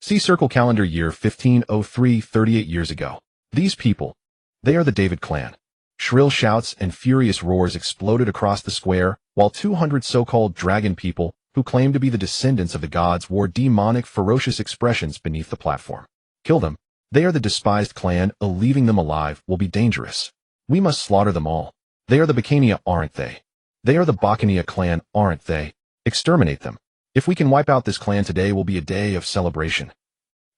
See Circle Calendar Year 1503, 38 years ago. These people, they are the David clan. Shrill shouts and furious roars exploded across the square, while 200 so-called dragon people, who claimed to be the descendants of the gods, wore demonic, ferocious expressions beneath the platform. Kill them. They are the despised clan, leaving them alive will be dangerous. We must slaughter them all. They are the Bacania, aren't they? They are the Bacania clan, aren't they? Exterminate them. If we can wipe out this clan today will be a day of celebration.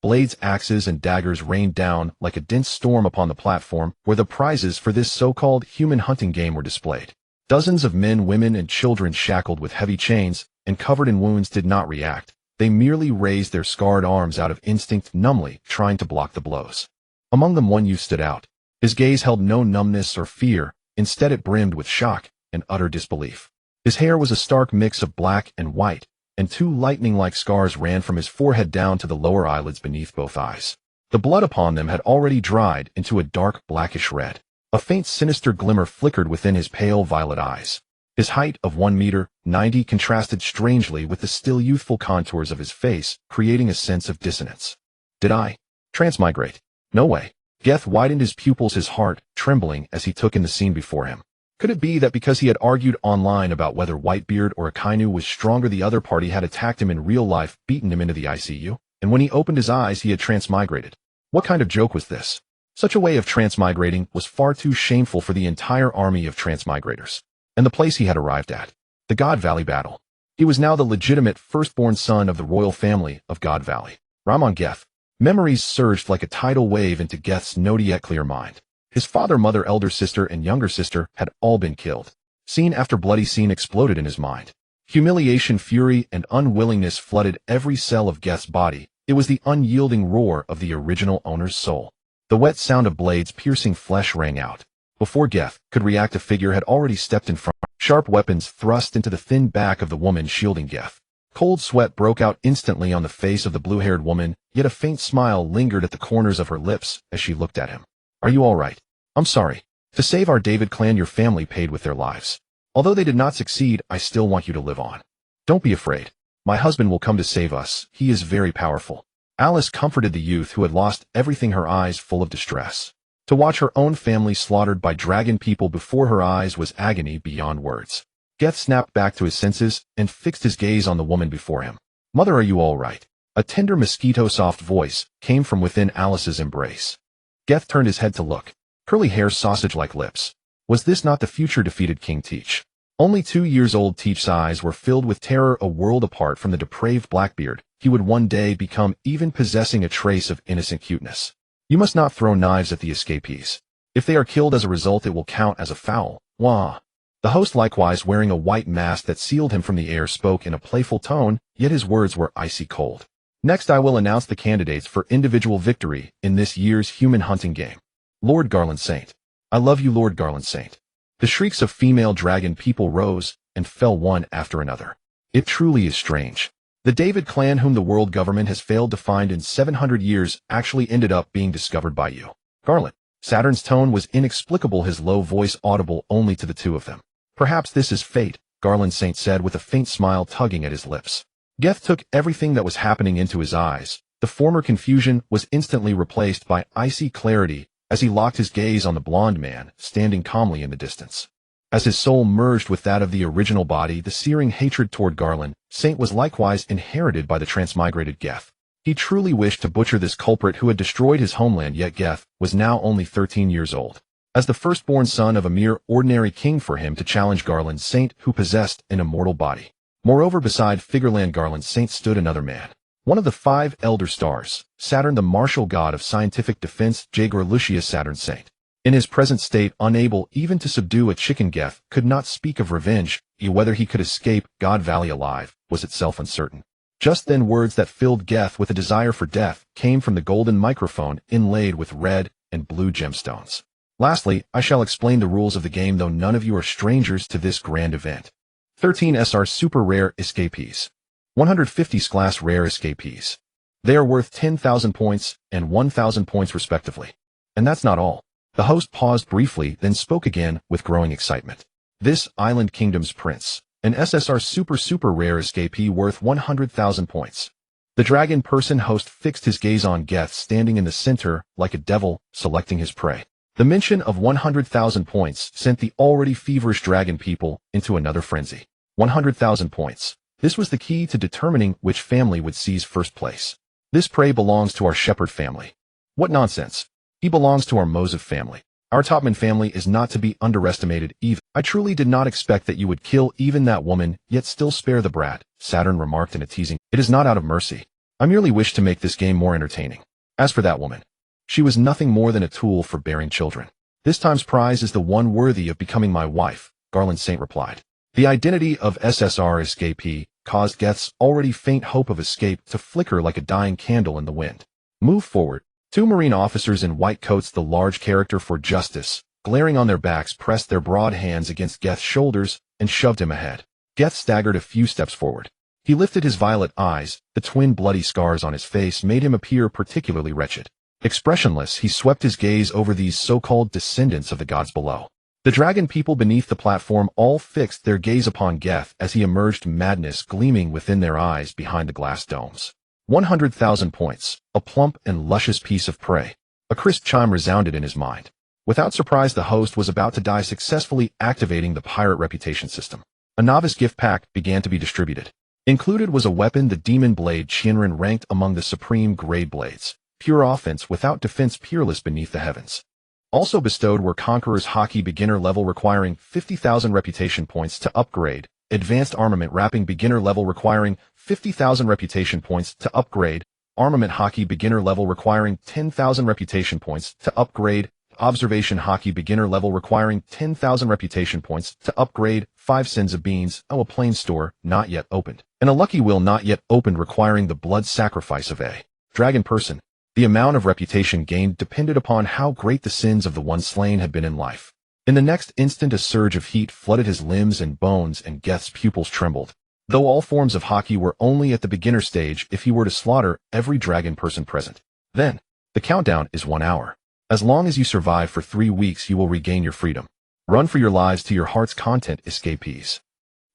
Blades, axes, and daggers rained down like a dense storm upon the platform where the prizes for this so-called human hunting game were displayed. Dozens of men, women, and children shackled with heavy chains and covered in wounds did not react. They merely raised their scarred arms out of instinct, numbly trying to block the blows. Among them one youth stood out. His gaze held no numbness or fear, instead it brimmed with shock and utter disbelief. His hair was a stark mix of black and white, and two lightning-like scars ran from his forehead down to the lower eyelids beneath both eyes. The blood upon them had already dried into a dark blackish red. A faint sinister glimmer flickered within his pale violet eyes. His height of 1 meter 90 contrasted strangely with the still youthful contours of his face, creating a sense of dissonance. Did I transmigrate? No way. Geth widened his pupils, his heart trembling as he took in the scene before him. Could it be that because he had argued online about whether Whitebeard or Akainu was stronger, the other party had attacked him in real life, beaten him into the ICU, and when he opened his eyes he had transmigrated? What kind of joke was this? Such a way of transmigrating was far too shameful for the entire army of transmigrators. And the place he had arrived at, the God Valley battle. He was now the legitimate firstborn son of the royal family of God Valley. Ramon Geth. Memories surged like a tidal wave into Geth's not yet clear mind. His father, mother, elder sister, and younger sister had all been killed. Scene after bloody scene exploded in his mind. Humiliation, fury, and unwillingness flooded every cell of Geth's body. It was the unyielding roar of the original owner's soul. The wet sound of blades piercing flesh rang out. Before Geth could react, a figure had already stepped in front. Sharp weapons thrust into the thin back of the woman shielding Geth. Cold sweat broke out instantly on the face of the blue-haired woman, yet a faint smile lingered at the corners of her lips as she looked at him. Are you all right? I'm sorry. To save our David clan, your family paid with their lives. Although they did not succeed, I still want you to live on. Don't be afraid. My husband will come to save us. He is very powerful. Alice comforted the youth who had lost everything, her eyes full of distress. To watch her own family slaughtered by dragon people before her eyes was agony beyond words. Geth snapped back to his senses and fixed his gaze on the woman before him. Mother, are you all right? A tender mosquito-soft voice came from within Alice's embrace. Geth turned his head to look. Curly hair, sausage-like lips. Was this not the future defeated King Teach? Only 2 years old, Teach's eyes were filled with terror. A world apart from the depraved Blackbeard, he would one day become, even possessing a trace of innocent cuteness. You must not throw knives at the escapees. If they are killed as a result, it will count as a foul. Wah. The host, likewise wearing a white mask that sealed him from the air, spoke in a playful tone, yet his words were icy cold. Next, I will announce the candidates for individual victory in this year's human hunting game. Lord Garland Saint. I love you, Lord Garland Saint. The shrieks of female dragon people rose and fell one after another. It truly is strange. The David clan, whom the world government has failed to find in 700 years, actually ended up being discovered by you. Garland. Saturn's tone was inexplicable, his low voice audible only to the two of them. Perhaps this is fate, Garland Saint said with a faint smile tugging at his lips. Geth took everything that was happening into his eyes. The former confusion was instantly replaced by icy clarity as he locked his gaze on the blond man standing calmly in the distance. As his soul merged with that of the original body, the searing hatred toward Garland Saint was likewise inherited by the transmigrated Geth. He truly wished to butcher this culprit who had destroyed his homeland, yet Geth was now only 13 years old. As the firstborn son of a mere ordinary king, for him to challenge Garland Saint, who possessed an immortal body. Moreover, beside Figureland Garland Saint stood another man. One of the 5 elder stars, Saturn, the martial god of scientific defense, Jaeger Lucius Saturn Saint. In his present state, unable even to subdue a chicken, Geth could not speak of revenge, whether he could escape God Valley alive was itself uncertain. Just then words that filled Geth with a desire for death came from the golden microphone inlaid with red and blue gemstones. Lastly, I shall explain the rules of the game, though none of you are strangers to this grand event. 13 SR Super Rare Escapees. 150 Class Rare Escapees. They are worth 10,000 points and 1,000 points respectively. And that's not all. The host paused briefly, then spoke again with growing excitement. This Island Kingdom's Prince, an SSR Super Rare Escapee worth 100,000 points. The dragon person host fixed his gaze on Geth standing in the center like a devil, selecting his prey. The mention of 100,000 points sent the already feverish dragon people into another frenzy. 100,000 points. This was the key to determining which family would seize first place. This prey belongs to our shepherd family. What nonsense. He belongs to our Mosov family. Our Topman family is not to be underestimated either. I truly did not expect that you would kill even that woman, yet still spare the brat, Saturn remarked in a teasing. It is not out of mercy. I merely wish to make this game more entertaining. As for that woman, she was nothing more than a tool for bearing children. This time's prize is the one worthy of becoming my wife, Garland Saint replied. The identity of SSR escapee caused Geth's already faint hope of escape to flicker like a dying candle in the wind. Move forward. Two Marine officers in white coats, the large character for justice, glaring on their backs, pressed their broad hands against Geth's shoulders and shoved him ahead. Geth staggered a few steps forward. He lifted his violet eyes. The twin bloody scars on his face made him appear particularly wretched. Expressionless, he swept his gaze over these so-called descendants of the gods below. The dragon people beneath the platform all fixed their gaze upon Geth as he emerged, madness gleaming within their eyes behind the glass domes. 100,000 points, a plump and luscious piece of prey. A crisp chime resounded in his mind. Without surprise, the host was about to die, successfully activating the pirate reputation system. A novice gift pack began to be distributed. Included was a weapon, the demon blade Shinrin, ranked among the supreme grade blades. Pure offense without defense, peerless beneath the heavens. Also bestowed were Conqueror's Haki beginner level requiring 50,000 reputation points to upgrade. Advanced armament wrapping beginner level requiring 50,000 reputation points to upgrade. Armament Haki beginner level requiring 10,000 reputation points to upgrade. Observation Haki beginner level requiring 10,000 reputation points to upgrade. 5 sins of beans, a plain store, not yet opened. And a lucky will not yet opened requiring the blood sacrifice of a dragon person. The amount of reputation gained depended upon how great the sins of the one slain had been in life. In the next instant, a surge of heat flooded his limbs and bones, and Geth's pupils trembled. Though all forms of Haki were only at the beginner stage if he were to slaughter every dragon person present. Then, the countdown is 1 hour. As long as you survive for 3 weeks, you will regain your freedom. Run for your lives to your heart's content, escapees.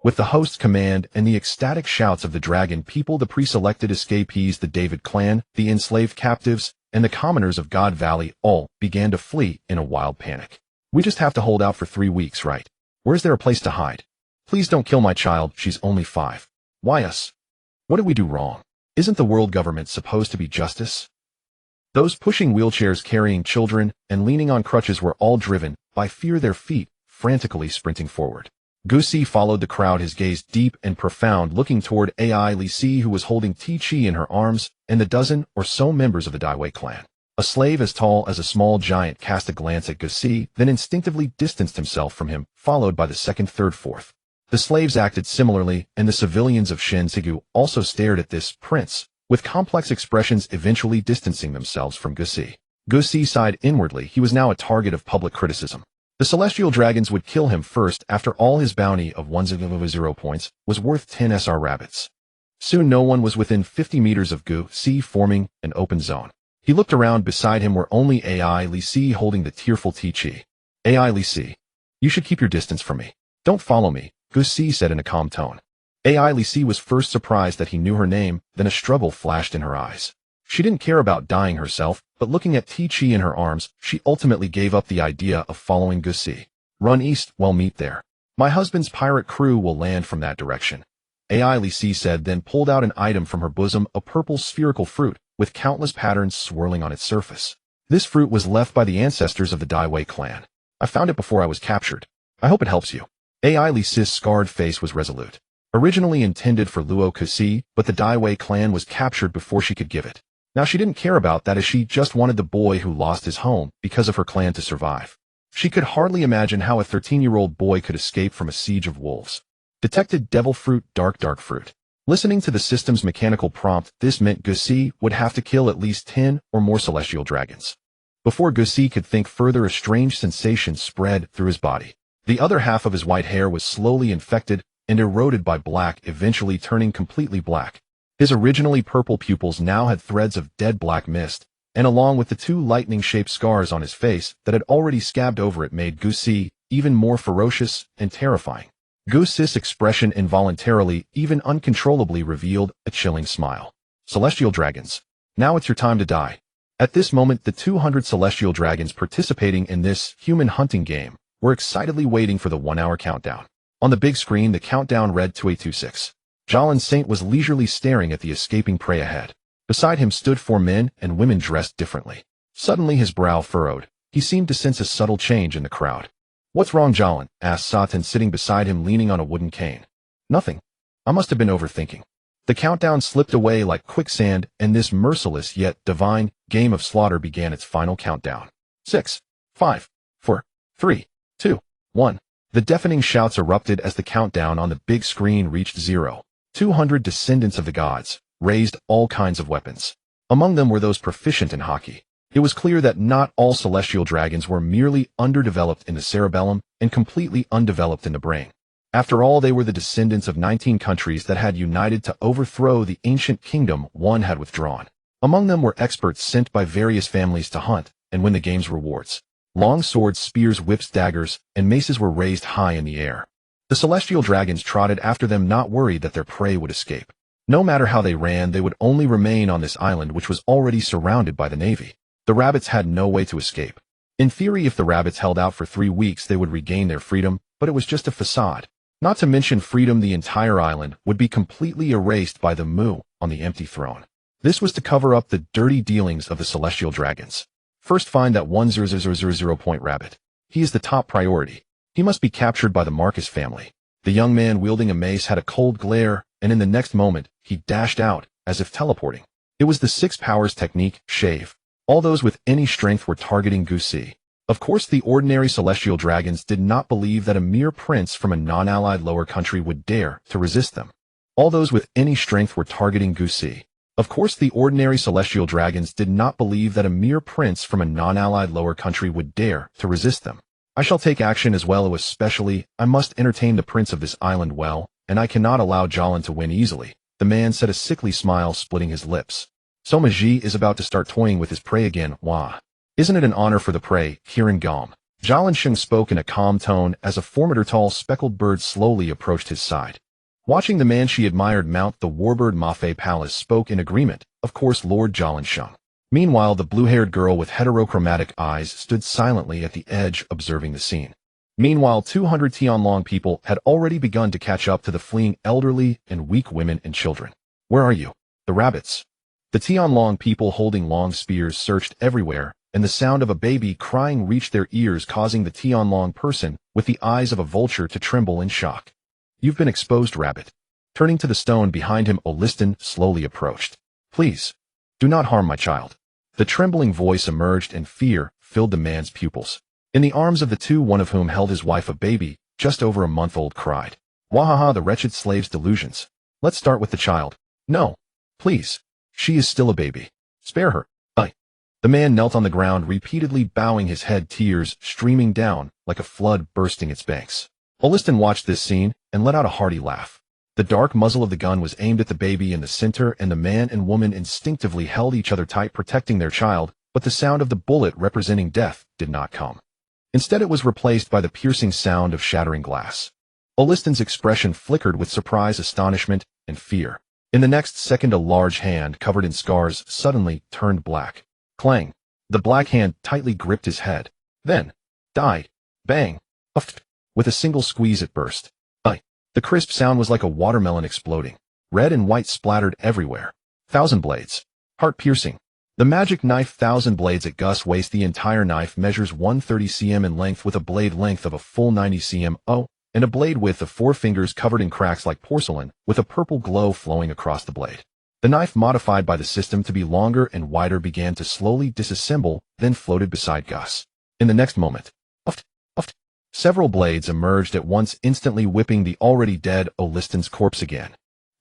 With the host's command and the ecstatic shouts of the dragon people, the pre-selected escapees, the David clan, the enslaved captives, and the commoners of God Valley all began to flee in a wild panic. We just have to hold out for 3 weeks, right? Where's there a place to hide? Please don't kill my child, she's only 5. Why us? What did we do wrong? Isn't the world government supposed to be justice? Those pushing wheelchairs, carrying children, and leaning on crutches were all driven by fear, their feet frantically sprinting forward. Gusi followed the crowd, his gaze deep and profound, looking toward Ai Lisi, who was holding Ti-Chi in her arms, and the dozen or so members of the Daiwei clan. A slave as tall as a small giant cast a glance at Gusi, then instinctively distanced himself from him, followed by the second, third, fourth. The slaves acted similarly, and the civilians of Shinsigu also stared at this prince, with complex expressions, eventually distancing themselves from Gusi. Gusi sighed inwardly. He was now a target of public criticism. The celestial dragons would kill him first. After all, his bounty of 100 points was worth 10 SR rabbits. Soon no one was within 50 meters of Gusi, forming an open zone. He looked around. Beside him were only Ai Lisi holding the tearful Ti-Chi. Ai Lisi, you should keep your distance from me. Don't follow me, Gusi said in a calm tone. Ai Lisi was first surprised that he knew her name, then a struggle flashed in her eyes. She didn't care about dying herself, but looking at Ti-Chi in her arms, she ultimately gave up the idea of following Gusi. Run east, well, meet there. My husband's pirate crew will land from that direction. Ai Lisi said, then pulled out an item from her bosom, a purple spherical fruit, with countless patterns swirling on its surface. This fruit was left by the ancestors of the Daiwei clan. I found it before I was captured. I hope it helps you. Ai Lisi's scarred face was resolute. Originally intended for Luo Kusi, but the Daiwei clan was captured before she could give it. Now she didn't care about that, as she just wanted the boy who lost his home because of her clan to survive. She could hardly imagine how a 13-year-old boy could escape from a siege of wolves. Detected devil fruit, dark fruit. Listening to the system's mechanical prompt, this meant Gusi would have to kill at least 10 or more celestial dragons. Before Gusi could think further, a strange sensation spread through his body. The other half of his white hair was slowly infected and eroded by black, eventually turning completely black. His originally purple pupils now had threads of dead black mist, and along with the 2 lightning-shaped scars on his face that had already scabbed over it, made Gusi even more ferocious and terrifying. Gusi's expression involuntarily, even uncontrollably, revealed a chilling smile. Celestial dragons. Now it's your time to die. At this moment, the 200 celestial dragons participating in this human hunting game were excitedly waiting for the 1-hour countdown. On the big screen, the countdown read 2826. Jalen Saint was leisurely staring at the escaping prey ahead. Beside him stood 4 men and women dressed differently. Suddenly his brow furrowed. He seemed to sense a subtle change in the crowd. "What's wrong, Jalen?" asked Satan, sitting beside him leaning on a wooden cane. "Nothing. I must have been overthinking." The countdown slipped away like quicksand, and this merciless yet divine game of slaughter began its final countdown. 6, 5, 4, 3, 2, 1. The deafening shouts erupted as the countdown on the big screen reached 0. 200 descendants of the gods raised all kinds of weapons. Among them were those proficient in Haki. It was clear that not all celestial dragons were merely underdeveloped in the cerebellum and completely undeveloped in the brain. After all, they were the descendants of 19 countries that had united to overthrow the ancient kingdom one had withdrawn. Among them were experts sent by various families to hunt and win the game's rewards. Long swords, spears, whips, daggers, and maces were raised high in the air. The celestial dragons trotted after them, not worried that their prey would escape. No matter how they ran, they would only remain on this island, which was already surrounded by the navy. The rabbits had no way to escape. In theory, if the rabbits held out for 3 weeks, they would regain their freedom, but it was just a facade. Not to mention freedom, the entire island would be completely erased by the Mu on the empty throne. This was to cover up the dirty dealings of the celestial dragons. First, find that 10000 rabbit. He is the top priority. He must be captured by the Marcus family. The young man wielding a mace had a cold glare, and in the next moment, he dashed out, as if teleporting. It was the 6 powers technique, shave. All those with any strength were targeting Gusi. Of course, the ordinary celestial dragons did not believe that a mere prince from a non-allied lower country would dare to resist them. All those with any strength were targeting Gusi. Of course, the ordinary celestial dragons did not believe that a mere prince from a non-allied lower country would dare to resist them. "I shall take action as well, especially I must entertain the prince of this island well, and I cannot allow Jalen to win easily." The man said, a sickly smile splitting his lips. "So Maji is about to start toying with his prey again, wah. Isn't it an honor for the prey, Kirin Gom?" Jalen Sheng spoke in a calm tone as a formidable tall speckled bird slowly approached his side. Watching the man she admired mount the warbird, Mafe Palace spoke in agreement, "Of course, Lord Jalen Sheng." Meanwhile, the blue-haired girl with heterochromatic eyes stood silently at the edge observing the scene. Meanwhile, 200 Tianlong people had already begun to catch up to the fleeing elderly and weak women and children. "Where are you?" "The rabbits." The Tianlong people holding long spears searched everywhere, and the sound of a baby crying reached their ears, causing the Tianlong person with the eyes of a vulture to tremble in shock. "You've been exposed, rabbit." Turning to the stone behind him, Oliston slowly approached. "Please, do not harm my child." The trembling voice emerged, and fear filled the man's pupils. In the arms of the 2, one of whom held his wife, a baby just over a month-old, cried, "Wahaha, the wretched slave's delusions. Let's start with the child." "No, please. She is still a baby. Spare her." The man knelt on the ground, repeatedly bowing his head, tears streaming down like a flood bursting its banks. Oliston watched this scene and let out a hearty laugh. The dark muzzle of the gun was aimed at the baby in the center, and the man and woman instinctively held each other tight, protecting their child, but the sound of the bullet representing death did not come. Instead, it was replaced by the piercing sound of shattering glass. Oliston's expression flickered with surprise, astonishment, and fear. In the next second, a large hand covered in scars suddenly turned black. Clang! The black hand tightly gripped his head. Then, died. Bang! Uff! With a single squeeze, it burst. The crisp sound was like a watermelon exploding. Red and white splattered everywhere. 1,000 blades. Heart-piercing. The magic knife, 1,000 blades at Gus' waist. The entire knife measures 130 cm in length, with a blade length of a full 90 cm, and a blade width of 4 fingers covered in cracks like porcelain, with a purple glow flowing across the blade. The knife, modified by the system to be longer and wider, began to slowly disassemble, then floated beside Gus. In the next moment, uff, several blades emerged at once, instantly whipping the already dead Oliston's corpse again.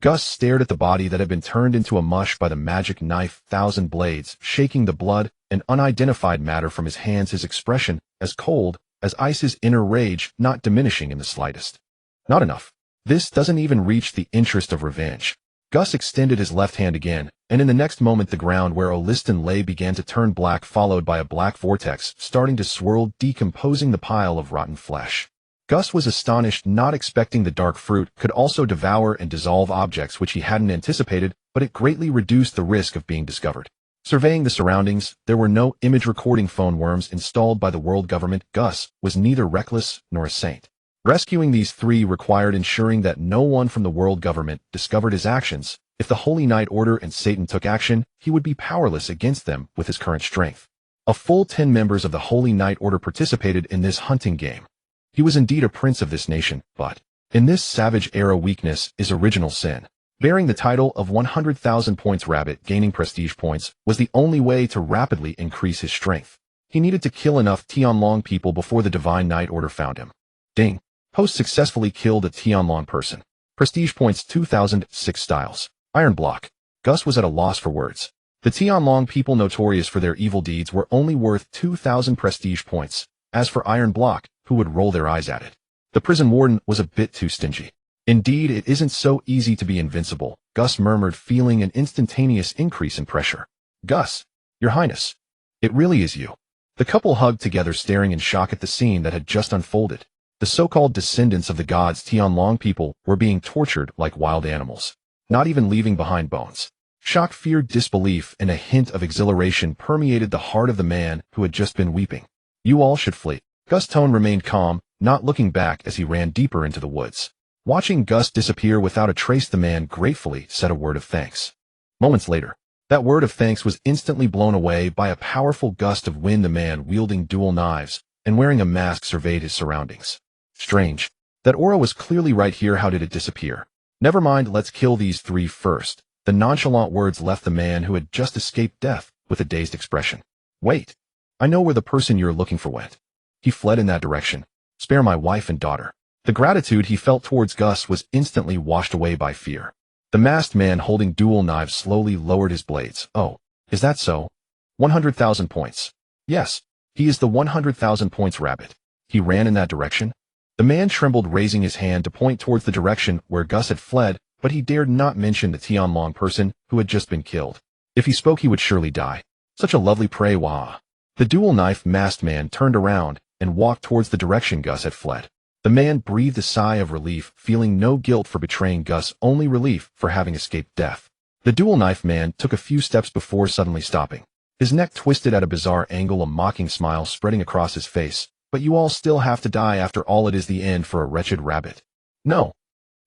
Gus stared at the body that had been turned into a mush by the magic knife, 1,000 blades, shaking the blood and unidentified matter from his hands, his expression as cold as ice, his inner rage not diminishing in the slightest. Not enough. This doesn't even reach the interest of revenge. Gus extended his left hand again, and in the next moment the ground where Oliston lay began to turn black, followed by a black vortex starting to swirl, decomposing the pile of rotten flesh. Gus was astonished, not expecting the dark fruit could also devour and dissolve objects which he hadn't anticipated, but it greatly reduced the risk of being discovered. Surveying the surroundings, there were no image recording phone worms installed by the world government. Gus was neither reckless nor a saint. Rescuing these three required ensuring that no one from the world government discovered his actions. If the Holy Knight Order and Satan took action, he would be powerless against them with his current strength. A full 10 members of the Holy Knight Order participated in this hunting game. He was indeed a prince of this nation, but in this savage era weakness is original sin. Bearing the title of 100,000 points rabbit, gaining prestige points, was the only way to rapidly increase his strength. He needed to kill enough Tianlong people before the Divine Knight Order found him. Ding. Host successfully killed a Tianlong person. Prestige points 2006 styles. Iron block. Gus was at a loss for words. The Tianlong people, notorious for their evil deeds, were only worth 2,000 prestige points. As for iron block, who would roll their eyes at it? The prison warden was a bit too stingy. Indeed, it isn't so easy to be invincible, Gus murmured, feeling an instantaneous increase in pressure. Gus, Your Highness. It really is you. The couple hugged together, staring in shock at the scene that had just unfolded. The so-called descendants of the gods, Tianlong people, were being tortured like wild animals, not even leaving behind bones. Shock, fear, disbelief, and a hint of exhilaration permeated the heart of the man who had just been weeping. You all should flee. Gus' tone remained calm, not looking back as he ran deeper into the woods. Watching Gus disappear without a trace, the man gratefully said a word of thanks. Moments later, that word of thanks was instantly blown away by a powerful gust of wind. The man, wielding dual knives and wearing a mask, surveyed his surroundings. Strange. That aura was clearly right here. How did it disappear? Never mind, let's kill these three first. The nonchalant words left the man who had just escaped death with a dazed expression. Wait. I know where the person you're looking for went. He fled in that direction. Spare my wife and daughter. The gratitude he felt towards Gus was instantly washed away by fear. The masked man holding dual knives slowly lowered his blades. Oh, is that so? 100,000 points. Yes, he is the 100,000 points rabbit. He ran in that direction. The man trembled, raising his hand to point towards the direction where Gus had fled, but he dared not mention the Tianlong person who had just been killed. If he spoke, he would surely die. Such a lovely prey, wah. The dual knife masked man turned around and walked towards the direction Gus had fled. The man breathed a sigh of relief, feeling no guilt for betraying Gus, only relief for having escaped death. The dual knife man took a few steps before suddenly stopping. His neck twisted at a bizarre angle, a mocking smile spreading across his face. But you all still have to die after all. It is the end for a wretched rabbit. No.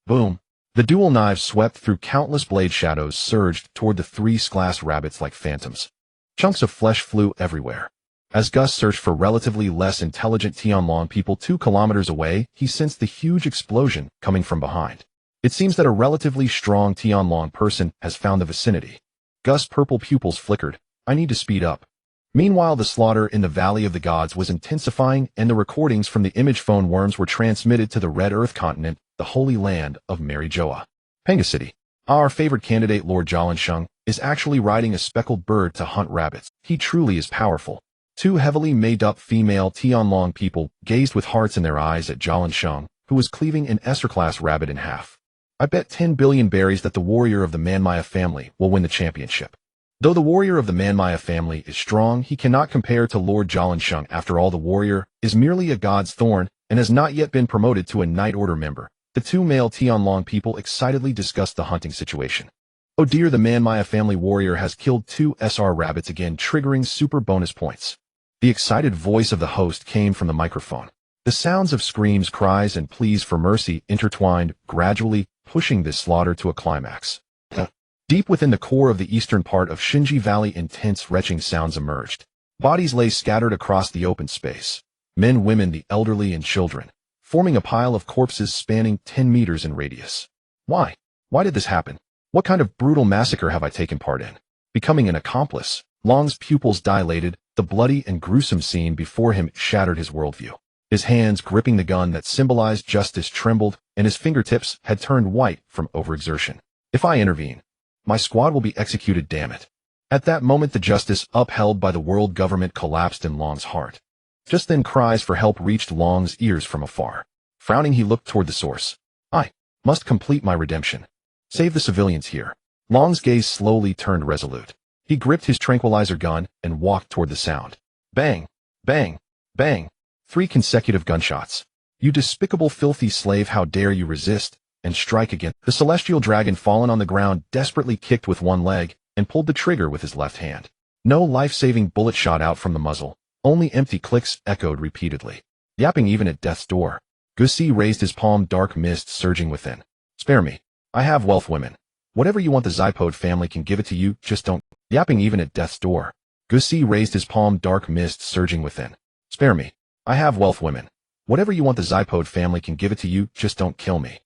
Boom. The dual knives swept through. Countless blade shadows surged toward the three glass rabbits like phantoms. Chunks of flesh flew everywhere. As Gus searched for relatively less intelligent Tianlong people 2 kilometers away, he sensed the huge explosion coming from behind. It seems that a relatively strong Tianlong person has found the vicinity. Gus' purple pupils flickered. I need to speed up. Meanwhile, the slaughter in the Valley of the Gods was intensifying, and the recordings from the image phone worms were transmitted to the Red Earth continent, the holy land of Mary Joa. Panga City. Our favorite candidate, Lord Jialansheng, is actually riding a speckled bird to hunt rabbits. He truly is powerful. 2 heavily made-up female Tianlong people gazed with hearts in their eyes at Jialansheng, who was cleaving an Esther-class rabbit in half. I bet 10 billion berries that the warrior of the Manmaya family will win the championship. Though the warrior of the Manmaya family is strong, he cannot compare to Lord Jialansheng. After all, the warrior is merely a god's thorn and has not yet been promoted to a Knight Order member. The 2 male Tianlong people excitedly discussed the hunting situation. Oh dear, the Manmaya family warrior has killed 2 SR rabbits again, triggering super bonus points. The excited voice of the host came from the microphone. The sounds of screams, cries, and pleas for mercy intertwined, gradually pushing this slaughter to a climax. Deep within the core of the eastern part of Shinji Valley, intense retching sounds emerged. Bodies lay scattered across the open space. Men, women, the elderly, and children, forming a pile of corpses spanning 10 meters in radius. Why? Why did this happen? What kind of brutal massacre have I taken part in? Becoming an accomplice. Long's pupils dilated. The bloody and gruesome scene before him shattered his worldview. His hands gripping the gun that symbolized justice trembled, and his fingertips had turned white from overexertion. If I intervene, my squad will be executed, damn it. At that moment, the justice upheld by the world government collapsed in Long's heart. Just then, cries for help reached Long's ears from afar. Frowning, he looked toward the source. I must complete my redemption. Save the civilians here. Long's gaze slowly turned resolute. He gripped his tranquilizer gun and walked toward the sound. Bang! Bang! Bang! 3 consecutive gunshots. "You despicable filthy slave, how dare you resist and strike again?" The celestial dragon, fallen on the ground, desperately kicked with one leg and pulled the trigger with his left hand. No life-saving bullet shot out from the muzzle. Only empty clicks echoed repeatedly. Yapping even at death's door. Gusi raised his palm, dark mist surging within. "Spare me. I have wealth, women. Whatever you want, the Zypode family can give it to you, just don't." Yapping even at death's door. Gusi raised his palm, dark mist surging within. "Spare me. I have wealth, women. Whatever you want, the Zypode family can give it to you, just don't kill me."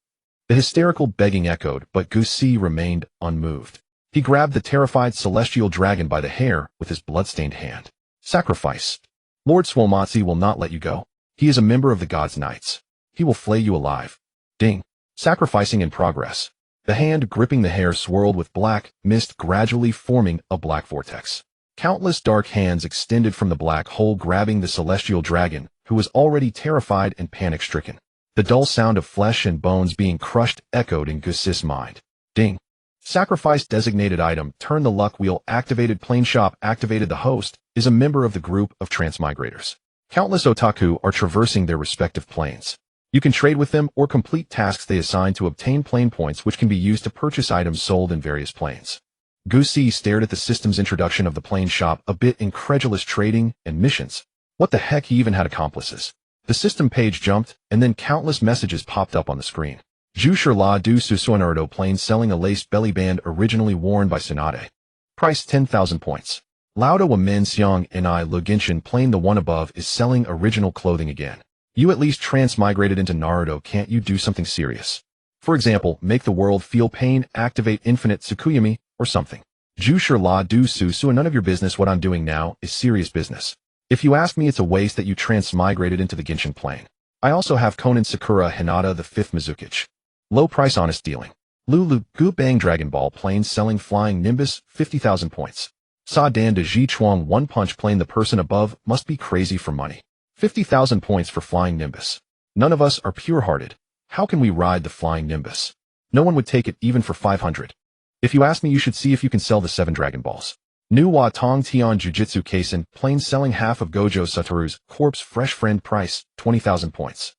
The hysterical begging echoed, but Gusi remained unmoved. He grabbed the terrified celestial dragon by the hair with his bloodstained hand. "Sacrifice. Lord Swomatsi will not let you go. He is a member of the God's Knights. He will flay you alive." Ding. Sacrificing in progress. The hand gripping the hair swirled with black mist, gradually forming a black vortex. Countless dark hands extended from the black hole, grabbing the celestial dragon, who was already terrified and panic-stricken. The dull sound of flesh and bones being crushed echoed in Gusi's mind. Ding. Sacrifice designated item. Turn the luck wheel. Activated. Plane shop activated. The host is a member of the group of transmigrators. Countless otaku are traversing their respective planes. You can trade with them or complete tasks they assign to obtain plane points, which can be used to purchase items sold in various planes. Gusi stared at the system's introduction of the plane shop, a bit incredulous. Trading and missions. What the heck? He even had accomplices. The system page jumped, and then countless messages popped up on the screen. Jusher la du Susuanardo plane selling a lace belly band originally worn by Tsunade. Price 10,000 points. Lauda wa men seong ni Luginshin plane, the one above, is selling original clothing again. You at least transmigrated into Naruto, can't you do something serious? For example, make the world feel pain, activate infinite Tsukuyami, or something. Jusher la du Susu, none of your business. What I'm doing now is serious business. If you ask me, it's a waste that you transmigrated into the Genshin plane. I also have Konan Sakura Hinata the 5th Mizukichi. Low price, honest dealing. Lulu Gu Bang Dragon Ball plane selling flying Nimbus, 50,000 points. Sa Dan de Ji Chuang One Punch plane, the person above must be crazy for money. 50,000 points for flying Nimbus. None of us are pure-hearted. How can we ride the flying Nimbus? No one would take it even for 500. If you ask me, you should see if you can sell the 7 Dragon Balls. New Wa Tong Tian Jujutsu Kaisen plane selling half of Gojo Satoru's corpse, fresh friend, price 20,000 points.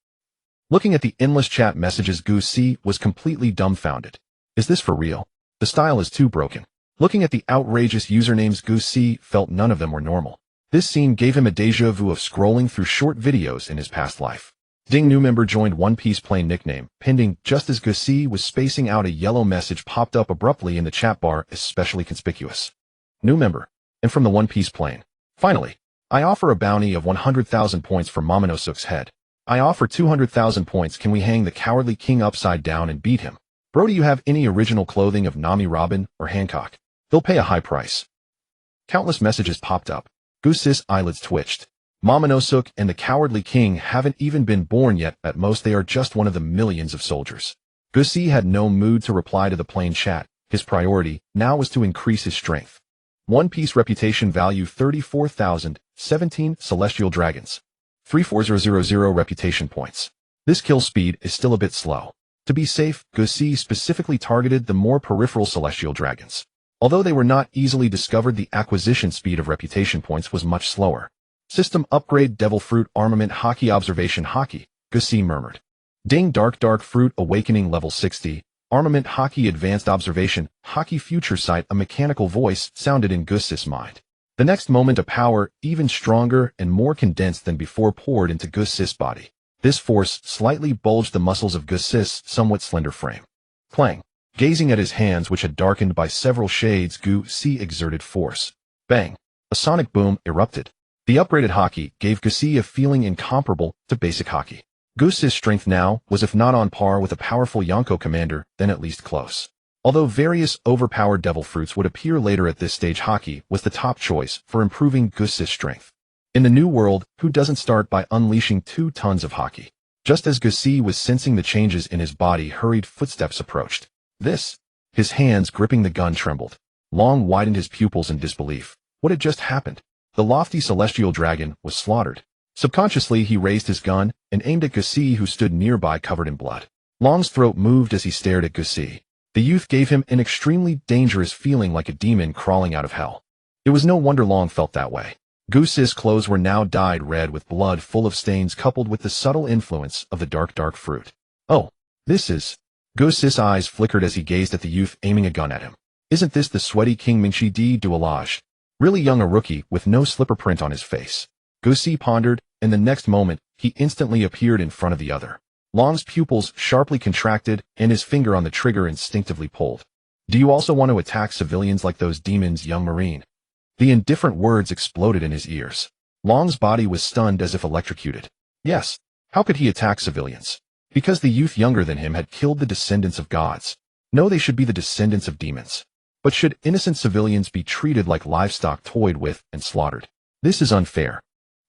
Looking at the endless chat messages, Gusi was completely dumbfounded. Is this for real? The style is too broken. Looking at the outrageous usernames, Gusi felt none of them were normal. This scene gave him a deja vu of scrolling through short videos in his past life. Ding, new member joined One Piece plane nickname, pending. Just as Gusi was spacing out, a yellow message popped up abruptly in the chat bar, especially conspicuous. New member. And from the One Piece plane. Finally, I offer a bounty of 100,000 points for Momonosuke's head. I offer 200,000 points. Can we hang the cowardly king upside down and beat him? Bro, do you have any original clothing of Nami, Robin, or Hancock? They'll pay a high price. Countless messages popped up. Gusi's eyelids twitched. Momonosuke and the cowardly king haven't even been born yet. At most, they are just one of the millions of soldiers. Gusi had no mood to reply to the plain chat. His priority now was to increase his strength. One Piece reputation value 34,000, 17 celestial dragons. 34000 reputation points. This kill speed is still a bit slow. To be safe, Gusi specifically targeted the more peripheral celestial dragons. Although they were not easily discovered, the acquisition speed of reputation points was much slower. System upgrade. Devil Fruit Armament Haki Observation Haki, Gusi murmured. Ding, Dark Fruit Awakening level 60. Armament Haki Advanced Observation Haki Future Sight. A mechanical voice sounded in Gusi's mind. The next moment, a power even stronger and more condensed than before poured into Gusi's body. This force slightly bulged the muscles of Gusi's somewhat slender frame. Clang. Gazing at his hands, which had darkened by several shades, Gusi exerted force. Bang. A sonic boom erupted. The upgraded Haki gave Gusi a feeling incomparable to basic Haki. Gusi's strength now was, if not on par with a powerful Yonko commander, then at least close. Although various overpowered devil fruits would appear later at this stage, Haki was the top choice for improving Gusi's strength. In the new world, who doesn't start by unleashing 2 tons of Haki? Just as Gusi was sensing the changes in his body, hurried footsteps approached. His hands gripping the gun trembled. Long widened his pupils in disbelief. What had just happened? The lofty celestial dragon was slaughtered. Subconsciously, he raised his gun and aimed at Gusi, who stood nearby covered in blood. Long's throat moved as he stared at Gusi. The youth gave him an extremely dangerous feeling, like a demon crawling out of hell. It was no wonder Long felt that way. Goose's clothes were now dyed red with blood full of stains coupled with the subtle influence of the dark fruit. Oh, this is... Goose's eyes flickered as he gazed at the youth aiming a gun at him. Isn't this the sweaty King Mingxi de Duelage? Really young a rookie with no slipper print on his face. Goose pondered, and the next moment, he instantly appeared in front of the other. Long's pupils sharply contracted, and his finger on the trigger instinctively pulled. Do you also want to attack civilians like those demons, young Marine? The indifferent words exploded in his ears. Long's body was stunned as if electrocuted. Yes. How could he attack civilians? Because the youth younger than him had killed the descendants of gods. No, they should be the descendants of demons. But should innocent civilians be treated like livestock toyed with and slaughtered? This is unfair.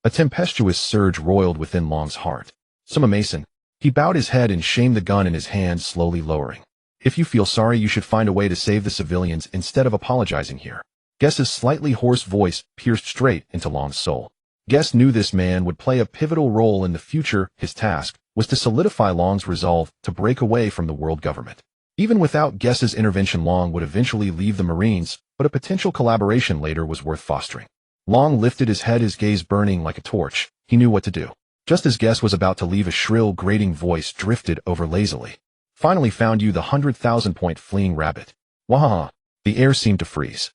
A tempestuous surge roiled within Long's heart. Mason. He bowed his head in shame, the gun in his hand slowly lowering. If you feel sorry, you should find a way to save the civilians instead of apologizing here. Guess's slightly hoarse voice pierced straight into Long's soul. Guess knew this man would play a pivotal role in the future. His task was to solidify Long's resolve to break away from the world government. Even without Guess's intervention, Long would eventually leave the Marines, but a potential collaboration later was worth fostering. Long lifted his head, his gaze burning like a torch. He knew what to do. Just as Guess was about to leave, a shrill, grating voice drifted over lazily. Finally found you, the 100,000-point fleeing rabbit. Wahaha. The air seemed to freeze.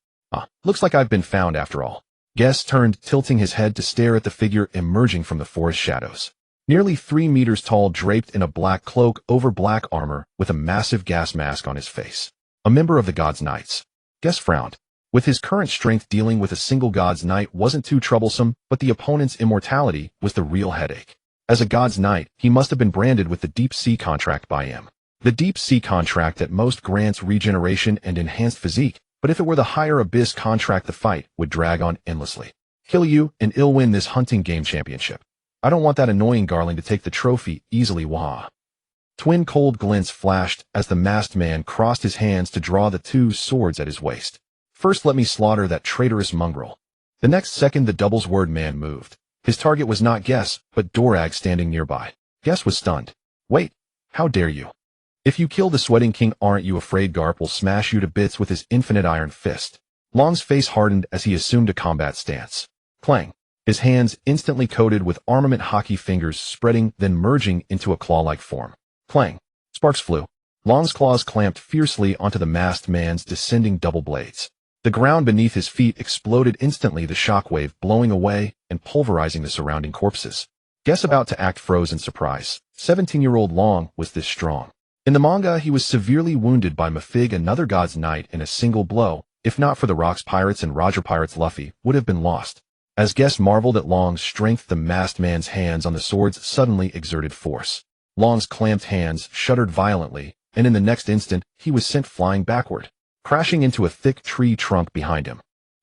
Looks like I've been found after all. Guess turned, tilting his head to stare at the figure emerging from the forest shadows. Nearly 3 meters tall, draped in a black cloak over black armor, with a massive gas mask on his face. A member of the God's Knights. Guess frowned. With his current strength, dealing with a single God's Knight wasn't too troublesome, but the opponent's immortality was the real headache. As a God's Knight, he must have been branded with the Deep Sea contract by him. The Deep Sea contract at most grants regeneration and enhanced physique, but if it were the higher Abyss contract, the fight would drag on endlessly. Kill you, and I'll win this hunting game championship. I don't want that annoying Garling to take the trophy easily. Wah. Twin cold glints flashed as the masked man crossed his hands to draw the 2 swords at his waist. First, let me slaughter that traitorous mongrel. The next second, the doubles word man moved. His target was not Guess, but Dorag standing nearby. Guess was stunned. Wait, how dare you? If you kill the sweating king, aren't you afraid Garp will smash you to bits with his infinite iron fist? Long's face hardened as he assumed a combat stance. Clang. His hands instantly coated with armament, Haki fingers spreading, then merging into a claw-like form. Clang. Sparks flew. Long's claws clamped fiercely onto the masked man's descending double blades. The ground beneath his feet exploded instantly, the shockwave blowing away and pulverizing the surrounding corpses. Guess about to act froze in surprise. 17-year-old Long was this strong. In the manga, he was severely wounded by Mafig, another God's Knight, in a single blow. If not for the Rocks Pirates and Roger Pirates, Luffy would have been lost. As Guess marveled at Long's strength, the masked man's hands on the swords suddenly exerted force. Long's clamped hands shuddered violently, and in the next instant, he was sent flying backward, crashing into a thick tree trunk behind him.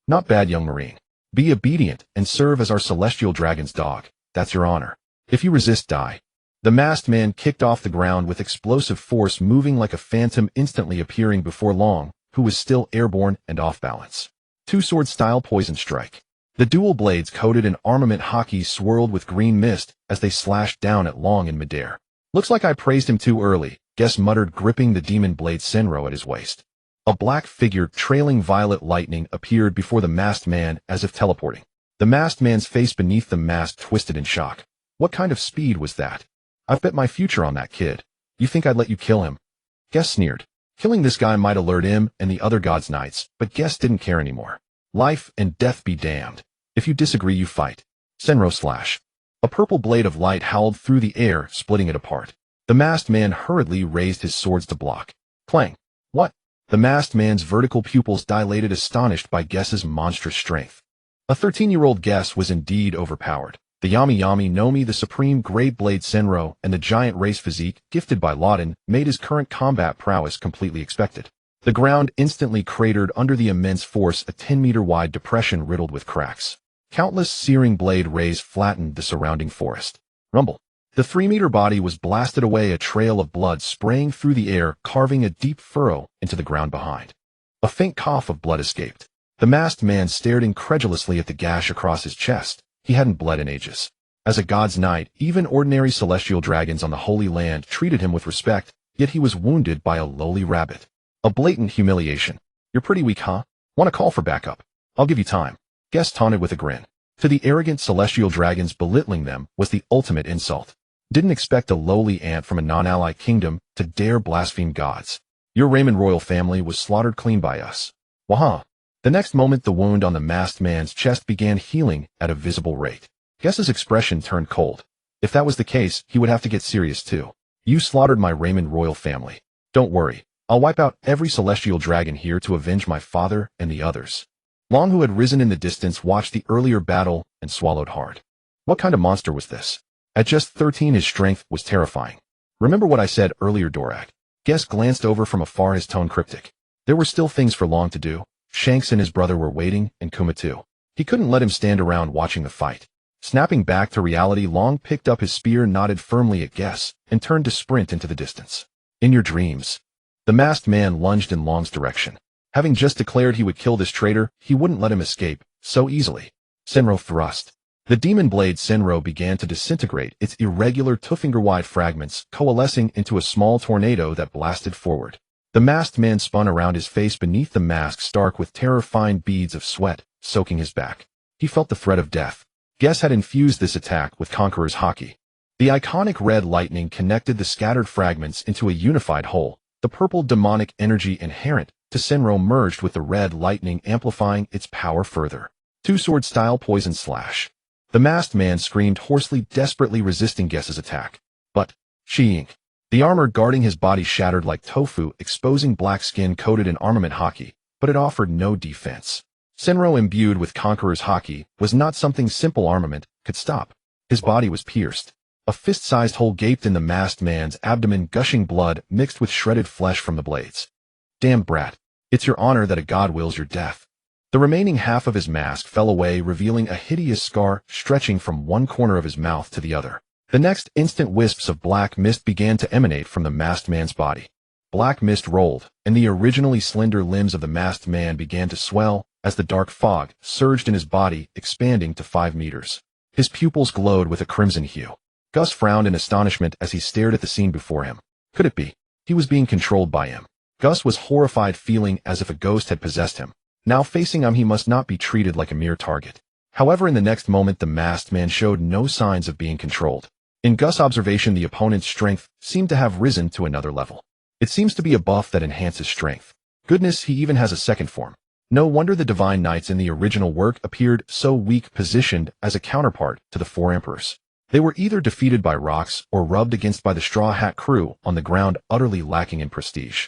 Not bad, young Marine. Be obedient and serve as our celestial dragon's dog. That's your honor. If you resist, die. The masked man kicked off the ground with explosive force, moving like a phantom, instantly appearing before Long, who was still airborne and off balance. 2-sword style poison strike. The dual blades coated in armament Haki swirled with green mist as they slashed down at Long in midair. Looks like I praised him too early, Guess muttered, gripping the demon blade Senro at his waist. A black figure trailing violet lightning appeared before the masked man as if teleporting. The masked man's face beneath the mask twisted in shock. What kind of speed was that? I've bet my future on that kid. You think I'd let you kill him? Guess sneered. Killing this guy might alert him and the other God's Knights, but Guess didn't care anymore. Life and death be damned. If you disagree, you fight. Senro slash. A purple blade of light howled through the air, splitting it apart. The masked man hurriedly raised his swords to block. Clang. What? The masked man's vertical pupils dilated, astonished by Guess's monstrous strength. A 13-year-old Guess was indeed overpowered. The Yami-Yami Nomi, the supreme great blade Senro, and the giant race physique, gifted by Lawton, made his current combat prowess completely expected. The ground instantly cratered under the immense force, a 10-meter-wide depression riddled with cracks. Countless searing blade rays flattened the surrounding forest. Rumble. The 3-meter body was blasted away, a trail of blood spraying through the air, carving a deep furrow into the ground behind. A faint cough of blood escaped. The masked man stared incredulously at the gash across his chest. He hadn't bled in ages. As a God's Knight, even ordinary celestial dragons on the Holy Land treated him with respect, yet he was wounded by a lowly rabbit. A blatant humiliation. You're pretty weak, huh? Want to call for backup? I'll give you time. Guess taunted with a grin. To the arrogant celestial dragons, belittling them was the ultimate insult. Didn't expect a lowly ant from a non-ally kingdom to dare blaspheme gods. Your Raymond royal family was slaughtered clean by us. Waha. The next moment the wound on the masked man's chest began healing at a visible rate. Guess's expression turned cold. If that was the case, he would have to get serious too. You slaughtered my Raymond royal family. Don't worry. I'll wipe out every celestial dragon here to avenge my father and the others. Long, who had risen in the distance, watched the earlier battle and swallowed hard. What kind of monster was this? At just 13, his strength was terrifying. Remember what I said earlier, Dorak? Guess glanced over from afar, his tone cryptic. There were still things for Long to do. Shanks and his brother were waiting, and Kuma too. He couldn't let him stand around watching the fight. Snapping back to reality, Long picked up his spear, nodded firmly at Guess, and turned to sprint into the distance. In your dreams. The masked man lunged in Long's direction. Having just declared he would kill this traitor, he wouldn't let him escape so easily. Senro thrust. The demon blade Senro began to disintegrate, its irregular two-finger-wide fragments coalescing into a small tornado that blasted forward. The masked man spun around, his face beneath the mask stark with terror, fine beads of sweat soaking his back. He felt the threat of death. Guess had infused this attack with Conqueror's Haki. The iconic red lightning connected the scattered fragments into a unified whole. The purple demonic energy inherent to Senro merged with the red lightning, amplifying its power further. Two-sword style poison slash. The masked man screamed hoarsely, desperately resisting Guess's attack. But, Shing. The armor guarding his body shattered like tofu, exposing black skin coated in armament Haki, but it offered no defense. Senro, imbued with Conqueror's Haki, was not something simple armament could stop. His body was pierced. A fist-sized hole gaped in the masked man's abdomen, gushing blood mixed with shredded flesh from the blades. Damn brat. It's your honor that a god wills your death. The remaining half of his mask fell away, revealing a hideous scar stretching from one corner of his mouth to the other. The next instant, wisps of black mist began to emanate from the masked man's body. Black mist rolled, and the originally slender limbs of the masked man began to swell as the dark fog surged in his body, expanding to 5 meters. His pupils glowed with a crimson hue. Gus frowned in astonishment as he stared at the scene before him. Could it be? He was being controlled by him. Gus was horrified, feeling as if a ghost had possessed him. Now facing him, he must not be treated like a mere target. However, in the next moment, the masked man showed no signs of being controlled. In Gus' observation, the opponent's strength seemed to have risen to another level. It seems to be a buff that enhances strength. Goodness, he even has a second form. No wonder the Divine Knights in the original work appeared so weak, positioned as a counterpart to the 4 emperors. They were either defeated by rocks or rubbed against by the Straw Hat crew on the ground, utterly lacking in prestige.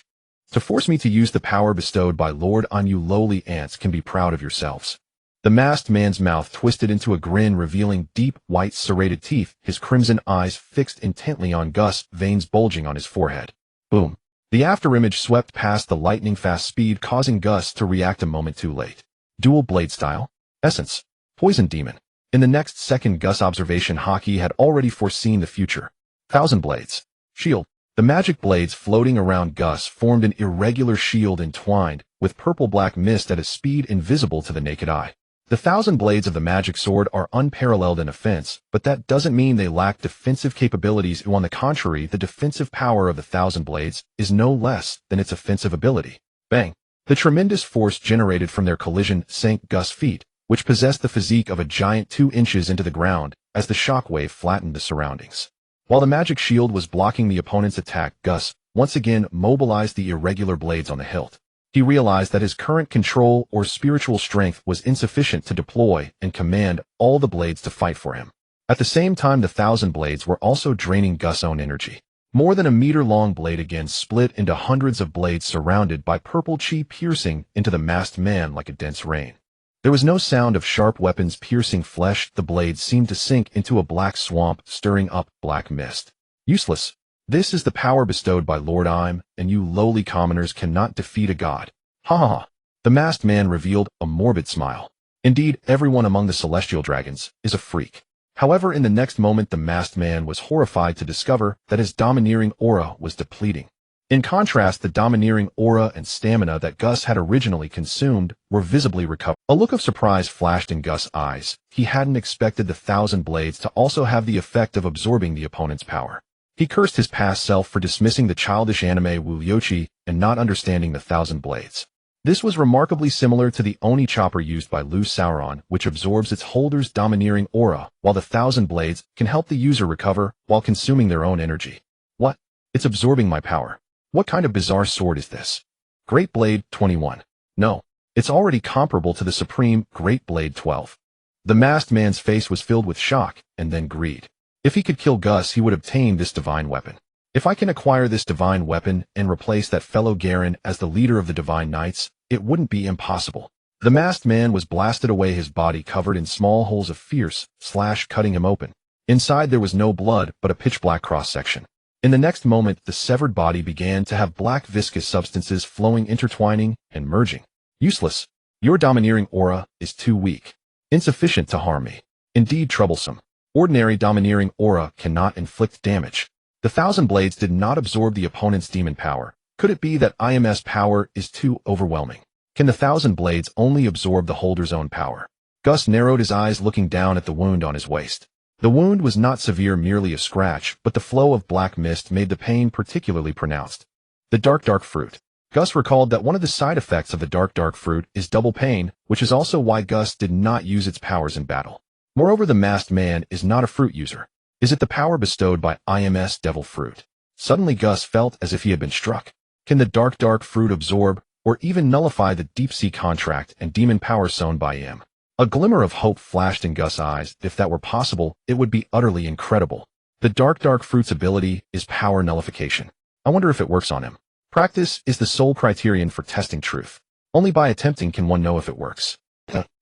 To force me to use the power bestowed by Lord on you lowly ants can be proud of yourselves. The masked man's mouth twisted into a grin, revealing deep, white, serrated teeth, his crimson eyes fixed intently on Gus, veins bulging on his forehead. Boom. The afterimage swept past the lightning-fast speed, causing Gus to react a moment too late. Dual blade style? Essence. Poison demon. In the next second, Gus' observation Haki had already foreseen the future. 1,000 blades. Shield. The magic blades floating around Gus formed an irregular shield entwined with purple-black mist at a speed invisible to the naked eye. The 1,000 blades of the magic sword are unparalleled in offense, but that doesn't mean they lack defensive capabilities. On the contrary, the defensive power of the 1,000 blades is no less than its offensive ability. Bang! The tremendous force generated from their collision sank Gus' feet, which possessed the physique of a giant, 2 inches into the ground as the shockwave flattened the surroundings. While the magic shield was blocking the opponent's attack, Gus once again mobilized the irregular blades on the hilt. He realized that his current control or spiritual strength was insufficient to deploy and command all the blades to fight for him. At the same time, the 1,000 blades were also draining Gus' own energy. More than a meter-long blade again split into hundreds of blades surrounded by purple chi, piercing into the masked man like a dense rain. There was no sound of sharp weapons piercing flesh. The blades seemed to sink into a black swamp, stirring up black mist. Useless. This is the power bestowed by Lord Im, and you lowly commoners cannot defeat a god. Ha ha ha. The masked man revealed a morbid smile. Indeed, everyone among the celestial dragons is a freak. However, in the next moment, the masked man was horrified to discover that his domineering aura was depleting. In contrast, the domineering aura and stamina that Gus had originally consumed were visibly recovered. A look of surprise flashed in Gus' eyes. He hadn't expected the 1,000 blades to also have the effect of absorbing the opponent's power. He cursed his past self for dismissing the childish anime Wuyochi and not understanding the 1,000 blades. This was remarkably similar to the Oni chopper used by Lu Sauron, which absorbs its holder's domineering aura, while the Thousand Blades can help the user recover while consuming their own energy. What? It's absorbing my power. What kind of bizarre sword is this? Great Blade 21. No, it's already comparable to the Supreme Great Blade 12. The masked man's face was filled with shock and then greed. If he could kill Gus, he would obtain this divine weapon. If I can acquire this divine weapon and replace that fellow Garen as the leader of the Divine Knights, it wouldn't be impossible. The masked man was blasted away, his body covered in small holes of fierce slash cutting him open. Inside there was no blood, but a pitch-black cross-section. In the next moment, the severed body began to have black viscous substances flowing, intertwining, and merging. Useless. Your domineering aura is too weak. Insufficient to harm me. Indeed troublesome. Ordinary domineering aura cannot inflict damage. The Thousand Blades did not absorb the opponent's demon power. Could it be that IMS power is too overwhelming? Can the Thousand Blades only absorb the holder's own power? Gus narrowed his eyes, looking down at the wound on his waist. The wound was not severe, merely a scratch, but the flow of black mist made the pain particularly pronounced. The dark fruit. Gus recalled that one of the side effects of the dark fruit is double pain, which is also why Gus did not use its powers in battle. Moreover, the masked man is not a fruit user. Is it the power bestowed by IMS Devil Fruit? Suddenly Gus felt as if he had been struck. Can the dark fruit absorb, or even nullify the deep-sea contract and demon power sown by him? A glimmer of hope flashed in Gus' eyes. If that were possible, it would be utterly incredible. The dark fruit's ability is power nullification. I wonder if it works on him. Practice is the sole criterion for testing truth. Only by attempting can one know if it works.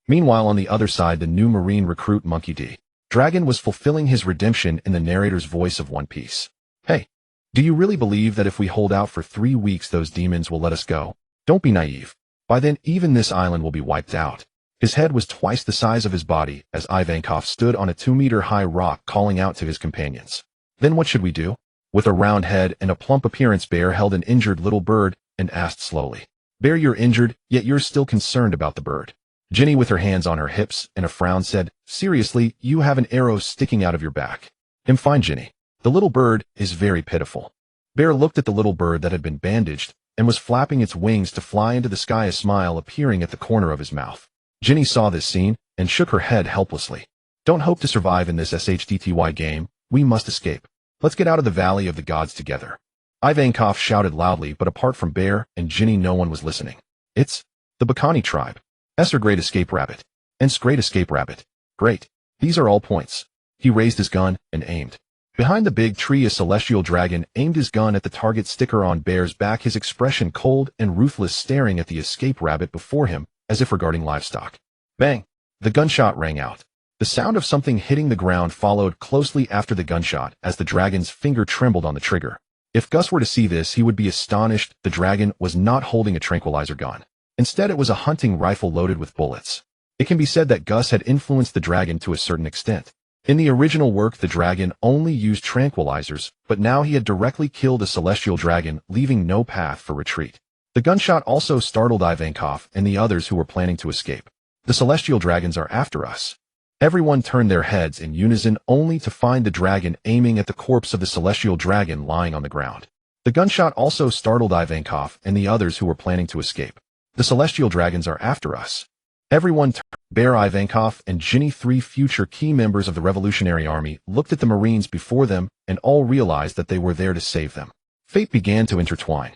Meanwhile, on the other side, the new Marine recruit Monkey D. Dragon was fulfilling his redemption in the narrator's voice of One Piece. Hey, do you really believe that if we hold out for 3 weeks those demons will let us go? Don't be naive. By then even this island will be wiped out. His head was twice the size of his body as Ivankov stood on a 2-meter-high rock calling out to his companions. Then what should we do? With a round head and a plump appearance, Bear held an injured little bird and asked slowly. Bear, you're injured, yet you're still concerned about the bird. Ginny, with her hands on her hips and a frown, said, seriously, you have an arrow sticking out of your back. I'm fine, Ginny. The little bird is very pitiful. Bear looked at the little bird that had been bandaged and was flapping its wings to fly into the sky, a smile appearing at the corner of his mouth. Ginny saw this scene and shook her head helplessly. Don't hope to survive in this SHTTY game. We must escape. Let's get out of the Valley of the Gods together. Ivankov shouted loudly, but apart from Bear and Ginny, no one was listening. It's the Bacani tribe. S are Great Escape Rabbit. N's Great Escape Rabbit. Great. These are all points. He raised his gun and aimed. Behind the big tree, a celestial dragon aimed his gun at the target sticker on Bear's back, his expression cold and ruthless, staring at the escape rabbit before him as if regarding livestock. Bang! The gunshot rang out. The sound of something hitting the ground followed closely after the gunshot as the dragon's finger trembled on the trigger. If Gus were to see this, he would be astonished. The dragon was not holding a tranquilizer gun. Instead, it was a hunting rifle loaded with bullets. It can be said that Gus had influenced the dragon to a certain extent. In the original work, the dragon only used tranquilizers, but now he had directly killed a celestial dragon, leaving no path for retreat. The gunshot also startled Ivankov and the others who were planning to escape. The celestial dragons are after us. Everyone turned their heads in unison, only to find the dragon aiming at the corpse of the celestial dragon lying on the ground. The gunshot also startled Ivankov and the others who were planning to escape. The celestial dragons are after us. Everyone turned. Bear, Ivankov, and Ginny, 3 future key members of the Revolutionary Army, looked at the Marines before them and all realized that they were there to save them. Fate began to intertwine.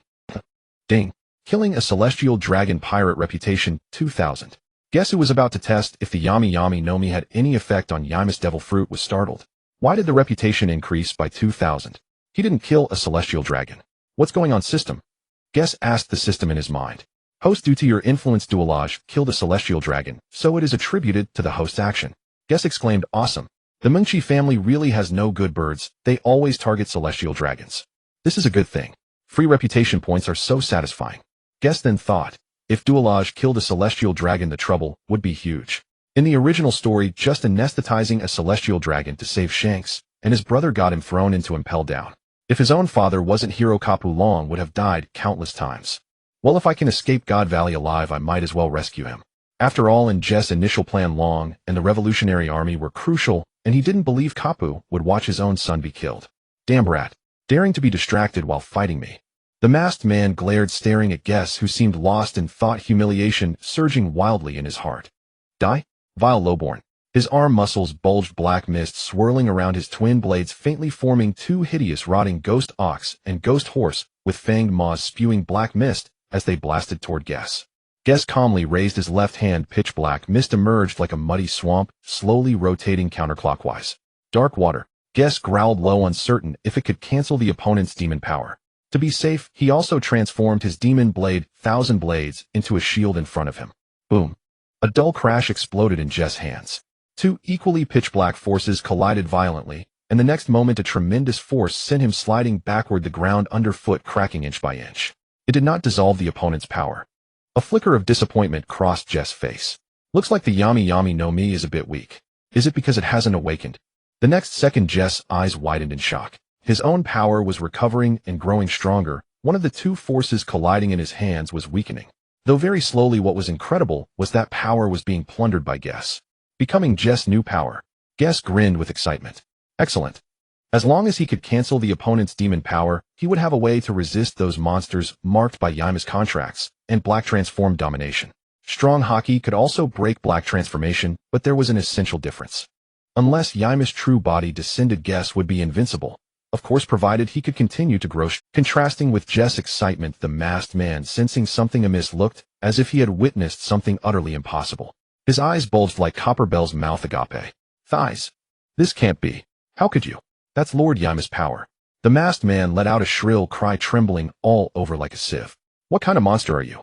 Ding. Killing a celestial dragon pirate reputation, 2000. Guess who was about to test if the Yami-Yami Nomi had any effect on Yami's devil fruit was startled. Why did the reputation increase by 2000? He didn't kill a celestial dragon. What's going on, system? Guess asked the system in his mind. Host, due to your influence, Duelage killed a celestial dragon, so it is attributed to the host's action. Guess exclaimed, awesome. The Munchi family really has no good birds. They always target celestial dragons. This is a good thing. Free reputation points are so satisfying. Guess then thought, if Duelage killed a celestial dragon, the trouble would be huge. In the original story, just anesthetizing a celestial dragon to save Shanks, and his brother got him thrown into impel down. If his own father wasn't Hirokapu, Long would have died countless times. Well, if I can escape God Valley alive, I might as well rescue him. After all, in Jess' initial plan, Long and the Revolutionary Army were crucial, and he didn't believe Kapu would watch his own son be killed. Damn rat. Daring to be distracted while fighting me. The masked man glared, staring at Guess, who seemed lost in thought, humiliation surging wildly in his heart. Die? Vile lowborn. His arm muscles bulged, black mist swirling around his twin blades, faintly forming two hideous rotting ghost ox and ghost horse with fanged maws spewing black mist as they blasted toward Guess. Guess calmly raised his left hand. Pitch black mist emerged like a muddy swamp, slowly rotating counterclockwise. Dark water. Guess growled low, uncertain if it could cancel the opponent's demon power. To be safe, he also transformed his demon blade, Thousand Blades, into a shield in front of him. Boom. A dull crash exploded in Jess' hands. Two equally pitch-black forces collided violently, and the next moment a tremendous force sent him sliding backward, the ground underfoot cracking inch by inch. It did not dissolve the opponent's power. A flicker of disappointment crossed Jess' face. Looks like the Yami-Yami no Mi is a bit weak. Is it because it hasn't awakened? The next second Jess' eyes widened in shock. His own power was recovering and growing stronger. One of the two forces colliding in his hands was weakening. Though very slowly, what was incredible was that power was being plundered by Guess, becoming Jess' new power. Guess grinned with excitement. Excellent. As long as he could cancel the opponent's demon power, he would have a way to resist those monsters marked by Yami's contracts and black transform domination. Strong Haki could also break black transformation, but there was an essential difference. Unless Yami's true body descended, Guess would be invincible. Of course, provided he could continue to grow. Contrasting with Jess' excitement, the masked man, sensing something amiss, looked as if he had witnessed something utterly impossible. His eyes bulged like Copper Bell's mouth. Agape. Thighs. This can't be. How could you? That's Lord Yami's power. The masked man let out a shrill cry, trembling all over like a sieve. What kind of monster are you?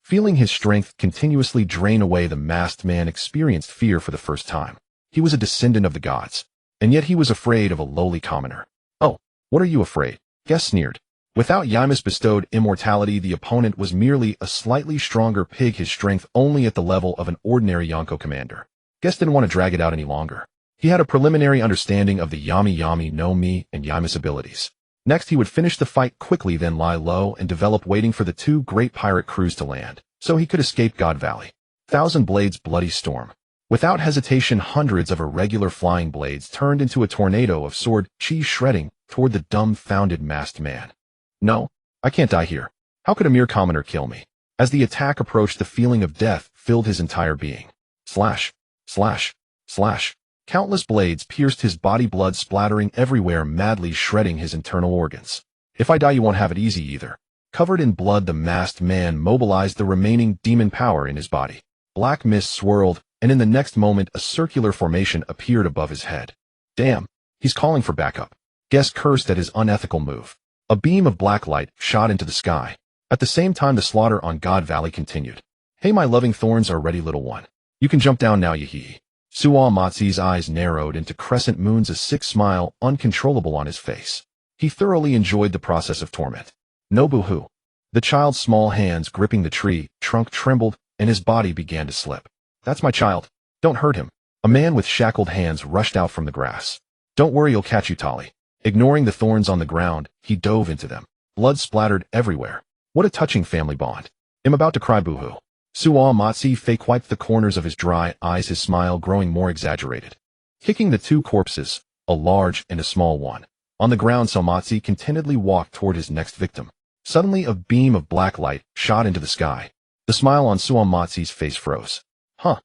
Feeling his strength continuously drain away, the masked man experienced fear for the first time. He was a descendant of the gods, and yet he was afraid of a lowly commoner. Oh, what are you afraid? Guess sneered. Without Yami's bestowed immortality, the opponent was merely a slightly stronger pig, his strength only at the level of an ordinary Yonko commander. Guess didn't want to drag it out any longer. He had a preliminary understanding of the Yami-Yami no Mi and Yami's abilities. Next, he would finish the fight quickly, then lie low and develop, waiting for the two great pirate crews to land, so he could escape God Valley. Thousand Blades bloody storm. Without hesitation, hundreds of irregular flying blades turned into a tornado of sword chi shredding toward the dumbfounded masked man. No, I can't die here. How could a mere commoner kill me? As the attack approached, the feeling of death filled his entire being. Slash, slash, slash. Countless blades pierced his body, blood splattering everywhere, madly shredding his internal organs. If I die, you won't have it easy either. Covered in blood, the masked man mobilized the remaining demon power in his body. Black mist swirled, and in the next moment a circular formation appeared above his head. Damn, he's calling for backup. Guess cursed at his unethical move. A beam of black light shot into the sky. At the same time, the slaughter on God Valley continued. Hey, my loving thorns are ready, little one. You can jump down now, yee. Suwa-Matsu's eyes narrowed into crescent moons, a sick smile uncontrollable on his face. He thoroughly enjoyed the process of torment. No boo-hoo. The child's small hands gripping the tree trunk trembled, and his body began to slip. That's my child. Don't hurt him. A man with shackled hands rushed out from the grass. Don't worry, you'll catch you, Tali. Ignoring the thorns on the ground, he dove into them. Blood splattered everywhere. What a touching family bond. I'm about to cry, boo-hoo. Suwa-Matsu fake wiped the corners of his dry eyes, his smile growing more exaggerated. Kicking the two corpses, a large and a small one, on the ground, Suwa-Matsu contentedly walked toward his next victim. Suddenly, a beam of black light shot into the sky. The smile on Suwa-Matsu's face froze. Huh.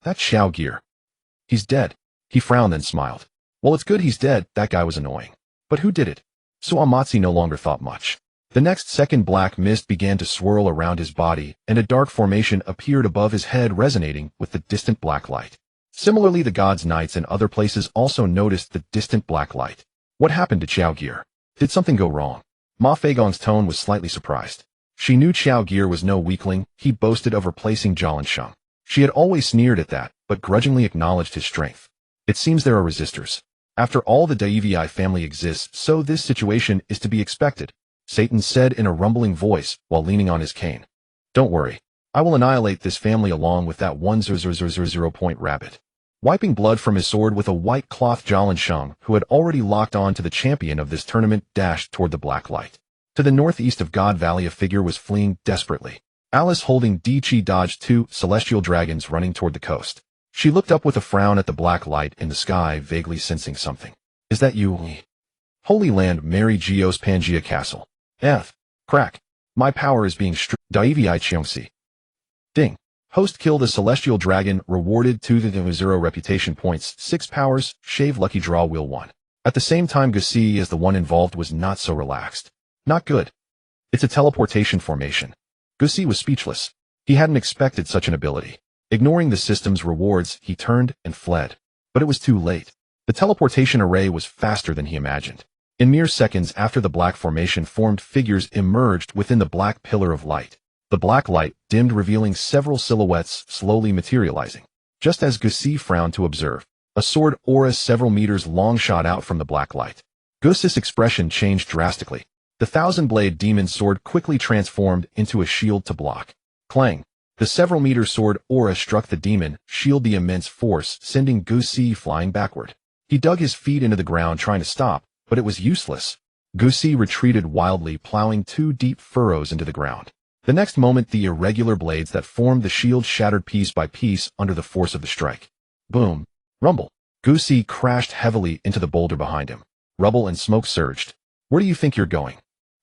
That's Xiao Gear. He's dead. He frowned, then smiled. Well, it's good he's dead. That guy was annoying. But who did it? Suwa-Matsu no longer thought much. The next second, black mist began to swirl around his body, and a dark formation appeared above his head, resonating with the distant black light. Similarly, the gods' knights in other places also noticed the distant black light. What happened to Xiao Gear? Did something go wrong? Ma Feigong's tone was slightly surprised. She knew Xiao Gear was no weakling. He boasted of replacing Jialan Sheng. She had always sneered at that, but grudgingly acknowledged his strength. It seems there are resistors. After all, the Daivi family exists, so this situation is to be expected, Satan said in a rumbling voice while leaning on his cane. Don't worry. I will annihilate this family along with that 1000 rabbit. Wiping blood from his sword with a white cloth, Jialan Sheng, who had already locked on to the champion of this tournament, dashed toward the black light. To the northeast of God Valley, a figure was fleeing desperately. Alice, holding Di-Chi, dodged two celestial dragons running toward the coast. She looked up with a frown at the black light in the sky, vaguely sensing something. Is that you? Holy Land, Mary Geo's Pangea Castle. Crack. My power is being Daivi Cheongsi. Ding. Host killed a celestial dragon, rewarded 2,000 reputation points, 6 powers, shave lucky draw wheel 1. At the same time, Gusi as the one involved was not so relaxed. Not good. It's a teleportation formation. Gusi was speechless. He hadn't expected such an ability. Ignoring the system's rewards, he turned and fled. But it was too late. The teleportation array was faster than he imagined. In mere seconds after the black formation formed, figures emerged within the black pillar of light. The black light dimmed, revealing several silhouettes slowly materializing. Just as Gusi frowned to observe, a sword aura several meters long shot out from the black light. Gusi's expression changed drastically. The 1,000-blade demon sword quickly transformed into a shield to block. Clang! The several-meter sword aura struck the demon shield, the immense force sending Gusi flying backward. He dug his feet into the ground trying to stop, but it was useless. Gusi retreated wildly, plowing 2 deep furrows into the ground. The next moment, the irregular blades that formed the shield shattered piece by piece under the force of the strike. Boom. Rumble. Gusi crashed heavily into the boulder behind him. Rubble and smoke surged. Where do you think you're going?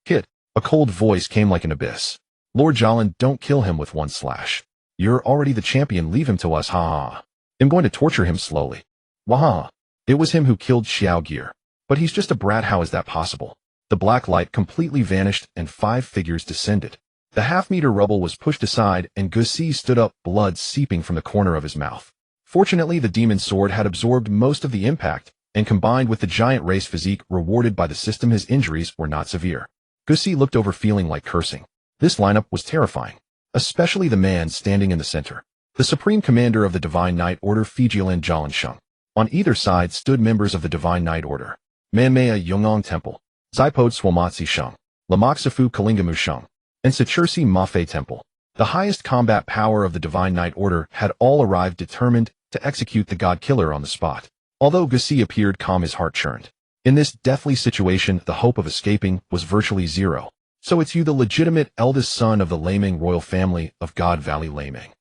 Kid. A cold voice came like an abyss. Lord Jalan, don't kill him with one slash. You're already the champion, leave him to us, ha ha. I'm going to torture him slowly. Waha. It was him who killed Xiao Gear. But he's just a brat, how is that possible? The black light completely vanished and 5 figures descended. The half-meter rubble was pushed aside and Gusi stood up, blood seeping from the corner of his mouth. Fortunately, the demon sword had absorbed most of the impact, and combined with the giant race physique rewarded by the system, his injuries were not severe. Gusi looked over, feeling like cursing. This lineup was terrifying, especially the man standing in the center. The Supreme Commander of the Divine Knight Order, Fijilan Jalansheng. On either side stood members of the Divine Knight Order. Manmaya Yongong Temple, Zaipod Swamatsi Sheng, Lamaksafu Kalingamu Sheng, and Sachursi Mafe Temple. The highest combat power of the Divine Knight Order had all arrived, determined to execute the God Killer on the spot. Although Gusi appeared calm, his heart churned. In this deathly situation, the hope of escaping was virtually zero. So it's you, the legitimate eldest son of the Laming royal family of God Valley Laming.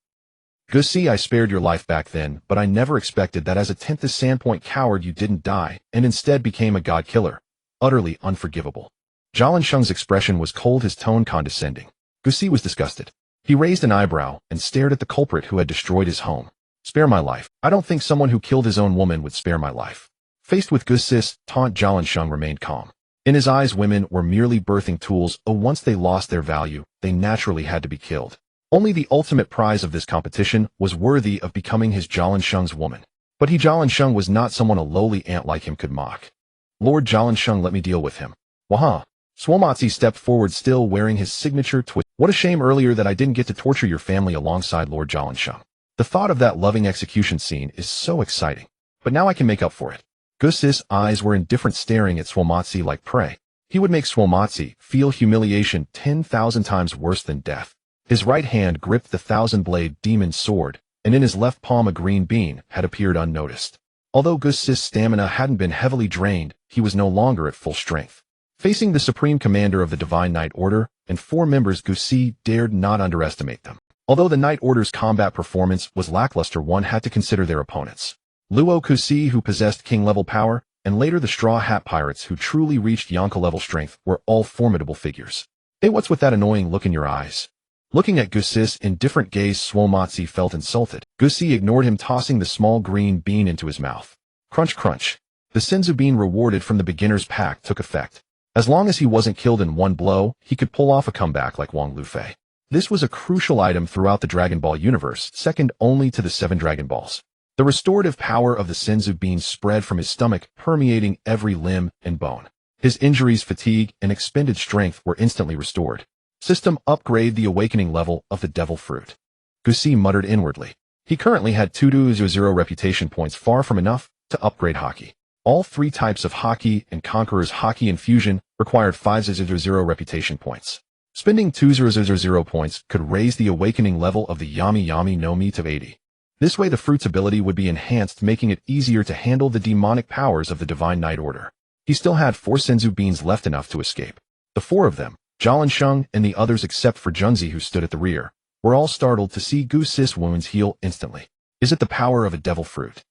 Gusi, I spared your life back then, but I never expected that as a 10th Sandpoint coward you didn't die, and instead became a God Killer. Utterly unforgivable. Jalansheng's expression was cold, his tone condescending. Gusi was disgusted. He raised an eyebrow and stared at the culprit who had destroyed his home. Spare my life. I don't think someone who killed his own woman would spare my life. Faced with Gusi's taunt, Jalansheng remained calm. In his eyes, women were merely birthing tools. Once they lost their value, they naturally had to be killed. Only the ultimate prize of this competition was worthy of becoming his Jalansheng's woman. But Jalansheng was not someone a lowly ant like him could mock. Lord Jalansheng, let me deal with him. Waha. Swamatsi stepped forward, still wearing his signature twist. What a shame earlier that I didn't get to torture your family alongside Lord Jalansheng. The thought of that loving execution scene is so exciting. But now I can make up for it. Gusi's eyes were indifferent, staring at Swamatsi like prey. He would make Swamatsi feel humiliation 10,000 times worse than death. His right hand gripped the 1,000-blade demon sword, and in his left palm a green bean had appeared unnoticed. Although Gusi's stamina hadn't been heavily drained, he was no longer at full strength. Facing the Supreme Commander of the Divine Knight Order and 4 members, Gusi dared not underestimate them. Although the Knight Order's combat performance was lackluster, one had to consider their opponents. Luo Kusi, who possessed king-level power, and later the Straw Hat Pirates, who truly reached Yonka-level strength, were all formidable figures. Hey, what's with that annoying look in your eyes? Looking at Gusi's indifferent gaze, Swamatsi felt insulted. Gusi ignored him, tossing the small green bean into his mouth. Crunch, crunch. The Senzu bean rewarded from the beginner's pack took effect. As long as he wasn't killed in one blow, he could pull off a comeback like Wang Lufei. This was a crucial item throughout the Dragon Ball universe, second only to the 7 Dragon Balls. The restorative power of the Senzu bean spread from his stomach, permeating every limb and bone. His injuries, fatigue, and expended strength were instantly restored. System upgrade the awakening level of the Devil Fruit. Gusi muttered inwardly. He currently had 200 reputation points, far from enough to upgrade Haki. All 3 types of Haki and Conqueror's Haki infusion required 500 reputation points. Spending 200 points could raise the awakening level of the Yami-Yami no Mi to 80. This way the fruit's ability would be enhanced, making it easier to handle the demonic powers of the Divine Knight Order. He still had 4 Senzu beans left, enough to escape. The 4 of them, Jalansheng and the others except for Junzi, who stood at the rear, were all startled to see Gusi's wounds heal instantly. Is it the power of a devil fruit?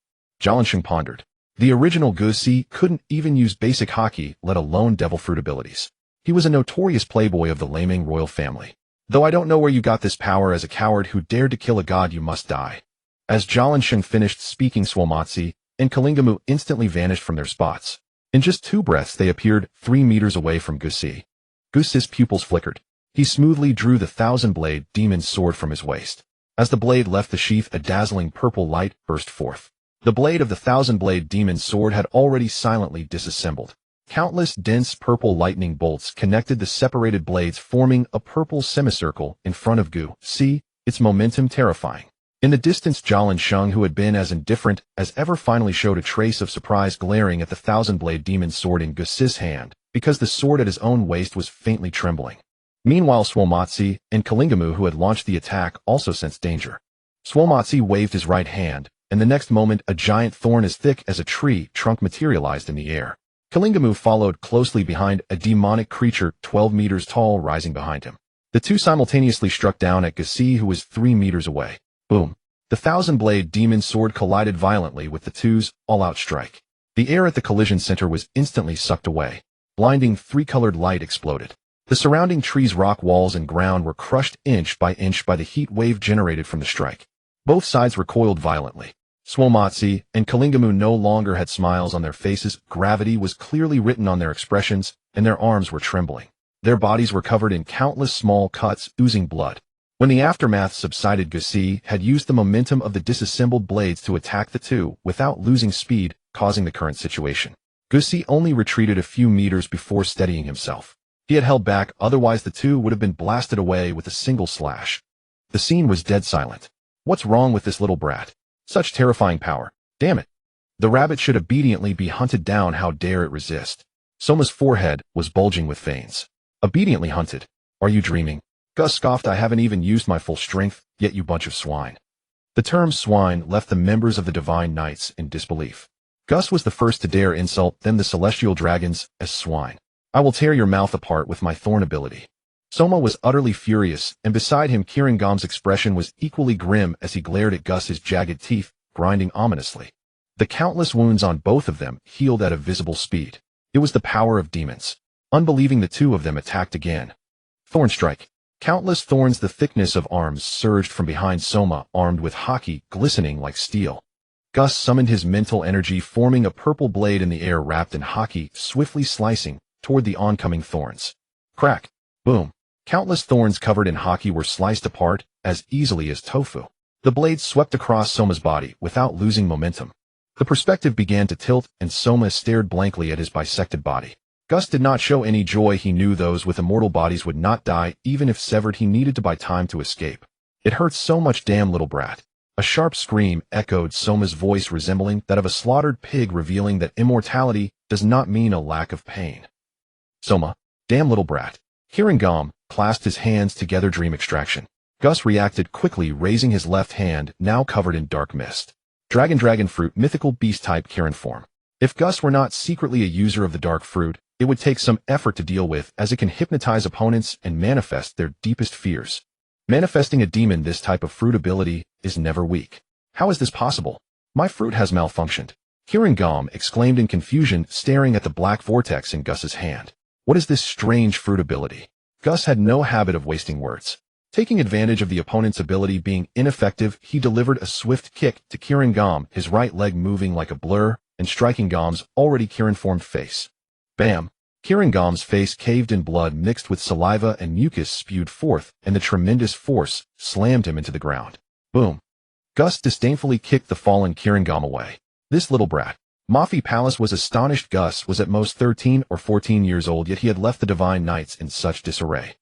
Jalansheng pondered. The original Gusi couldn't even use basic Haki, let alone devil fruit abilities. He was a notorious playboy of the Laming royal family. Though I don't know where you got this power as a coward who dared to kill a god, you must die. As Jialansheng finished speaking, Swamatsi and Kalingamu instantly vanished from their spots. In just 2 breaths they appeared 3 meters away from Gusi. Gusi's pupils flickered. He smoothly drew the 1,000-blade demon's sword from his waist. As the blade left the sheath, a dazzling purple light burst forth. The blade of the 1,000-blade demon's sword had already silently disassembled. Countless dense purple lightning bolts connected the separated blades, forming a purple semicircle in front of Gusi, its momentum terrifying. In the distance, Jialansheng, who had been as indifferent as ever, finally showed a trace of surprise, glaring at the 1,000-blade demon's sword in Gusi's hand, because the sword at his own waist was faintly trembling. Meanwhile, Swamatsi and Kalingamu, who had launched the attack, also sensed danger. Swamatsi waved his right hand, and the next moment a giant thorn as thick as a tree trunk materialized in the air. Kalingamu followed closely behind, a demonic creature 12 meters tall rising behind him. The two simultaneously struck down at Gusi, who was 3 meters away. Boom! The 1,000-blade demon's sword collided violently with the two's all-out strike. The air at the collision center was instantly sucked away. Blinding 3-colored light exploded. The surrounding trees, rock walls, and ground were crushed inch by the heat wave generated from the strike. Both sides recoiled violently. Swamatsi and Kalingamu no longer had smiles on their faces. Gravity was clearly written on their expressions, and their arms were trembling. Their bodies were covered in countless small cuts, oozing blood. When the aftermath subsided, Gusi had used the momentum of the disassembled blades to attack the two without losing speed, causing the current situation. Gusi only retreated a few meters before steadying himself. He had held back, otherwise the two would have been blasted away with a single slash. The scene was dead silent. What's wrong with this little brat? Such terrifying power. Damn it. The rabbit should obediently be hunted down. How dare it resist? Soma's forehead was bulging with veins. Obediently hunted? Are you dreaming? Gus scoffed. I haven't even used my full strength, yet you bunch of swine. The term swine left the members of the Divine Knights in disbelief. Gus was the first to dare insult them, the celestial dragons, as swine. I will tear your mouth apart with my thorn ability. Soma was utterly furious, and beside him Kiringam's expression was equally grim as he glared at Gus's jagged teeth, grinding ominously. The countless wounds on both of them healed at a visible speed. It was the power of demons. Unbelieving, the two of them attacked again. Thorn strike. Countless thorns the thickness of arms surged from behind Soma, armed with Haki, glistening like steel. Gus summoned his mental energy, forming a purple blade in the air wrapped in Haki, swiftly slicing toward the oncoming thorns. Crack. Boom. Countless thorns covered in Haki were sliced apart as easily as tofu. The blades swept across Soma's body without losing momentum. The perspective began to tilt, and Soma stared blankly at his bisected body. Gus did not show any joy. He knew those with immortal bodies would not die. Even if severed, he needed to buy time to escape. It hurts so much, damn little brat. A sharp scream echoed Soma's voice, resembling that of a slaughtered pig, revealing that immortality does not mean a lack of pain. Soma, damn little brat. Kiringam clasped his hands together. Dream extraction. Gus reacted quickly, raising his left hand, now covered in dark mist. Dragon fruit, mythical beast type, Kirin form. If Gus were not secretly a user of the dark fruit, it would take some effort to deal with, as it can hypnotize opponents and manifest their deepest fears. Manifesting a demon, this type of fruit ability is never weak. How is this possible? My fruit has malfunctioned. Kiringam exclaimed in confusion, staring at the black vortex in Gus's hand. What is this strange fruit ability? Gus had no habit of wasting words. Taking advantage of the opponent's ability being ineffective, he delivered a swift kick to Kiringam, his right leg moving like a blur and striking Gam's already Kirin-formed face. Bam! Kiringam's face caved in, blood mixed with saliva and mucus spewed forth, and the tremendous force slammed him into the ground. Boom! Gus disdainfully kicked the fallen Kiringam away. This little brat. Mafi Palace was astonished. Gus was at most 13 or 14 years old, yet he had left the Divine Knights in such disarray.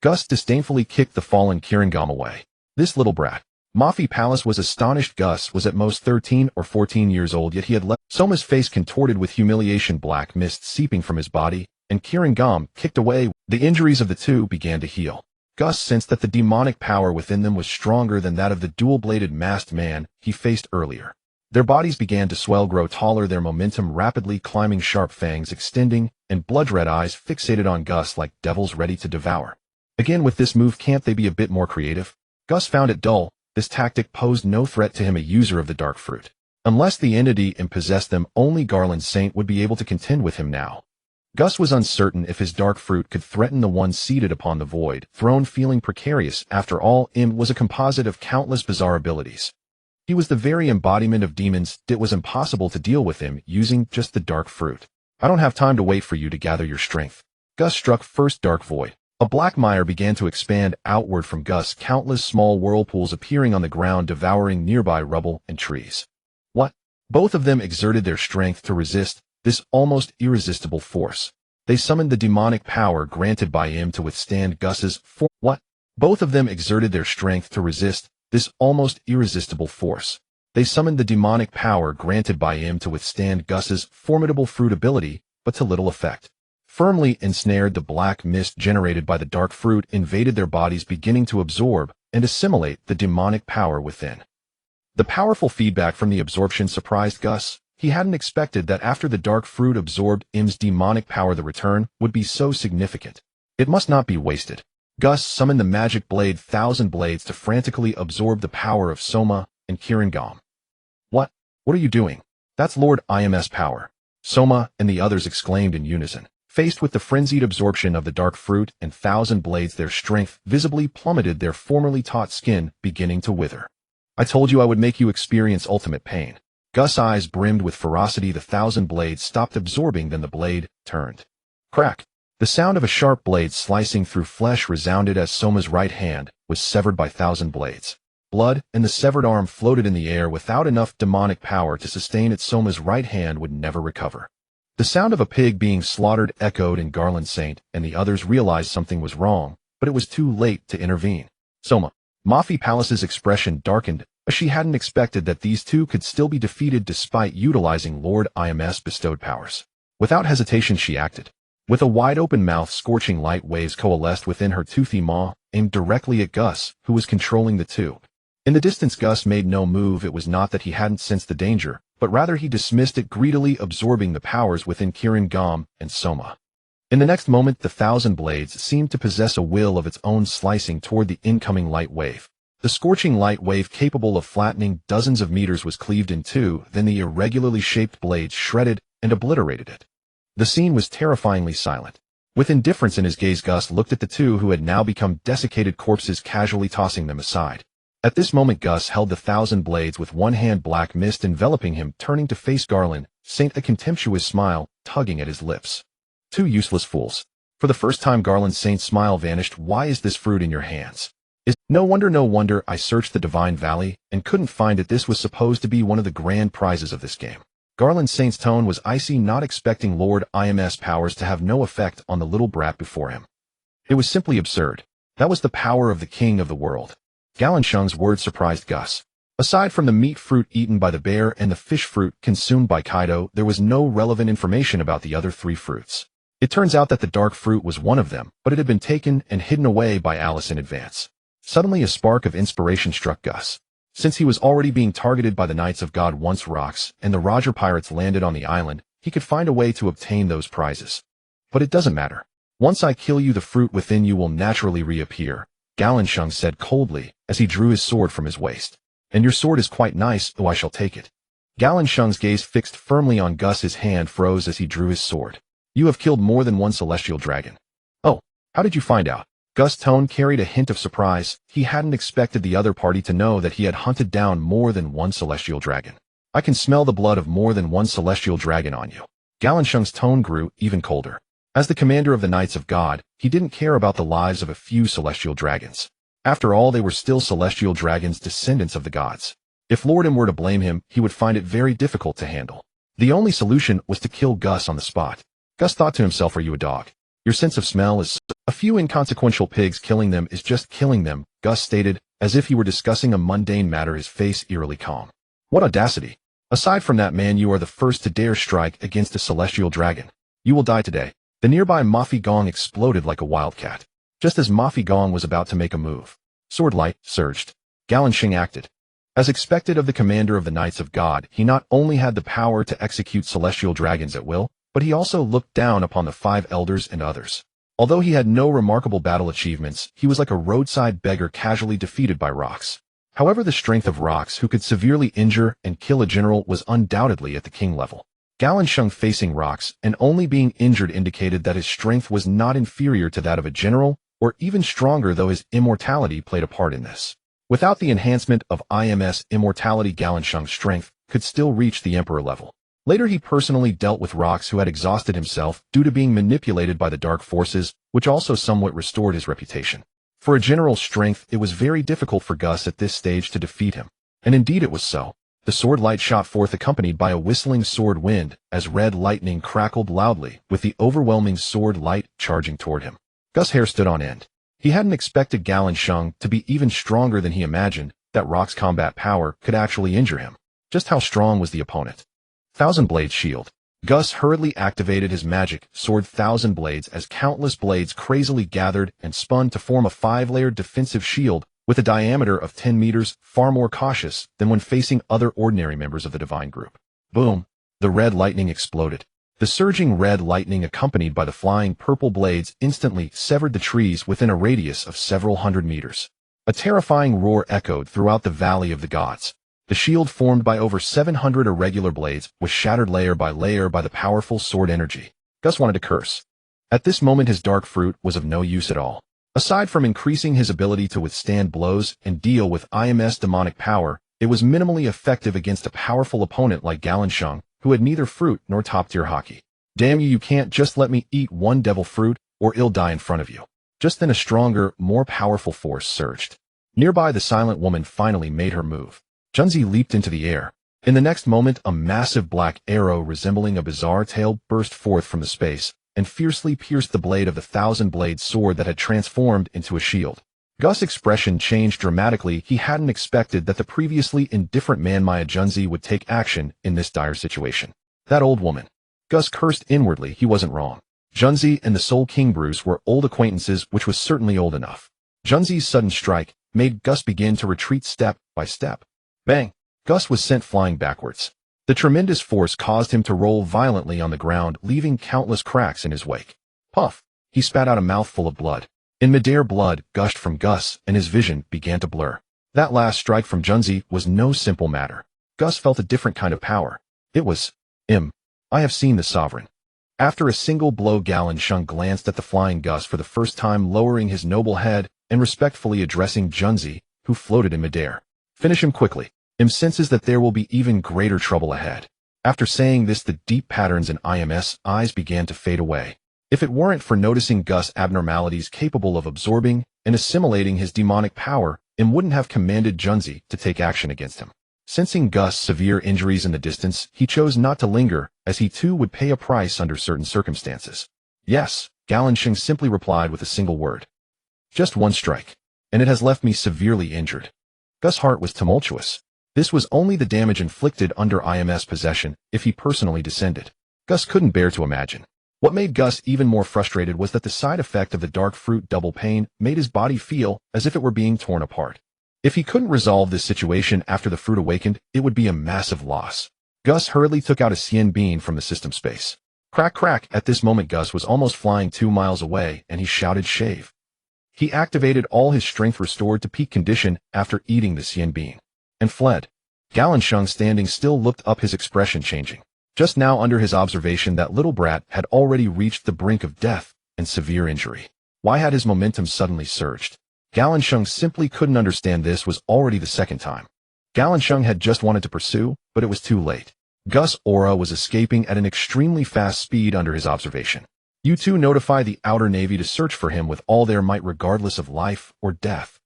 Gus disdainfully kicked the fallen Kiringam away. This little brat. Mafi Palace was astonished. Gus was at most 13 or 14 years old, yet he had left. Soma's face contorted with humiliation, black mist seeping from his body, and Kiringam kicked away. The injuries of the two began to heal. Gus sensed that the demonic power within them was stronger than that of the dual-bladed masked man he faced earlier. Their bodies began to swell, grow taller, their momentum rapidly climbing, sharp fangs extending, and blood-red eyes fixated on Gus like devils ready to devour. Again, with this move, can't they be a bit more creative? Gus found it dull. This tactic posed no threat to him, a user of the dark fruit. Unless the entity possessed them, only Garland Saint would be able to contend with him now. Gus was uncertain if his dark fruit could threaten the one seated upon the void throne, feeling precarious. After all, Im was a composite of countless bizarre abilities. He was the very embodiment of demons. It was impossible to deal with him using just the dark fruit. I don't have time to wait for you to gather your strength. Gus struck first dark void. A black mire began to expand outward from Gus, countless small whirlpools appearing on the ground, devouring nearby rubble and trees. What? Both of them exerted their strength to resist this almost irresistible force. They summoned the demonic power granted by Im to withstand Gus's force. What? Both of them exerted their strength to resist this almost irresistible force. They summoned the demonic power granted by Im to withstand Gus's formidable fruit ability, but to little effect. Firmly ensnared, the black mist generated by the dark fruit invaded their bodies, beginning to absorb and assimilate the demonic power within. The powerful feedback from the absorption surprised Gus. He hadn't expected that after the dark fruit absorbed Im's demonic power, the return would be so significant. It must not be wasted. Gus summoned the magic blade Thousand Blades to frantically absorb the power of Soma and Kirangam. What? What are you doing? That's Lord Im's power. Soma and the others exclaimed in unison. Faced with the frenzied absorption of the dark fruit and Thousand Blades, their strength visibly plummeted, their formerly taut skin beginning to wither. I told you I would make you experience ultimate pain. Gus' eyes brimmed with ferocity. The Thousand Blades stopped absorbing, then the blade turned. Crack! The sound of a sharp blade slicing through flesh resounded as Soma's right hand was severed by Thousand Blades. Blood and the severed arm floated in the air. Without enough demonic power to sustain it, Soma's right hand would never recover. The sound of a pig being slaughtered echoed, and Garland Saint and the others realized something was wrong, but it was too late to intervene. Soma. Mafi Palace's expression darkened, as she hadn't expected that these two could still be defeated despite utilizing Lord Im's bestowed powers. Without hesitation she acted. With a wide-open mouth, scorching light waves coalesced within her toothy maw, aimed directly at Gus, who was controlling the two. In the distance, Gus made no move. It was not that he hadn't sensed the danger, but rather he dismissed it, greedily absorbing the powers within Kirangam and Soma. In the next moment, the Thousand Blades seemed to possess a will of its own, slicing toward the incoming light wave. The scorching light wave, capable of flattening dozens of meters, was cleaved in two, then the irregularly shaped blades shredded and obliterated it. The scene was terrifyingly silent. With indifference in his gaze, Gus looked at the two who had now become desiccated corpses, casually tossing them aside. At this moment, Gus held the Thousand Blades with one hand, black mist enveloping him, turning to face Garland Saint, a contemptuous smile tugging at his lips. Two useless fools. For the first time, Garland Saint's smile vanished. Why is this fruit in your hands? No wonder I searched the Divine Valley and couldn't find it. This was supposed to be one of the grand prizes of this game. Garland Saint's tone was icy, not expecting Lord Im's powers to have no effect on the little brat before him. It was simply absurd. That was the power of the king of the world. Galanshung's words surprised Gus. Aside from the meat fruit eaten by the bear and the fish fruit consumed by Kaido, there was no relevant information about the other three fruits. It turns out that the dark fruit was one of them, but it had been taken and hidden away by Alice in advance. Suddenly a spark of inspiration struck Gus. Since he was already being targeted by the Knights of God once rocks and the Roger pirates landed on the island, he could find a way to obtain those prizes. But it doesn't matter. Once I kill you, the fruit within you will naturally reappear, Galanshung said coldly as he drew his sword from his waist. And your sword is quite nice, though I shall take it. Galanshung's gaze fixed firmly on Gus. His hand froze as he drew his sword. You have killed more than one celestial dragon. Oh, how did you find out? Gus' tone carried a hint of surprise. He hadn't expected the other party to know that he had hunted down more than one celestial dragon. I can smell the blood of more than one celestial dragon on you. Galanshung's tone grew even colder. As the commander of the Knights of God, he didn't care about the lives of a few celestial dragons. After all, they were still celestial dragons, descendants of the gods. If Lord Im were to blame him, he would find it very difficult to handle. The only solution was to kill Gus on the spot. Gus thought to himself, are you a dog? Your sense of smell is a few inconsequential pigs. Killing them is just killing them, Gus stated, as if he were discussing a mundane matter, his face eerily calm. What audacity! Aside from that, man, you are the first to dare strike against a celestial dragon. You will die today. The nearby Mafi Gong exploded like a wildcat. Just as Mafi Gong was about to make a move, sword light surged. Galanshung acted. As expected of the commander of the Knights of God, he not only had the power to execute celestial dragons at will, but he also looked down upon the 5 elders and others. Although he had no remarkable battle achievements, he was like a roadside beggar casually defeated by rocks. However, the strength of rocks, who could severely injure and kill a general, was undoubtedly at the king level. Galanshung facing rocks and only being injured indicated that his strength was not inferior to that of a general, or even stronger, though his immortality played a part in this. Without the enhancement of IMS immortality, Galanshung's strength could still reach the Emperor level. Later he personally dealt with rocks who had exhausted himself due to being manipulated by the dark forces, which also somewhat restored his reputation. For a general's strength, it was very difficult for Gus at this stage to defeat him. And indeed it was so. The sword light shot forth accompanied by a whistling sword wind, as red lightning crackled loudly, with the overwhelming sword light charging toward him. Gus' hair stood on end. He hadn't expected Galanshung to be even stronger than he imagined, that Rock's combat power could actually injure him. Just how strong was the opponent? Thousand Blade Shield. Gus hurriedly activated his magic sword Thousand Blades as countless blades crazily gathered and spun to form a 5-layered defensive shield with a diameter of 10 meters, far more cautious than when facing other ordinary members of the divine group. Boom! The red lightning exploded. The surging red lightning, accompanied by the flying purple blades, instantly severed the trees within a radius of several hundred meters. A terrifying roar echoed throughout the Valley of the Gods. The shield, formed by over 700 irregular blades, was shattered layer by layer by the powerful sword energy. Gus wanted to curse. At this moment his dark fruit was of no use at all. Aside from increasing his ability to withstand blows and deal with IMS demonic power, it was minimally effective against a powerful opponent like Galanshung, who had neither fruit nor top-tier Haki. Damn you, you can't just let me eat one devil fruit, or I'll die in front of you. Just then a stronger, more powerful force surged. Nearby the silent woman finally made her move. Junzi leaped into the air. In the next moment a massive black arrow resembling a bizarre tail burst forth from the space, and fiercely pierced the blade of the thousand-blade sword that had transformed into a shield. Gus' expression changed dramatically. He hadn't expected that the previously indifferent man Maya Junzi would take action in this dire situation. That old woman. Gus cursed inwardly. He wasn't wrong. Junzi and the Soul King Bruce were old acquaintances, which was certainly old enough. Junzi's sudden strike made Gus begin to retreat step by step. Bang! Gus was sent flying backwards. The tremendous force caused him to roll violently on the ground, leaving countless cracks in his wake. Puff! He spat out a mouthful of blood. In midair, blood gushed from Gus, and his vision began to blur. That last strike from Junzi was no simple matter. Gus felt a different kind of power. It was, I have seen the sovereign. After a single blow, Galanshung glanced at the flying Gus for the first time, lowering his noble head and respectfully addressing Junzi, who floated in midair. Finish him quickly. Senses that there will be even greater trouble ahead. After saying this, the deep patterns in IMS eyes began to fade away. If it weren't for noticing Gus' abnormalities capable of absorbing and assimilating his demonic power, wouldn't have commanded Junzi to take action against him. Sensing Gus' severe injuries in the distance, he chose not to linger, as he too would pay a price under certain circumstances. Yes, Galanshung simply replied with a single word. Just one strike. And it has left me severely injured. Gus' heart was tumultuous. This was only the damage inflicted under IMS possession if he personally descended. Gus couldn't bear to imagine. What made Gus even more frustrated was that the side effect of the dark fruit double pain made his body feel as if it were being torn apart. If he couldn't resolve this situation after the fruit awakened, it would be a massive loss. Gus hurriedly took out a Xian bean from the system space. Crack crack! At this moment Gus was almost flying 2 miles away, and he shouted shave. He activated all his strength restored to peak condition after eating the Xian bean, and fled. Galanshung, standing still, looked up, his expression changing. Just now under his observation, that little brat had already reached the brink of death and severe injury. Why had his momentum suddenly surged? Galanshung simply couldn't understand. This was already the second time. Galanshung had just wanted to pursue, but it was too late. Gus' aura was escaping at an extremely fast speed under his observation. You two notify the outer navy to search for him with all their might, regardless of life or death.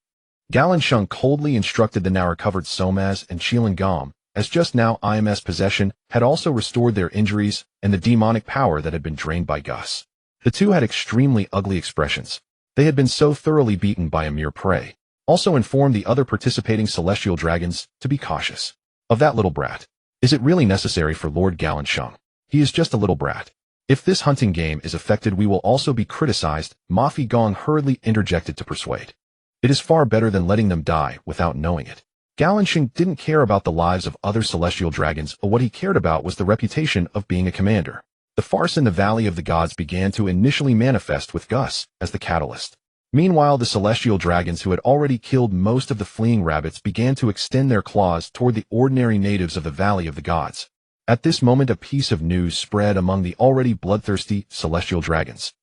Galanshung coldly instructed the now recovered Somaz and Chilingam, as just now IMS possession had also restored their injuries and the demonic power that had been drained by Gus. The two had extremely ugly expressions. They had been so thoroughly beaten by a mere prey. Also informed the other participating celestial dragons to be cautious. Of that little brat. Is it really necessary for Lord Galanshung? He is just a little brat. If this hunting game is affected, we will also be criticized. Mafi Gong hurriedly interjected to persuade. It is far better than letting them die without knowing it. Galanshung didn't care about the lives of other celestial dragons, or what he cared about was the reputation of being a commander. The farce in the Valley of the Gods began to initially manifest with Gus as the catalyst. Meanwhile, the celestial dragons who had already killed most of the fleeing rabbits began to extend their claws toward the ordinary natives of the Valley of the Gods. At this moment a piece of news spread among the already bloodthirsty celestial dragons.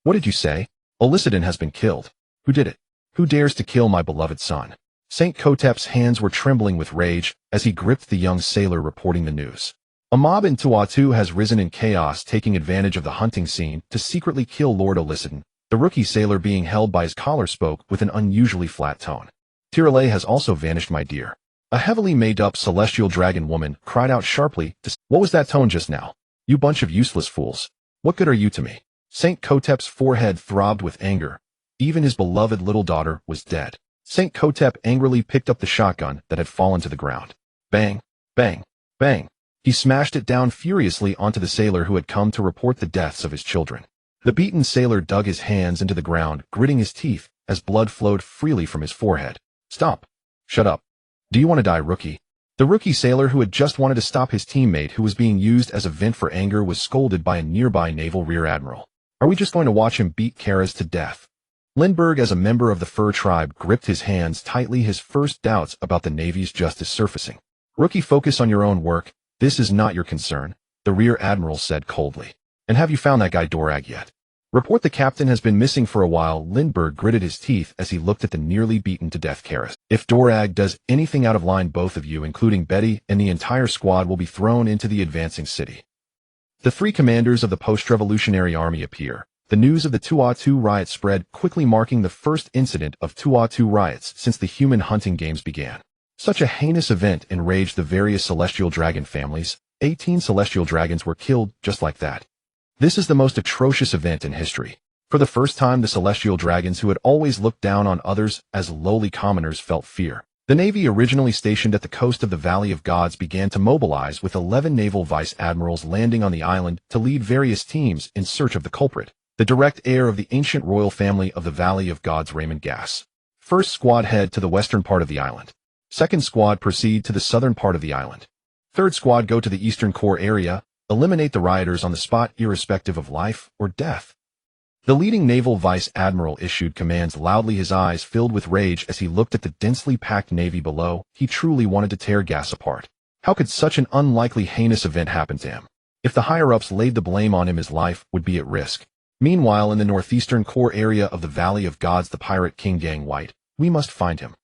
What did you say? Olysodon has been killed. Who did it? Who dares to kill my beloved son? Saint Kotep's hands were trembling with rage as he gripped the young sailor reporting the news. A mob in Tuatu has risen in chaos, taking advantage of the hunting scene to secretly kill Lord Olysodon. The rookie sailor being held by his collar spoke with an unusually flat tone. Tirale has also vanished, my dear. A heavily made-up celestial dragon woman cried out sharply. What was that tone just now? You bunch of useless fools. What good are you to me? Saint Kotep's forehead throbbed with anger. Even his beloved little daughter was dead. Saint Kotep angrily picked up the shotgun that had fallen to the ground. Bang, bang, bang. He smashed it down furiously onto the sailor who had come to report the deaths of his children. The beaten sailor dug his hands into the ground, gritting his teeth as blood flowed freely from his forehead. Stop. Shut up. Do you want to die, rookie? The rookie sailor who had just wanted to stop his teammate who was being used as a vent for anger was scolded by a nearby naval rear admiral. Are we just going to watch him beat Karas to death? Lindbergh, as a member of the Fur tribe, gripped his hands tightly, his first doubts about the Navy's justice surfacing. Rookie, focus on your own work. This is not your concern, the rear admiral said coldly. And have you found that guy Dorag yet? Report the captain has been missing for a while. Lindbergh gritted his teeth as he looked at the nearly beaten to death Karas. If Dorag does anything out of line, both of you, including Betty and the entire squad, will be thrown into the advancing city. The three commanders of the post-revolutionary army appear. The news of the Tuatu riot spread quickly, marking the first incident of Tuatu riots since the human hunting games began. Such a heinous event enraged the various celestial dragon families. 18 celestial dragons were killed just like that. This is the most atrocious event in history. For the first time, the celestial dragons, who had always looked down on others as lowly commoners, felt fear. The Navy, originally stationed at the coast of the Valley of Gods, began to mobilize, with 11 naval vice admirals landing on the island to lead various teams in search of the culprit, the direct heir of the ancient royal family of the Valley of Gods, Raymond Gass. First squad head to the western part of the island. Second squad proceed to the southern part of the island. Third squad go to the eastern core area, eliminate the rioters on the spot irrespective of life or death. The leading naval vice admiral issued commands loudly, his eyes filled with rage as he looked at the densely packed navy below. He truly wanted to tear Gass apart. How could such an unlikely, heinous event happen to him? If the higher-ups laid the blame on him, his life would be at risk. Meanwhile, in the northeastern core area of the Valley of Gods, the pirate king Gang White, we must find him.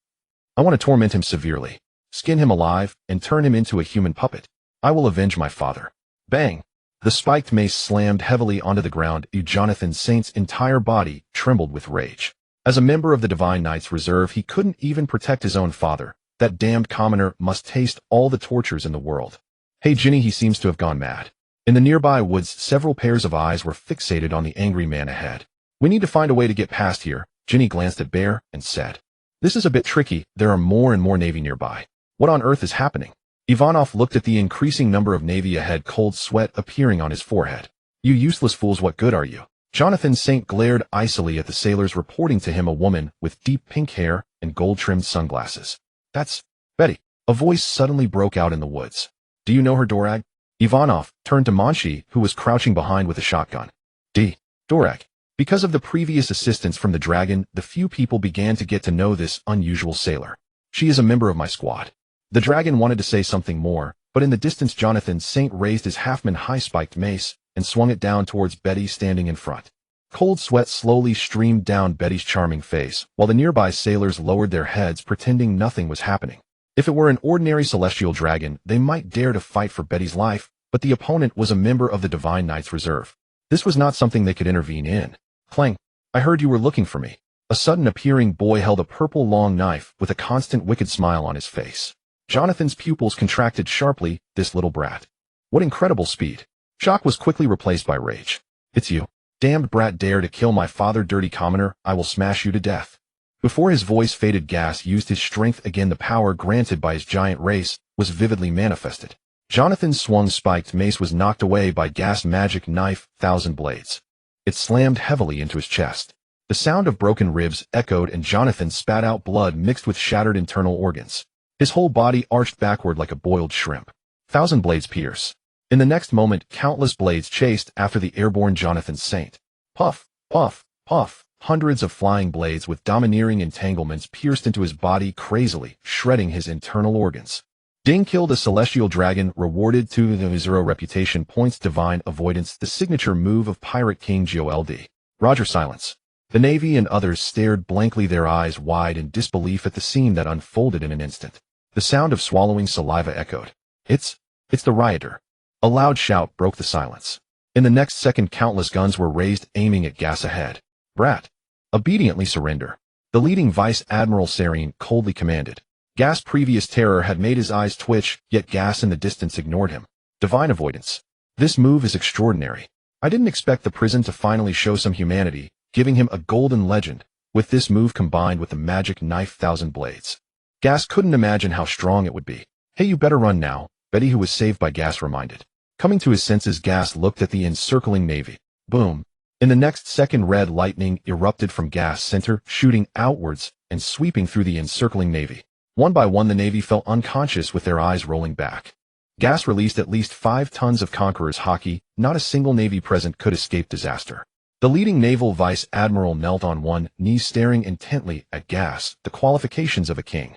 I want to torment him severely, skin him alive, and turn him into a human puppet. I will avenge my father. Bang! The spiked mace slammed heavily onto the ground. Jonathan Saint's entire body trembled with rage. As a member of the Divine Knights Reserve, he couldn't even protect his own father. That damned commoner must taste all the tortures in the world. Hey, Ginny, he seems to have gone mad. In the nearby woods, several pairs of eyes were fixated on the angry man ahead. We need to find a way to get past here. Ginny glanced at Bear and said, this is a bit tricky. There are more and more Navy nearby. What on earth is happening? Ivanov looked at the increasing number of Navy ahead, cold sweat appearing on his forehead. You useless fools, what good are you? Jonathan Saint glared icily at the sailors, reporting to him a woman with deep pink hair and gold-trimmed sunglasses. That's Betty. A voice suddenly broke out in the woods. Do you know her, Dorag? Ivanov turned to Monshi, who was crouching behind with a shotgun. Dorag. Because of the previous assistance from the dragon, the few people began to get to know this unusual sailor. She is a member of my squad. The dragon wanted to say something more, but in the distance Jonathan Saint raised his half-man-high spiked mace and swung it down towards Betty standing in front. Cold sweat slowly streamed down Betty's charming face, while the nearby sailors lowered their heads, pretending nothing was happening. If it were an ordinary celestial dragon, they might dare to fight for Betty's life, but the opponent was a member of the Divine Knights Reserve. This was not something they could intervene in. Clang! I heard you were looking for me. A sudden appearing boy held a purple long knife with a constant wicked smile on his face. Jonathan's pupils contracted sharply. This little brat. What incredible speed. Shock was quickly replaced by rage. It's you. Damned brat, dare to kill my father, dirty commoner. I will smash you to death. Before his voice faded, Gass used his strength again. The power granted by his giant race was vividly manifested. Jonathan's swung spiked mace was knocked away by Gass' magic knife, Thousand Blades. It slammed heavily into his chest. The sound of broken ribs echoed and Jonathan spat out blood mixed with shattered internal organs. His whole body arched backward like a boiled shrimp. Thousand Blades pierce. In the next moment, countless blades chased after the airborne Jonathan Saint. Puff, puff, puff. Hundreds of flying blades with domineering entanglements pierced into his body crazily, shredding his internal organs. Ding killed a celestial dragon, rewarded to the 0 reputation points, divine avoidance, the signature move of Pirate King GOLD. Roger, silence. The Navy and others stared blankly, their eyes wide in disbelief at the scene that unfolded in an instant. The sound of swallowing saliva echoed. It's the rioter. A loud shout broke the silence. In the next second, countless guns were raised, aiming at gas ahead. Brat. Obediently surrender. The leading Vice Admiral Serene coldly commanded. Gas' previous terror had made his eyes twitch, yet Gas in the distance ignored him. Divine avoidance. This move is extraordinary. I didn't expect the prison to finally show some humanity, giving him a golden legend, with this move combined with the magic knife thousand blades. Gas couldn't imagine how strong it would be. Hey, you better run now, Betty, who was saved by Gas, reminded. Coming to his senses, Gas looked at the encircling Navy. Boom. In the next second, red lightning erupted from Gas' center, shooting outwards and sweeping through the encircling Navy. One by one, the Navy fell unconscious with their eyes rolling back. Gas released at least 5 tons of Conqueror's Haki. Not a single Navy present could escape disaster. The leading naval vice admiral knelt on one knee, staring intently at Gas, the qualifications of a king.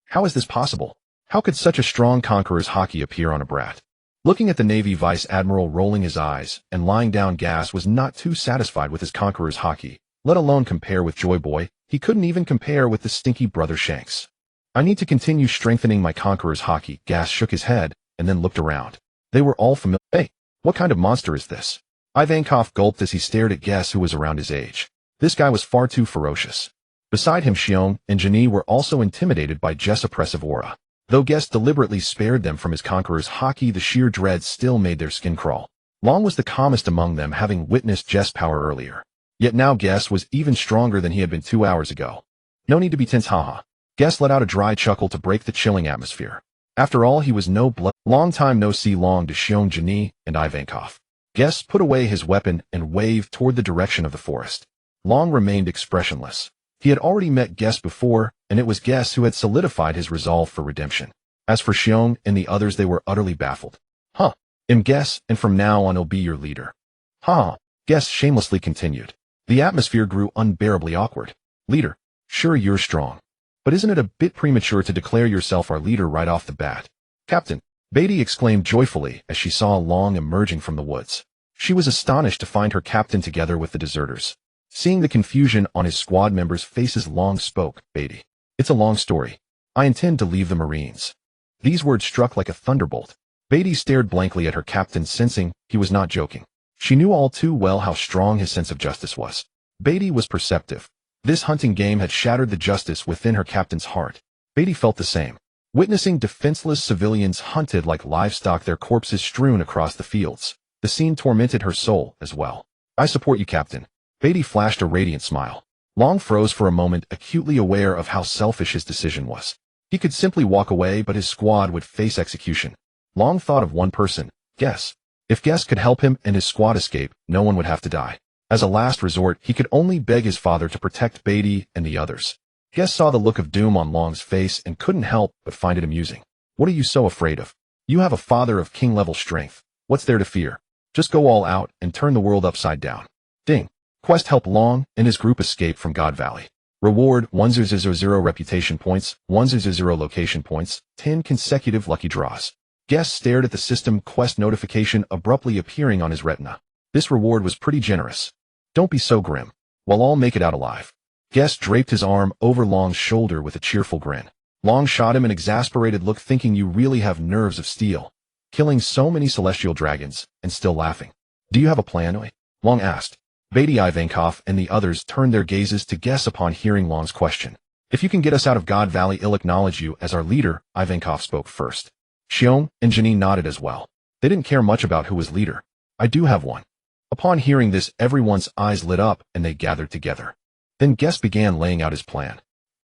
How is this possible? How could such a strong Conqueror's Haki appear on a brat? Looking at the Navy vice admiral, rolling his eyes and lying down, Gas was not too satisfied with his Conqueror's Haki, let alone compare with Joy Boy. He couldn't even compare with the stinky brother Shanks. I need to continue strengthening my Conqueror's Haki. Gas shook his head and then looked around. They were all familiar. Hey, what kind of monster is this? Ivankov gulped as he stared at Gas, who was around his age. This guy was far too ferocious. Beside him, Xiong and Jini were also intimidated by Jess' oppressive aura. Though Gas deliberately spared them from his Conqueror's Haki, the sheer dread still made their skin crawl. Long was the calmest among them, having witnessed Jess' power earlier. Yet now Gas was even stronger than he had been 2 hours ago. No need to be tense, haha. Gas let out a dry chuckle to break the chilling atmosphere. After all, he was no blood. Long time no see. Long to Xiong, Jini, and Ivankov. Gas put away his weapon and waved toward the direction of the forest. Long remained expressionless. He had already met Gas before, and it was Gas who had solidified his resolve for redemption. As for Xiong and the others, they were utterly baffled. Huh. Gas, and from now on I'll be your leader. Ha. Gas shamelessly continued. The atmosphere grew unbearably awkward. Leader. Sure, you're strong. But isn't it a bit premature to declare yourself our leader right off the bat? Captain. Beatty exclaimed joyfully as she saw Long emerging from the woods. She was astonished to find her captain together with the deserters. Seeing the confusion on his squad members' faces, Long spoke. Beatty. It's a long story. I intend to leave the Marines. These words struck like a thunderbolt. Beatty stared blankly at her captain, sensing he was not joking. She knew all too well how strong his sense of justice was. Beatty was perceptive. This hunting game had shattered the justice within her captain's heart. Beatty felt the same. Witnessing defenseless civilians hunted like livestock, their corpses strewn across the fields, the scene tormented her soul as well. I support you, Captain. Beatty flashed a radiant smile. Long froze for a moment, acutely aware of how selfish his decision was. He could simply walk away, but his squad would face execution. Long thought of one person, Gas. If Gas could help him and his squad escape, no one would have to die. As a last resort, he could only beg his father to protect Beatty and the others. Gas saw the look of doom on Long's face and couldn't help but find it amusing. What are you so afraid of? You have a father of king-level strength. What's there to fear? Just go all out and turn the world upside down. Ding. Quest helped Long and his group escape from God Valley. Reward 1000 reputation points, 1000 location points, 10 consecutive lucky draws. Gas stared at the system quest notification abruptly appearing on his retina. This reward was pretty generous. Don't be so grim. We'll all make it out alive. Gas draped his arm over Long's shoulder with a cheerful grin. Long shot him an exasperated look, thinking, you really have nerves of steel. Killing so many celestial dragons, and still laughing. Do you have a plan? Long asked. Beatty, Ivankov, and the others turned their gazes to Gas upon hearing Long's question. If you can get us out of God Valley, I'll acknowledge you as our leader, Ivankov spoke first. Xiong and Jini nodded as well. They didn't care much about who was leader. I do have one. Upon hearing this, everyone's eyes lit up and they gathered together. Then Gas began laying out his plan.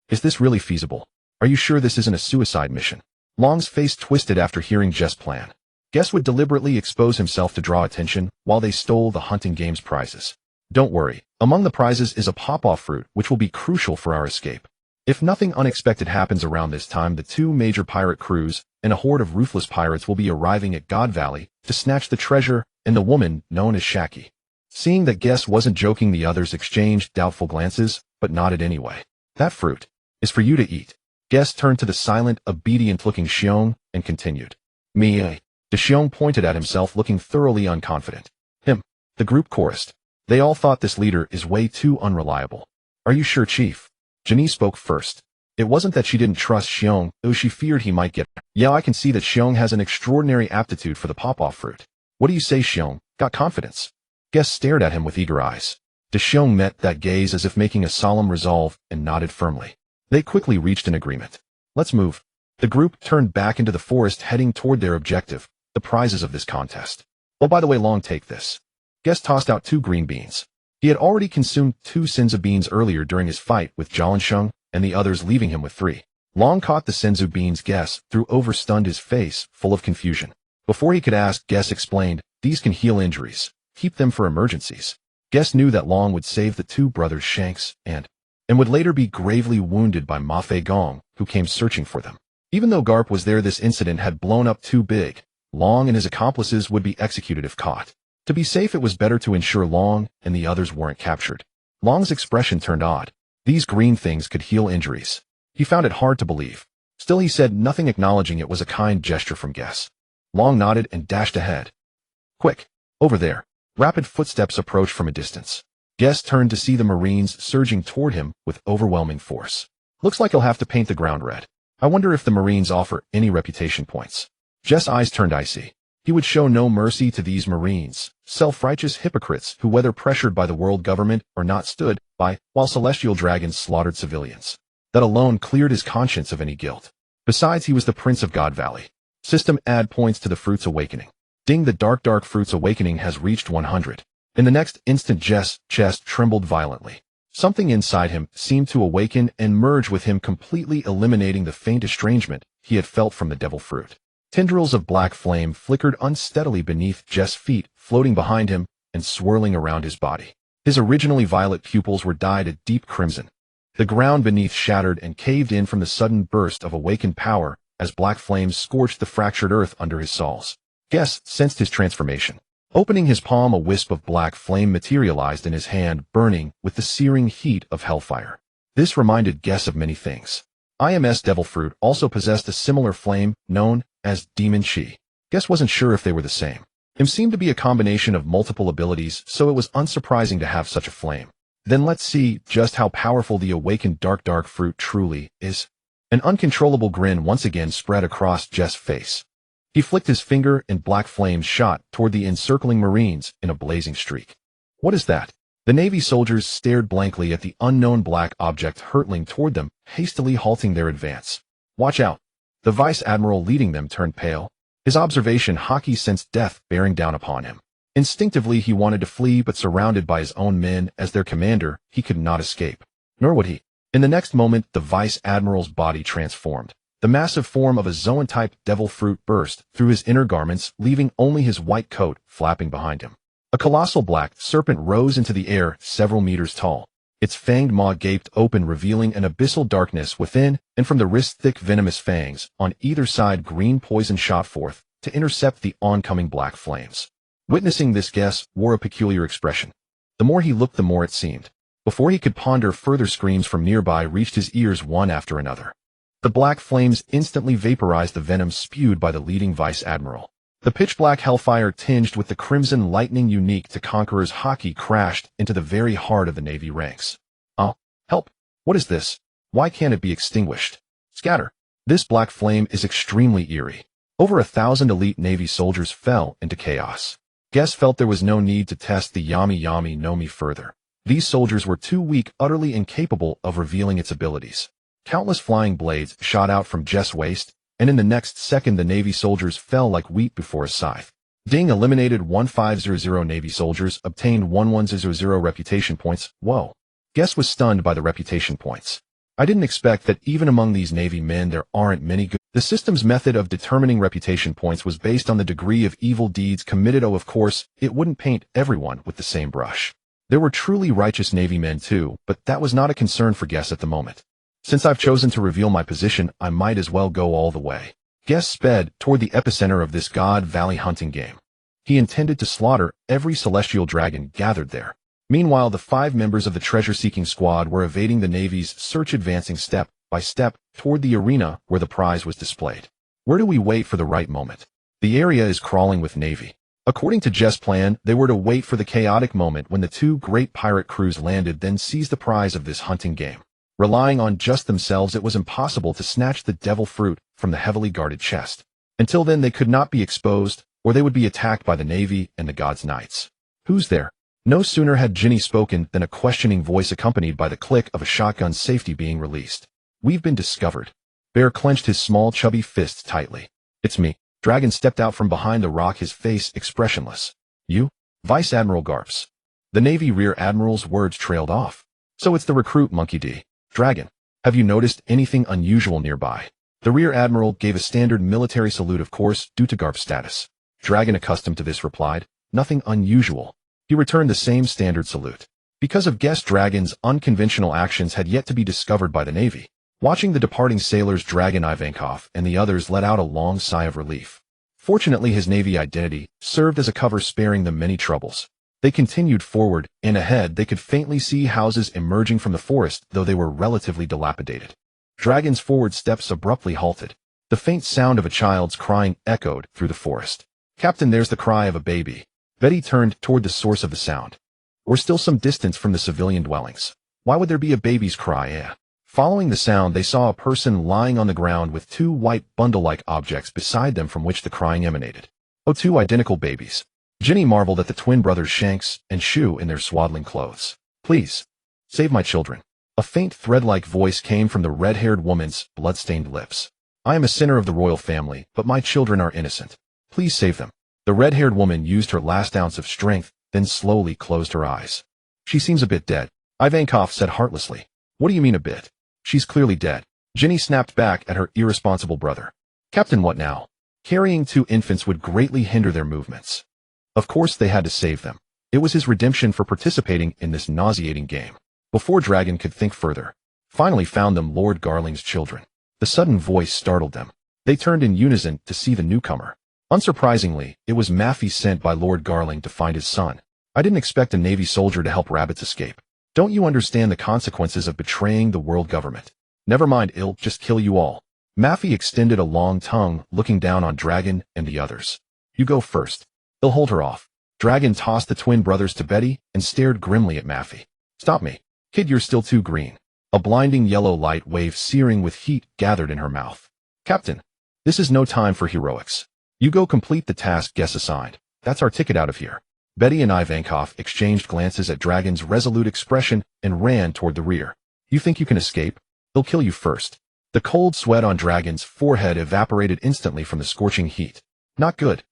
Is this really feasible? Are you sure this isn't a suicide mission? Long's face twisted after hearing Jess' plan. Gas would deliberately expose himself to draw attention while they stole the hunting game's prizes. Don't worry, among the prizes is a pop-off fruit which will be crucial for our escape. If nothing unexpected happens around this time, the 2 major pirate crews and a horde of ruthless pirates will be arriving at God Valley to snatch the treasure and the woman known as Shaki. Seeing that Gas wasn't joking, the others exchanged doubtful glances, but nodded anyway. That fruit is for you to eat. Guest turned to the silent, obedient-looking Xiong and continued. Me. De Xiong pointed at himself, looking thoroughly unconfident. Him. The group chorused. They all thought this leader is way too unreliable. Are you sure, Chief? Jenny spoke first. It wasn't that she didn't trust Xiong, though she feared he might get. Yeah, I can see that Xiong has an extraordinary aptitude for the pop-off fruit. What do you say, Xiong? Got confidence? Guest stared at him with eager eyes. De Xiong met that gaze as if making a solemn resolve and nodded firmly. They quickly reached an agreement. Let's move. The group turned back into the forest, heading toward their objective, the prizes of this contest. Oh, by the way, Long, take this. Guest tossed out 2 green beans. He had already consumed 2 senzu beans earlier during his fight with Jialansheng, and the others leaving him with 3. Long caught the senzu beans Guess threw over, stunned, his face full of confusion. Before he could ask, Guess explained, these can heal injuries. Keep them for emergencies. Guess knew that Long would save the 2 brothers Shanks and would later be gravely wounded by Ma Fei Gong, who came searching for them. Even though Garp was there, this incident had blown up too big. Long and his accomplices would be executed if caught. To be safe, it was better to ensure Long and the others weren't captured. Long's expression turned odd. These green things could heal injuries. He found it hard to believe. Still, he said nothing, acknowledging it was a kind gesture from Guess. Long nodded and dashed ahead. Quick! Over there! Rapid footsteps approached from a distance. Guess turned to see the Marines surging toward him with overwhelming force. Looks like he'll have to paint the ground red. I wonder if the Marines offer any reputation points. Jess' eyes turned icy. He would show no mercy to these Marines, self-righteous hypocrites who, whether pressured by the world government or not, stood by while celestial dragons slaughtered civilians. That alone cleared his conscience of any guilt. Besides, he was the Prince of God Valley. System add points to the Fruit's Awakening. Ding, the dark Fruit's Awakening has reached 100. In the next instant, Jess' chest trembled violently. Something inside him seemed to awaken and merge with him, completely eliminating the faint estrangement he had felt from the devil fruit. Tendrils of black flame flickered unsteadily beneath Jess' feet, floating behind him and swirling around his body. His originally violet pupils were dyed a deep crimson. The ground beneath shattered and caved in from the sudden burst of awakened power as black flames scorched the fractured earth under his soles. Guess sensed his transformation. Opening his palm, a wisp of black flame materialized in his hand, burning with the searing heat of hellfire. This reminded Guess of many things. IMS Devil Fruit also possessed a similar flame known as Demon Chi. Guess wasn't sure if they were the same. It seemed to be a combination of multiple abilities, so it was unsurprising to have such a flame. Then let's see just how powerful the awakened dark fruit truly is. An uncontrollable grin once again spread across Jess' face. He flicked his finger and black flames shot toward the encircling Marines in a blazing streak. What is that? The Navy soldiers stared blankly at the unknown black object hurtling toward them, hastily halting their advance. Watch out! The Vice Admiral leading them turned pale. His observation, Haki sensed death bearing down upon him. Instinctively he wanted to flee, but surrounded by his own men as their commander, he could not escape. Nor would he. In the next moment, the Vice Admiral's body transformed. The massive form of a Zoan-type devil fruit burst through his inner garments, leaving only his white coat flapping behind him. A colossal black serpent rose into the air several meters tall. Its fanged maw gaped open, revealing an abyssal darkness within, and from the wrist-thick venomous fangs on either side green poison shot forth to intercept the oncoming black flames. Witnessing this, Guess wore a peculiar expression. The more he looked, the more it seemed. Before he could ponder further, screams from nearby reached his ears one after another. The black flames instantly vaporized the venom spewed by the leading Vice Admiral. The pitch-black hellfire tinged with the crimson lightning unique to Conqueror's Haki crashed into the very heart of the Navy ranks. Oh, help! What is this? Why can't it be extinguished? Scatter! This black flame is extremely eerie. Over 1,000 elite Navy soldiers fell into chaos. Guess felt there was no need to test the Yami-Yami no Mi further. These soldiers were too weak, utterly incapable of revealing its abilities. Countless flying blades shot out from Jess' waist, and in the next second the Navy soldiers fell like wheat before a scythe. Ding eliminated 1500 Navy soldiers, obtained 1100 reputation points. Whoa. Guess was stunned by the reputation points. I didn't expect that even among these Navy men there aren't many good. The system's method of determining reputation points was based on the degree of evil deeds committed. Oh, of course, it wouldn't paint everyone with the same brush. There were truly righteous Navy men too, but that was not a concern for Guess at the moment. Since I've chosen to reveal my position, I might as well go all the way. Guess sped toward the epicenter of this God Valley hunting game. He intended to slaughter every celestial dragon gathered there. Meanwhile, the 5 members of the treasure-seeking squad were evading the Navy's search, advancing step by by step toward the arena where the prize was displayed. Where do we wait for the right moment? The area is crawling with Navy. According to Jess' plan, they were to wait for the chaotic moment when the two great pirate crews landed, then seize the prize of this hunting game. Relying on just themselves, it was impossible to snatch the devil fruit from the heavily guarded chest. Until then, they could not be exposed, or they would be attacked by the Navy and the God's Knights. Who's there? No sooner had Ginny spoken than a questioning voice accompanied by the click of a shotgun's safety being released. We've been discovered. Bear clenched his small, chubby fists tightly. It's me. Dragon stepped out from behind the rock, his face expressionless. You? Vice Admiral Garps. The Navy Rear Admiral's words trailed off. So it's the recruit, Monkey D. Dragon, have you noticed anything unusual nearby? The Rear Admiral gave a standard military salute, of course, due to Garp's status. Dragon, accustomed to this, replied, nothing unusual. He returned the same standard salute. Because of Guest Dragon's unconventional actions had yet to be discovered by the Navy. Watching the departing sailors, Dragon Ivankov and the others let out a long sigh of relief. Fortunately, his Navy identity served as a cover, sparing them many troubles. They continued forward, and ahead they could faintly see houses emerging from the forest, though they were relatively dilapidated. Dragon's forward steps abruptly halted. The faint sound of a child's crying echoed through the forest. Captain, there's the cry of a baby. Betty turned toward the source of the sound. We're still some distance from the civilian dwellings. Why would there be a baby's cry? Following the sound, they saw a person lying on the ground with two white bundle-like objects beside them from which the crying emanated. Oh, two identical babies. Ginny marveled at the twin brothers Shanks and Shu in their swaddling clothes. Please, save my children. A faint thread-like voice came from the red-haired woman's blood-stained lips. I am a sinner of the royal family, but my children are innocent. Please save them. The red-haired woman used her last ounce of strength, then slowly closed her eyes. She seems a bit dead, Ivankov said heartlessly. What do you mean a bit? She's clearly dead. Ginny snapped back at her irresponsible brother. Captain, what now? Carrying two infants would greatly hinder their movements. Of course they had to save them. It was his redemption for participating in this nauseating game. Before Dragon could think further, finally found them Lord Garling's children. The sudden voice startled them. They turned in unison to see the newcomer. Unsurprisingly, it was Maffey, sent by Lord Garling to find his son. I didn't expect a Navy soldier to help rabbits escape. Don't you understand the consequences of betraying the world government? Never mind, I'll just kill you all. Maffey extended a long tongue, looking down on Dragon and the others. You go first. He'll hold her off. Dragon tossed the twin brothers to Betty and stared grimly at Maffey. Stop me. Kid, you're still too green. A blinding yellow light wave searing with heat gathered in her mouth. Captain, this is no time for heroics. You go complete the task Guess assigned. That's our ticket out of here. Betty and Ivankov exchanged glances at Dragon's resolute expression and ran toward the rear. You think you can escape? They'll kill you first. The cold sweat on Dragon's forehead evaporated instantly from the scorching heat. Not good.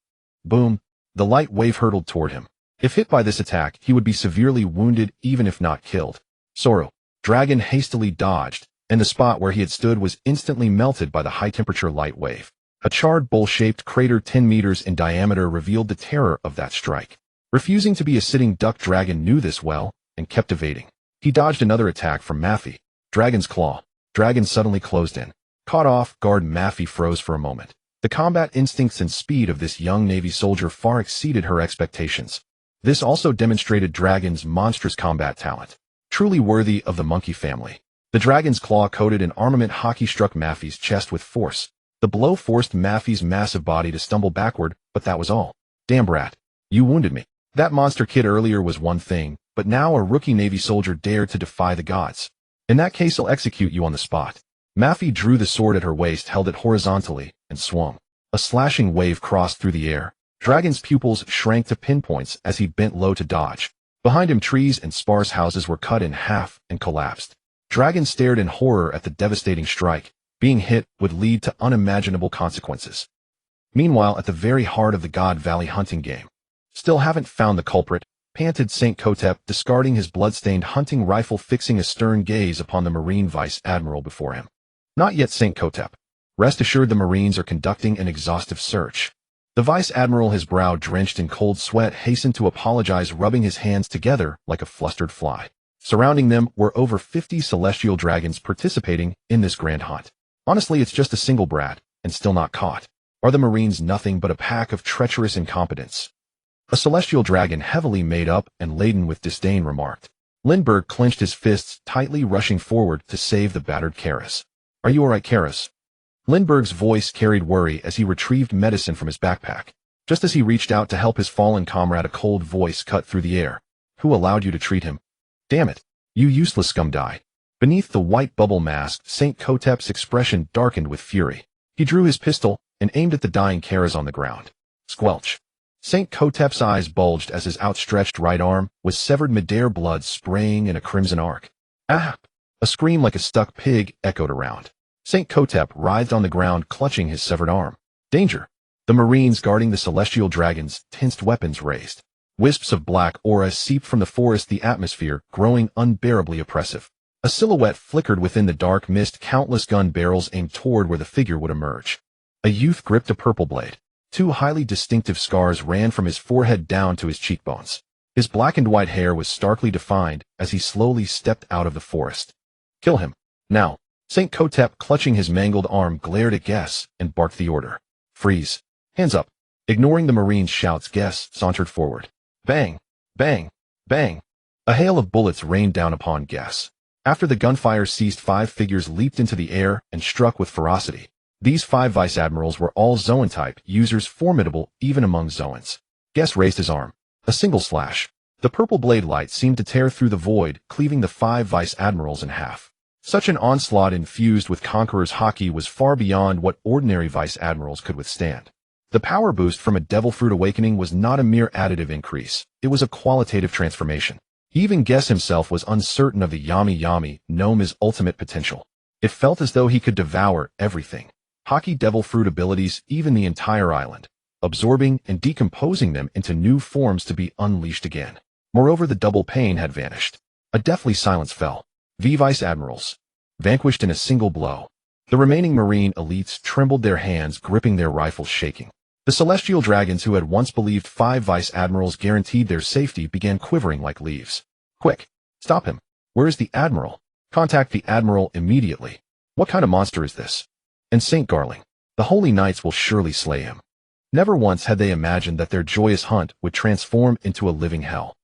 Boom. The light wave hurtled toward him. If hit by this attack, he would be severely wounded even if not killed. Sorrow. Dragon hastily dodged, and the spot where he had stood was instantly melted by the high-temperature light wave. A charred bowl-shaped crater 10 meters in diameter revealed the terror of that strike. Refusing to be a sitting duck, Dragon knew this well and kept evading. He dodged another attack from Maffey. Dragon's claw. Dragon suddenly closed in. Caught off guard, Maffey froze for a moment. The combat instincts and speed of this young Navy soldier far exceeded her expectations. This also demonstrated Dragon's monstrous combat talent, truly worthy of the monkey family. The Dragon's claw, coated in armament Haki, struck Maffey's chest with force. The blow forced Maffey's massive body to stumble backward, but that was all. Damn brat. You wounded me. That monster kid earlier was one thing, but now a rookie Navy soldier dared to defy the gods. In that case, I'll execute you on the spot. Maffey drew the sword at her waist, held it horizontally, and swung. A slashing wave crossed through the air. Dragon's pupils shrank to pinpoints as he bent low to dodge. Behind him, trees and sparse houses were cut in half and collapsed. Dragon stared in horror at the devastating strike. Being hit would lead to unimaginable consequences. Meanwhile, at the very heart of the God Valley hunting game. Still haven't found the culprit, panted St. Kotep, discarding his blood-stained hunting rifle, fixing a stern gaze upon the Marine Vice Admiral before him. Not yet, St. Kotep. Rest assured, the Marines are conducting an exhaustive search. The Vice Admiral, his brow drenched in cold sweat, hastened to apologize, rubbing his hands together like a flustered fly. Surrounding them were over 50 celestial dragons participating in this grand hunt. Honestly, it's just a single brat, and still not caught. Are the Marines nothing but a pack of treacherous incompetents? A celestial dragon heavily made up and laden with disdain remarked. Lindbergh clenched his fists tightly, rushing forward to save the battered Karis. Are you alright, Karas? Lindbergh's voice carried worry as he retrieved medicine from his backpack. Just as he reached out to help his fallen comrade, a cold voice cut through the air. Who allowed you to treat him? Damn it. You useless scum, die. Beneath the white bubble mask, Saint Kotep's expression darkened with fury. He drew his pistol and aimed at the dying Karas on the ground. Squelch. Saint Kotep's eyes bulged as his outstretched right arm was severed midair, blood spraying in a crimson arc. Ah! A scream like a stuck pig echoed around. Saint Kotep writhed on the ground, clutching his severed arm. Danger! The Marines guarding the celestial dragons tensed, weapons raised. Wisps of black aura seeped from the forest, the atmosphere growing unbearably oppressive. A silhouette flickered within the dark mist, countless gun barrels aimed toward where the figure would emerge. A youth gripped a purple blade. Two highly distinctive scars ran from his forehead down to his cheekbones. His blackened white hair was starkly defined as he slowly stepped out of the forest. Kill him. Now. Saint Kotep, clutching his mangled arm, glared at Guess and barked the order. Freeze. Hands up. Ignoring the Marine's shouts, Guess sauntered forward. Bang. Bang. Bang. A hail of bullets rained down upon Guess. After the gunfire ceased, 5 figures leaped into the air and struck with ferocity. These 5 vice admirals were all Zoan-type users, formidable even among Zoans. Guess raised his arm. A single slash. The purple blade light seemed to tear through the void, cleaving the 5 vice admirals in half. Such an onslaught, infused with Conqueror's Haki, was far beyond what ordinary vice admirals could withstand. The power boost from a Devil Fruit awakening was not a mere additive increase, it was a qualitative transformation. Even Guess himself was uncertain of the Yami-Yami Gnome's ultimate potential. It felt as though he could devour everything. Haki Devil Fruit abilities, even the entire island, absorbing and decomposing them into new forms to be unleashed again. Moreover, the double pain had vanished. A deathly silence fell. The vice admirals vanquished in a single blow. The remaining marine elites trembled, their hands gripping their rifles, shaking. The celestial dragons, who had once believed 5 vice admirals guaranteed their safety, began quivering like leaves. Quick! Stop him! Where is the admiral? Contact the admiral immediately. What kind of monster is this? And Saint Garling, the holy knights will surely slay him. Never once had they imagined that their joyous hunt would transform into a living hell.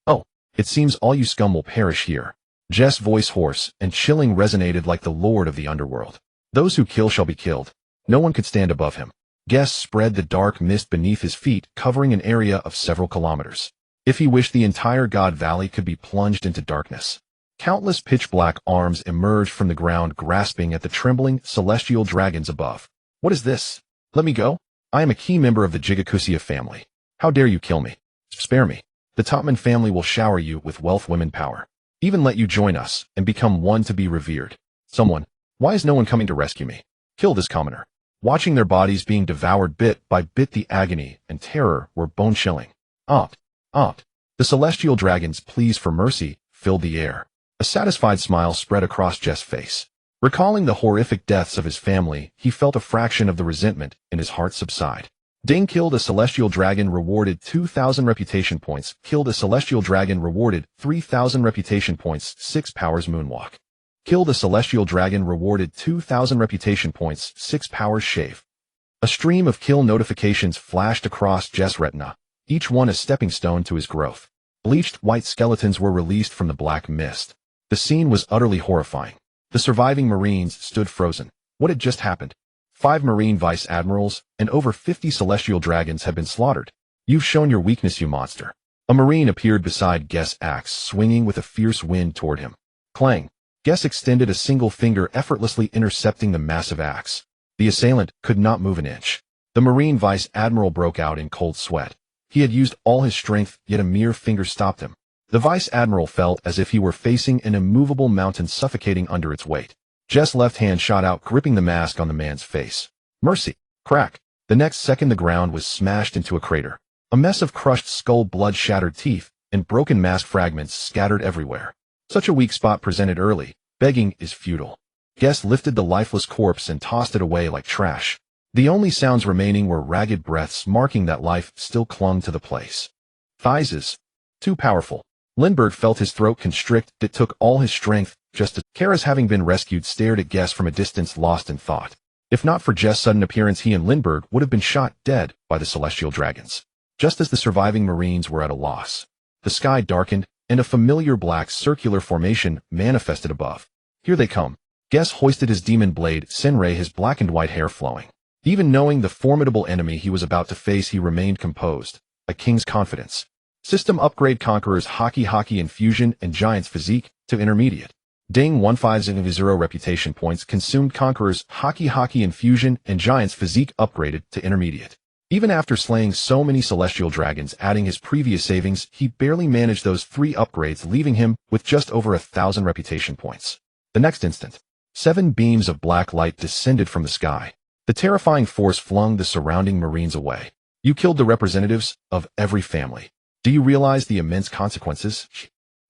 Oh, it seems all you scum will perish here. Jess' voice, hoarse and chilling, resonated like the lord of the underworld. Those who kill shall be killed. No one could stand above him. Guess spread the dark mist beneath his feet, covering an area of several kilometers. If he wished, the entire God Valley could be plunged into darkness. Countless pitch-black arms emerged from the ground, grasping at the trembling celestial dragons above. What is this? Let me go. I am a key member of the Jigakusia family. How dare you kill me? Spare me. The Topman family will shower you with wealth, women, power. Even let you join us and become one to be revered. Someone. Why is no one coming to rescue me? Kill this commoner. Watching their bodies being devoured bit by bit, the agony and terror were bone-chilling. Opt. The celestial dragon's pleas for mercy filled the air. A satisfied smile spread across Jess' face. Recalling the horrific deaths of his family, he felt a fraction of the resentment in his heart subside. Ding. Killed a celestial dragon, rewarded 2,000 reputation points. Killed a celestial dragon, rewarded 3,000 reputation points. 6 powers moonwalk. Killed a celestial dragon, rewarded 2,000 reputation points. 6 powers shave. A stream of kill notifications flashed across Jess' retina, each one a stepping stone to his growth. Bleached white skeletons were released from the black mist. The scene was utterly horrifying. The surviving Marines stood frozen. What had just happened? 5 Marine vice admirals and over 50 celestial dragons had been slaughtered. You've shown your weakness, you monster. A Marine appeared beside Guess' axe, swinging with a fierce wind toward him. Clang. Guess extended a single finger, effortlessly intercepting the massive axe. The assailant could not move an inch. The Marine vice admiral broke out in cold sweat. He had used all his strength, yet a mere finger stopped him. The vice admiral felt as if he were facing an immovable mountain, suffocating under its weight. Jess' left hand shot out, gripping the mask on the man's face. Mercy! Crack! The next second, the ground was smashed into a crater. A mess of crushed skull, blood-shattered teeth, and broken mask fragments scattered everywhere. Such a weak spot presented early. Begging is futile. Guess lifted the lifeless corpse and tossed it away like trash. The only sounds remaining were ragged breaths, marking that life still clung to the place. Thighs is too powerful. Lindbergh felt his throat constrict. It took all his strength just to. Karas, having been rescued, stared at Guess from a distance, lost in thought. If not for Jess' sudden appearance, he and Lindbergh would have been shot dead by the celestial dragons. Just as the surviving Marines were at a loss, the sky darkened, and a familiar black circular formation manifested above. Here they come. Guess hoisted his demon blade, Senrei, his black and white hair flowing. Even knowing the formidable enemy he was about to face, he remained composed. A king's confidence. System upgrade Conqueror's Haki Infusion and Giant's Physique to Intermediate. Ding 150 reputation points consumed. Conqueror's Haki Infusion and Giant's Physique upgraded to Intermediate. Even after slaying so many celestial dragons, adding his previous savings, he barely managed those 3 upgrades, leaving him with just over 1,000 reputation points. The next instant, 7 beams of black light descended from the sky. The terrifying force flung the surrounding marines away. You killed the representatives of every family. Do you realize the immense consequences?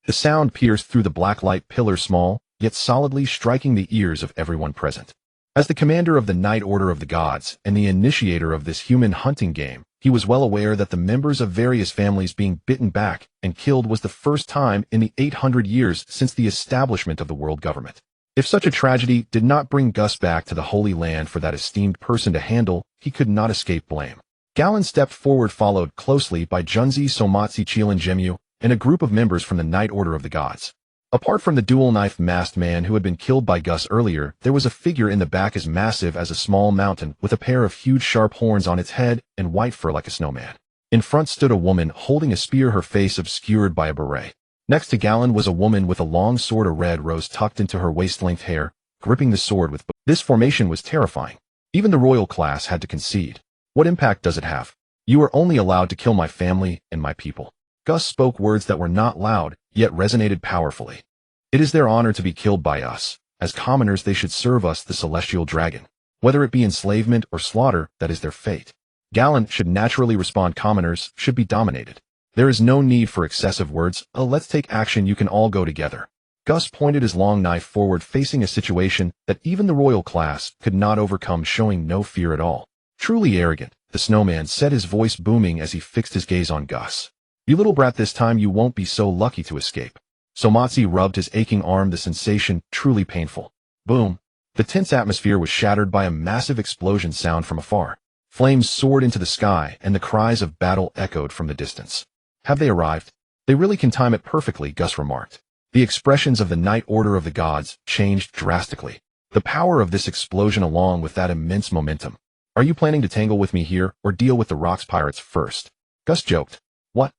The sound pierced through the black light pillar, small, yet solidly, striking the ears of everyone present. As the commander of the Night Order of the Gods and the initiator of this human hunting game, he was well aware that the members of various families being bitten back and killed was the first time in the 800 years since the establishment of the world government. If such a tragedy did not bring Gus back to the Holy Land for that esteemed person to handle, he could not escape blame. Galen stepped forward, followed closely by Junzi, Somatsu, Chilan, Jemyu, and a group of members from the Night Order of the Gods. Apart from the dual-knife masked man who had been killed by Gus earlier, there was a figure in the back as massive as a small mountain, with a pair of huge sharp horns on its head and white fur like a snowman. In front stood a woman holding a spear, her face obscured by a beret. Next to Galen was a woman with a long sword, a red rose tucked into her waist-length hair, gripping the sword with both. This formation was terrifying. Even the royal class had to concede. What impact does it have? You are only allowed to kill my family and my people. Gus spoke words that were not loud, yet resonated powerfully. It is their honor to be killed by us. As commoners, they should serve us, the celestial dragon. Whether it be enslavement or slaughter, that is their fate. Galen should naturally respond. Commoners should be dominated. There is no need for excessive words. Let's take action. You can all go together. Gus pointed his long knife forward, facing a situation that even the royal class could not overcome, showing no fear at all. Truly arrogant, the snowman said, his voice booming as he fixed his gaze on Gus. You little brat, this time you won't be so lucky to escape. Somatsu rubbed his aching arm, the sensation truly painful. Boom. The tense atmosphere was shattered by a massive explosion sound from afar. Flames soared into the sky, and the cries of battle echoed from the distance. Have they arrived? They really can time it perfectly, Gus remarked. The expressions of the Night Order of the Gods changed drastically. The power of this explosion, along with that immense momentum. Are you planning to tangle with me here, or deal with the Rocks pirates first? Gus joked. What?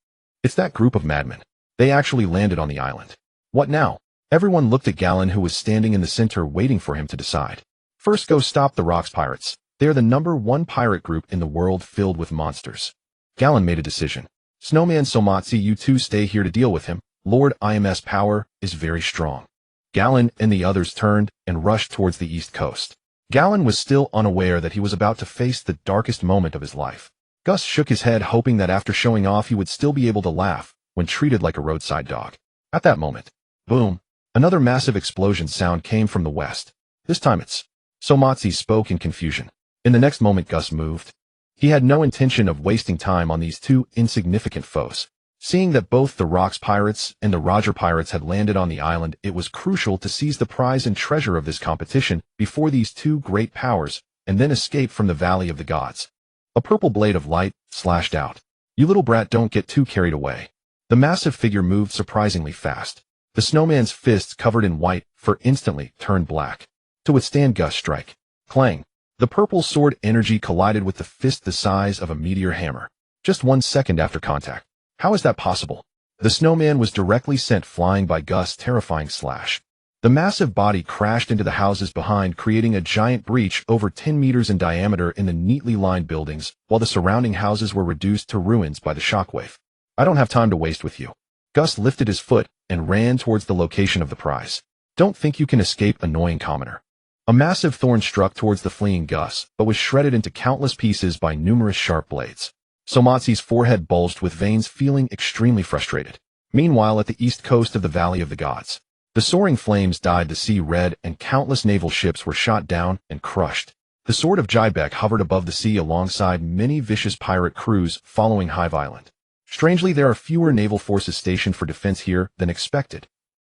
It's that group of madmen. They actually landed on the island. What now? Everyone looked at Galen, who was standing in the center waiting for him to decide. First, go stop the Rocks pirates. They are the #1 pirate group in the world, filled with monsters. Galen made a decision. Snowman, Somatsu, you two stay here to deal with him. Lord IM's power is very strong. Galen and the others turned and rushed towards the east coast. Galen was still unaware that he was about to face the darkest moment of his life. Gus shook his head, hoping that after showing off he would still be able to laugh when treated like a roadside dog. At that moment, boom, another massive explosion sound came from the west. This time it's Somatsu spoke in confusion. In the next moment, Gus moved. He had no intention of wasting time on these two insignificant foes. Seeing that both the Rocks pirates and the Roger pirates had landed on the island, it was crucial to seize the prize and treasure of this competition before these two great powers, and then escape from the Valley of the Gods. A purple blade of light slashed out. You little brat, don't get too carried away. The massive figure moved surprisingly fast. The snowman's fists, covered in white fur, instantly turned black. To withstand Gus' strike. Clang. The purple sword energy collided with the fist the size of a meteor hammer. Just 1 second after contact. How is that possible? The snowman was directly sent flying by Gus' terrifying slash. The massive body crashed into the houses behind, creating a giant breach over 10 meters in diameter in the neatly lined buildings, while the surrounding houses were reduced to ruins by the shockwave. I don't have time to waste with you. Gus lifted his foot and ran towards the location of the prize. Don't think you can escape, annoying commoner. A massive thorn struck towards the fleeing Gus, but was shredded into countless pieces by numerous sharp blades. Somatsu's forehead bulged with veins, feeling extremely frustrated. Meanwhile, at the east coast of the Valley of the Gods, the soaring flames dyed the sea red, and countless naval ships were shot down and crushed. The sword of Jibek hovered above the sea alongside many vicious pirate crews following Hive Island. Strangely, there are fewer naval forces stationed for defense here than expected.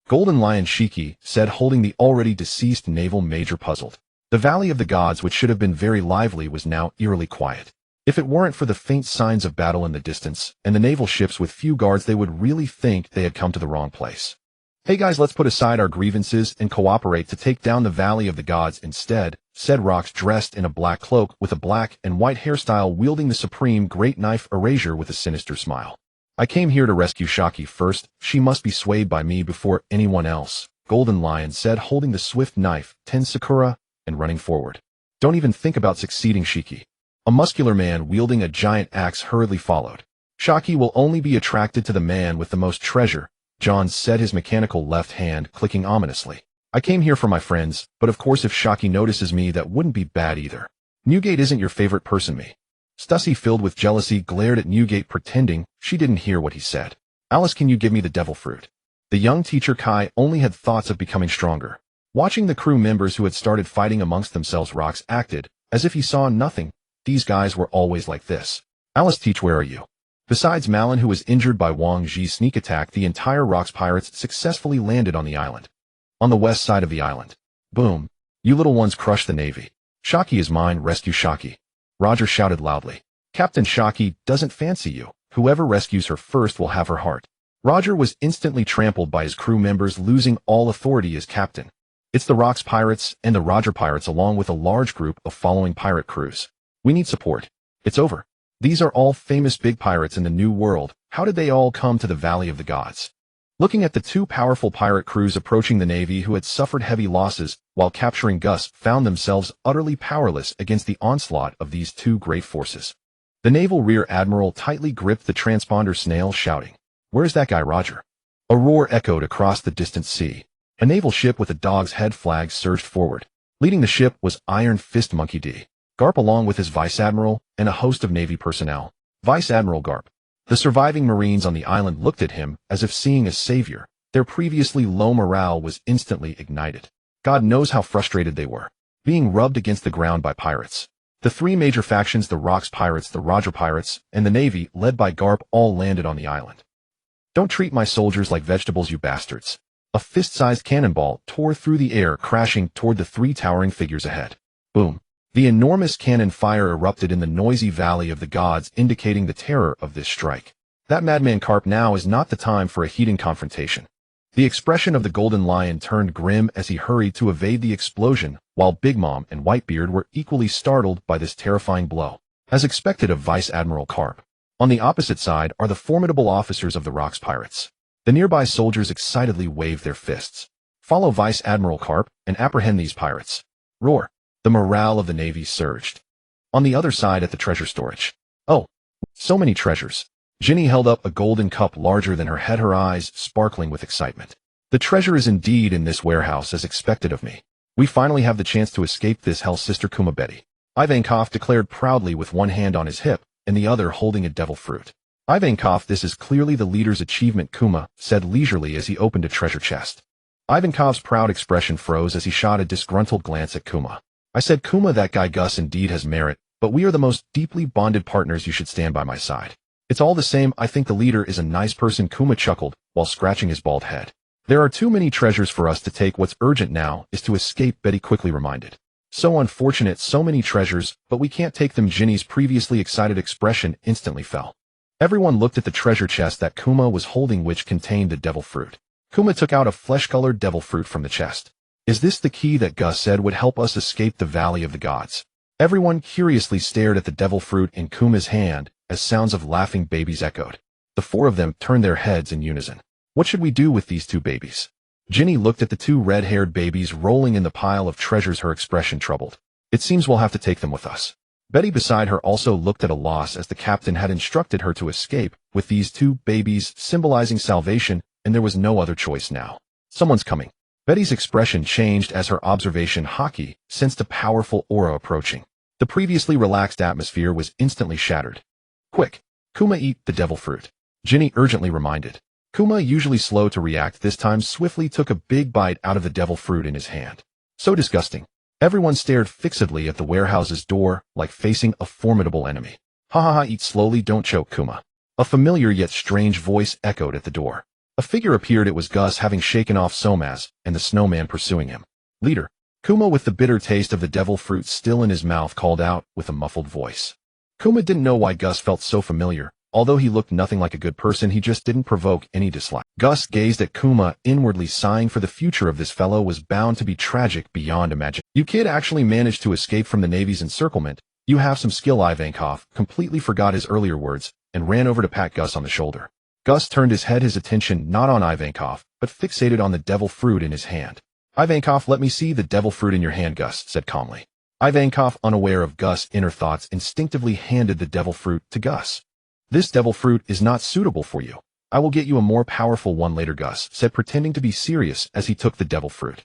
Golden Lion Shiki said, holding the already deceased naval major, puzzled. The Valley of the Gods, which should have been very lively, was now eerily quiet. If it weren't for the faint signs of battle in the distance, and the naval ships with few guards, they would really think they had come to the wrong place. "Hey guys, let's put aside our grievances and cooperate to take down the Valley of the Gods instead," said Rox, dressed in a black cloak with a black and white hairstyle, wielding the supreme great knife erasure with a sinister smile. "I came here to rescue Shaki first. She must be swayed by me before anyone else," Golden Lion said, holding the swift knife, Ten Sakura, and running forward. "Don't even think about succeeding, Shiki." A muscular man wielding a giant axe hurriedly followed. "Shaki will only be attracted to the man with the most treasure," John said, his mechanical left hand clicking ominously. "I came here for my friends, but of course if Shaki notices me, that wouldn't be bad either." "Newgate isn't your favorite person, me." Stussy, filled with jealousy, glared at Newgate, pretending she didn't hear what he said. "Alice, can you give me the devil fruit?" The young teacher Kai only had thoughts of becoming stronger. Watching the crew members who had started fighting amongst themselves, Rox acted as if he saw nothing. These guys were always like this. "Alice, teach, where are you?" Besides Malin, who was injured by Wang Ji's sneak attack, the entire Rox pirates successfully landed on the island. On the west side of the island. Boom. "You little ones crush the navy. Shaki is mine, rescue Shaki." Roger shouted loudly. "Captain Shaki doesn't fancy you. Whoever rescues her first will have her heart." Roger was instantly trampled by his crew members, losing all authority as captain. It's the Rox pirates and the Roger pirates, along with a large group of following pirate crews. "We need support. It's over. These are all famous big pirates in the New World. How did they all come to the Valley of the Gods?" Looking at the two powerful pirate crews approaching, the Navy, who had suffered heavy losses while capturing Gus, found themselves utterly powerless against the onslaught of these two great forces. The Naval Rear Admiral tightly gripped the transponder snail, shouting, "Where's that guy, Roger?" A roar echoed across the distant sea. A naval ship with a dog's head flag surged forward. Leading the ship was Iron Fist Monkey D. Garp, along with his Vice Admiral and a host of Navy personnel. Vice Admiral Garp. The surviving Marines on the island looked at him as if seeing a savior. Their previously low morale was instantly ignited. God knows how frustrated they were, being rubbed against the ground by pirates. The three major factions, the Rox pirates, the Roger pirates, and the Navy, led by Garp, all landed on the island. "Don't treat my soldiers like vegetables, you bastards." A fist-sized cannonball tore through the air, crashing toward the three towering figures ahead. Boom. The enormous cannon fire erupted in the noisy Valley of the Gods, indicating the terror of this strike. That madman Carp, now is not the time for a heated confrontation. The expression of the Golden Lion turned grim as he hurried to evade the explosion, while Big Mom and Whitebeard were equally startled by this terrifying blow, as expected of Vice Admiral Carp. On the opposite side are the formidable officers of the Rox pirates. The nearby soldiers excitedly waved their fists. "Follow Vice Admiral Carp and apprehend these pirates." Roar. The morale of the Navy surged. On the other side, at the treasure storage. "Oh, so many treasures." Ginny held up a golden cup larger than her head, her eyes sparkling with excitement. "The treasure is indeed in this warehouse, as expected of me. We finally have the chance to escape this hell, Sister Kuma Betty," Ivankov declared proudly, with one hand on his hip and the other holding a devil fruit. "Ivankov, this is clearly the leader's achievement," Kuma said leisurely as he opened a treasure chest. Ivankov's proud expression froze as he shot a disgruntled glance at Kuma. "I said, Kuma, that guy Gus indeed has merit, but we are the most deeply bonded partners. You should stand by my side." "It's all the same, I think the leader is a nice person," Kuma chuckled while scratching his bald head. "There are too many treasures for us to take. What's urgent now is to escape," Betty quickly reminded. "So unfortunate, so many treasures, but we can't take them." Ginny's previously excited expression instantly fell. Everyone looked at the treasure chest that Kuma was holding, which contained the devil fruit. Kuma took out a flesh-colored devil fruit from the chest. "Is this the key that Gus said would help us escape the Valley of the Gods?" Everyone curiously stared at the devil fruit in Kuma's hand as sounds of laughing babies echoed. The four of them turned their heads in unison. "What should we do with these two babies?" Ginny looked at the two red-haired babies rolling in the pile of treasures, her expression troubled. "It seems we'll have to take them with us." Betty beside her also looked at a loss, as the captain had instructed her to escape with these two babies, symbolizing salvation, and there was no other choice now. "Someone's coming." Betty's expression changed as her observation Haki sensed a powerful aura approaching. The previously relaxed atmosphere was instantly shattered. "Quick, Kuma, eat the devil fruit," Ginny urgently reminded. Kuma, usually slow to react, this time swiftly took a big bite out of the devil fruit in his hand. So disgusting. Everyone stared fixedly at the warehouse's door, like facing a formidable enemy. "Ha ha ha, eat slowly, don't choke, Kuma." A familiar yet strange voice echoed at the door. A figure appeared. It was Gus, having shaken off Somaz and the snowman pursuing him. "Leader." Kuma, with the bitter taste of the devil fruit still in his mouth, called out with a muffled voice. Kuma didn't know why Gus felt so familiar, Although he looked nothing like a good person, he just didn't provoke any dislike. Gus gazed at Kuma, inwardly sighing, for the future of this fellow was bound to be tragic beyond imagining. You kid actually managed to escape from the Navy's encirclement. You have some skill. Ivankov completely forgot his earlier words and ran over to pat Gus on the shoulder. Gus turned his head, his attention not on Ivankov, but fixated on the devil fruit in his hand. Ivankov, let me see the devil fruit in your hand, Gus said calmly. Ivankov, unaware of Gus' inner thoughts, instinctively handed the devil fruit to Gus. This devil fruit is not suitable for you. I will get you a more powerful one later, Gus said, pretending to be serious as he took the devil fruit.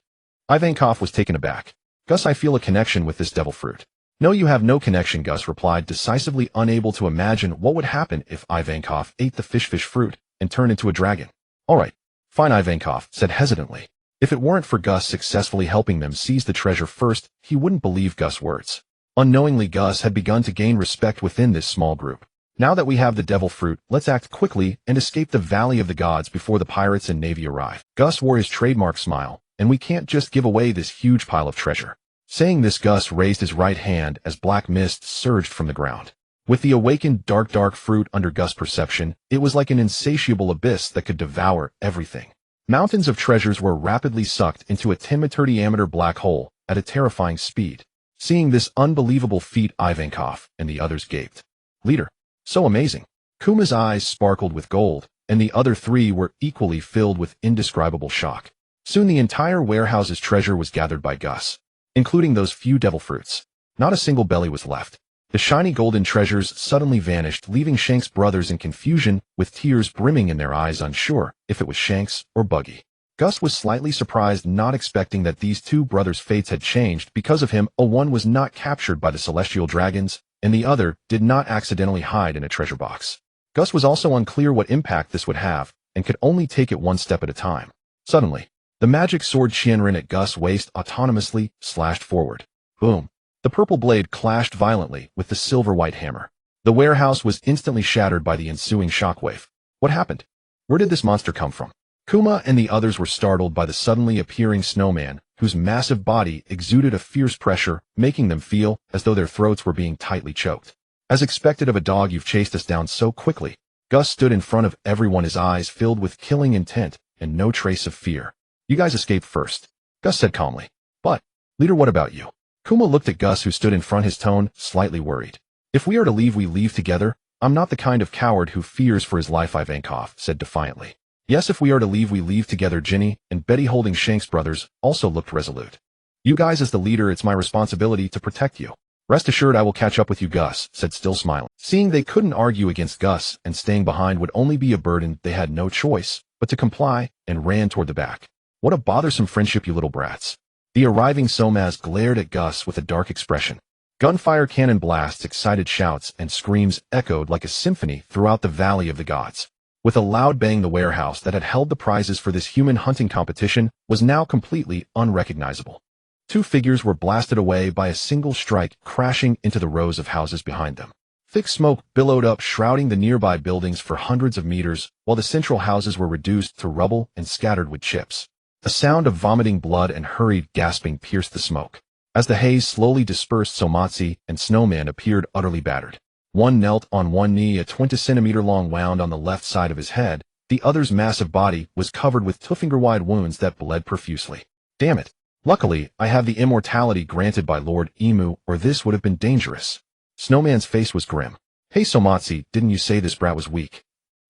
Ivankov was taken aback. Gus, I feel a connection with this devil fruit. No, you have no connection, Gus replied, decisively unable to imagine what would happen if Ivankov ate the fish fruit and turned into a dragon. All right, fine, Ivankov said hesitantly. If it weren't for Gus successfully helping them seize the treasure first, he wouldn't believe Gus' words. Unknowingly, Gus had begun to gain respect within this small group. Now that we have the devil fruit, let's act quickly and escape the Valley of the Gods before the pirates and Navy arrive. Gus wore his trademark smile, and we can't just give away this huge pile of treasure. Saying this, Gus raised his right hand as black mist surged from the ground. With the awakened dark fruit under Gus' perception, it was like an insatiable abyss that could devour everything. Mountains of treasures were rapidly sucked into a 10-meter diameter black hole at a terrifying speed. Seeing this unbelievable feat, Ivankov and the others gaped. Leader. So amazing. Kuma's eyes sparkled with gold, and the other three were equally filled with indescribable shock. Soon the entire warehouse's treasure was gathered by Gus, including those few devil fruits. Not a single belly was left. The shiny golden treasures suddenly vanished, leaving Shank's brothers in confusion, with tears brimming in their eyes, unsure if it was Shanks or Buggy. Gus was slightly surprised, not expecting that these two brothers' fates had changed because of him. One was not captured by the celestial dragons, and the other did not accidentally hide in a treasure box. Gus was also unclear what impact this would have, and could only take it one step at a time. Suddenly, the magic sword Shinrin at Gus' waist autonomously slashed forward. Boom. The purple blade clashed violently with the silver-white hammer. The warehouse was instantly shattered by the ensuing shockwave. What happened? Where did this monster come from? Kuma and the others were startled by the suddenly appearing snowman, whose massive body exuded a fierce pressure, making them feel as though their throats were being tightly choked. As expected of a dog, you've chased us down so quickly. Gus stood in front of everyone, his eyes filled with killing intent and no trace of fear. You guys escaped first, Gus said calmly. But, leader, what about you? Kuma looked at Gus, who stood in front, his tone slightly worried. If we are to leave, we leave together. I'm not the kind of coward who fears for his life, Ivankov said defiantly. Yes, if we are to leave, we leave together. Ginny and Betty, holding Shank's brothers, also looked resolute. You guys, as the leader, it's my responsibility to protect you. Rest assured I will catch up with you, Gus said, still smiling. Seeing they couldn't argue against Gus and staying behind would only be a burden, they had no choice but to comply and ran toward the back. What a bothersome friendship, you little brats. The arriving Somaz glared at Gus with a dark expression. Gunfire, cannon blasts, excited shouts, and screams echoed like a symphony throughout the Valley of the Gods. With a loud bang, the warehouse that had held the prizes for this human hunting competition was now completely unrecognizable. Two figures were blasted away by a single strike, crashing into the rows of houses behind them. Thick smoke billowed up, shrouding the nearby buildings for hundreds of meters, while the central houses were reduced to rubble and scattered with chips. A sound of vomiting blood and hurried gasping pierced the smoke. As the haze slowly dispersed, Somatsu and Snowman appeared utterly battered. One knelt on one knee, a 20-centimeter-long wound on the left side of his head. The other's massive body was covered with two-finger-wide wounds that bled profusely. Damn it. Luckily, I have the immortality granted by Lord Emu, or this would have been dangerous. Snowman's face was grim. Hey Somatsu, didn't you say this brat was weak?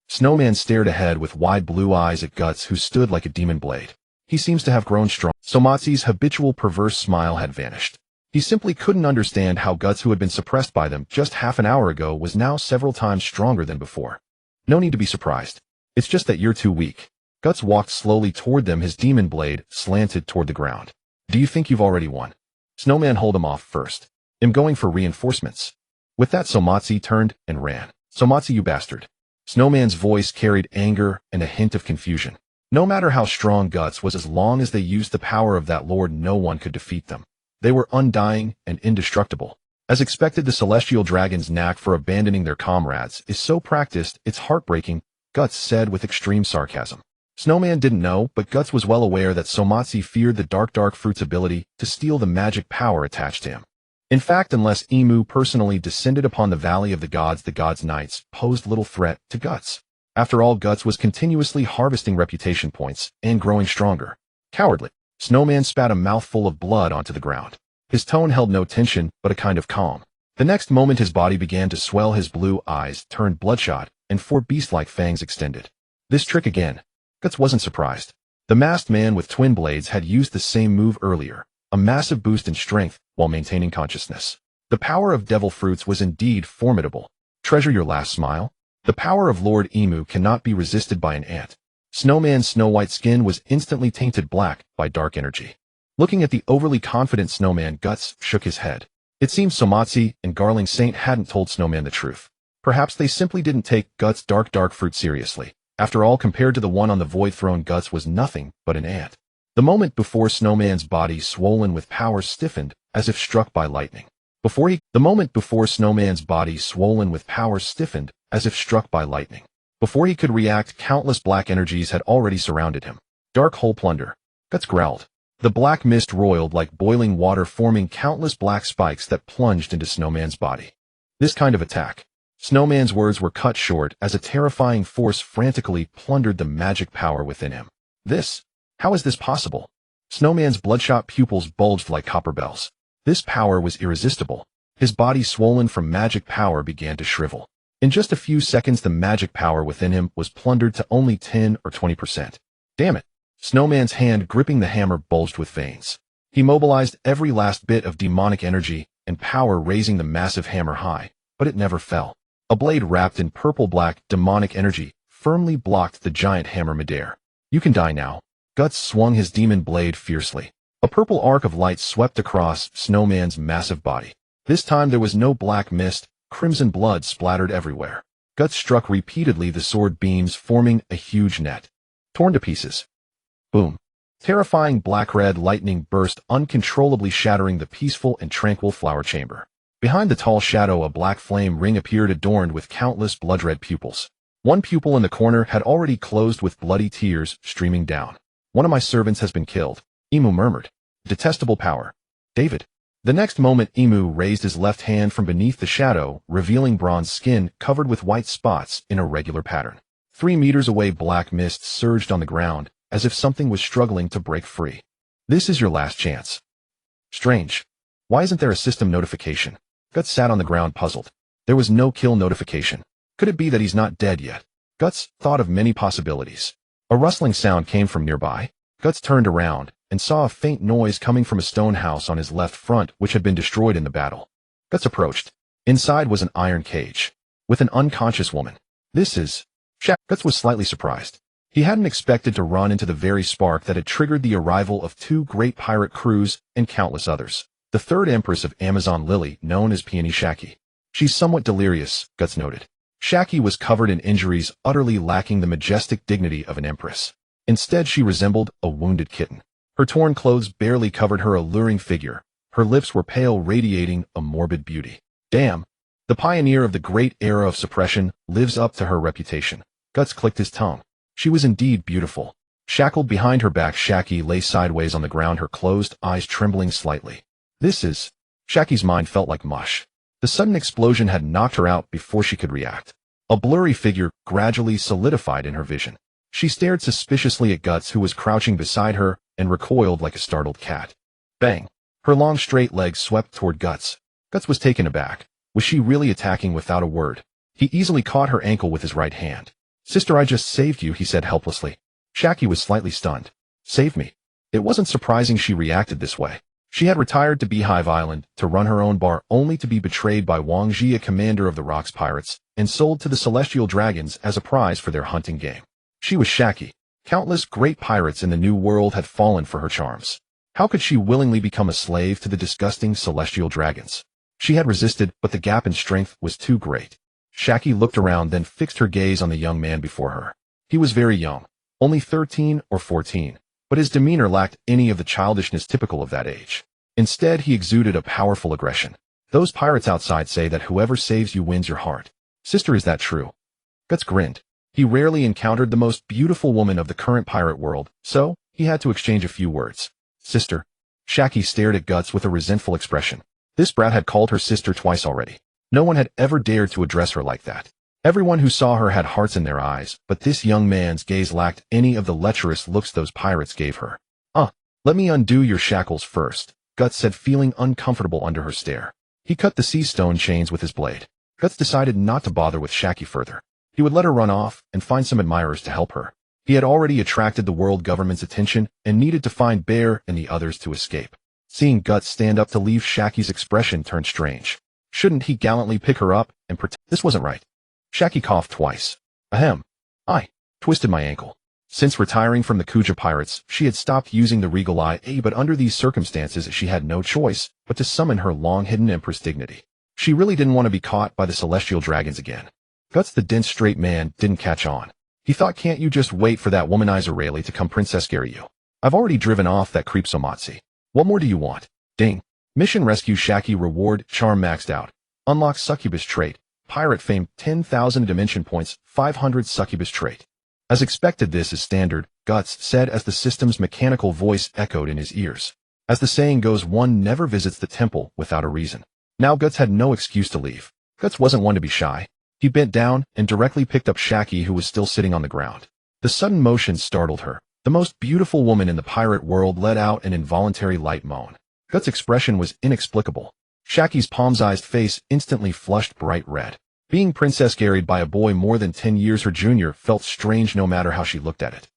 Snowman stared ahead with wide blue eyes at Guts, who stood like a demon blade. He seems to have grown strong. Somatsu's habitual perverse smile had vanished. He simply couldn't understand how Guts, who had been suppressed by them just half an hour ago, was now several times stronger than before. No need to be surprised. It's just that you're too weak. Guts walked slowly toward them, his demon blade slanted toward the ground. Do you think you've already won? Snowman, hold him off first. I'm going for reinforcements. With that, Somatsu turned and ran. Somatsu, you bastard. Snowman's voice carried anger and a hint of confusion. No matter how strong Guts was, as long as they used the power of that lord, no one could defeat them. They were undying and indestructible. As expected, the celestial dragon's knack for abandoning their comrades is so practiced it's heartbreaking, Guts said with extreme sarcasm. Snowman didn't know, but Guts was well aware that Somatsu feared the dark fruit's ability to steal the magic power attached to him. In fact, unless Emu personally descended upon the Valley of the Gods Knights posed little threat to Guts. After all, Guts was continuously harvesting reputation points and growing stronger. Cowardly. Snowman spat a mouthful of blood onto the ground. His tone held no tension, but a kind of calm. The next moment his body began to swell, his blue eyes turned bloodshot, and 4 beast-like fangs extended. This trick again. Guts wasn't surprised. The masked man with twin blades had used the same move earlier, a massive boost in strength while maintaining consciousness. The power of devil fruits was indeed formidable. Treasure your last smile. The power of Lord Emu cannot be resisted by an ant. Snowman's snow-white skin was instantly tainted black by dark energy. Looking at the overly confident Snowman, Guts shook his head. It seemed Somatsu and Garling Saint hadn't told Snowman the truth. Perhaps they simply didn't take Guts' dark fruit seriously. After all, compared to the one on the Void Throne, Guts was nothing but an ant. The moment before, Snowman's body, swollen with power, stiffened as if struck by lightning. Before he could react, countless black energies had already surrounded him. Dark hole plunder. Guts growled. The black mist roiled like boiling water, forming countless black spikes that plunged into Snowman's body. This kind of attack. Snowman's words were cut short as a terrifying force frantically plundered the magic power within him. How is this possible? Snowman's bloodshot pupils bulged like copper bells. This power was irresistible. His body, swollen from magic power, began to shrivel. In just a few seconds, the magic power within him was plundered to only 10 or 20%. Damn it! Snowman's hand gripping the hammer bulged with veins. He mobilized every last bit of demonic energy and power, raising the massive hammer high, but it never fell. A blade wrapped in purple-black demonic energy firmly blocked the giant hammer midair. You can die now. Guts swung his demon blade fiercely. A purple arc of light swept across Snowman's massive body. This time there was no black mist, crimson blood splattered everywhere. Guts struck repeatedly, the sword beams forming a huge net. Torn to pieces. Boom. Terrifying black-red lightning burst uncontrollably, shattering the peaceful and tranquil flower chamber. Behind the tall shadow, a black flame ring appeared, adorned with countless blood-red pupils. One pupil in the corner had already closed, with bloody tears streaming down. One of my servants has been killed, Emu murmured. Detestable power. David. The next moment, Emu raised his left hand from beneath the shadow, revealing bronze skin covered with white spots in a regular pattern. 3 meters away, black mist surged on the ground, as if something was struggling to break free. This is your last chance. Strange. Why isn't there a system notification? Guts sat on the ground, puzzled. There was no kill notification. Could it be that he's not dead yet? Guts thought of many possibilities. A rustling sound came from nearby. Guts turned around and saw a faint noise coming from a stone house on his left front, which had been destroyed in the battle. Guts approached. Inside was an iron cage with an unconscious woman. Guts was slightly surprised. He hadn't expected to run into the very spark that had triggered the arrival of 2 great pirate crews and countless others. The 3rd Empress of Amazon Lily, known as Peony Shaki. She's somewhat delirious, Guts noted. Shaki was covered in injuries, utterly lacking the majestic dignity of an empress. Instead, she resembled a wounded kitten. Her torn clothes barely covered her alluring figure. Her lips were pale, radiating a morbid beauty. Damn! The pioneer of the great era of suppression lives up to her reputation. Guts clicked his tongue. She was indeed beautiful. Shackled behind her back, Shaki lay sideways on the ground, her closed eyes trembling slightly. Shaki's mind felt like mush. The sudden explosion had knocked her out before she could react. A blurry figure gradually solidified in her vision. She stared suspiciously at Guts, who was crouching beside her, and recoiled like a startled cat. Bang! Her long straight legs swept toward Guts. Guts was taken aback. Was she really attacking without a word? He easily caught her ankle with his right hand. Sister, I just saved you, he said helplessly. Shaki was slightly stunned. Save me? It wasn't surprising she reacted this way. She had retired to Beehive Island to run her own bar, only to be betrayed by Wang Jie, a commander of the Rocks Pirates, and sold to the Celestial Dragons as a prize for their hunting game. She was Shaki. Countless great pirates in the New World had fallen for her charms. How could she willingly become a slave to the disgusting Celestial Dragons? She had resisted, but the gap in strength was too great. Shaki looked around, then fixed her gaze on the young man before her. He was very young, only 13 or 14. But his demeanor lacked any of the childishness typical of that age. Instead, he exuded a powerful aggression. Those pirates outside say that whoever saves you wins your heart. Sister, is that true? Guts grinned. He rarely encountered the most beautiful woman of the current pirate world, so he had to exchange a few words. Sister. Shaki stared at Guts with a resentful expression. This brat had called her sister twice already. No one had ever dared to address her like that. Everyone who saw her had hearts in their eyes, but this young man's gaze lacked any of the lecherous looks those pirates gave her. Let me undo your shackles first, Guts said, feeling uncomfortable under her stare. He cut the sea stone chains with his blade. Guts decided not to bother with Shaki further. He would let her run off and find some admirers to help her. He had already attracted the world government's attention and needed to find Bear and the others to escape. Seeing Guts stand up to leave, Shaki's expression turned strange. Shouldn't he gallantly pick her up and pretend? This wasn't right. Shaki coughed twice. Ahem. I twisted my ankle. Since retiring from the Kuja pirates, she had stopped using the regal eye, but under these circumstances she had no choice but to summon her long-hidden empress dignity. She really didn't want to be caught by the celestial dragons again. Guts, the dense straight man, didn't catch on. He thought, can't you just wait for that womanizer Rayleigh to come princess scary you? I've already driven off that creep Somatsi. What more do you want? Ding. Mission rescue. Shaki reward, charm maxed out. Unlock succubus trait. Pirate fame 10,000 dimension points, 500 succubus trait. As expected, this is standard, Guts said as the system's mechanical voice echoed in his ears. As the saying goes, one never visits the temple without a reason. Now Guts had no excuse to leave. Guts wasn't one to be shy. He bent down and directly picked up Shaki, who was still sitting on the ground. The sudden motion startled her. The most beautiful woman in the pirate world let out an involuntary light moan. Guts' expression was inexplicable. Shaki's palm-sized face instantly flushed bright red. Being princess carried by a boy more than 10 years her junior felt strange no matter how she looked at it.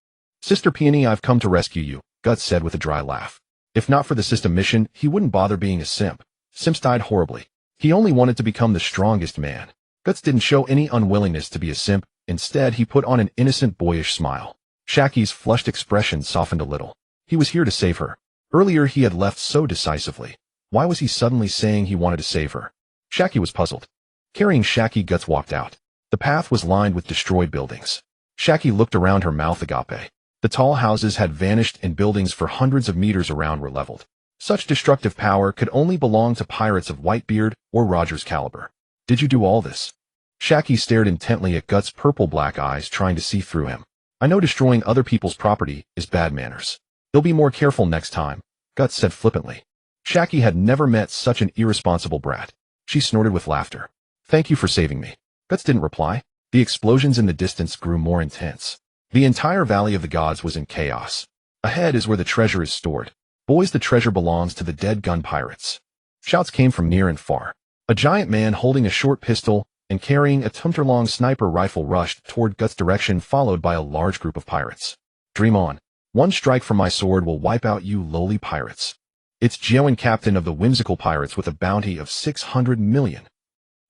Sister Peony, I've come to rescue you, Guts said with a dry laugh. If not for the system mission, he wouldn't bother being a simp. Simps died horribly. He only wanted to become the strongest man. Guts didn't show any unwillingness to be a simp. Instead, he put on an innocent boyish smile. Shaki's flushed expression softened a little. He was here to save her. Earlier he had left so decisively. Why was he suddenly saying he wanted to save her? Shaki was puzzled. Carrying Shaki, Guts walked out. The path was lined with destroyed buildings. Shaki looked around, her mouth agape. The tall houses had vanished and buildings for hundreds of meters around were leveled. Such destructive power could only belong to pirates of Whitebeard or Roger's caliber. Did you do all this? Shaki stared intently at Guts' purple-black eyes, trying to see through him. I know destroying other people's property is bad manners. You'll be more careful next time, Guts said flippantly. Shaki had never met such an irresponsible brat. She snorted with laughter. Thank you for saving me. Guts didn't reply. The explosions in the distance grew more intense. The entire Valley of the Gods was in chaos. Ahead is where the treasure is stored. Boys, the treasure belongs to the dead gun pirates. Shouts came from near and far. A giant man holding a short pistol and carrying a tumter-long sniper rifle rushed toward Guts' direction, followed by a large group of pirates. Dream on. One strike from my sword will wipe out you lowly pirates. It's Jeoen, captain of the whimsical pirates, with a bounty of 600 million.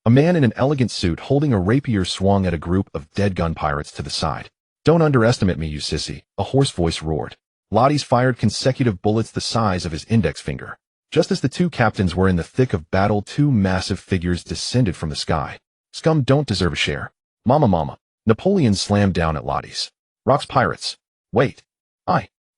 A man in an elegant suit holding a rapier swung at a group of dead gun pirates to the side. Don't underestimate me, you sissy, a hoarse voice roared. Lottie's fired consecutive bullets the size of his index finger. Just as the two captains were in the thick of battle, two massive figures descended from the sky. Scum don't deserve a share. Momo-Momo. Napoleon slammed down at Lottie's. Rocks pirates. Wait.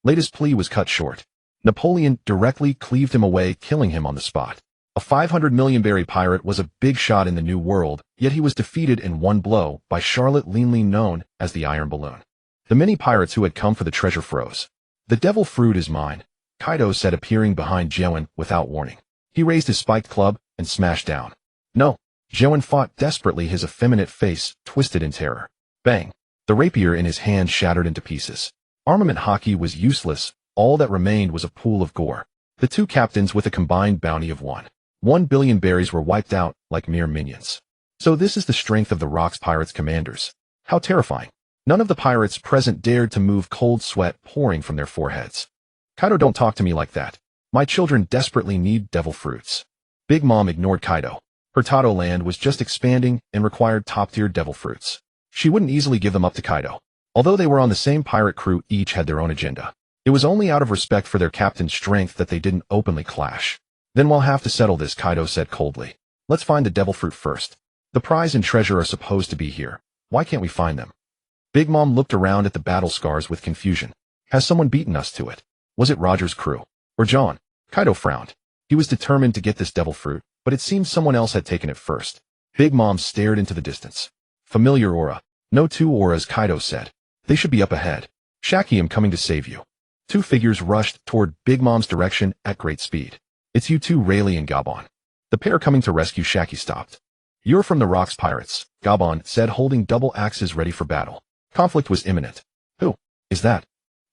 Latest plea was cut short. Napoleon directly cleaved him away, killing him on the spot. A 500 million berry pirate was a big shot in the New World, yet he was defeated in one blow by Charlotte leanly known as the Iron Balloon. The many pirates who had come for the treasure froze. The devil fruit is mine, Kaido said, appearing behind Jeoen without warning. He raised his spiked club and smashed down. No. Jeoen fought desperately, his effeminate face twisted in terror. Bang. The rapier in his hand shattered into pieces. Armament Haki was useless. All that remained was a pool of gore. The two captains, with a combined bounty of 1 billion berries, were wiped out like mere minions. So this is the strength of the Rocks Pirates commanders. How terrifying. None of the pirates present dared to move, cold sweat pouring from their foreheads. Kaido, don't talk to me like that. My children desperately need devil fruits. Big Mom ignored Kaido. Her Tato land was just expanding and required top-tier devil fruits. She wouldn't easily give them up to Kaido. Although they were on the same pirate crew, each had their own agenda. It was only out of respect for their captain's strength that they didn't openly clash. Then we'll have to settle this, Kaido said coldly. Let's find the devil fruit first. The prize and treasure are supposed to be here. Why can't we find them? Big Mom looked around at the battle scars with confusion. Has someone beaten us to it? Was it Roger's crew? Or John? Kaido frowned. He was determined to get this devil fruit, but it seemed someone else had taken it first. Big Mom stared into the distance. Familiar aura. No two auras, Kaido said. They should be up ahead. Shaki, I'm coming to save you. Two figures rushed toward Big Mom's direction at great speed. It's you two, Rayleigh and Gabon. The pair coming to rescue Shaki stopped. You're from the Rocks Pirates, Gabon said, holding double axes ready for battle. Conflict was imminent. Who is that?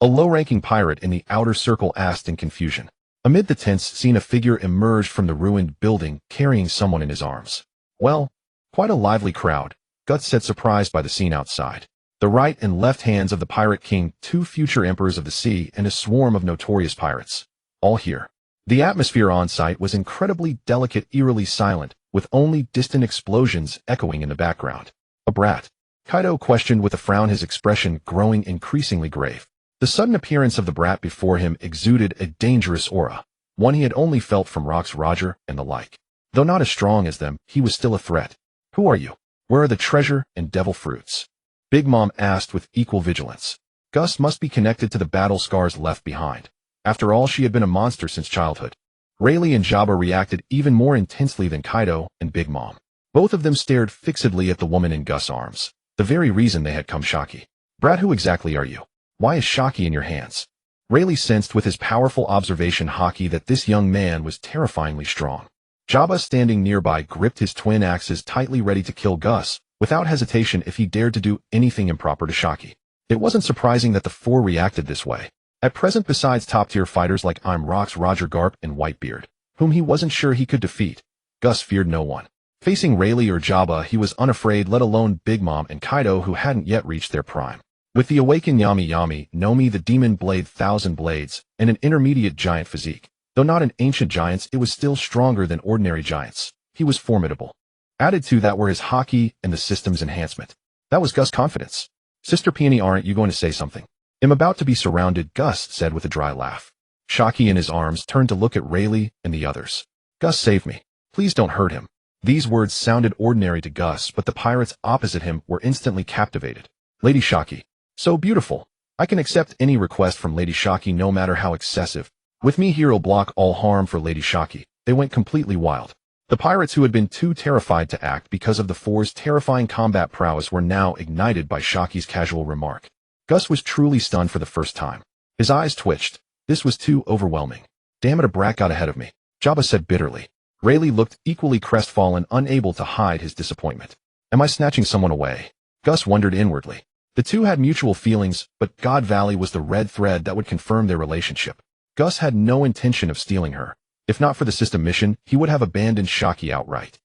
A low-ranking pirate in the outer circle asked in confusion. Amid the tense scene, a figure emerged from the ruined building, carrying someone in his arms. Well, quite a lively crowd, Guts said, surprised by the scene outside. The right and left hands of the Pirate King, 2 future emperors of the sea, and a swarm of notorious pirates. All here. The atmosphere on site was incredibly delicate, eerily silent, with only distant explosions echoing in the background. A brat? Kaido questioned with a frown, his expression growing increasingly grave. The sudden appearance of the brat before him exuded a dangerous aura, one he had only felt from Rocks Roger and the like. Though not as strong as them, he was still a threat. Who are you? Where are the treasure and devil fruits? Big Mom asked with equal vigilance. Gus must be connected to the battle scars left behind. After all, she had been a monster since childhood. Rayleigh and Jabba reacted even more intensely than Kaido and Big Mom. Both of them stared fixedly at the woman in Gus' arms, the very reason they had come. Shaki. Brat, who exactly are you? Why is Shaki in your hands? Rayleigh sensed with his powerful observation Haki that this young man was terrifyingly strong. Jabba, standing nearby, gripped his twin axes tightly, ready to kill Gus, without hesitation if he dared to do anything improper to Shaki. It wasn't surprising that the 4 reacted this way. At present, besides top-tier fighters like Rocks Roger, Garp, and Whitebeard, whom he wasn't sure he could defeat, Gus feared no one. Facing Rayleigh or Jabba, he was unafraid, let alone Big Mom and Kaido, who hadn't yet reached their prime. With the awakened Yami-Yami, Nomi the Demon Blade, 1,000 Blades, and an intermediate giant physique. Though not an ancient giant, it was still stronger than ordinary giants. He was formidable. Added to that were his Haki and the system's enhancement. That was Gus' confidence. Sister Peony, aren't you going to say something? I'm about to be surrounded, Gus said with a dry laugh. Shaki in his arms turned to look at Rayleigh and the others. Gus, save me. Please don't hurt him. These words sounded ordinary to Gus, but the pirates opposite him were instantly captivated. Lady Shaki. So beautiful. I can accept any request from Lady Shaki, no matter how excessive. With me here'll block all harm for Lady Shaki. They went completely wild. The pirates, who had been too terrified to act because of the 4's terrifying combat prowess, were now ignited by Shaki's casual remark. Gus was truly stunned for the first time. His eyes twitched. This was too overwhelming. Damn it, a brat got ahead of me, Jabba said bitterly. Rayleigh looked equally crestfallen, unable to hide his disappointment. Am I snatching someone away? Gus wondered inwardly. The two had mutual feelings, but God Valley was the red thread that would confirm their relationship. Gus had no intention of stealing her. If not for the system mission, he would have abandoned Shaki outright.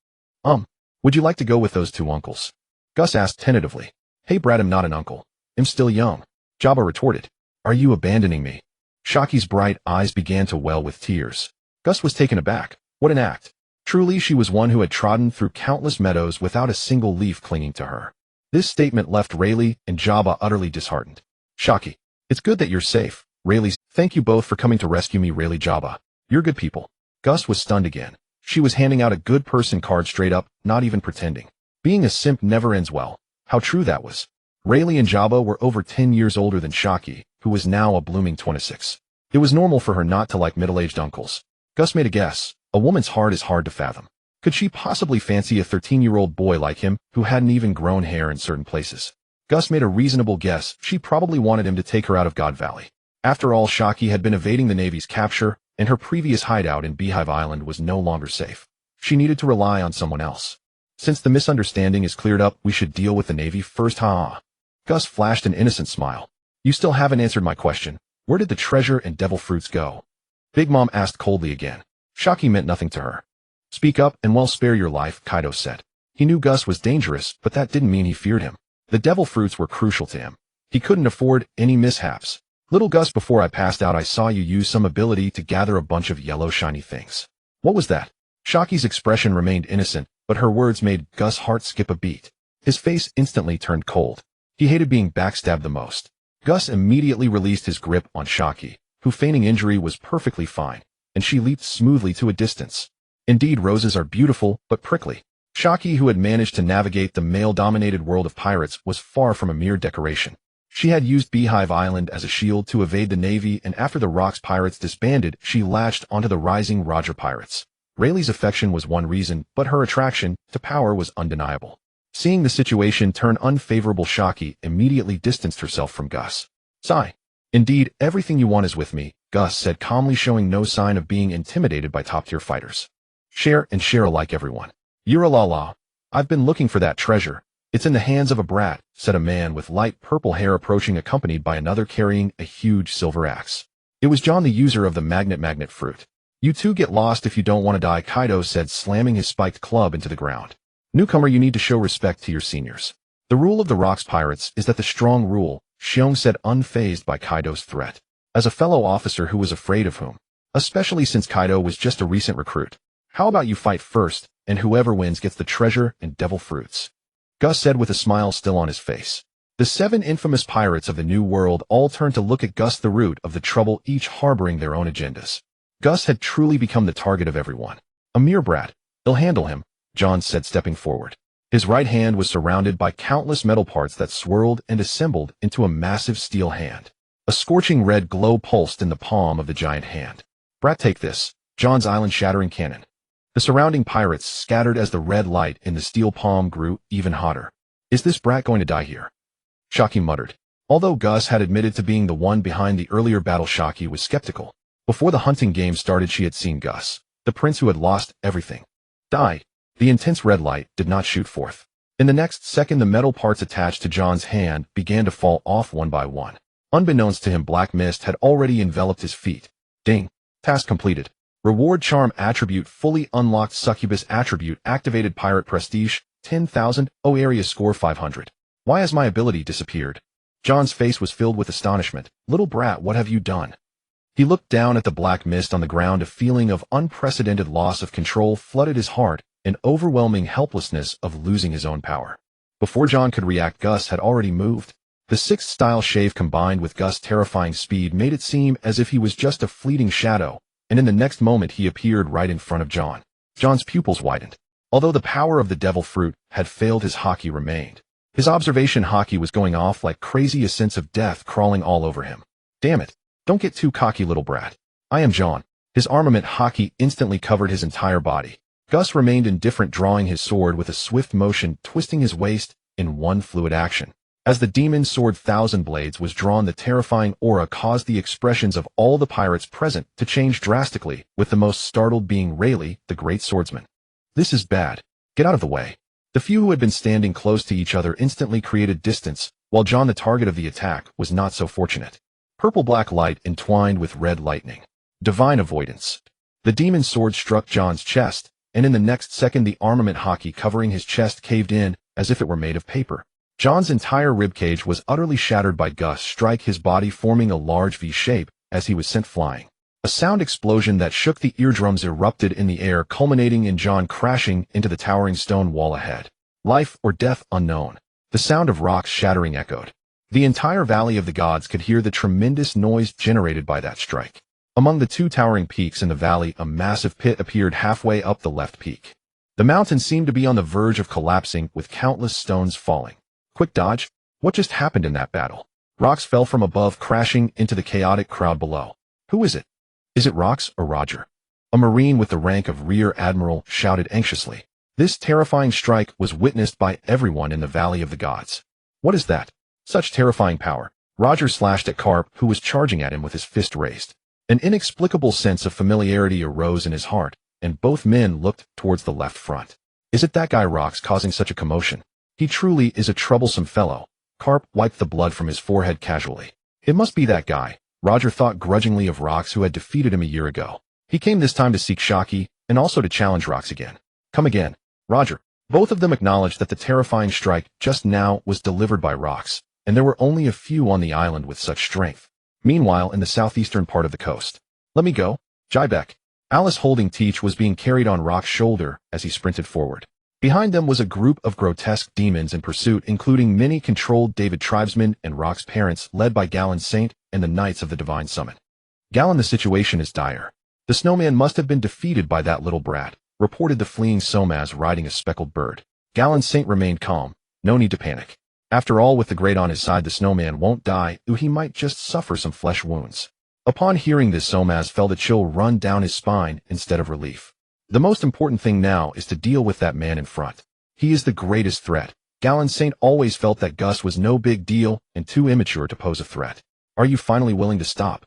Would you like to go with those 2 uncles? Gus asked tentatively. Hey brat, I'm not an uncle. I'm still young. Jabba retorted. Are you abandoning me? Shaki's bright eyes began to well with tears. Gus was taken aback. What an act. Truly, she was one who had trodden through countless meadows without a single leaf clinging to her. This statement left Rayleigh and Jabba utterly disheartened. Shaki, it's good that you're safe. Rayleigh, thank you both for coming to rescue me. Rayleigh, Jabba, you're good people. Gus was stunned again. She was handing out a good person card straight up, not even pretending. Being a simp never ends well. How true that was. Rayleigh and Jabba were over 10 years older than Shaki, who was now a blooming 26. It was normal for her not to like middle-aged uncles. Gus made a guess. A woman's heart is hard to fathom. Could she possibly fancy a 13-year-old boy like him, who hadn't even grown hair in certain places? Gus made a reasonable guess. She probably wanted him to take her out of God Valley. After all, Shaki had been evading the Navy's capture, and her previous hideout in Beehive Island was no longer safe. She needed to rely on someone else. Since the misunderstanding is cleared up, we should deal with the Navy first, huh? Gus flashed an innocent smile. You still haven't answered my question. Where did the treasure and devil fruits go? Big Mom asked coldly again. Shaki meant nothing to her. Speak up and we'll spare your life, Kaido said. He knew Gus was dangerous, but that didn't mean he feared him. The devil fruits were crucial to him. He couldn't afford any mishaps. Little Gus, before I passed out, I saw you use some ability to gather a bunch of yellow shiny things. What was that? Shaki's expression remained innocent, but her words made Gus' heart skip a beat. His face instantly turned cold. He hated being backstabbed the most. Gus immediately released his grip on Shaki, who, feigning injury, was perfectly fine, and she leaped smoothly to a distance. Indeed, roses are beautiful, but prickly. Shaki, who had managed to navigate the male-dominated world of pirates, was far from a mere decoration. She had used Beehive Island as a shield to evade the Navy, and after the Rocks pirates disbanded, she latched onto the rising Roger pirates. Rayleigh's affection was one reason, but her attraction to power was undeniable. Seeing the situation turn unfavorable, Shaki immediately distanced herself from Gus. Sigh. Indeed, everything you want is with me, Gus said calmly, showing no sign of being intimidated by top-tier fighters. Share and share alike, everyone. Yura-la-la. I've been looking for that treasure. It's in the hands of a brat, said a man with light purple hair approaching, accompanied by another carrying a huge silver axe. It was John, the user of the magnet fruit. You two get lost if you don't want to die, Kaido said, slamming his spiked club into the ground. Newcomer, you need to show respect to your seniors. The rule of the Rocks Pirates is that the strong rule, Xiong said, unfazed by Kaido's threat. As a fellow officer who was afraid of whom? Especially since Kaido was just a recent recruit. How about you fight first, and whoever wins gets the treasure and devil fruits? Gus said with a smile still on his face. The 7 infamous pirates of the New World all turned to look at Gus, the root of the trouble, each harboring their own agendas. Gus had truly become the target of everyone. A mere brat. They'll handle him, John said, stepping forward. His right hand was surrounded by countless metal parts that swirled and assembled into a massive steel hand. A scorching red glow pulsed in the palm of the giant hand. Brat, take this, John's island-shattering cannon. The surrounding pirates scattered as the red light in the steel palm grew even hotter. Is this brat going to die here? Shaki muttered. Although Gus had admitted to being the one behind the earlier battle, Shaki was skeptical. Before the hunting game started, she had seen Gus, the prince who had lost everything, die. The intense red light did not shoot forth. In the next second, the metal parts attached to John's hand began to fall off one by one. Unbeknownst to him, black mist had already enveloped his feet. Ding. Task completed. Reward charm attribute fully unlocked. Succubus attribute activated. Pirate prestige 10,000. Area score 500. Why has my ability disappeared? John's face was filled with astonishment. Little brat, what have you done? He looked down at the black mist on the ground. A feeling of unprecedented loss of control flooded his heart, an overwhelming helplessness of losing his own power. Before John could react, Gus had already moved. The 6th style shave combined with Gus' terrifying speed made it seem as if he was just a fleeting shadow, and in the next moment he appeared right in front of John. John's pupils widened. Although the power of the devil fruit had failed, his Haki remained. His observation Haki was going off like crazy, a sense of death crawling all over him. Damn it. Don't get too cocky, little brat. I am John. His armament Haki instantly covered his entire body. Gus remained indifferent, drawing his sword with a swift motion, twisting his waist in one fluid action. As the demon sword Thousand Blades was drawn, the terrifying aura caused the expressions of all the pirates present to change drastically, with the most startled being Rayleigh, the great swordsman. This is bad. Get out of the way. The few who had been standing close to each other instantly created distance, while John, the target of the attack, was not so fortunate. Purple-black light entwined with red lightning. Divine avoidance. The demon sword struck John's chest, and in the next second the armament Haki covering his chest caved in as if it were made of paper. John's entire ribcage was utterly shattered by Gus' strike, his body forming a large V shape as he was sent flying. A sound explosion that shook the eardrums erupted in the air, culminating in John crashing into the towering stone wall ahead. Life or death unknown. The sound of rocks shattering echoed. The entire Valley of the Gods could hear the tremendous noise generated by that strike. Among the 2 towering peaks in the valley, a massive pit appeared halfway up the left peak. The mountain seemed to be on the verge of collapsing, with countless stones falling. Quick dodge? What just happened in that battle? Rocks fell from above, crashing into the chaotic crowd below. Who is it? Is it Rocks or Roger? A Marine with the rank of Rear Admiral shouted anxiously. This terrifying strike was witnessed by everyone in the Valley of the Gods. What is that? Such terrifying power. Roger slashed at Carp, who was charging at him with his fist raised. An inexplicable sense of familiarity arose in his heart, and both men looked towards the left front. Is it that guy Rocks causing such a commotion? He truly is a troublesome fellow. Carp wiped the blood from his forehead casually. It must be that guy. Roger thought grudgingly of Rocks, who had defeated him a year ago. He came this time to seek Shaki, and also to challenge Rocks again. Come again, Roger. Both of them acknowledged that the terrifying strike just now was delivered by Rocks, and there were only a few on the island with such strength. Meanwhile, in the southeastern part of the coast. Let me go, Jybek. Alice, holding Teach, was being carried on Rock's shoulder as he sprinted forward. Behind them was a group of grotesque demons in pursuit, including many controlled David tribesmen and Rock's parents, led by Galen Saint and the Knights of the Divine Summit. Galen, the situation is dire. The snowman must have been defeated by that little brat, reported the fleeing Somaz riding a speckled bird. Galen Saint remained calm. No need to panic. After all, with the great on his side, the snowman won't die, he might just suffer some flesh wounds. Upon hearing this, Somaz felt a chill run down his spine instead of relief. The most important thing now is to deal with that man in front. He is the greatest threat. Galen Saint always felt that Gus was no big deal and too immature to pose a threat. Are you finally willing to stop?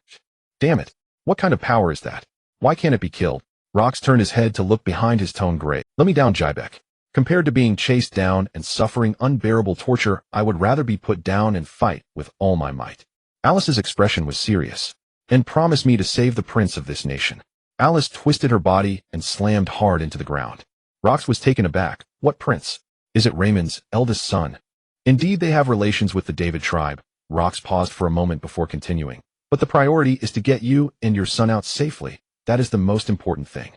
Damn it. What kind of power is that? Why can't it be killed? Rox turned his head to look behind his tone gray. Let me down, Jibek. Compared to being chased down and suffering unbearable torture, I would rather be put down and fight with all my might. Alice's expression was serious. And promise me to save the prince of this nation. Alice twisted her body and slammed hard into the ground. Rox was taken aback. What prince? Is it Raymond's eldest son? Indeed, they have relations with the David tribe. Rox paused for a moment before continuing. But the priority is to get you and your son out safely. That is the most important thing.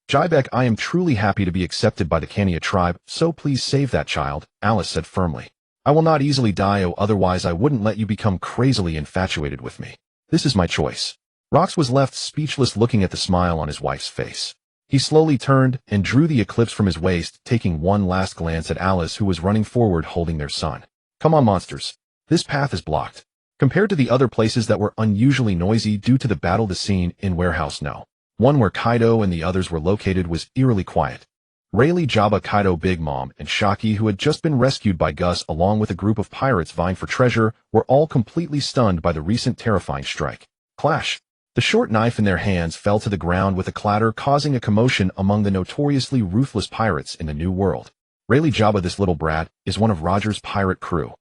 Jibek, I am truly happy to be accepted by the Kania tribe, so please save that child, Alice said firmly. I will not easily die, otherwise I wouldn't let you become crazily infatuated with me. This is my choice. Rox was left speechless, looking at the smile on his wife's face. He slowly turned and drew the eclipse from his waist, taking one last glance at Alice, who was running forward holding their son. Come on, monsters. This path is blocked. Compared to the other places that were unusually noisy due to the battle, the scene in Warehouse No. 1 where Kaido and the others were located was eerily quiet. Rayleigh, Jabba, Kaido, Big Mom, and Shaki, who had just been rescued by Gus along with a group of pirates vying for treasure, were all completely stunned by the recent terrifying strike. Clash! The short knife in their hands fell to the ground with a clatter, causing a commotion among the notoriously ruthless pirates in the New World. Rayleigh, Jabba, this little brat, is one of Roger's pirate crew.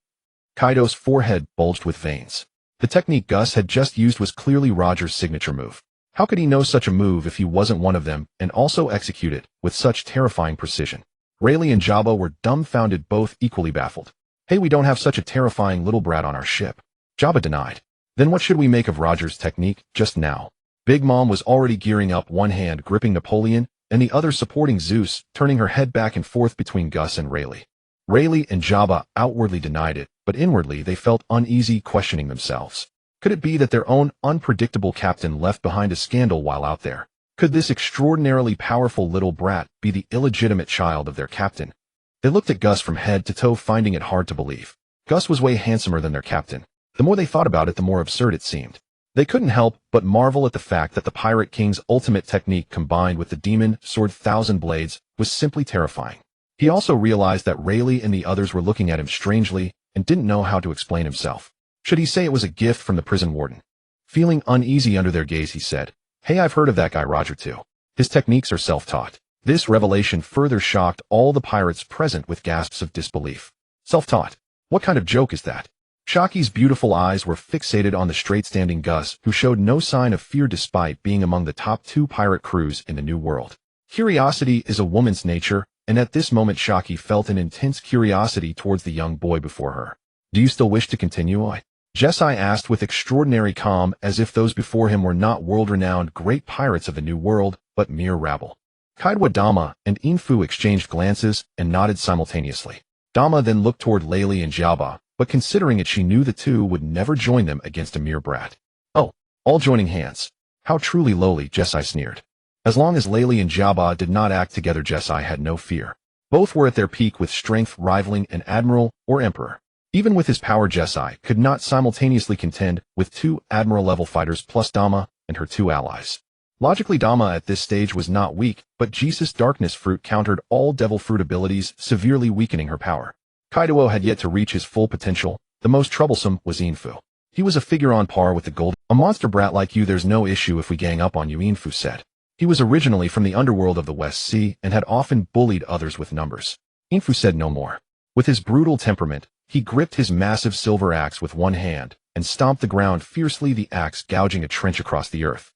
Kaido's forehead bulged with veins. The technique Gus had just used was clearly Roger's signature move. How could he know such a move if he wasn't one of them, and also execute it with such terrifying precision? Rayleigh and Jabba were dumbfounded, both equally baffled. Hey, we don't have such a terrifying little brat on our ship. Jabba denied. Then what should we make of Roger's technique just now? Big Mom was already gearing up, one hand gripping Napoleon, and the other supporting Zeus, turning her head back and forth between Gus and Rayleigh. Rayleigh and Jabba outwardly denied it, but inwardly they felt uneasy, questioning themselves. Could it be that their own unpredictable captain left behind a scandal while out there? Could this extraordinarily powerful little brat be the illegitimate child of their captain? They looked at Gus from head to toe, finding it hard to believe. Gus was way handsomer than their captain. The more they thought about it, the more absurd it seemed. They couldn't help but marvel at the fact that the Pirate King's ultimate technique combined with the demon sword Thousand Blades was simply terrifying. He also realized that Rayleigh and the others were looking at him strangely and didn't know how to explain himself. Should he say it was a gift from the prison warden? Feeling uneasy under their gaze, he said, Hey, I've heard of that guy Roger too. His techniques are self-taught. This revelation further shocked all the pirates present with gasps of disbelief. Self-taught? What kind of joke is that? Shaki's beautiful eyes were fixated on the straight-standing Gus, who showed no sign of fear despite being among the top 2 pirate crews in the New World. Curiosity is a woman's nature, and at this moment Shaki felt an intense curiosity towards the young boy before her. Do you still wish to continue? Jesai asked with extraordinary calm, as if those before him were not world-renowned great pirates of the New World, but mere rabble. Kaido, Dama, and Infu exchanged glances and nodded simultaneously. Dama then looked toward Rayleigh and Jabba, but considering it, she knew the two would never join them against a mere brat. Oh, all joining hands. How truly lowly, Jesai sneered. As long as Rayleigh and Jabba did not act together, Jesai had no fear. Both were at their peak, with strength rivaling an admiral or emperor. Even with his power, Jesai could not simultaneously contend with 2 admiral-level fighters plus Dama and her 2 allies. Logically, Dama at this stage was not weak, but Jesus' Darkness Fruit countered all Devil Fruit abilities, severely weakening her power. Kaido had yet to reach his full potential. The most troublesome was Infu. He was a figure on par with the Golden. A monster brat like you, there's no issue if we gang up on you, Infu said. He was originally from the underworld of the West Sea and had often bullied others with numbers. Infu said no more. With his brutal temperament, he gripped his massive silver axe with one hand and stomped the ground fiercely, the axe gouging a trench across the earth.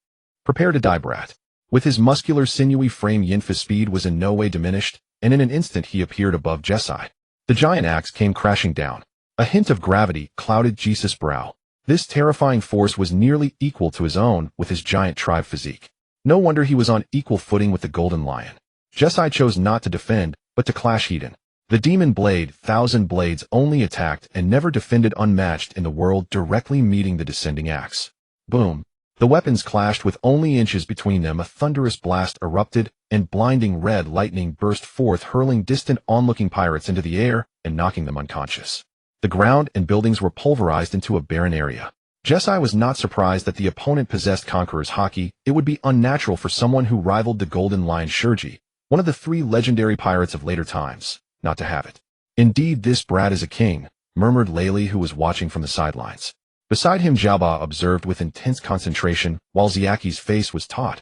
Prepare to die, brat. With his muscular, sinewy frame, Yinfu's speed was in no way diminished, and in an instant he appeared above Jesai. The giant axe came crashing down. A hint of gravity clouded Jesus' brow. This terrifying force was nearly equal to his own with his giant tribe physique. No wonder he was on equal footing with the Golden Lion. Jesai chose not to defend, but to clash Hedon. The demon blade, Thousand Blades, only attacked and never defended, unmatched in the world, directly meeting the descending axe. Boom. The weapons clashed with only inches between them. A thunderous blast erupted, and blinding red lightning burst forth, hurling distant onlooking pirates into the air and knocking them unconscious. The ground and buildings were pulverized into a barren area. Jesai was not surprised that the opponent possessed Conqueror's Haki. It would be unnatural for someone who rivaled the Golden Lion Shurji, one of the 3 legendary pirates of later times, not to have it. Indeed, this brat is a king, murmured Rayleigh, who was watching from the sidelines. Beside him, Jabba observed with intense concentration, while Ziaki's face was taut.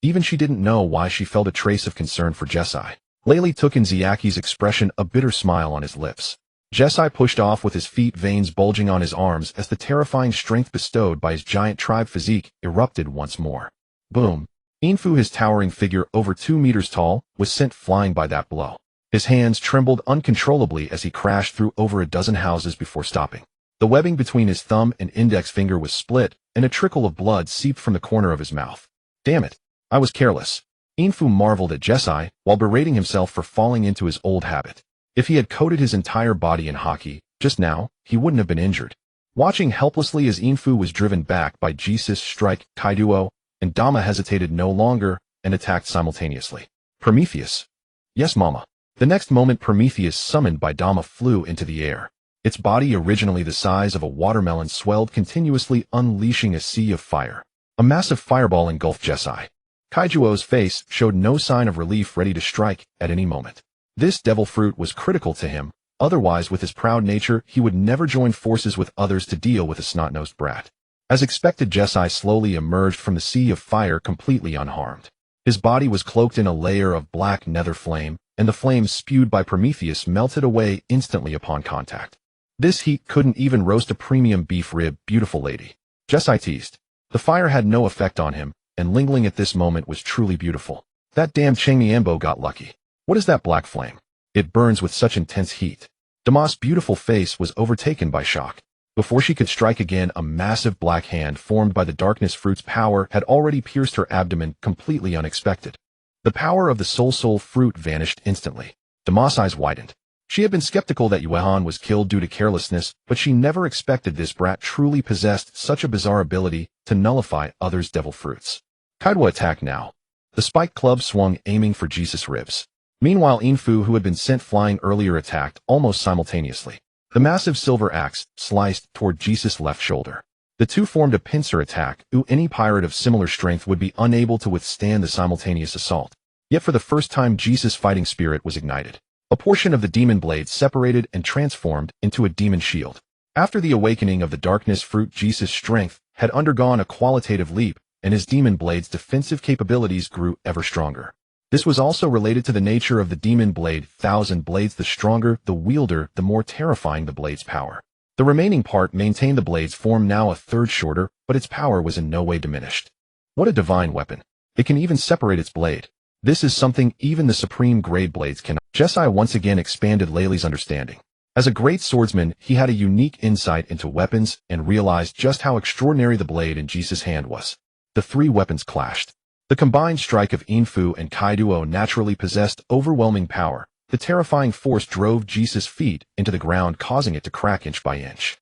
Even she didn't know why she felt a trace of concern for Jesai. Laylee took in Ziaki's expression, a bitter smile on his lips. Jesai pushed off with his feet, veins bulging on his arms as the terrifying strength bestowed by his giant tribe physique erupted once more. Boom. Infu, his towering figure over 2 meters tall, was sent flying by that blow. His hands trembled uncontrollably as he crashed through over a dozen houses before stopping. The webbing between his thumb and index finger was split, and a trickle of blood seeped from the corner of his mouth. Damn it. I was careless. Infu marveled at Jesai, while berating himself for falling into his old habit. If he had coated his entire body in Haki, just now, he wouldn't have been injured. Watching helplessly as Infu was driven back by Jesus' strike, Kaiduo and Dama hesitated no longer and attacked simultaneously. Prometheus. Yes, Mama. The next moment, Prometheus, summoned by Dama, flew into the air. Its body, originally the size of a watermelon, swelled continuously, unleashing a sea of fire. A massive fireball engulfed Jesai. Kaijuo's face showed no sign of relief, ready to strike at any moment. This devil fruit was critical to him, otherwise with his proud nature he would never join forces with others to deal with a snot-nosed brat. As expected, Jesai slowly emerged from the sea of fire completely unharmed. His body was cloaked in a layer of black nether flame, and the flames spewed by Prometheus melted away instantly upon contact. This heat couldn't even roast a premium beef rib, beautiful lady. Jesai teased. The fire had no effect on him, and Lingling at this moment was truly beautiful. That damn Changmianbo got lucky. What is that black flame? It burns with such intense heat. Dama's beautiful face was overtaken by shock. Before she could strike again, a massive black hand formed by the darkness fruit's power had already pierced her abdomen, completely unexpected. The power of the soul fruit vanished instantly. Dama's eyes widened. She had been skeptical that Yuehan was killed due to carelessness, but she never expected this brat truly possessed such a bizarre ability to nullify others' devil fruits. Kaiduo attacked now. The spiked club swung, aiming for Jesus' ribs. Meanwhile, Infu, who had been sent flying earlier, attacked almost simultaneously. The massive silver axe sliced toward Jesus' left shoulder. The two formed a pincer attack. Any pirate of similar strength would be unable to withstand the simultaneous assault. Yet for the first time, Jesus' fighting spirit was ignited. A portion of the demon blade separated and transformed into a demon shield. After the awakening of the darkness fruit, Jesus' strength had undergone a qualitative leap, and his demon blade's defensive capabilities grew ever stronger. This was also related to the nature of the demon blade. 1,000 blades, the stronger the wielder, the more terrifying the blade's power. The remaining part maintained the blade's form, now a third shorter, but its power was in no way diminished. What a divine weapon. It can even separate its blade. This is something even the supreme grade blades cannot. Jesai once again expanded Laylee's understanding. As a great swordsman, he had a unique insight into weapons and realized just how extraordinary the blade in Jesus' hand was. The three weapons clashed. The combined strike of Infu and Kaiduo naturally possessed overwhelming power. The terrifying force drove Jesus' feet into the ground, causing it to crack inch by inch.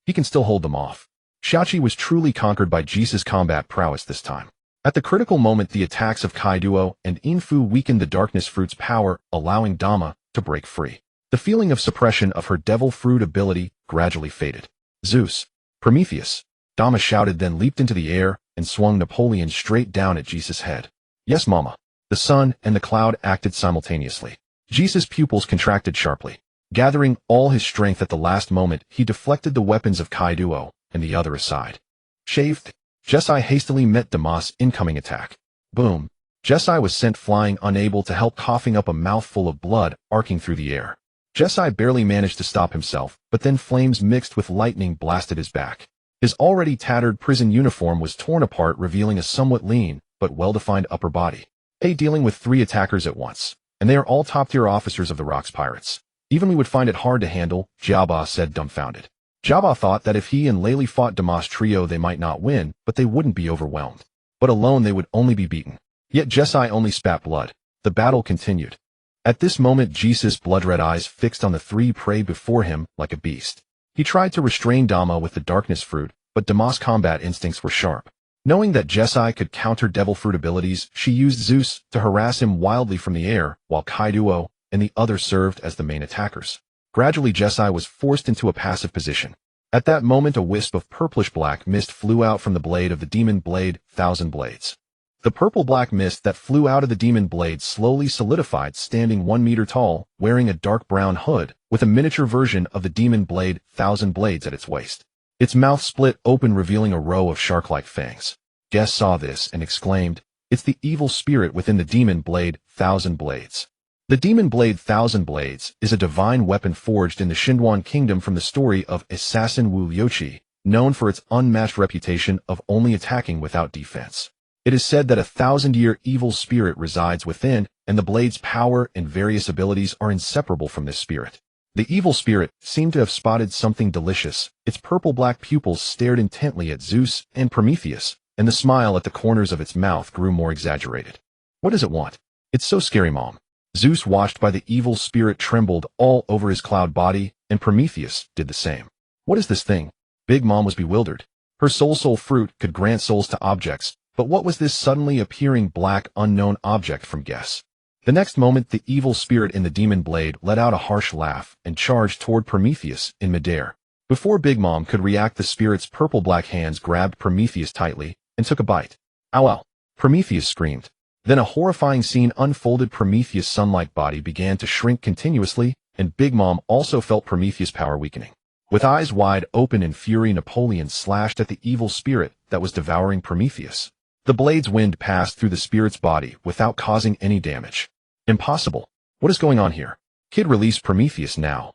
He can still hold them off. Xiaoqi was truly conquered by Jesus' combat prowess this time. At the critical moment, the attacks of Kaiduo and Infu weakened the darkness fruit's power, allowing Dama to break free. The feeling of suppression of her devil fruit ability gradually faded. Zeus! Prometheus! Dama shouted, then leaped into the air and swung Napoleon straight down at Jesus' head. Yes, Mama. The sun and the cloud acted simultaneously. Jesus' pupils contracted sharply. Gathering all his strength at the last moment, he deflected the weapons of Kaiduo and the other aside. Shaved. Jesai hastily met Dama's incoming attack. Boom. Jesai was sent flying, unable to help, coughing up a mouthful of blood arcing through the air. Jesai barely managed to stop himself, but then flames mixed with lightning blasted his back. His already tattered prison uniform was torn apart, revealing a somewhat lean but well-defined upper body. Dealing with 3 attackers at once, and they are all top-tier officers of the Rocks Pirates. Even we would find it hard to handle, Jabba said, dumbfounded. Jabba thought that if he and Laylee fought Dama's trio, they might not win, but they wouldn't be overwhelmed. But alone they would only be beaten. Yet Jesai only spat blood. The battle continued. At this moment, Jesus' blood-red eyes fixed on the 3 prey before him like a beast. He tried to restrain Dama with the darkness fruit, but Dama's combat instincts were sharp. Knowing that Jesai could counter devil fruit abilities, she used Zeus to harass him wildly from the air, while Kaiduo and the others served as the main attackers. Gradually, Jesai was forced into a passive position. At that moment, a wisp of purplish-black mist flew out from the blade of the demon blade, 1,000 blades. The purple-black mist that flew out of the demon blade slowly solidified, standing 1 meter tall, wearing a dark brown hood, with a miniature version of the demon blade, 1,000 blades at its waist. Its mouth split open, revealing a row of shark-like fangs. Guest saw this and exclaimed, It's the evil spirit within the demon blade, Thousand Blades. The demon blade Thousand Blades is a divine weapon forged in the Xinduan kingdom from the story of assassin Wu Liuqi, known for its unmatched reputation of only attacking without defense. It is said that a 1,000-year evil spirit resides within, and the blade's power and various abilities are inseparable from this spirit. The evil spirit seemed to have spotted something delicious. Its purple-black pupils stared intently at Zeus and Prometheus, and the smile at the corners of its mouth grew more exaggerated. What does it want? It's so scary, Mom. Zeus, watched by the evil spirit, trembled all over his cloud body, and Prometheus did the same. What is this thing? Big Mom was bewildered. Her soul fruit could grant souls to objects, but what was this suddenly appearing black unknown object from Guess? The next moment, the evil spirit in the demon blade let out a harsh laugh and charged toward Prometheus in midair. Before Big Mom could react, the spirit's purple-black hands grabbed Prometheus tightly and took a bite. Ow, ow! Prometheus screamed. Then a horrifying scene unfolded. Prometheus' sun-like body began to shrink continuously, and Big Mom also felt Prometheus' power weakening. With eyes wide open in fury, Napoleon slashed at the evil spirit that was devouring Prometheus. The blade's wind passed through the spirit's body without causing any damage. Impossible. What is going on here? Kid, release Prometheus now.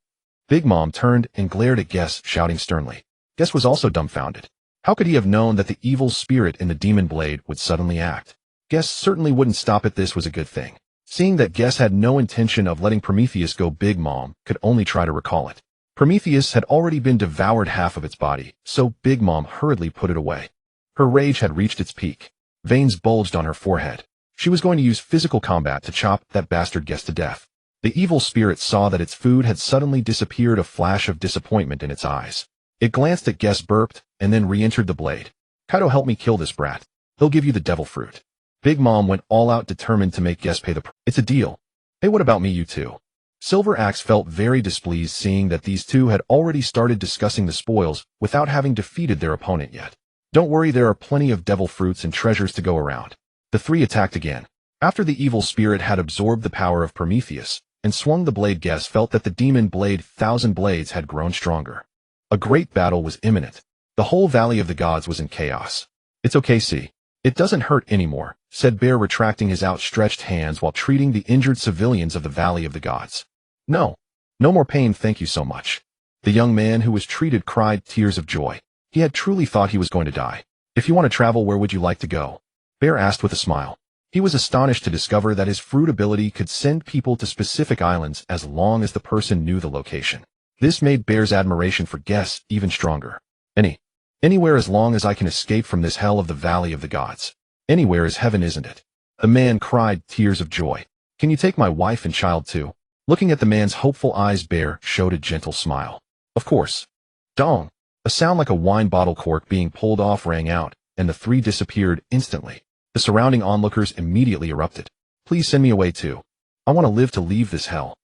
Big Mom turned and glared at Guess, shouting sternly. Guess was also dumbfounded. How could he have known that the evil spirit in the demon blade would suddenly act? Guess certainly wouldn't stop at this was a good thing. Seeing that Guess had no intention of letting Prometheus go, Big Mom could only try to recall it. Prometheus had already been devoured half of its body, so Big Mom hurriedly put it away. Her rage had reached its peak. Veins bulged on her forehead. She was going to use physical combat to chop that bastard Guess to death. The evil spirit saw that its food had suddenly disappeared, a flash of disappointment in its eyes. It glanced at Guess, burped, and then re-entered the blade. Kaido, help me kill this brat. He'll give you the devil fruit. Big Mom went all out, determined to make Guess pay the price. It's a deal. Hey, what about me, you two? Silver Axe felt very displeased seeing that these two had already started discussing the spoils without having defeated their opponent yet. Don't worry, there are plenty of devil fruits and treasures to go around. The three attacked again. After the evil spirit had absorbed the power of Prometheus and swung the blade, Guess felt that the demon blade Thousand Blades had grown stronger. A great battle was imminent. The whole Valley of the Gods was in chaos. It's okay, see. It doesn't hurt anymore, said Bear, retracting his outstretched hands while treating the injured civilians of the Valley of the Gods. No more pain, thank you so much. The young man who was treated cried tears of joy. He had truly thought he was going to die. If you want to travel, where would you like to go? Bear asked with a smile. He was astonished to discover that his fruit ability could send people to specific islands as long as the person knew the location. This made Bear's admiration for Guess even stronger. Anywhere as long as I can escape from this hell of the Valley of the Gods. Anywhere is heaven, isn't it? The man cried tears of joy. Can you take my wife and child too? Looking at the man's hopeful eyes, Bear showed a gentle smile. Of course. Dong. A sound like a wine bottle cork being pulled off rang out, and the three disappeared instantly. The surrounding onlookers immediately erupted. Please send me away too. I want to live to leave this hell.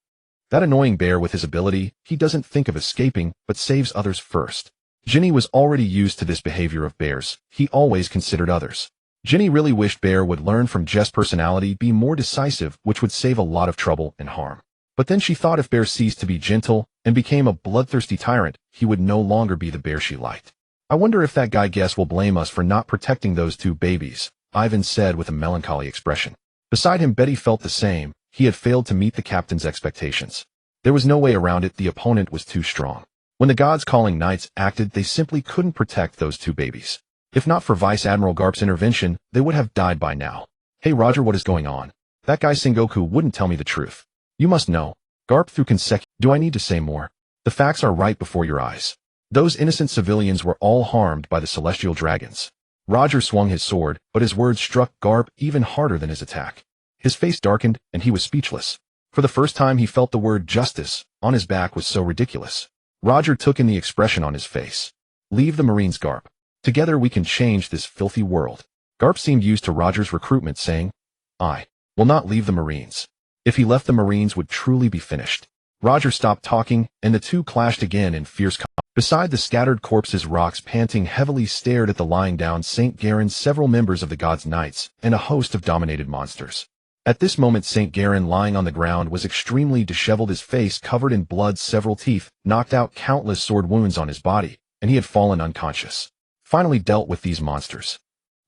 That annoying Bear, with his ability, he doesn't think of escaping, but saves others first. Ginny was already used to this behavior of Bear's. He always considered others. Ginny really wished Bear would learn from Jess' personality, be more decisive, which would save a lot of trouble and harm. But then she thought if Bear ceased to be gentle and became a bloodthirsty tyrant, he would no longer be the Bear she liked. I wonder if that guy Guess will blame us for not protecting those two babies, Ivan said with a melancholy expression. Beside him, Betty felt the same. He had failed to meet the captain's expectations. There was no way around it. The opponent was too strong. When the Gods Calling Knights acted, they simply couldn't protect those two babies. If not for Vice Admiral Garp's intervention, they would have died by now. Hey Roger, what is going on? That guy Sengoku wouldn't tell me the truth. You must know. Garp threw consecutive. Do I need to say more? The facts are right before your eyes. Those innocent civilians were all harmed by the celestial dragons. Roger swung his sword, but his words struck Garp even harder than his attack. His face darkened, and he was speechless. For the first time he felt the word justice on his back was so ridiculous. Roger took in the expression on his face. Leave the Marines, Garp. Together we can change this filthy world. Garp seemed used to Roger's recruitment, saying, I will not leave the Marines. If he left, the Marines would truly be finished. Roger stopped talking, and the two clashed again in fierce combat. Beside the scattered corpses, Rox, panting heavily, stared at the lying down St. Garen, several members of the Gods' Knights, and a host of dominated monsters. At this moment, St. Garen, lying on the ground, was extremely disheveled, his face covered in blood, several teeth knocked out, countless sword wounds on his body, and he had fallen unconscious. Finally dealt with these monsters.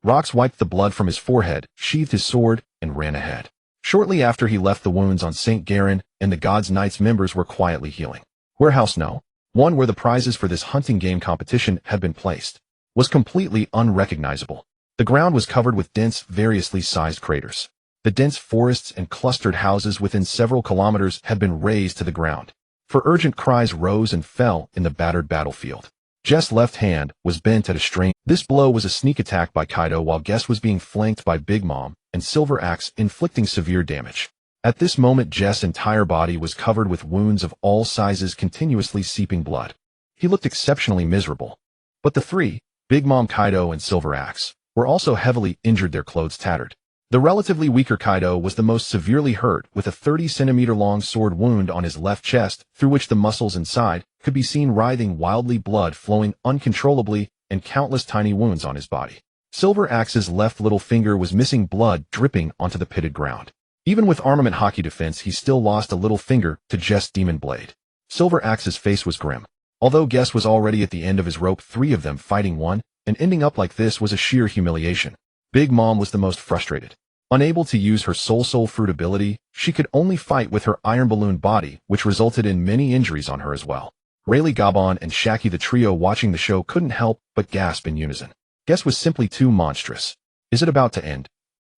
Rox wiped the blood from his forehead, sheathed his sword, and ran ahead. Shortly after he left, the wounds on St. Garen and the God's Knights members were quietly healing. Warehouse No. 1, where the prizes for this hunting game competition had been placed, was completely unrecognizable. The ground was covered with dense, variously sized craters. The dense forests and clustered houses within several kilometers had been razed to the ground. For urgent cries rose and fell in the battered battlefield. Jess' left hand was bent at a strain. This blow was a sneak attack by Kaido while Guess was being flanked by Big Mom and Silver Axe, inflicting severe damage. At this moment, Jess' entire body was covered with wounds of all sizes, continuously seeping blood. He looked exceptionally miserable. But the three, Big Mom, Kaido, and Silver Axe, were also heavily injured, their clothes tattered. The relatively weaker Kaido was the most severely hurt, with a 30-centimeter-long sword wound on his left chest, through which the muscles inside could be seen writhing wildly, blood flowing uncontrollably, and countless tiny wounds on his body. Silver Axe's left little finger was missing, blood dripping onto the pitted ground. Even with armament Haki defense, he still lost a little finger to Jess' demon blade. Silver Axe's face was grim. Although Guess was already at the end of his rope, three of them fighting one, and ending up like this was a sheer humiliation. Big Mom was the most frustrated. Unable to use her soul fruit ability, she could only fight with her iron balloon body, which resulted in many injuries on her as well. Rayleigh, Gabon, and Shaki, the trio watching the show, couldn't help but gasp in unison. Guess was simply too monstrous. Is it about to end?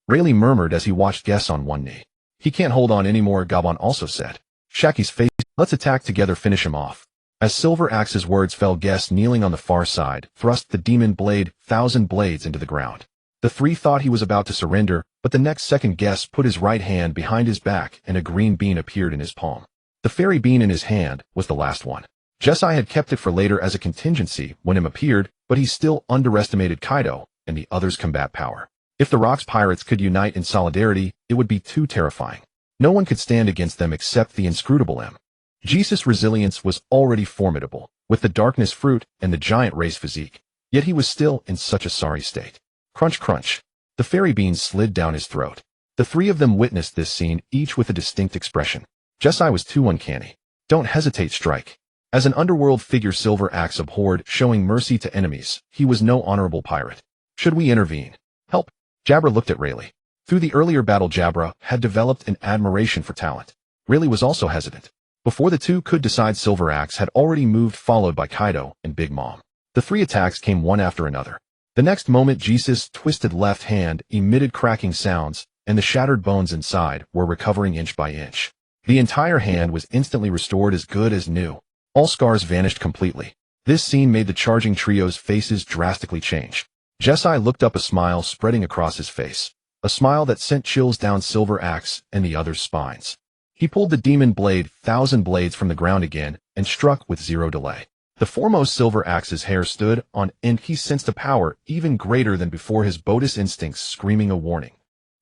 Rayleigh murmured as he watched Guess on one knee. He can't hold on anymore, Gabon also said. Shaki's face, let's attack together, finish him off. As Silver Axe's words fell, Guess, kneeling on the far side, thrust the demon blade, 1,000 blades, into the ground. The three thought he was about to surrender, but the next second Guess put his right hand behind his back and a green bean appeared in his palm. The fairy bean in his hand was the last one. Jesai had kept it for later as a contingency when him appeared, but he still underestimated Kaido and the others' combat power. If the Rocks pirates could unite in solidarity, it would be too terrifying. No one could stand against them except the inscrutable M. Jesus' resilience was already formidable, with the darkness fruit and the giant race physique, yet he was still in such a sorry state. Crunch, crunch. The fairy beans slid down his throat. The three of them witnessed this scene, each with a distinct expression. Jesai was too uncanny. Don't hesitate, strike. As an underworld figure, Silver Axe abhorred showing mercy to enemies. He was no honorable pirate. Should we intervene? Help. Jabra looked at Rayleigh. Through the earlier battle, Jabra had developed an admiration for talent. Rayleigh was also hesitant. Before the two could decide, Silver Axe had already moved, followed by Kaido and Big Mom. The three attacks came one after another. The next moment, Jesus' twisted left hand emitted cracking sounds, and the shattered bones inside were recovering inch by inch. The entire hand was instantly restored, as good as new. All scars vanished completely. This scene made the charging trio's faces drastically change. Jesai looked up, a smile spreading across his face. A smile that sent chills down Silver Axe and the others' spines. He pulled the demon blade, 1,000 blades, from the ground again and struck with zero delay. The foremost Silver Axe's hair stood on end. He sensed a power even greater than before, his Bodis instincts screaming a warning.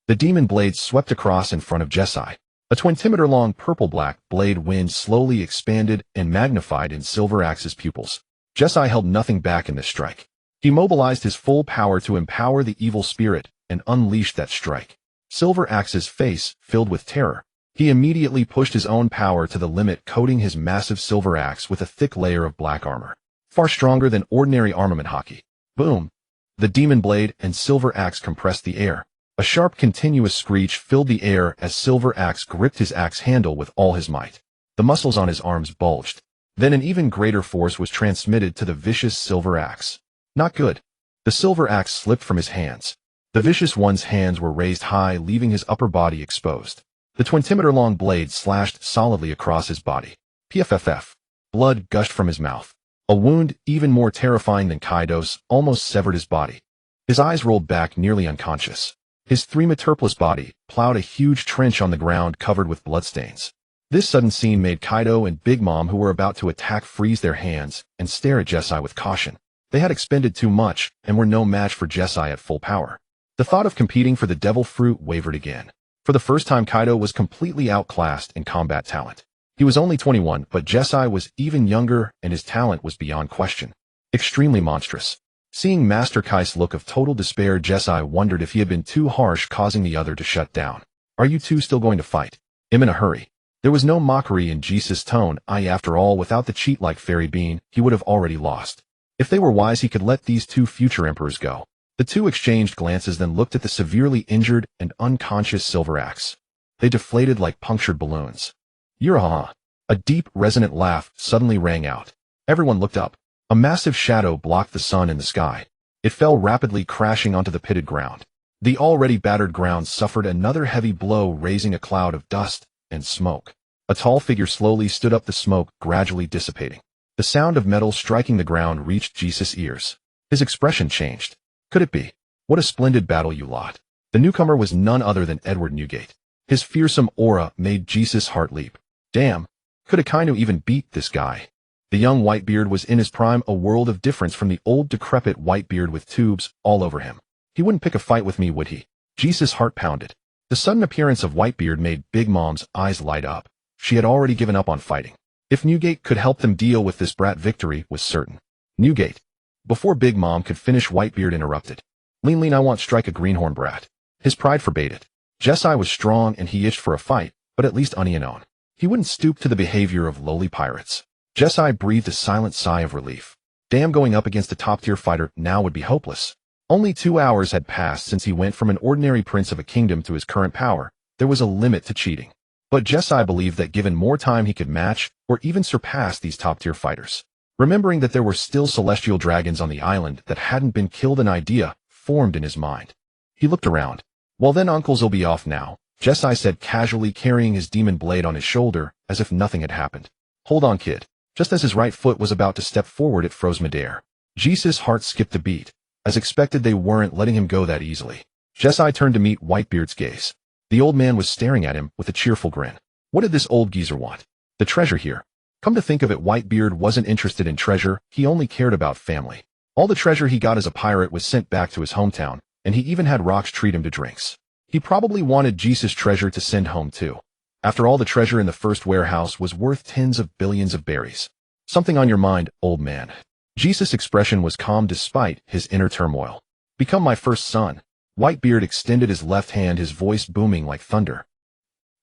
The demon blade swept across in front of Jesai. A 20-meter-long purple-black blade wind slowly expanded and magnified in Silver Axe's pupils. Jesai held nothing back in this strike. He mobilized his full power to empower the evil spirit and unleashed that strike. Silver Axe's face filled with terror. He immediately pushed his own power to the limit, coating his massive Silver Axe with a thick layer of black armor, far stronger than ordinary armament Haki. Boom! The demon blade and Silver Axe compressed the air. A sharp, continuous screech filled the air as Silver Axe gripped his axe handle with all his might. The muscles on his arms bulged. Then an even greater force was transmitted to the vicious Silver Axe. Not good. The Silver Axe slipped from his hands. The vicious one's hands were raised high, leaving his upper body exposed. The 20-meter-long blade slashed solidly across his body. PFFF. Blood gushed from his mouth. A wound, even more terrifying than Kaido's, almost severed his body. His eyes rolled back, nearly unconscious. His threematurplus body plowed a huge trench on the ground covered with bloodstains. This sudden scene made Kaido and Big Mom, who were about to attack, freeze their hands and stare at Jesai with caution. They had expended too much and were no match for Jesai at full power. The thought of competing for the devil fruit wavered again. For the first time, Kaido was completely outclassed in combat talent. He was only 21, but Jesai was even younger, and his talent was beyond question. Extremely monstrous. Seeing Master Kai's look of total despair, Jesai wondered if he had been too harsh, causing the other to shut down. Are you two still going to fight? I'm in a hurry. There was no mockery in Jesus' tone. After all, without the cheat-like fairy bean, he would have already lost. If they were wise, he could let these two future emperors go. The two exchanged glances, then looked at the severely injured and unconscious Silver Axe. They deflated like punctured balloons. Yuraha! A deep, resonant laugh suddenly rang out. Everyone looked up. A massive shadow blocked the sun in the sky. It fell rapidly, crashing onto the pitted ground. The already battered ground suffered another heavy blow, raising a cloud of dust and smoke. A tall figure slowly stood up, the smoke gradually dissipating. The sound of metal striking the ground reached Jesus' ears. His expression changed. Could it be? What a splendid battle, you lot. The newcomer was none other than Edward Newgate. His fearsome aura made Jesus' heart leap. Damn! Could Akainu even beat this guy? The young Whitebeard was in his prime, a world of difference from the old decrepit Whitebeard with tubes all over him. He wouldn't pick a fight with me, would he? Jesus' heart pounded. The sudden appearance of Whitebeard made Big Mom's eyes light up. She had already given up on fighting. If Newgate could help them deal with this brat, victory was certain. Newgate. Before Big Mom could finish, Whitebeard interrupted. Lean, I want strike a greenhorn brat. His pride forbade it. Jesai was strong and he itched for a fight, but at least unknown. He wouldn't stoop to the behavior of lowly pirates. Jesai breathed a silent sigh of relief. Damn, going up against a top-tier fighter now would be hopeless. Only 2 hours had passed since he went from an ordinary prince of a kingdom to his current power. There was a limit to cheating. But Jesai believed that given more time he could match or even surpass these top-tier fighters. Remembering that there were still celestial dragons on the island that hadn't been killed, an idea formed in his mind. He looked around. Well then, uncle'll be off now, Jesai said casually, carrying his demon blade on his shoulder as if nothing had happened. Hold on, kid. Just as his right foot was about to step forward, it froze midair. Jesus' heart skipped a beat. As expected, they weren't letting him go that easily. Jesai turned to meet Whitebeard's gaze. The old man was staring at him with a cheerful grin. What did this old geezer want? The treasure here. Come to think of it, Whitebeard wasn't interested in treasure, he only cared about family. All the treasure he got as a pirate was sent back to his hometown, and he even had rocks treat him to drinks. He probably wanted Jesus' treasure to send home too. After all, the treasure in the first warehouse was worth tens of billions of berries. Something on your mind, old man? Jesus' expression was calm despite his inner turmoil. Become my first son. Whitebeard extended his left hand, his voice booming like thunder.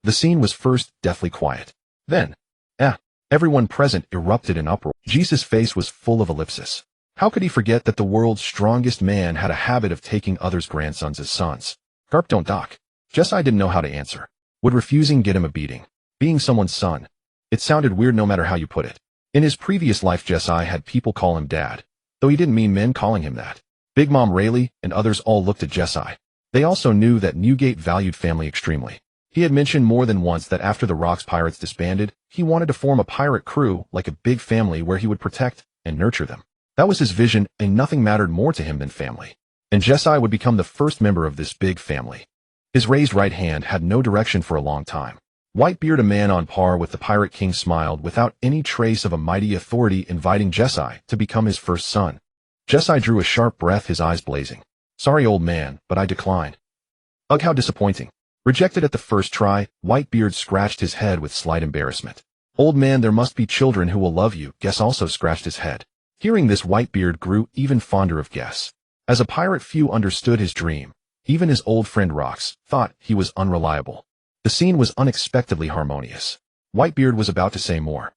The scene was first deathly quiet. Then, everyone present erupted in uproar. Jesus' face was full of ellipsis. How could he forget that the world's strongest man had a habit of taking others' grandsons as sons? Garp don't dock. Jesai didn't know how to answer. Would refusing get him a beating? Being someone's son? It sounded weird no matter how you put it. In his previous life, Jesai had people call him dad, though he didn't mean men calling him that. Big Mom Rayleigh and others all looked at Jesai. They also knew that Newgate valued family extremely. He had mentioned more than once that after the Rocks pirates disbanded, he wanted to form a pirate crew like a big family where he would protect and nurture them. That was his vision, and nothing mattered more to him than family. And Jesai would become the first member of this big family. His raised right hand had no direction for a long time. Whitebeard, a man on par with the Pirate King, smiled without any trace of a mighty authority, inviting Jesai to become his first son. Jesai drew a sharp breath, his eyes blazing. Sorry, old man, but I decline. Ugh, how disappointing. Rejected at the first try, Whitebeard scratched his head with slight embarrassment. Old man, there must be children who will love you. Guess also scratched his head. Hearing this, Whitebeard grew even fonder of Guess. As a pirate, few understood his dream. Even his old friend Rocks thought he was unreliable. The scene was unexpectedly harmonious. Whitebeard was about to say more.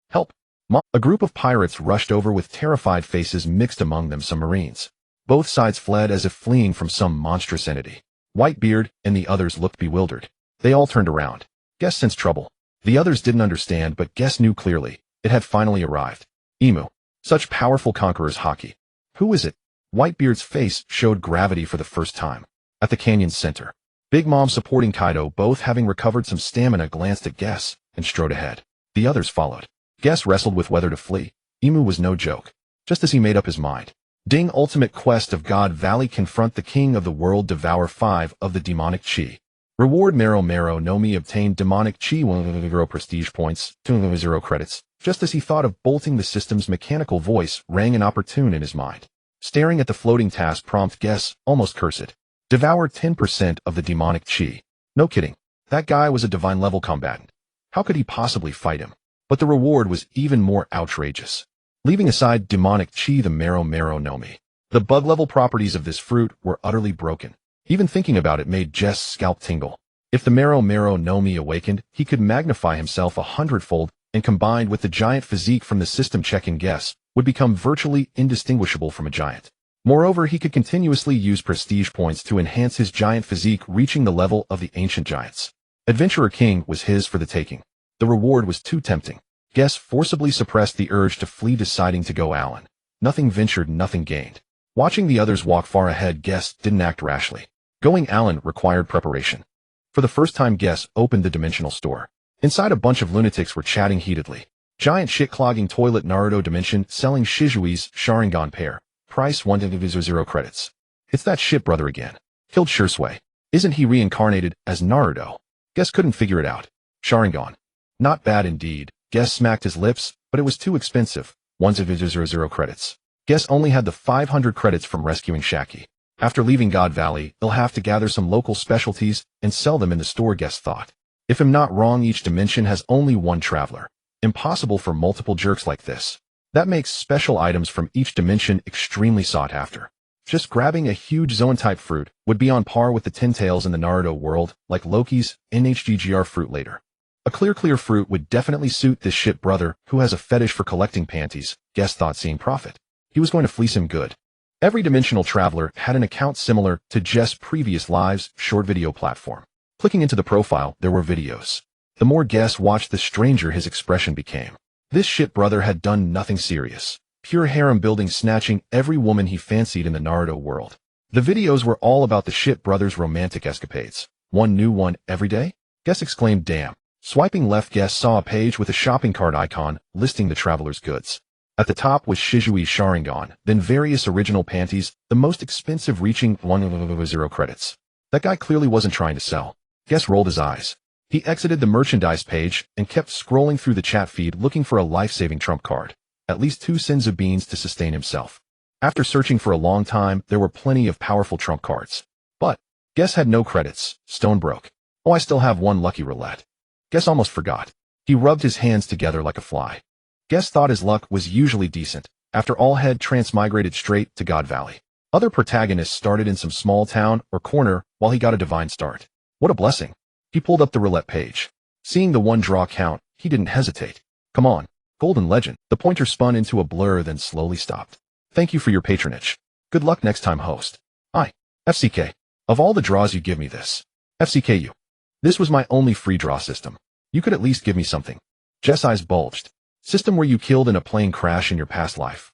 Help! Mom! A group of pirates rushed over with terrified faces, mixed among them some Marines. Both sides fled as if fleeing from some monstrous entity. Whitebeard and the others looked bewildered. They all turned around. Guess sensed trouble. The others didn't understand, but Guess knew clearly. It had finally arrived. Emu. Such powerful conquerors, Haki. Who is it? Whitebeard's face showed gravity for the first time. At the canyon's center, Big Mom supporting Kaido, both having recovered some stamina, glanced at Guess and strode ahead. The others followed. Guess wrestled with whether to flee. Emu was no joke. Just as he made up his mind. Ding! Ultimate quest of God Valley. Confront the king of the world. Devour 5 of the demonic chi. Reward Mero no Mi. Obtain demonic chi 0 prestige points, 0 credits. Just as he thought of bolting, the system's mechanical voice rang inopportune in his mind. Staring at the floating task prompt, Guess almost cursed. Devour 10% of the demonic chi. No kidding. That guy was a divine level combatant. How could he possibly fight him? But the reward was even more outrageous. Leaving aside demonic chi, the Mero no Mi, the bug level properties of this fruit were utterly broken. Even thinking about it made Jess' scalp tingle. If the Mero no Mi awakened, he could magnify himself 100-fold, and combined with the giant physique from the system check-in, Guess would become virtually indistinguishable from a giant. Moreover, he could continuously use prestige points to enhance his giant physique, reaching the level of the ancient giants. Adventurer King was his for the taking. The reward was too tempting. Guess forcibly suppressed the urge to flee, deciding to go Alan. Nothing ventured, nothing gained. Watching the others walk far ahead, Guess didn't act rashly. Going Alan required preparation. For the first time, Guess opened the dimensional store. Inside, a bunch of lunatics were chatting heatedly. Giant shit-clogging toilet Naruto dimension selling Shizui's Sharingan pair. Price 1,000 credits. It's that shit brother again. Killed Shursui. Isn't he reincarnated as Naruto? Guess couldn't figure it out. Sharingan. Not bad indeed. Guess smacked his lips, but it was too expensive. 1,000 credits. Guess only had the 500 credits from rescuing Shaki. After leaving God Valley, they'll have to gather some local specialties and sell them in the store, Guess thought. If I'm not wrong, each dimension has only one traveler. Impossible for multiple jerks like this. That makes special items from each dimension extremely sought after. Just grabbing a huge zone-type fruit would be on par with the Ten Tails in the Naruto world, like Loki's NHGGR fruit later. A clear fruit would definitely suit this shit brother who has a fetish for collecting panties, Guess thought, seeing profit. He was going to fleece him good. Every dimensional traveler had an account similar to Jess' previous lives short video platform. Clicking into the profile, there were videos. The more Guess watched, the stranger his expression became. This shit brother had done nothing serious. Pure harem building, snatching every woman he fancied in the Naruto world. The videos were all about the shit brother's romantic escapades. One new one every day? Guess exclaimed, damn. Swiping left, Guess saw a page with a shopping cart icon listing the traveler's goods. At the top was Shizui's Sharingan, then various original panties, the most expensive reaching 1,000 credits. That guy clearly wasn't trying to sell. Guess rolled his eyes. He exited the merchandise page and kept scrolling through the chat feed looking for a life-saving trump card. At least 2 sins of beans to sustain himself. After searching for a long time, there were plenty of powerful trump cards. But Guess had no credits. Stone broke. Oh, I still have one lucky roulette. Guess almost forgot. He rubbed his hands together like a fly. Guess thought his luck was usually decent. After all, had transmigrated straight to God Valley. Other protagonists started in some small town or corner while he got a divine start. What a blessing. He pulled up the roulette page. Seeing the 1 draw count, he didn't hesitate. Come on. Golden Legend. The pointer spun into a blur, then slowly stopped. Thank you for your patronage. Good luck next time, host. FCK. Of all the draws, you give me this. FCKU. This was my only free draw system. You could at least give me something. Jess' eyes bulged. System where you killed in a plane crash in your past life.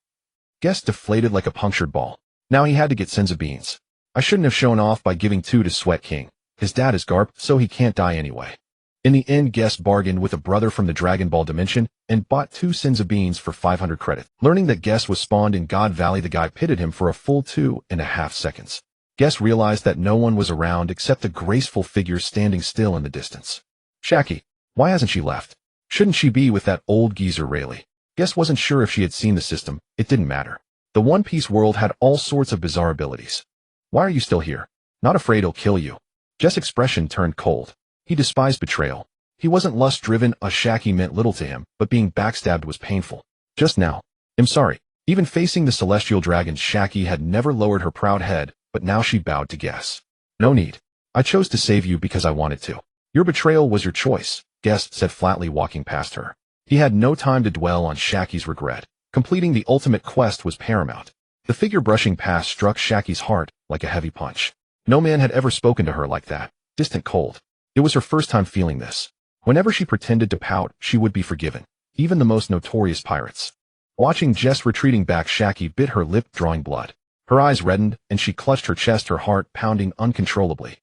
Guess deflated like a punctured ball. Now he had to get sins of beans. I shouldn't have shown off by giving 2 to Sweat King. His dad is Garp, so he can't die anyway. In the end, Guess bargained with a brother from the Dragon Ball dimension and bought 2 sins of beans for 500 credit. Learning that Guess was spawned in God Valley, the guy pitted him for a full 2.5 seconds. Guess realized that no one was around except a graceful figure standing still in the distance. Shaki. Why hasn't she left? Shouldn't she be with that old geezer Rayleigh? Guess wasn't sure if she had seen the system. It didn't matter. The One Piece world had all sorts of bizarre abilities. Why are you still here? Not afraid he'll kill you. Jess' expression turned cold. He despised betrayal. He wasn't lust-driven. A Shaki meant little to him, but being backstabbed was painful. Just now. I'm sorry. Even facing the celestial dragon, Shaki had never lowered her proud head, but now she bowed to Guess. No need. I chose to save you because I wanted to. Your betrayal was your choice, Guess said flatly, walking past her. He had no time to dwell on Shaki's regret. Completing the ultimate quest was paramount. The figure brushing past struck Shaki's heart like a heavy punch. No man had ever spoken to her like that, distant, cold. It was her first time feeling this. Whenever she pretended to pout, she would be forgiven, even the most notorious pirates. Watching Jess retreating back, Shaki bit her lip, drawing blood. Her eyes reddened, and she clutched her chest, her heart pounding uncontrollably.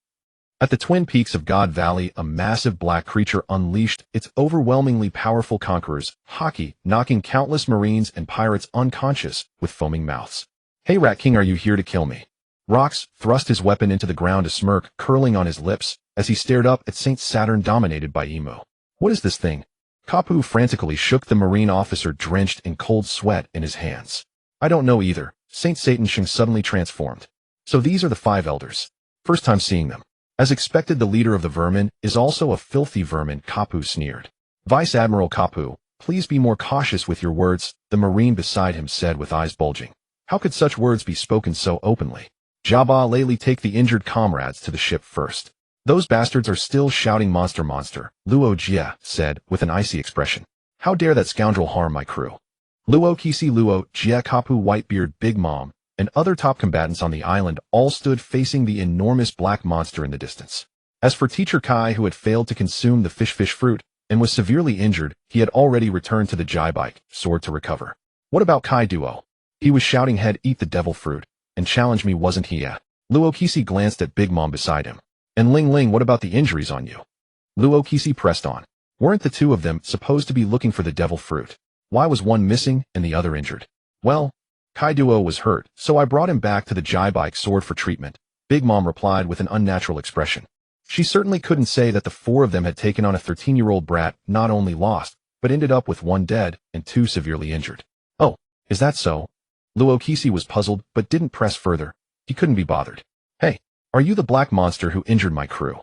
At the Twin Peaks of God Valley, a massive black creature unleashed its overwhelmingly powerful conquerors, Haki, knocking countless marines and pirates unconscious with foaming mouths. Hey Rat King, are you here to kill me? Rox thrust his weapon into the ground, a smirk curling on his lips as he stared up at Saint Saturn dominated by Emo. What is this thing? Kapu frantically shook the marine officer, drenched in cold sweat, in his hands. I don't know either. Saint Satan Shing suddenly transformed. So these are the 5 elders. First time seeing them. As expected, the leader of the vermin is also a filthy vermin, Kapu sneered. Vice Admiral Kapu, please be more cautious with your words, the marine beside him said with eyes bulging. How could such words be spoken so openly? Jabba, Laylee, take the injured comrades to the ship first. Those bastards are still shouting monster monster, Luo Jia said with an icy expression. How dare that scoundrel harm my crew? Luo Kisi Luo Jia Kapu Whitebeard Big Mom, and other top combatants on the island all stood facing the enormous black monster in the distance. As for Teacher Kai, who had failed to consume the fish fruit and was severely injured, he had already returned to the Jai-bike, sword to recover. What about Kai Duo? He was shouting, "Head, eat the devil fruit, and challenge me, wasn't he?" Luokisi glanced at Big Mom beside him. "And Ling Ling, what about the injuries on you?" Luokisi pressed on. Weren't the two of them supposed to be looking for the devil fruit? Why was one missing and the other injured? Well, Kai Duo was hurt, so I brought him back to the Jai-bike sword for treatment, Big Mom replied with an unnatural expression. She certainly couldn't say that the four of them had taken on a 13-year-old brat, not only lost, but ended up with one dead and two severely injured. Oh, is that so? Luokisi was puzzled, but didn't press further. He couldn't be bothered. Hey, are you the black monster who injured my crew?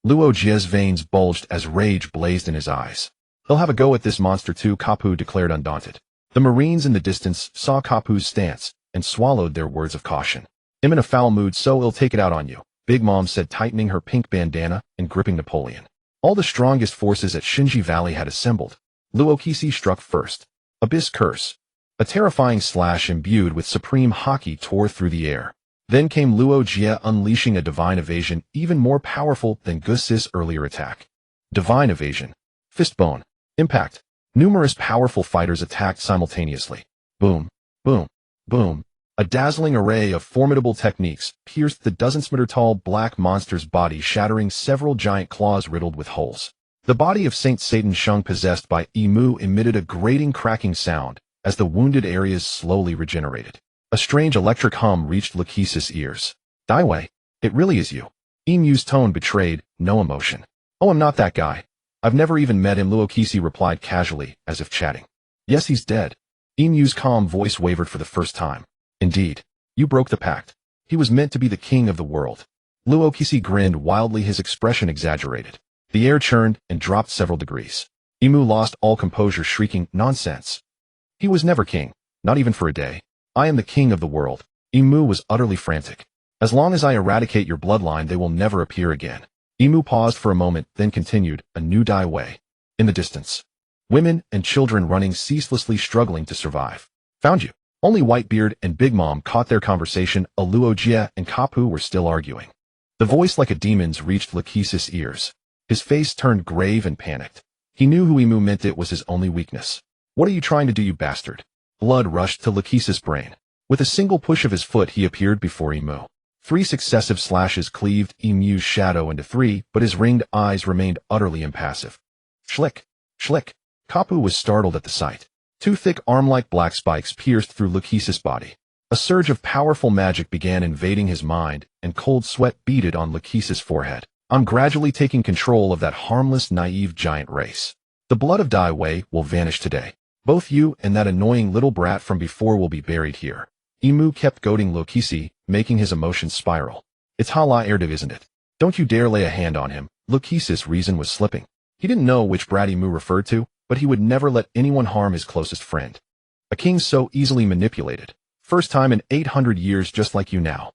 Luo Jie's veins bulged as rage blazed in his eyes. They'll have a go at this monster too, Kapu declared undaunted. The Marines in the distance saw Kapu's stance and swallowed their words of caution. "I'm in a foul mood, so I'll take it out on you," Big Mom said, tightening her pink bandana and gripping Napoleon. All the strongest forces at Shinji Valley had assembled. Luokisi struck first. Abyss Curse. A terrifying slash imbued with supreme Haki tore through the air. Then came Luo Jie unleashing a divine evasion even more powerful than Gus's earlier attack. Divine evasion. Fistbone. Impact. Numerous powerful fighters attacked simultaneously. Boom, boom, boom. A dazzling array of formidable techniques pierced the dozen-meter-tall black monster's body, shattering several giant claws riddled with holes. The body of Saint Satan Shung, possessed by Imu, emitted a grating cracking sound as the wounded areas slowly regenerated. A strange electric hum reached Lachesis' ears. "Daiwei, it really is you." Imu's tone betrayed no emotion. "Oh, I'm not that guy. I've never even met him," Luokisi replied casually, as if chatting. "Yes, he's dead." Imu's calm voice wavered for the first time. "Indeed. You broke the pact. He was meant to be the king of the world." Luokisi grinned wildly, his expression exaggerated. The air churned and dropped several degrees. Imu lost all composure, shrieking, "Nonsense. He was never king, not even for a day. I am the king of the world." Imu was utterly frantic. "As long as I eradicate your bloodline, they will never appear again." Imu paused for a moment, then continued, "A new Daiwei." In the distance. Women and children running ceaselessly, struggling to survive. "Found you." Only Whitebeard and Big Mom caught their conversation. Luo Jie and Kapu were still arguing. The voice, like a demon's, reached Lachesis' ears. His face turned grave and panicked. He knew who Imu meant. It was his only weakness. "What are you trying to do, you bastard?" Blood rushed to Lachesis' brain. With a single push of his foot, he appeared before Imu. 3 successive slashes cleaved Imu's shadow into 3, but his ringed eyes remained utterly impassive. Schlick! Schlick! Kapu was startled at the sight. 2 thick arm-like black spikes pierced through Lachesis' body. A surge of powerful magic began invading his mind, and cold sweat beaded on Lachesis' forehead. "I'm gradually taking control of that harmless, naive giant race. The blood of Daiwei will vanish today. Both you and that annoying little brat from before will be buried here." Imu kept goading Lachesis, making his emotions spiral. "It's Hala Erdiv, isn't it? Don't you dare lay a hand on him." Lachesis' reason was slipping. He didn't know which brat Imu referred to, but he would never let anyone harm his closest friend. A king so easily manipulated. First time in 800 years, just like you now.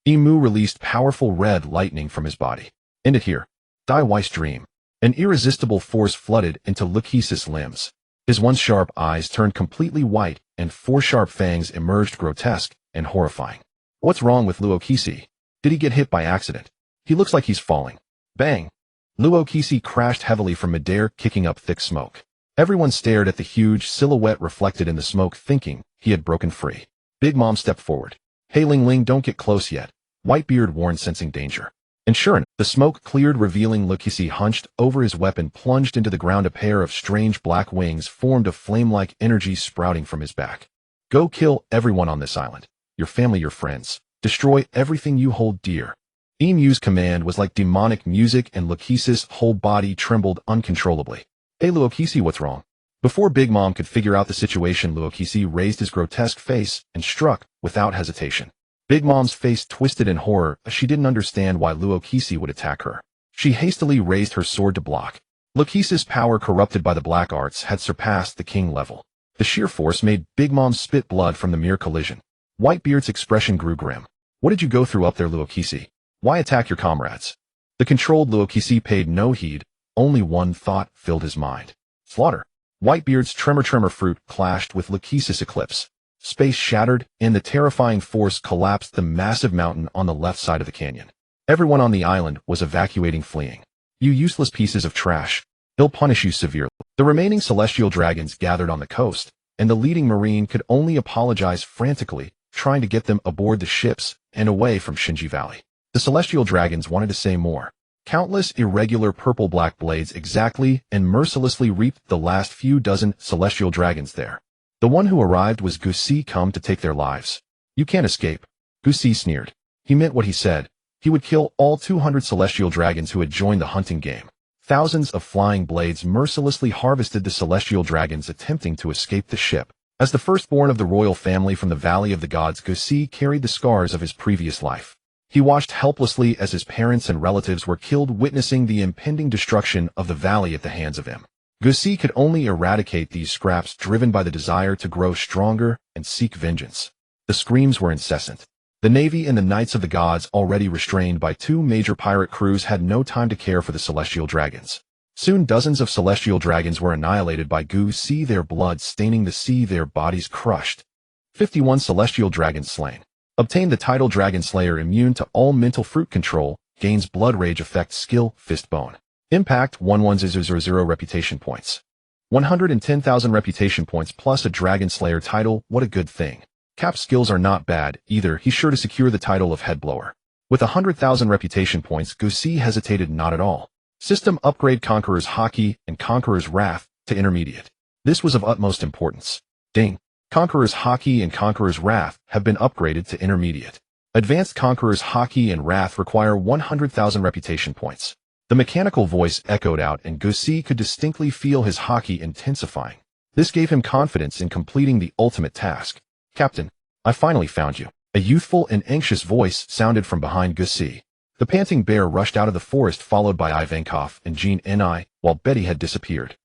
Imu released powerful red lightning from his body. "End it here. Daiwei's dream." An irresistible force flooded into Lachesis' limbs. His once sharp eyes turned completely white, and 4 sharp fangs emerged, grotesque and horrifying. "What's wrong with Luokisi? Did he get hit by accident? He looks like he's falling." Bang! Luokisi crashed heavily from midair, kicking up thick smoke. Everyone stared at the huge silhouette reflected in the smoke, thinking he had broken free. Big Mom stepped forward. "Hey Ling Ling, don't get close yet," Whitebeard warned, sensing danger. And sure enough, the smoke cleared, revealing Luokisi hunched over his weapon, plunged into the ground. A pair of strange black wings formed of flame-like energy sprouting from his back. "Go kill everyone on this island. Your family, your friends. Destroy everything you hold dear." Imu's command was like demonic music, and Lachesis' whole body trembled uncontrollably. "Hey Luokisi, what's wrong?" Before Big Mom could figure out the situation, Luokisi raised his grotesque face and struck without hesitation. Big Mom's face twisted in horror as she didn't understand why Luokisi would attack her. She hastily raised her sword to block. Lachesis' power, corrupted by the black arts, had surpassed the king level. The sheer force made Big Mom spit blood from the mere collision. Whitebeard's expression grew grim. "What did you go through up there, Luokisi? Why attack your comrades?" The controlled Luokisi paid no heed. Only one thought filled his mind. Slaughter. Whitebeard's tremor fruit clashed with Lachesis' eclipse. Space shattered, and the terrifying force collapsed the massive mountain on the left side of the canyon. Everyone on the island was evacuating, fleeing. You useless pieces of trash. He'll punish you severely. The remaining celestial dragons gathered on the coast, and the leading marine could only apologize frantically, trying to get them aboard the ships and away from Shinji Valley. The celestial dragons wanted to say more. Countless irregular purple-black blades exactly and mercilessly reaped the last few dozen celestial dragons there. The one who arrived was Gusi, come to take their lives. You can't escape. Gusi sneered. He meant what he said. He would kill all 200 celestial dragons who had joined the hunting game. Thousands of flying blades mercilessly harvested the celestial dragons attempting to escape the ship. As the firstborn of the royal family from the Valley of the Gods, Gusi carried the scars of his previous life. He watched helplessly as his parents and relatives were killed, witnessing the impending destruction of the valley at the hands of him. Gusi could only eradicate these scraps, driven by the desire to grow stronger and seek vengeance. The screams were incessant. The Navy and the Knights of the Gods, already restrained by 2 major pirate crews, had no time to care for the celestial dragons. Soon dozens of celestial dragons were annihilated by Gusi, their blood staining the sea, their bodies crushed. 51 celestial dragons slain. Obtained the title Dragon Slayer, immune to all mental fruit control, gains blood rage effect, skill, fist bone. Impact 11000 reputation points. 110,000 reputation points plus a Dragon Slayer title, what a good thing. Cap's skills are not bad either, he's sure to secure the title of Headblower. With 100,000 reputation points, Gusi hesitated not at all. System upgrade Conqueror's Haki and Conqueror's Wrath to Intermediate. This was of utmost importance. Ding. Conqueror's Haki and Conqueror's Wrath have been upgraded to Intermediate. Advanced Conqueror's Haki and Wrath require 100,000 reputation points. The mechanical voice echoed out, and Gusi could distinctly feel his Haki intensifying. This gave him confidence in completing the ultimate task. Captain, I finally found you. A youthful and anxious voice sounded from behind Gusi. The panting bear rushed out of the forest, followed by Ivankov and Jean Ni, while Betty had disappeared.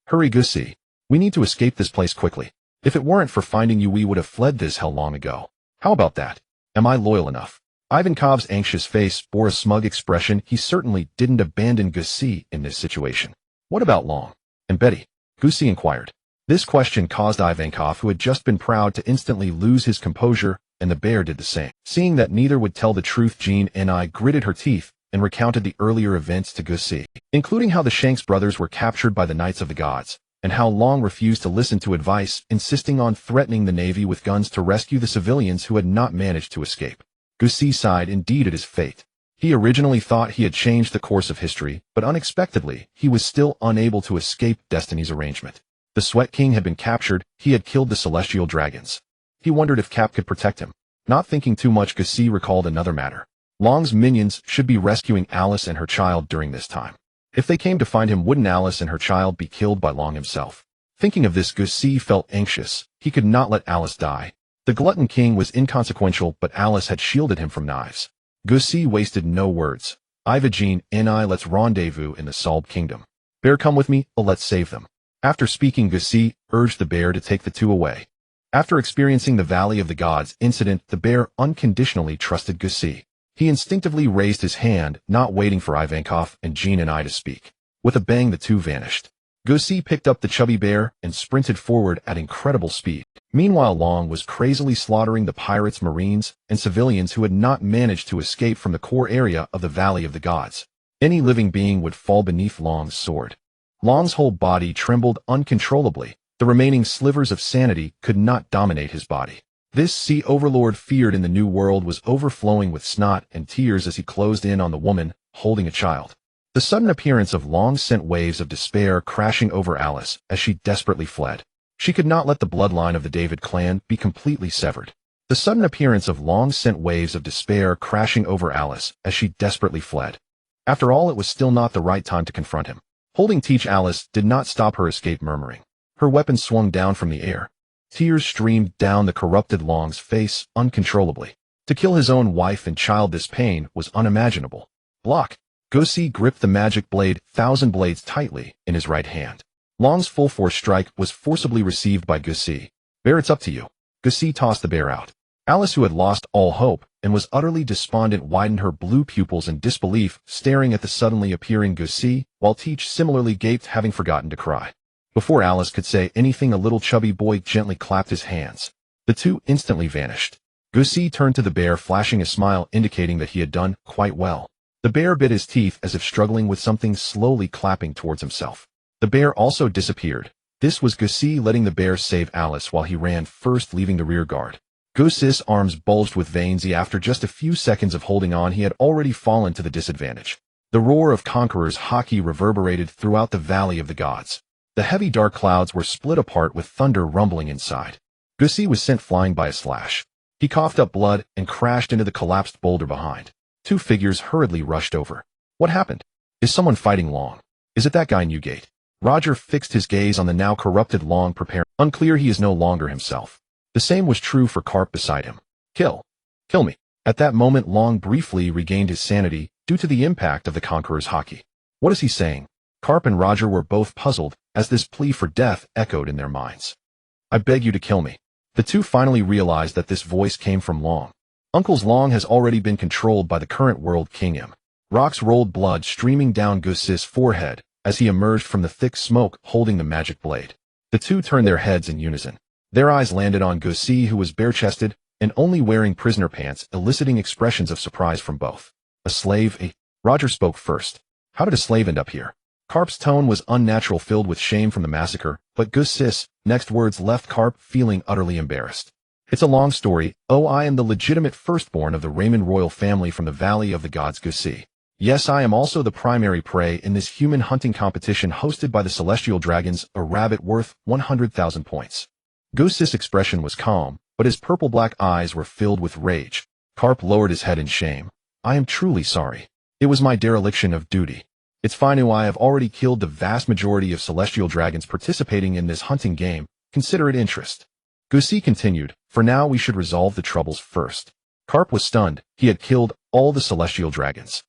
Hurry, Gusi. We need to escape this place quickly. If it weren't for finding you, we would have fled this hell long ago. How about that? Am I loyal enough? Ivankov's anxious face bore a smug expression. He certainly didn't abandon Gusi in this situation. What about Long? And Betty? Gusi inquired. This question caused Ivankov, who had just been proud, to instantly lose his composure, and the bear did the same. Seeing that neither would tell the truth, Jean Ni gritted her teeth and recounted the earlier events to Gusi, including how the Shanks brothers were captured by the Knights of the Gods, and how Long refused to listen to advice, insisting on threatening the Navy with guns to rescue the civilians who had not managed to escape. Gusi sighed. Indeed, it is fate. He originally thought he had changed the course of history, but unexpectedly, he was still unable to escape destiny's arrangement. The Sweat King had been captured. He had killed the celestial dragons. He wondered if Cap could protect him. Not thinking too much, Gusi recalled another matter. Long's minions should be rescuing Alice and her child during this time. If they came to find him, wouldn't Alice and her child be killed by Long himself? Thinking of this, Gusi felt anxious. He could not let Alice die. The Glutton King was inconsequential, but Alice had shielded him from knives. Gusi wasted no words. Iva, Jean Ni, let's rendezvous in the Salb Kingdom. Bear, come with me, let's save them. After speaking, Gusi urged the bear to take the two away. After experiencing the Valley of the Gods incident, the bear unconditionally trusted Gusi. He instinctively raised his hand, not waiting for Ivankov and Jean and I to speak. With a bang, the two vanished. Gusi picked up the chubby bear and sprinted forward at incredible speed. Meanwhile, Long was crazily slaughtering the pirates, marines, and civilians who had not managed to escape from the core area of the Valley of the Gods. Any living being would fall beneath Long's sword. Long's whole body trembled uncontrollably. The remaining slivers of sanity could not dominate his body. This sea overlord feared in the new world was overflowing with snot and tears as he closed in on the woman, holding a child. The sudden appearance of Long sent waves of despair crashing over Alice as she desperately fled. She could not let the bloodline of the David clan be completely severed. The sudden appearance of Long sent waves of despair crashing over Alice as she desperately fled. After all, it was still not the right time to confront him. Holding Teach, Alice did not stop her escape, murmuring. Her weapon swung down from the air. Tears streamed down the corrupted Long's face uncontrollably. To kill his own wife and child, this pain was unimaginable. Block. Gusi gripped the magic blade, Thousand Blades, tightly in his right hand. Long's full force strike was forcibly received by Gusi. Bear, it's up to you. Gusi tossed the bear out. Alice, who had lost all hope and was utterly despondent, widened her blue pupils in disbelief, staring at the suddenly appearing Gusi, while Teach similarly gaped, having forgotten to cry. Before Alice could say anything, a little chubby boy gently clapped his hands. The two instantly vanished. Gusi turned to the bear, flashing a smile indicating that he had done quite well. The bear bit his teeth as if struggling with something, slowly clapping towards himself. The bear also disappeared. This was Gusi letting the bear save Alice while he ran first, leaving the rear guard. Gusi's arms bulged with veins. After just a few seconds of holding on, he had already fallen to the disadvantage. The roar of Conqueror's Haki reverberated throughout the Valley of the Gods. The heavy dark clouds were split apart with thunder rumbling inside. Gusi was sent flying by a slash. He coughed up blood and crashed into the collapsed boulder behind. Two figures hurriedly rushed over. What happened? Is someone fighting Long? Is it that guy Newgate? Roger fixed his gaze on the now corrupted Long, preparing. Unclear, he is no longer himself. The same was true for Carp beside him. Kill me. At that moment, Long briefly regained his sanity due to the impact of the Conqueror's Haki. What is he saying? Carp and Roger were both puzzled as this plea for death echoed in their minds. I beg you to kill me. The two finally realized that this voice came from Long. Uncle's Long has already been controlled by the current world king M. Rocks rolled, blood streaming down Gusi's forehead as he emerged from the thick smoke holding the magic blade. The two turned their heads in unison. Their eyes landed on Gusi, who was bare-chested and only wearing prisoner pants, eliciting expressions of surprise from both. A slave, Roger spoke first. How did a slave end up here? Carp's tone was unnatural, filled with shame from the massacre, but Gusi's next words left Carp feeling utterly embarrassed. It's a long story. I am the legitimate firstborn of the Raymond royal family from the Valley of the Gods, Gusi. Yes, I am also the primary prey in this human hunting competition hosted by the celestial dragons, a rabbit worth 100,000 points. Gusi's expression was calm, but his purple-black eyes were filled with rage. Carp lowered his head in shame. I am truly sorry. It was my dereliction of duty. It's fine. I have already killed the vast majority of celestial dragons participating in this hunting game. Consider it interest. Gusi continued, for now we should resolve the troubles first. Carp was stunned. He had killed all the celestial dragons.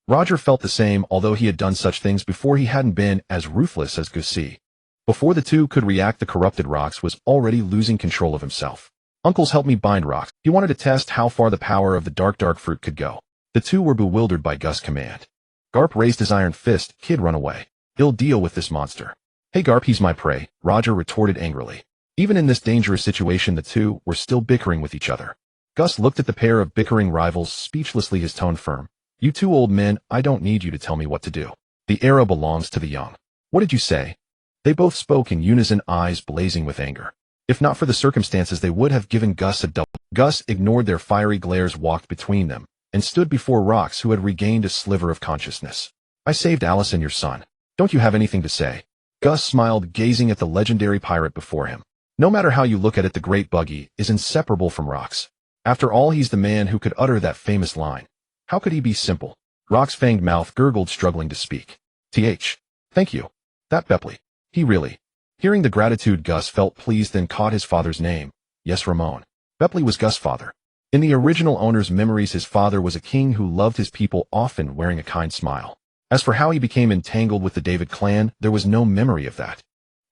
Roger felt the same, although he had done such things before. He hadn't been as ruthless as Gusi. Before the two could react, the corrupted Rox was already losing control of himself. Uncles helped me bind Rox. He wanted to test how far the power of the dark fruit could go. The two were bewildered by Gus' command. Garp raised his iron fist. Kid, run away. He'll deal with this monster. Hey Garp, he's my prey, Roger retorted angrily. Even in this dangerous situation, the two were still bickering with each other. Gus looked at the pair of bickering rivals speechlessly, his tone firm. You two old men, I don't need you to tell me what to do. The era belongs to the young. What did you say? They both spoke in unison, eyes blazing with anger. If not for the circumstances, they would have given Gus a double. Gus ignored their fiery glares, walked between them, and stood before Rox, who had regained a sliver of consciousness. I saved Alice and your son. Don't you have anything to say? Gus smiled, gazing at the legendary pirate before him. No matter how you look at it, the great Buggy is inseparable from Rox. After all, he's the man who could utter that famous line. How could he be simple? Rox's fanged mouth gurgled, struggling to speak. Thank you. That Bepley. He really. Hearing the gratitude, Gus felt pleased, then caught his father's name. Yes, Ramon. Bepley was Gus' father. In the original owner's memories, his father was a king who loved his people, often wearing a kind smile. As for how he became entangled with the David clan, there was no memory of that.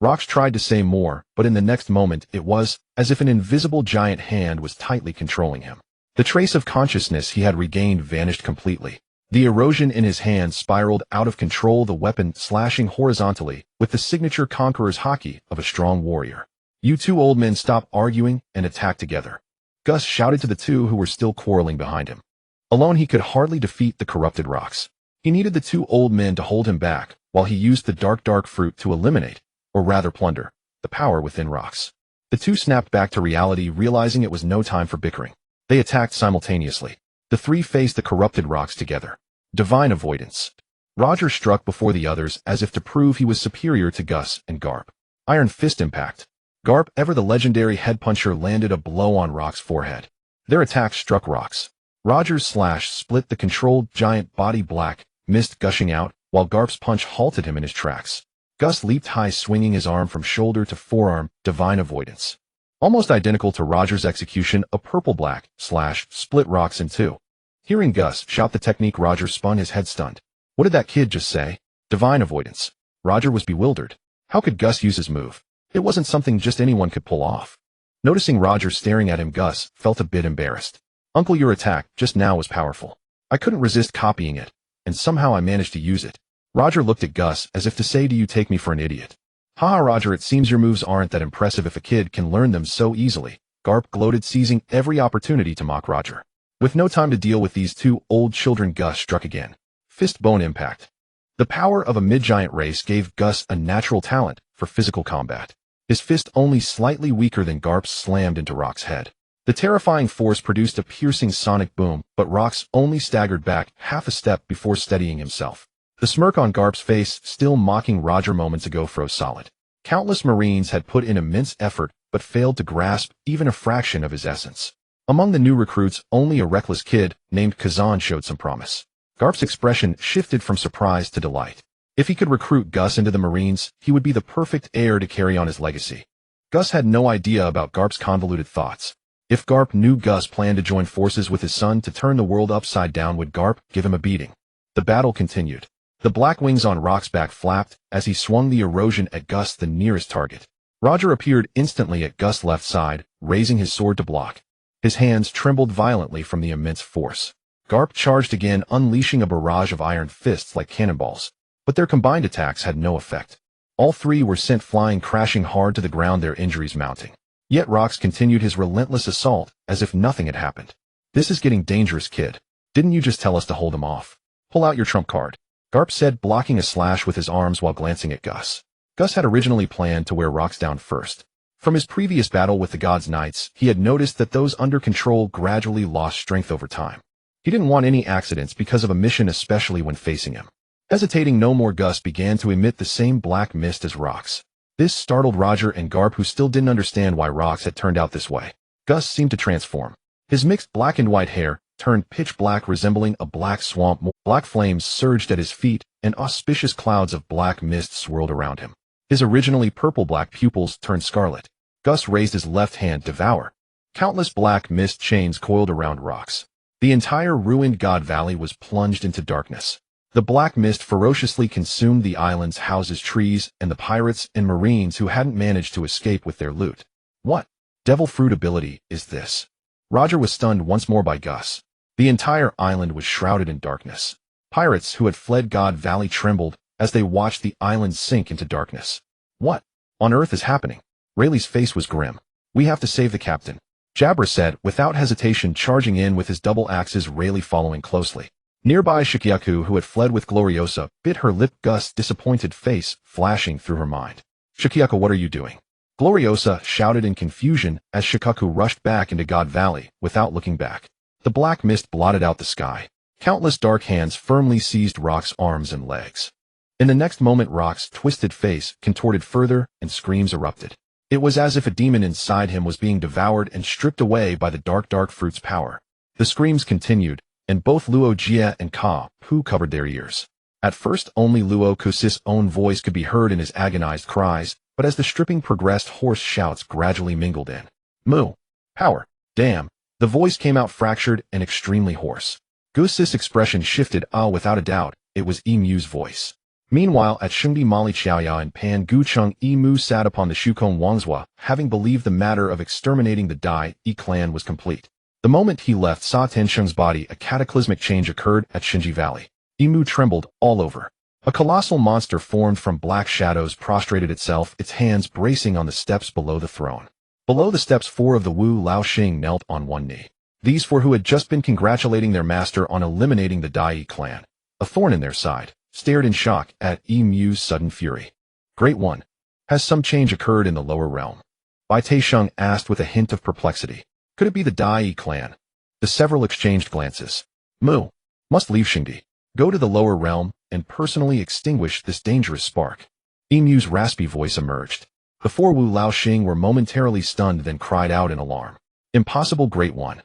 Rox tried to say more, but in the next moment, it was as if an invisible giant hand was tightly controlling him. The trace of consciousness he had regained vanished completely. The erosion in his hand spiraled out of control, the weapon slashing horizontally with the signature Conqueror's Haki of a strong warrior. You two old men, stop arguing and attack together. Gus shouted to the two who were still quarreling behind him. Alone he could hardly defeat the corrupted Rox. He needed the two old men to hold him back while he used the dark fruit to eliminate, or rather plunder, the power within Rox. The two snapped back to reality, realizing it was no time for bickering. They attacked simultaneously. The three faced the corrupted Rox together. Divine avoidance. Roger struck before the others as if to prove he was superior to Gus and Garp. Iron fist impact. Garp, ever the legendary head puncher, landed a blow on Rox's forehead. Their attack struck Rox. Roger's slash split the controlled giant body, black mist gushing out, while Garp's punch halted him in his tracks. Gus leaped high, swinging his arm from shoulder to forearm, divine avoidance. Almost identical to Roger's execution, a purple-black slash split Rox in two. Hearing Gus shout the technique, Roger spun, his head stunned. What did that kid just say? Divine avoidance. Roger was bewildered. How could Gus use his move? It wasn't something just anyone could pull off. Noticing Roger staring at him, Gus felt a bit embarrassed. Uncle, your attack just now was powerful. I couldn't resist copying it, and somehow I managed to use it. Roger looked at Gus as if to say, do you take me for an idiot? Haha, Roger, it seems your moves aren't that impressive if a kid can learn them so easily. Garp gloated, seizing every opportunity to mock Roger. With no time to deal with these two old children, Gus struck again. Fist bone impact. The power of a mid-giant race gave Gus a natural talent for physical combat. His fist, only slightly weaker than Garp's, slammed into Rock's head. The terrifying force produced a piercing sonic boom, but Rox only staggered back half a step before steadying himself. The smirk on Garp's face, still mocking Roger moments ago, froze solid. Countless Marines had put in immense effort, but failed to grasp even a fraction of his essence. Among the new recruits, only a reckless kid named Kazan showed some promise. Garp's expression shifted from surprise to delight. If he could recruit Gus into the Marines, he would be the perfect heir to carry on his legacy. Gus had no idea about Garp's convoluted thoughts. If Garp knew Gus planned to join forces with his son to turn the world upside down, would Garp give him a beating? The battle continued. The black wings on Rock's back flapped as he swung the erosion at Gus, the nearest target. Roger appeared instantly at Gus' left side, raising his sword to block. His hands trembled violently from the immense force. Garp charged again, unleashing a barrage of iron fists like cannonballs. But their combined attacks had no effect. All three were sent flying, crashing hard to the ground, their injuries mounting. Yet Rox continued his relentless assault as if nothing had happened. "This is getting dangerous, kid. Didn't you just tell us to hold him off? Pull out your trump card," Garp said, blocking a slash with his arms while glancing at Gus. Gus had originally planned to wear Rox down first. From his previous battle with the God's Knights, he had noticed that those under control gradually lost strength over time. He didn't want any accidents because of a mission, especially when facing him. Hesitating no more, Gus began to emit the same black mist as Rox. This startled Roger and Garp, who still didn't understand why Rox had turned out this way. Gus seemed to transform. His mixed black and white hair turned pitch black, resembling a black swamp. Black flames surged at his feet, and auspicious clouds of black mist swirled around him. His originally purple-black pupils turned scarlet. Gus raised his left hand, devour. Countless black mist chains coiled around Rox. The entire ruined God Valley was plunged into darkness. The black mist ferociously consumed the islands, houses, trees, and the pirates and Marines who hadn't managed to escape with their loot. What devil fruit ability is this? Roger was stunned once more by Gus. The entire island was shrouded in darkness. Pirates who had fled God Valley trembled as they watched the island sink into darkness. What on earth is happening? Rayleigh's face was grim. "We have to save the captain," Jabra said, without hesitation, charging in with his double axes, Rayleigh following closely. Nearby, Shikiaku, who had fled with Gloriosa, bit her lip, Gus' disappointed face flashing through her mind. "Shikiaku, what are you doing?" Gloriosa shouted in confusion as Shikaku rushed back into God Valley without looking back. The black mist blotted out the sky. Countless dark hands firmly seized Rock's arms and legs. In the next moment, Rock's twisted face contorted further and screams erupted. It was as if a demon inside him was being devoured and stripped away by the dark fruit's power. The screams continued, and both Luo Jia and Ka Pu covered their ears. At first, only Luo Kusis' own voice could be heard in his agonized cries, but as the stripping progressed, hoarse shouts gradually mingled in. "Moo! Power! Damn!" The voice came out fractured and extremely hoarse. Gusis' expression shifted. Without a doubt, it was Emu's voice. Meanwhile, at Shungdi, Mali Xiaoya and Pan Gucheng, Emu sat upon the Shukong Wangzhua, having believed the matter of exterminating the Dai Yi clan was complete. The moment he left Sa Tensheng's body, a cataclysmic change occurred at Shinji Valley. Emu trembled all over. A colossal monster formed from black shadows prostrated itself, its hands bracing on the steps below the throne. Below the steps, four of the Wu Laoxing knelt on one knee. These four, who had just been congratulating their master on eliminating the Dai Yi clan, a thorn in their side, stared in shock at Emu's sudden fury. "Great One, has some change occurred in the lower realm?" Bai Taisheng asked with a hint of perplexity. "Could it be the Dai Yi clan?" The several exchanged glances. "Moo, must leave Xingdi. Go to the lower realm and personally extinguish this dangerous spark." Emu's raspy voice emerged. The four Wu Laoxing were momentarily stunned, then cried out in alarm. "Impossible, Great One.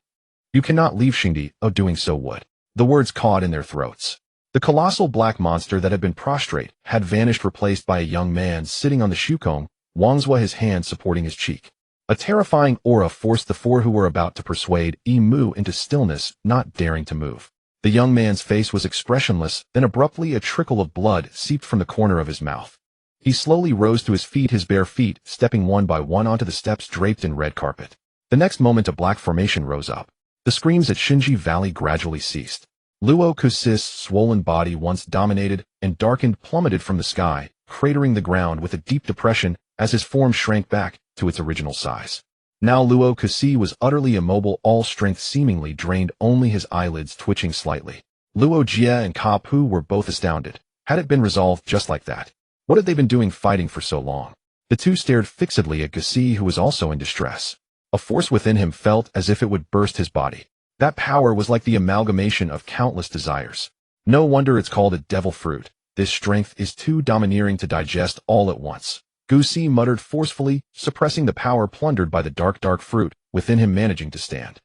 You cannot leave Xingdi, doing so would." The words caught in their throats. The colossal black monster that had been prostrate had vanished, replaced by a young man sitting on the Shukong Wangzhua, his hand supporting his cheek. A terrifying aura forced the four who were about to persuade Emu into stillness, not daring to move. The young man's face was expressionless, then abruptly a trickle of blood seeped from the corner of his mouth. He slowly rose to his feet, his bare feet stepping one by one onto the steps draped in red carpet. The next moment, a black formation rose up. The screams at Shinji Valley gradually ceased. Luo Kusis' swollen body, once dominated and darkened, plummeted from the sky, cratering the ground with a deep depression as his form shrank back to its original size. Now Luo Kusi was utterly immobile, all strength seemingly drained, only his eyelids twitching slightly. Luo Jie and Ka Pu were both astounded. Had it been resolved just like that? What had they been doing fighting for so long? The two stared fixedly at Gusi, who was also in distress. A force within him felt as if it would burst his body. That power was like the amalgamation of countless desires. No wonder it's called a devil fruit. This strength is too domineering to digest all at once. Gusi muttered forcefully, suppressing the power plundered by the dark fruit within him, managing to stand.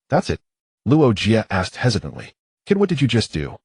That's it? Luo Jie asked hesitantly. Kid, what did you just do?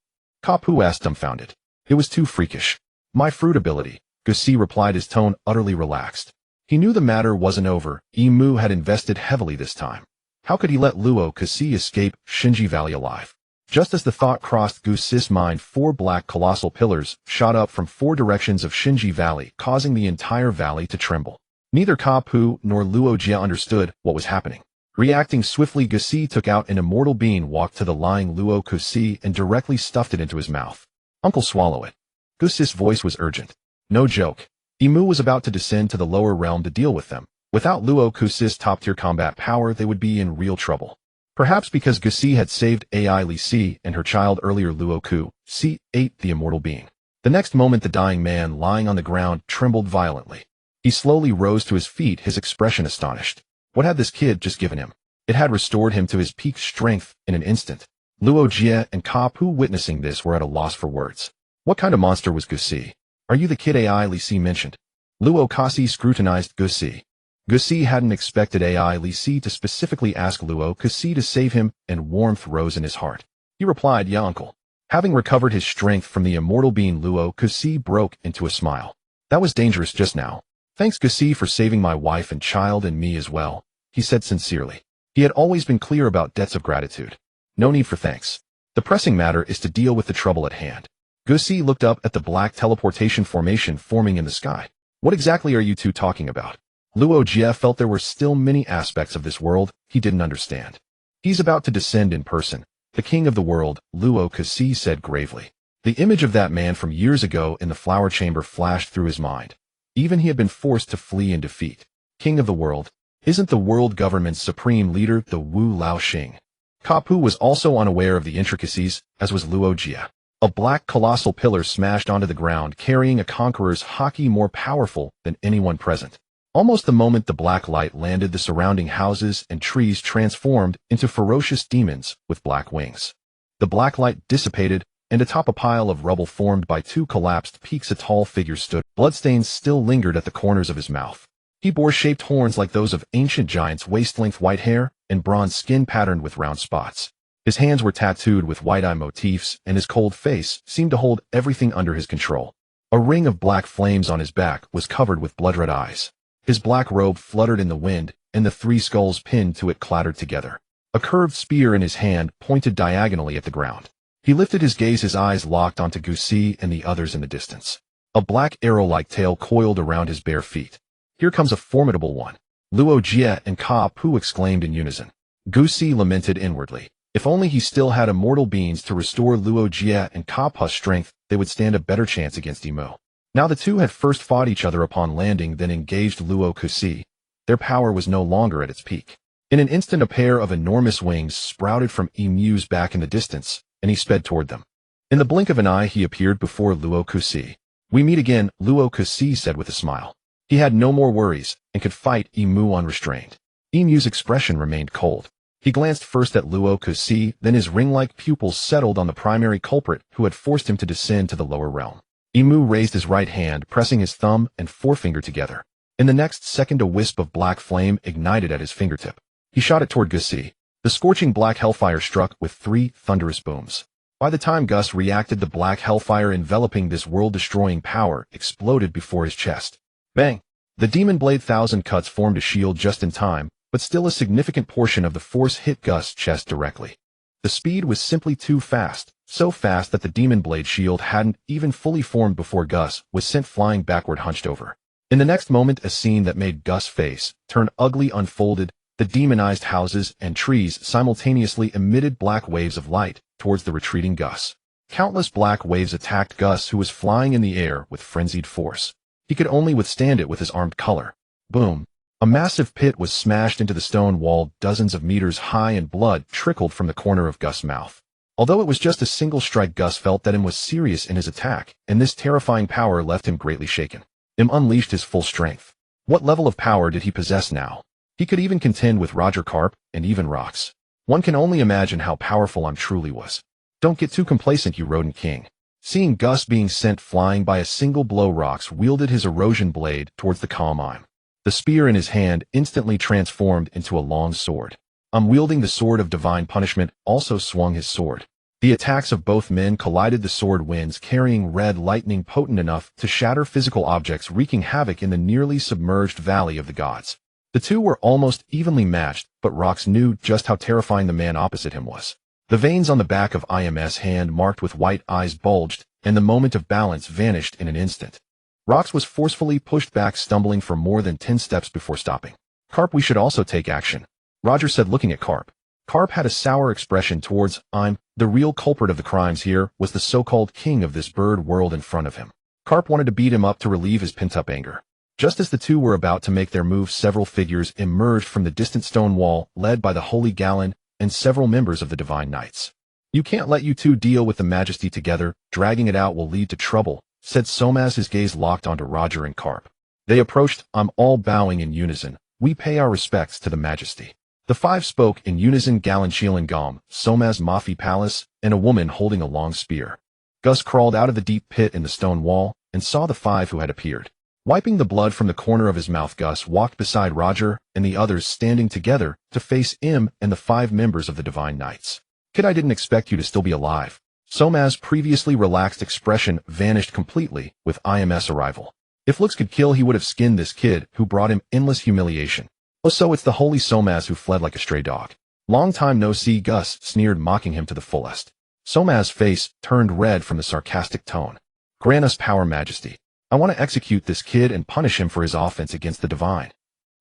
Ka Pu asked, dumbfounded. It was too freakish. My fruit ability, Gusi replied, his tone utterly relaxed. He knew the matter wasn't over. Imu had invested heavily this time. How could he let Luo Kusi escape Shinji Valley alive? Just as the thought crossed Gusi's mind, 4 black colossal pillars shot up from 4 directions of Shinji Valley, causing the entire valley to tremble. Neither Ka Pu nor Luo Jie understood what was happening. Reacting swiftly, Gusi took out an immortal bean, walked to the lying Luo Kusi, and directly stuffed it into his mouth. Uncle, swallow it. Gusi's voice was urgent. No joke. Imu was about to descend to the lower realm to deal with them. Without Luo Kusi's top-tier combat power, they would be in real trouble. Perhaps because Gusi had saved Ai Li Si and her child earlier, Luo Kusi ate the immortal being. The next moment, the dying man lying on the ground trembled violently. He slowly rose to his feet, his expression astonished. What had this kid just given him? It had restored him to his peak strength in an instant. Luo Jie and Ka Pu, witnessing this, were at a loss for words. What kind of monster was Gusi? Are you the kid Ai Li Si mentioned? Luo Kusi scrutinized Gusi. Gusi hadn't expected Ai Li Si to specifically ask Luo Kusi to save him, and warmth rose in his heart. He replied, yeah, uncle. Having recovered his strength from the immortal being, Luo Kusi broke into a smile. That was dangerous just now. Thanks, Gusi, for saving my wife and child and me as well, he said sincerely. He had always been clear about debts of gratitude. No need for thanks. The pressing matter is to deal with the trouble at hand. Gusi looked up at the black teleportation formation forming in the sky. What exactly are you two talking about? Luo Jie felt there were still many aspects of this world he didn't understand. He's about to descend in person. The king of the world, Luo Kusi said gravely. The image of that man from years ago in the flower chamber flashed through his mind. Even he had been forced to flee in defeat. King of the world? Isn't the world government's supreme leader the Wu Lao Xing? Ka Pu was also unaware of the intricacies, as was Luo Jie. A black colossal pillar smashed onto the ground, carrying a conqueror's haki more powerful than anyone present. Almost the moment the black light landed, the surrounding houses and trees transformed into ferocious demons with black wings. The black light dissipated, and atop a pile of rubble formed by 2 collapsed peaks a tall figure stood. Bloodstains still lingered at the corners of his mouth. He bore shaped horns like those of ancient giants, waist-length white hair, and bronze skin patterned with round spots. His hands were tattooed with white-eye motifs, and his cold face seemed to hold everything under his control. A ring of black flames on his back was covered with blood-red eyes. His black robe fluttered in the wind, and the 3 skulls pinned to it clattered together. A curved spear in his hand pointed diagonally at the ground. He lifted his gaze, his eyes locked onto Gusi and the others in the distance. A black arrow-like tail coiled around his bare feet. Here comes a formidable one. Luo Jie and Ka Pu exclaimed in unison. Gusi lamented inwardly. If only he still had immortal beings to restore Luo Jie and Ka Pu's strength, they would stand a better chance against Imu. Now the two had first fought each other upon landing, then engaged Luo Kusi. Their power was no longer at its peak. In an instant, a pair of enormous wings sprouted from Imu's back in the distance, and he sped toward them. In the blink of an eye, he appeared before Luo Kusi. We meet again, Luo Kusi said with a smile. He had no more worries, and could fight Imu unrestrained. Imu's expression remained cold. He glanced first at Luo Kusi, then his ring-like pupils settled on the primary culprit who had forced him to descend to the lower realm. Imu raised his right hand, pressing his thumb and forefinger together. In the next second, a wisp of black flame ignited at his fingertip. He shot it toward Gusi. The scorching black hellfire struck with 3 thunderous booms. By the time Gus reacted, the black hellfire enveloping this world-destroying power exploded before his chest. Bang! The demon blade 1,000 cuts formed a shield just in time, but still a significant portion of the force hit Gus' chest directly. The speed was simply too fast, so fast that the demon blade shield hadn't even fully formed before Gus was sent flying backward, hunched over. In the next moment, a scene that made Gus' face turn ugly unfolded. The demonized houses and trees simultaneously emitted black waves of light towards the retreating Gus. Countless black waves attacked Gus, who was flying in the air with frenzied force. He could only withstand it with his armed color. Boom! A massive pit was smashed into the stone wall dozens of meters high and blood trickled from the corner of Gus' mouth. Although it was just a single strike, Gus felt that Im was serious in his attack, and this terrifying power left him greatly shaken. Im unleashed his full strength. What level of power did he possess now? He could even contend with Roger Carp, and even Rox. One can only imagine how powerful Im truly was. Don't get too complacent, you rodent king. Seeing Gus being sent flying by a single blow, Rox wielded his erosion blade towards the calm Im. The spear in his hand instantly transformed into a long sword. Wielding the sword of divine punishment, also swung his sword. The attacks of both men collided, the sword winds carrying red lightning potent enough to shatter physical objects, wreaking havoc in the nearly submerged Valley of the Gods. The two were almost evenly matched, but Rox knew just how terrifying the man opposite him was. The veins on the back of Im's hand marked with white eyes bulged, and the moment of balance vanished in an instant. Rox was forcefully pushed back, stumbling for more than 10 steps before stopping. Carp, we should also take action, Roger said, looking at Carp. Carp had a sour expression towards Im. The real culprit of the crimes here was the so-called king of this bird world in front of him. Carp wanted to beat him up to relieve his pent-up anger. Just as the two were about to make their move, several figures emerged from the distant stone wall, led by the Holy Galen and several members of the Divine Knights. You can't let you two deal with the Majesty together. Dragging it out will lead to trouble, said Somaz, his gaze locked onto Roger and Carp. They approached, all bowing in unison. We pay our respects to the Majesty. The five spoke in unison: Galen, Shielin, Gom, Somaz, Mafi, Palace, and a woman holding a long spear. Gus crawled out of the deep pit in the stone wall and saw the five who had appeared. Wiping the blood from the corner of his mouth, Gus walked beside Roger and the others, standing together to face Im and the 5 members of the Divine Knights. Kid, I didn't expect you to still be alive. Somaz's previously relaxed expression vanished completely with Im's arrival. If looks could kill, he would have skinned this kid who brought him endless humiliation. Oh, so it's the holy Somaz who fled like a stray dog. Long time no see, Gus sneered, mocking him to the fullest. Somaz's face turned red from the sarcastic tone. Grant us power, Majesty. I want to execute this kid and punish him for his offense against the divine.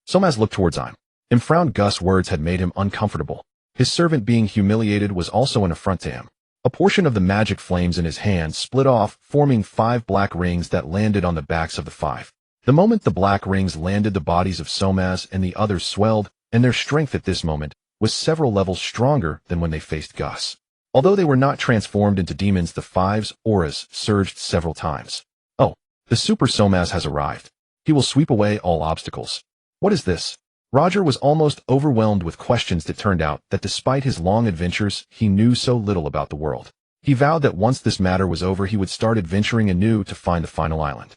Somaz looked towards Im. Im frowned. Gus' words had made him uncomfortable. His servant being humiliated was also an affront to him. A portion of the magic flames in his hand split off, forming 5 black rings that landed on the backs of the 5. The moment the black rings landed, the bodies of Somaz and the others swelled, and their strength at this moment was several levels stronger than when they faced Gus. Although they were not transformed into demons, the 5's auras surged several times. Oh, the Super Somaz has arrived. He will sweep away all obstacles. What is this? Roger was almost overwhelmed with questions. It turned out that despite his long adventures, he knew so little about the world. He vowed that once this matter was over, he would start adventuring anew to find the final island.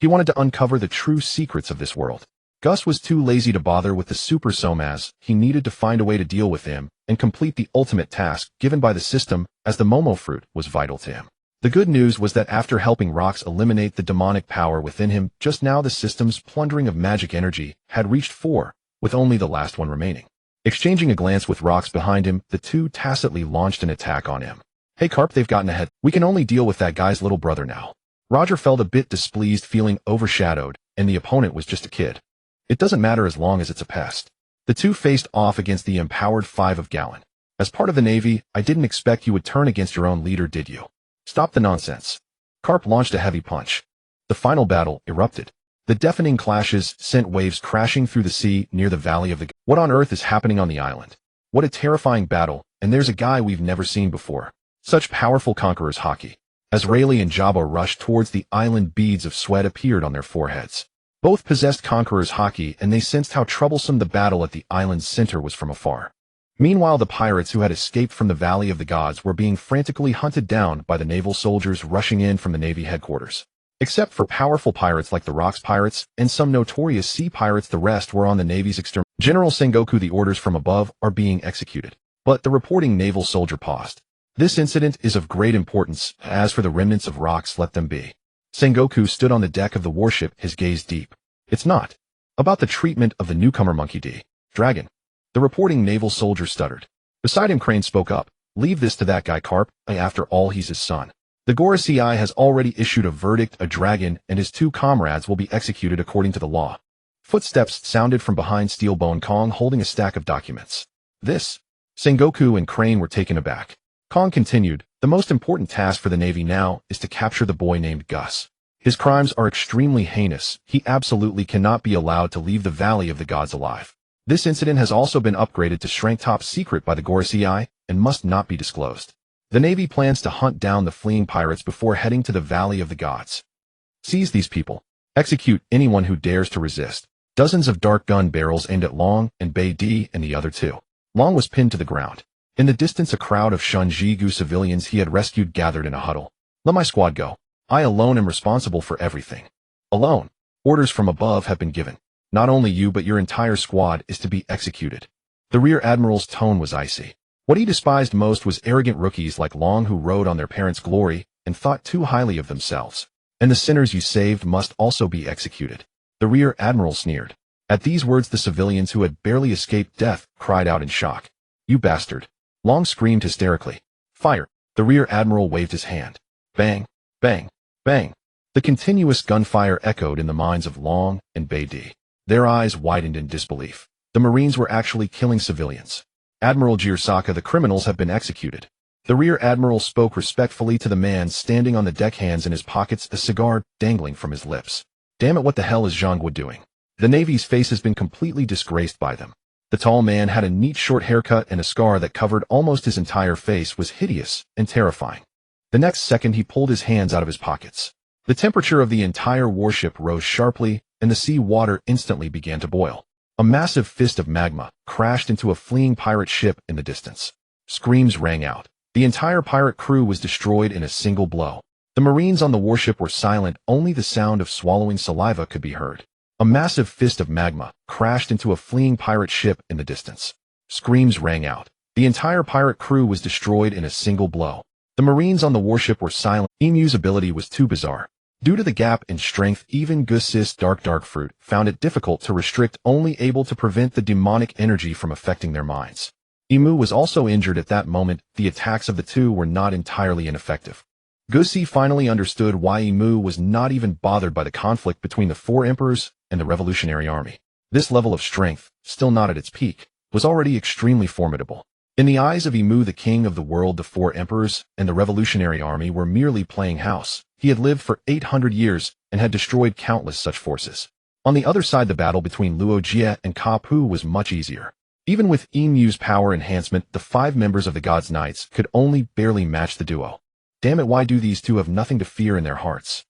He wanted to uncover the true secrets of this world. Gus was too lazy to bother with the Super Somaz. He needed to find a way to deal with him and complete the ultimate task given by the system, as the Momo fruit was vital to him. The good news was that after helping Rox eliminate the demonic power within him, just now the system's plundering of magic energy had reached 4, with only the last one remaining. Exchanging a glance with Rox behind him, the two tacitly launched an attack on him. Hey Carp, they've gotten ahead. We can only deal with that guy's little brother now. Roger felt a bit displeased, feeling overshadowed, and the opponent was just a kid. It doesn't matter as long as it's a pest. The two faced off against the empowered 5 of Galen. As part of the Navy, I didn't expect you would turn against your own leader, did you? Stop the nonsense. Carp launched a heavy punch. The final battle erupted. The deafening clashes sent waves crashing through the sea near the Valley of the Gods. What on earth is happening on the island? What a terrifying battle, and there's a guy we've never seen before. Such powerful conquerors, Haki. As Rayleigh and Jabba rushed towards the island, beads of sweat appeared on their foreheads. Both possessed conquerors, Haki, and they sensed how troublesome the battle at the island's center was from afar. Meanwhile, the pirates who had escaped from the Valley of the Gods were being frantically hunted down by the naval soldiers rushing in from the Navy headquarters. Except for powerful pirates like the Rox pirates and some notorious sea pirates, the rest were on the Navy's extermination. General Sengoku, the orders from above are being executed. But the reporting naval soldier paused. This incident is of great importance. As for the remnants of Rox, let them be. Sengoku stood on the deck of the warship, his gaze deep. It's not about the treatment of the newcomer Monkey D. Dragon. The reporting naval soldier stuttered. Beside him, Crane spoke up. Leave this to that guy, Carp. After all, he's his son. The Gorosei has already issued a verdict. A dragon and his 2 comrades will be executed according to the law. Footsteps sounded from behind Steelbone Kong, holding a stack of documents. This? Sengoku and Crane were taken aback. Kong continued, the most important task for the Navy now is to capture the boy named Gus. His crimes are extremely heinous. He absolutely cannot be allowed to leave the Valley of the Gods alive. This incident has also been upgraded to Strength Top Secret by the Gorosei and must not be disclosed. The Navy plans to hunt down the fleeing pirates before heading to the Valley of the Gods. Seize these people. Execute anyone who dares to resist. Dozens of dark gun barrels aimed at Long and Bei Di and the other two. Long was pinned to the ground. In the distance, a crowd of Shunjigu civilians he had rescued gathered in a huddle. Let my squad go. I alone am responsible for everything. Alone. Orders from above have been given. Not only you but your entire squad is to be executed. The Rear Admiral's tone was icy. What he despised most was arrogant rookies like Long who rode on their parents' glory and thought too highly of themselves. And the sinners you saved must also be executed. The Rear Admiral sneered. At these words, the civilians who had barely escaped death cried out in shock. You bastard. Long screamed hysterically. Fire. The Rear Admiral waved his hand. Bang, bang, bang. The continuous gunfire echoed in the minds of Long and Bei Di. Their eyes widened in disbelief. The Marines were actually killing civilians. Admiral Jirsaka, the criminals have been executed. The Rear Admiral spoke respectfully to the man standing on the deck, hands in his pockets, a cigar dangling from his lips. Damn it, what the hell is Zhangguo doing? The Navy's face has been completely disgraced by them. The tall man had a neat short haircut, and a scar that covered almost his entire face was hideous and terrifying. The next second he pulled his hands out of his pockets. The temperature of the entire warship rose sharply, and the sea water instantly began to boil. A massive fist of magma crashed into a fleeing pirate ship in the distance. Screams rang out. The entire pirate crew was destroyed in a single blow. The Marines on the warship were silent, only the sound of swallowing saliva could be heard. A massive fist of magma crashed into a fleeing pirate ship in the distance. Screams rang out. The entire pirate crew was destroyed in a single blow. The Marines on the warship were silent. Emu's ability was too bizarre. Due to the gap in strength, even Gus's dark fruit found it difficult to restrict, only able to prevent the demonic energy from affecting their minds. Emu was also injured at that moment. The attacks of the two were not entirely ineffective. Gusi finally understood why Emu was not even bothered by the conflict between the four emperors and the Revolutionary Army. This level of strength, still not at its peak, was already extremely formidable. In the eyes of Emu, the king of the world, the four emperors and the Revolutionary Army were merely playing house. He had lived for 800 years and had destroyed countless such forces. On the other side, the battle between Luo Jie and Ka Pu was much easier. Even with Emu's power enhancement, the 5 members of the God's Knights could only barely match the duo. Damn it, why do these two have nothing to fear in their hearts?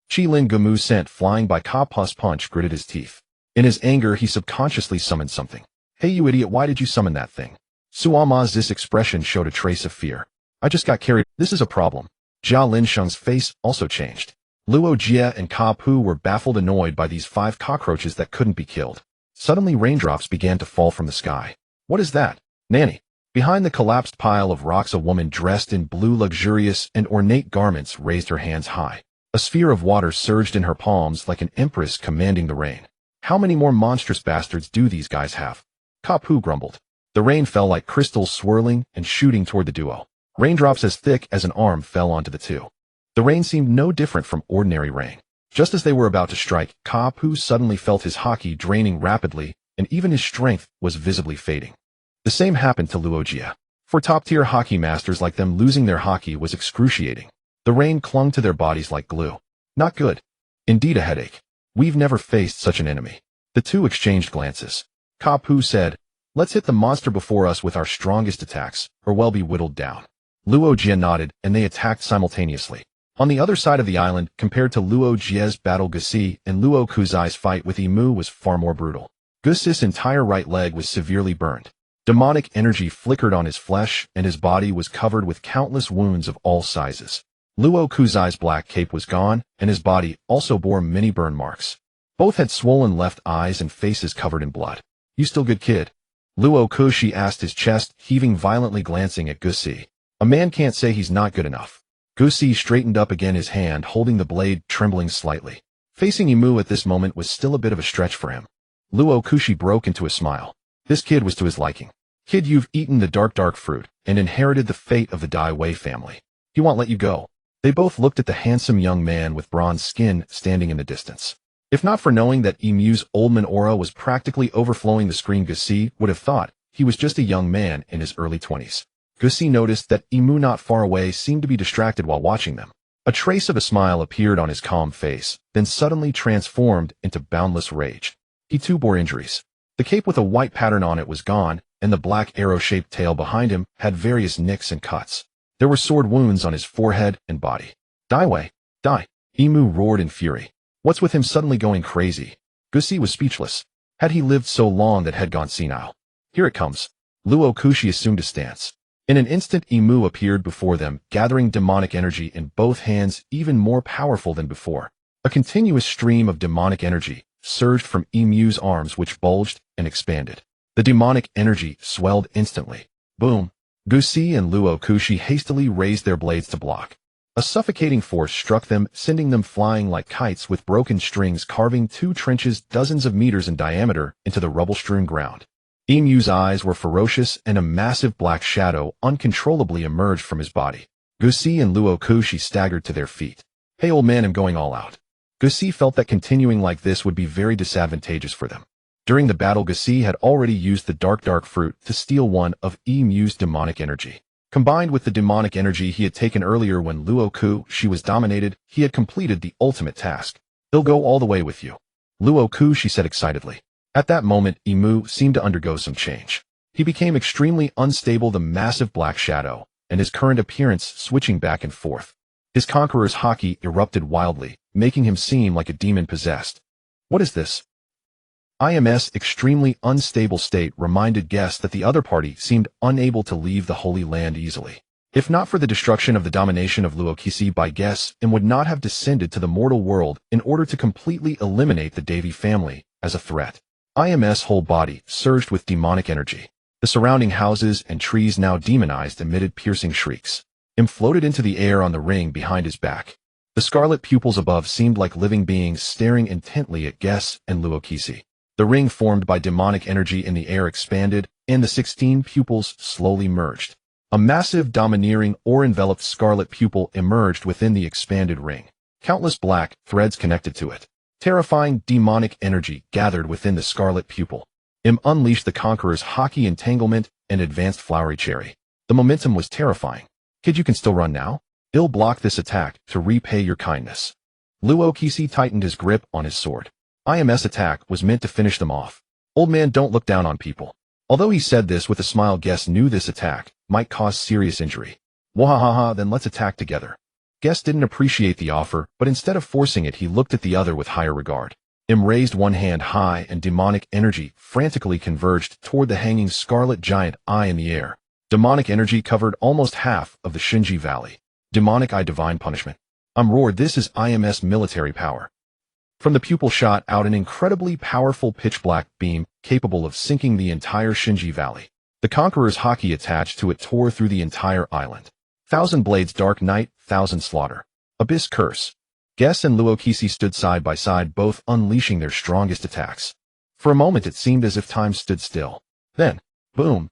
Qilin Gamu, sent flying by Ka Pu's punch, gritted his teeth. In his anger, he subconsciously summoned something. Hey you idiot, why did you summon that thing? Suama's expression showed a trace of fear. I just got carried. This is a problem. Jia Linsheng's face also changed. Luo Jie and Ka Pu were baffled, annoyed by these 5 cockroaches that couldn't be killed. Suddenly raindrops began to fall from the sky. What is that? Nanny. Behind the collapsed pile of rocks, a woman dressed in blue, luxurious and ornate garments raised her hands high. A sphere of water surged in her palms like an empress commanding the rain. How many more monstrous bastards do these guys have? Ka Pu grumbled. The rain fell like crystals, swirling and shooting toward the duo. Raindrops as thick as an arm fell onto the two. The rain seemed no different from ordinary rain. Just as they were about to strike, Ka Pu suddenly felt his haki draining rapidly, and even his strength was visibly fading. The same happened to Luo Jie. For top-tier haki masters like them, losing their haki was excruciating. The rain clung to their bodies like glue. Not good. Indeed, a headache. We've never faced such an enemy. The two exchanged glances. Ka Pu said, let's hit the monster before us with our strongest attacks, or we'll be whittled down. Luo Jie nodded, and they attacked simultaneously. On the other side of the island, compared to Luo Jie's battle, Gusi and Luo Kuzai's fight with Emu was far more brutal. Gusi's entire right leg was severely burned. Demonic energy flickered on his flesh, and his body was covered with countless wounds of all sizes. Luo Kuzai's black cape was gone, and his body also bore many burn marks. Both had swollen left eyes and faces covered in blood. You still good, kid? Luo Kushi asked, his chest heaving violently, glancing at Gusi. A man can't say he's not good enough. Gusi straightened up again, his hand holding the blade, trembling slightly. Facing Emu at this moment was still a bit of a stretch for him. Luo Kushi broke into a smile. This kid was to his liking. Kid, you've eaten the dark fruit and inherited the fate of the Dai Wei family. He won't let you go. They both looked at the handsome young man with bronze skin standing in the distance. If not for knowing that Emu's Oldman aura was practically overflowing the screen, Gusi would have thought he was just a young man in his early 20s. Gusi noticed that Emu not far away seemed to be distracted while watching them. A trace of a smile appeared on his calm face, then suddenly transformed into boundless rage. He too bore injuries. The cape with a white pattern on it was gone, and the black arrow-shaped tail behind him had various nicks and cuts. There were sword wounds on his forehead and body. Die away, die! Emu roared in fury. What's with him suddenly going crazy? Gusi was speechless. Had he lived so long that had gone senile? Here it comes. Luo Kushi assumed a stance. In an instant, Emu appeared before them, gathering demonic energy in both hands, even more powerful than before. A continuous stream of demonic energy surged from Emu's arms, which bulged and expanded. The demonic energy swelled instantly. Boom! Gusi and Luo Kushi hastily raised their blades to block. A suffocating force struck them, sending them flying like kites with broken strings, carving 2 trenches dozens of meters in diameter into the rubble-strewn ground. Emu's eyes were ferocious, and a massive black shadow uncontrollably emerged from his body. Gusi and Luo Kushi staggered to their feet. Hey old man, I'm going all out. Gusi felt that continuing like this would be very disadvantageous for them. During the battle, Gusi had already used the dark fruit to steal one of Emu's demonic energy. Combined with the demonic energy he had taken earlier when Luo Kushi was dominated, he had completed the ultimate task. He'll go all the way with you. Luo Kushi said excitedly. At that moment, Emu seemed to undergo some change. He became extremely unstable, the massive black shadow, and his current appearance switching back and forth. His conqueror's Haki erupted wildly, making him seem like a demon possessed. What is this? Im's extremely unstable state reminded guests that the other party seemed unable to leave the Holy Land easily. If not for the destruction of the domination of Luo Kushi by guests, and would not have descended to the mortal world in order to completely eliminate the Devi family as a threat. Im's whole body surged with demonic energy. The surrounding houses and trees, now demonized, emitted piercing shrieks. Floated into the air on the ring behind his back. The scarlet pupils above seemed like living beings staring intently at guests and Luo Kushi. The ring formed by demonic energy in the air expanded, and the 16 pupils slowly merged. A massive, domineering, or-enveloped scarlet pupil emerged within the expanded ring. Countless black threads connected to it. Terrifying demonic energy gathered within the scarlet pupil. Unleashed the conqueror's Haki entanglement and advanced flowery cherry. The momentum was terrifying. Kid, you can still run now? I'll block this attack to repay your kindness. Luo Kushi tightened his grip on his sword. Im's attack was meant to finish them off. Old man, don't look down on people. Although he said this with a smile, guests knew this attack might cause serious injury. Wahahaha, then let's attack together. Guest didn't appreciate the offer, but instead of forcing it, he looked at the other with higher regard. Raised one hand high, and demonic energy frantically converged toward the hanging scarlet giant eye in the air. Demonic energy covered almost half of the Shinji Valley. Demonic eye, divine punishment. Roared, this is IMS military power. From the pupil shot out an incredibly powerful pitch-black beam capable of sinking the entire Shinji Valley. The conqueror's Haki attached to it tore through the entire island. Thousand blades, dark night, thousand slaughter. Abyss curse. Guest and Luo Kushi stood side by side, both unleashing their strongest attacks. For a moment it seemed as if time stood still. Then, boom!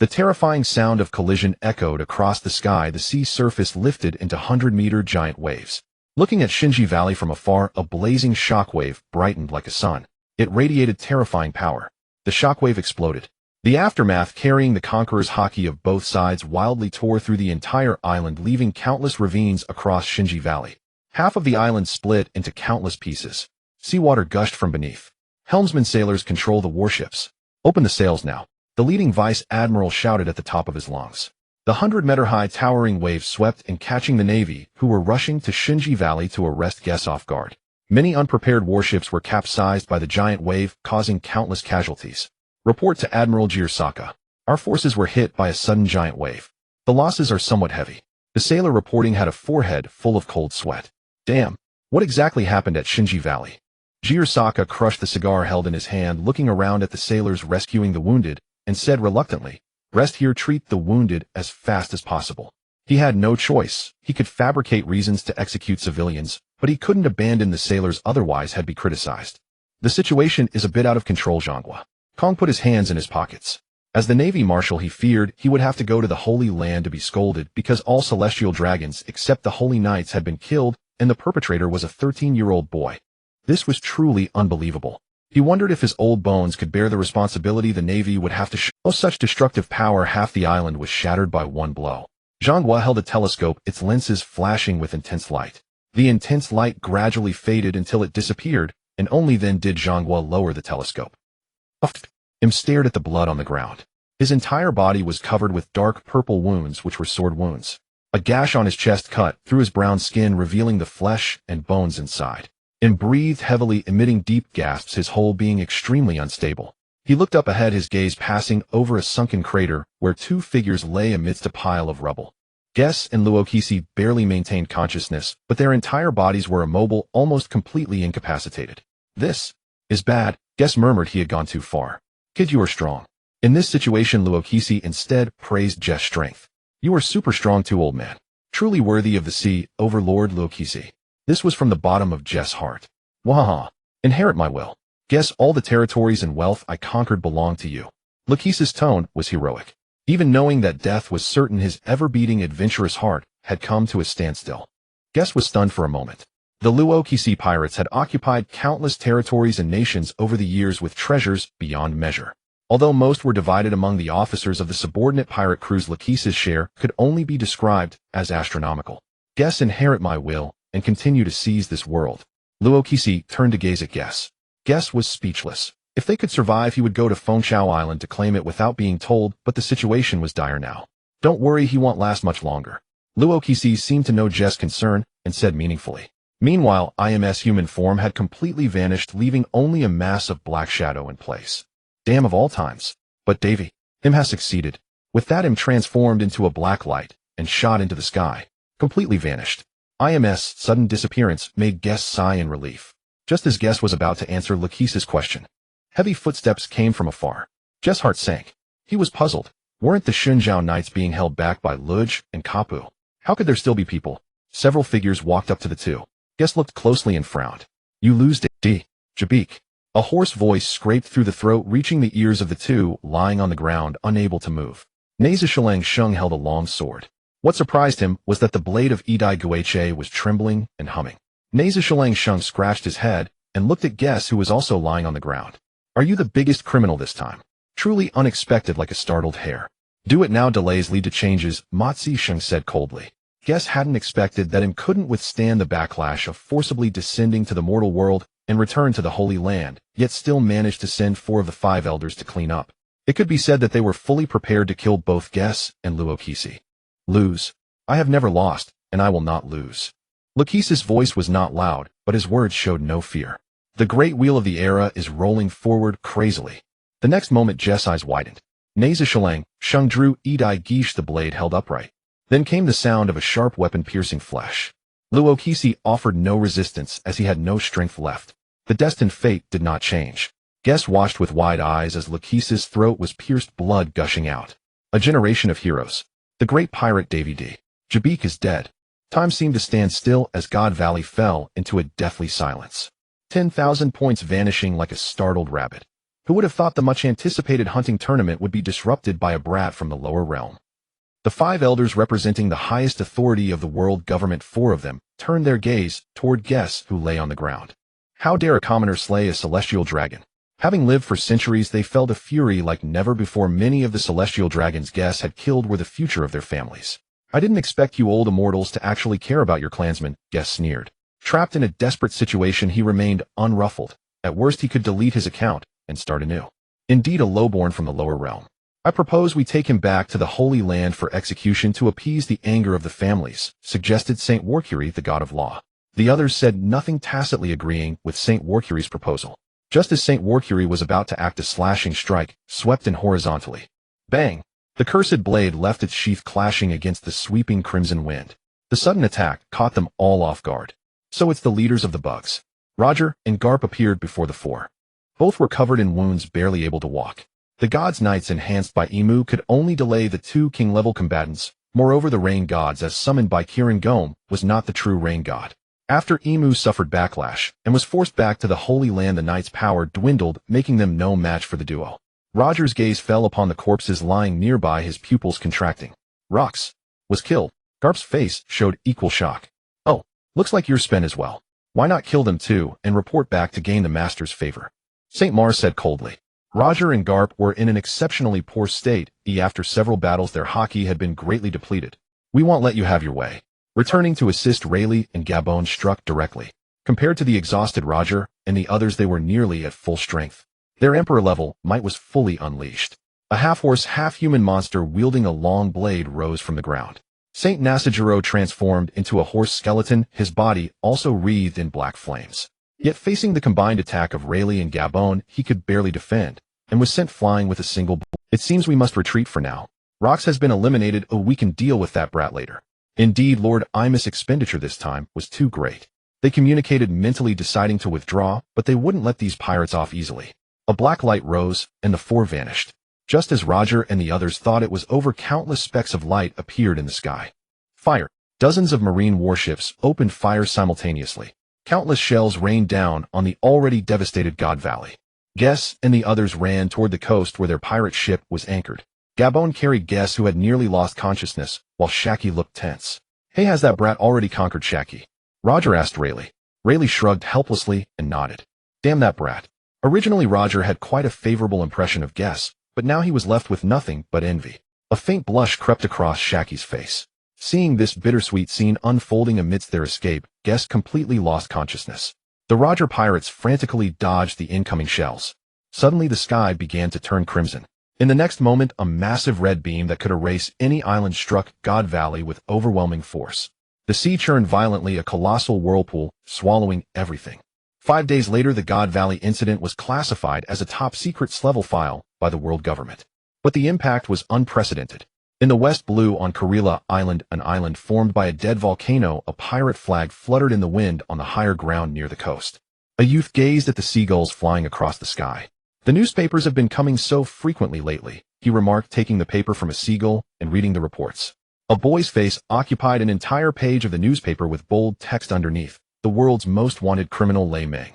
The terrifying sound of collision echoed across the sky. The sea surface lifted into 100-meter giant waves. Looking at Shinji Valley from afar, a blazing shockwave brightened like a sun. It radiated terrifying power. The shockwave exploded. The aftermath, carrying the conqueror's Haki of both sides, wildly tore through the entire island, leaving countless ravines across Shinji Valley. Half of the island split into countless pieces. Seawater gushed from beneath. Helmsman sailors control the warships. Open the sails now. The leading vice admiral shouted at the top of his lungs. The 100-meter-high towering wave swept and catching the navy, who were rushing to Shinji Valley to arrest guests off guard. Many unprepared warships were capsized by the giant wave, causing countless casualties. Report to Admiral Jirsaka. Our forces were hit by a sudden giant wave. The losses are somewhat heavy. The sailor reporting had a forehead full of cold sweat. Damn, what exactly happened at Shinji Valley? Jirsaka crushed the cigar held in his hand, looking around at the sailors rescuing the wounded, and said reluctantly, rest here, treat the wounded as fast as possible. He had no choice. He could fabricate reasons to execute civilians, but he couldn't abandon the sailors, otherwise had be criticized. The situation is a bit out of control, Zhonghua. Kong put his hands in his pockets. As the Navy Marshal, he feared he would have to go to the Holy Land to be scolded because all celestial dragons except the Holy Knights had been killed, and the perpetrator was a 13-year-old boy. This was truly unbelievable. He wondered if his old bones could bear the responsibility the Navy would have to show such destructive power. Half the island was shattered by one blow. Zhanghua held a telescope, its lenses flashing with intense light. The intense light gradually faded until it disappeared, and only then did Zhanghua lower the telescope. Him stared at the blood on the ground. His entire body was covered with dark purple wounds, which were sword wounds. A gash on his chest cut through his brown skin, revealing the flesh and bones inside. Him breathed heavily, emitting deep gasps, his whole being extremely unstable. He looked up ahead, his gaze passing over a sunken crater where two figures lay amidst a pile of rubble. Guess and Luokisi barely maintained consciousness, but their entire bodies were immobile, almost completely incapacitated. This is bad, Guess murmured he had gone too far. Kid, you are strong. In this situation, Luokisi instead praised Jess's strength. You are super strong too, old man. Truly worthy of the sea, Overlord Luokisi. This was from the bottom of Jess's heart. Wahaha. Inherit my will. Guess all the territories and wealth I conquered belong to you. Luokisi's tone was heroic. Even knowing that death was certain, his ever-beating adventurous heart had come to a standstill. Guess was stunned for a moment. The Luokisi pirates had occupied countless territories and nations over the years with treasures beyond measure. Although most were divided among the officers of the subordinate pirate crews, Luokisi's share could only be described as astronomical. Guess inherit my will and continue to seize this world. Luokisi turned to gaze at Guess. Guess was speechless. If they could survive, he would go to Fengchao Island to claim it without being told, but the situation was dire now. Don't worry, he won't last much longer. Luokisi seemed to know Jess's concern and said meaningfully. Meanwhile, IM's human form had completely vanished, leaving only a mass of black shadow in place. Damn, of all times. But Davy, him has succeeded. With that, him transformed into a black light and shot into the sky. Completely vanished. IM's sudden disappearance made Guess sigh in relief. Just as Guess was about to answer Luokisi's question, heavy footsteps came from afar. Jess's heart sank. He was puzzled. Weren't the Xunjiao Knights being held back by Luj and Kapu? How could there still be people? Several figures walked up to the two. Guess looked closely and frowned. You lose, D. Jabik. A hoarse voice scraped through the throat, reaching the ears of the two lying on the ground, unable to move. Nazishalang Sheng held a long sword. What surprised him was that the blade of Idai Guiche was trembling and humming. Nazishalang Sheng scratched his head and looked at Guess, who was also lying on the ground. Are you the biggest criminal this time? Truly unexpected, like a startled hare. Do it now, delays lead to changes, Matsi Sheng said coldly. Guess hadn't expected that him couldn't withstand the backlash of forcibly descending to the mortal world and return to the Holy Land, yet still managed to send 4 of the 5 elders to clean up. It could be said that they were fully prepared to kill both Guess and Luokisi. Lose. I have never lost, and I will not lose. Luokisi's voice was not loud, but his words showed no fear. The great wheel of the era is rolling forward crazily. The next moment, Jess's eyes widened. Nazishalang Sheng drew Idai Guiche, the blade held upright. Then came the sound of a sharp weapon piercing flesh. Luokisi offered no resistance as he had no strength left. The destined fate did not change. Guess watched with wide eyes as Luokisi's throat was pierced, blood gushing out. A generation of heroes. The great pirate Davy D. Jabik is dead. Time seemed to stand still as God Valley fell into a deathly silence. 10,000 points vanishing like a startled rabbit. Who would have thought the much-anticipated hunting tournament would be disrupted by a brat from the lower realm? The 5 elders representing the highest authority of the world government, 4 of them, turned their gaze toward Guess, who lay on the ground. How dare a commoner slay a celestial dragon? Having lived for centuries, they felt a fury like never before. Many of the celestial dragons Guess had killed were the future of their families. I didn't expect you old immortals to actually care about your clansmen, Guess sneered. Trapped in a desperate situation, he remained unruffled. At worst, he could delete his account and start anew. Indeed, a lowborn from the lower realm. I propose we take him back to the Holy Land for execution to appease the anger of the families, suggested Saint Warcury, the god of law. The others said nothing, tacitly agreeing with Saint Warcury's proposal. Just as Saint Warcury was about to act, a slashing strike swept in horizontally. Bang! The cursed blade left its sheath, clashing against the sweeping crimson wind. The sudden attack caught them all off guard. So it's the leaders of the bugs. Roger and Garp appeared before the 4. Both were covered in wounds, barely able to walk. The gods' knights, enhanced by Emu, could only delay the 2 king-level combatants. Moreover, the rain gods, as summoned by Kirin Gome, was not the true rain god. After Emu suffered backlash and was forced back to the Holy Land, the knights' power dwindled, making them no match for the duo. Roger's gaze fell upon the corpses lying nearby, his pupils contracting. Rox was killed. Garp's face showed equal shock. Oh, looks like you're spent as well. Why not kill them too and report back to gain the master's favor? St. Mars said coldly. Roger and Garp were in an exceptionally poor state. After several battles, their Haki had been greatly depleted. We won't let you have your way. Returning to assist Rayleigh and Gabon struck directly. Compared to the exhausted Roger and the others, they were nearly at full strength. Their emperor-level might was fully unleashed. A half-horse, half-human monster wielding a long blade rose from the ground. Saint Nasajiro transformed into a horse skeleton, his body also wreathed in black flames. Yet facing the combined attack of Rayleigh and Gabon, he could barely defend, and was sent flying with a single blow. It seems we must retreat for now. Rox has been eliminated, we can deal with that brat later. Indeed, Lord Imus' expenditure this time was too great. They communicated mentally, deciding to withdraw, but they wouldn't let these pirates off easily. A black light rose, and the four vanished. Just as Roger and the others thought it was over, countless specks of light appeared in the sky. Fire. Dozens of marine warships opened fire simultaneously. Countless shells rained down on the already devastated God Valley. Guess and the others ran toward the coast where their pirate ship was anchored. Gabon carried Guess, who had nearly lost consciousness, while Shaki looked tense. Hey, has that brat already conquered Shaki? Roger asked Rayleigh. Rayleigh shrugged helplessly and nodded. Damn that brat. Originally Roger had quite a favorable impression of Guess, but now he was left with nothing but envy. A faint blush crept across Shaki's face. Seeing this bittersweet scene unfolding amidst their escape, Guess completely lost consciousness. The Roger pirates frantically dodged the incoming shells. Suddenly the sky began to turn crimson. In the next moment, a massive red beam that could erase any island struck God Valley with overwhelming force. The sea churned violently, a colossal whirlpool, swallowing everything. 5 days later, the God Valley incident was classified as a top-secret level file by the world government. But the impact was unprecedented. In the West Blue on Karela Island, an island formed by a dead volcano, a pirate flag fluttered in the wind on the higher ground near the coast. A youth gazed at the seagulls flying across the sky. The newspapers have been coming so frequently lately, he remarked, taking the paper from a seagull and reading the reports. A boy's face occupied an entire page of the newspaper with bold text underneath. The world's most wanted criminal Lei Meng.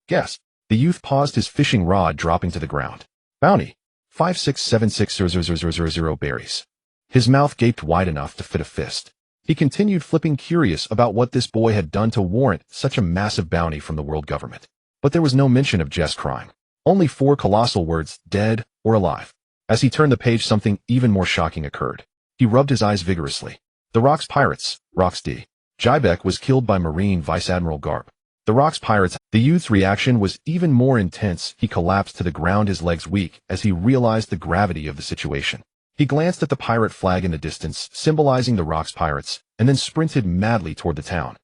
Guess. The youth paused, his fishing rod dropping to the ground. Bounty. 567600000 berries. His mouth gaped wide enough to fit a fist. He continued flipping, curious about what this boy had done to warrant such a massive bounty from the world government. But there was no mention of Jess' crime. Only 4 colossal words, dead or alive. As he turned the page, something even more shocking occurred. He rubbed his eyes vigorously. The Rox pirates, Rox D. Jibek, was killed by Marine Vice Admiral Garp. The Rox pirates. The youth's reaction was even more intense. He collapsed to the ground, his legs weak, as he realized the gravity of the situation. He glanced at the pirate flag in the distance, symbolizing the Rox pirates, and then sprinted madly toward the town.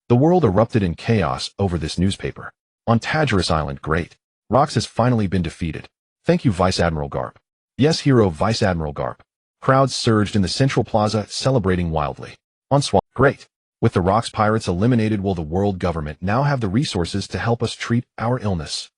The world erupted in chaos over this newspaper. On Tajarus Island, great. Rox has finally been defeated. Thank you, Vice Admiral Garp. Yes, hero Vice Admiral Garp. Crowds surged in the central plaza, celebrating wildly. On Swan, great. With the Rox pirates eliminated, will the world government now have the resources to help us treat our illness?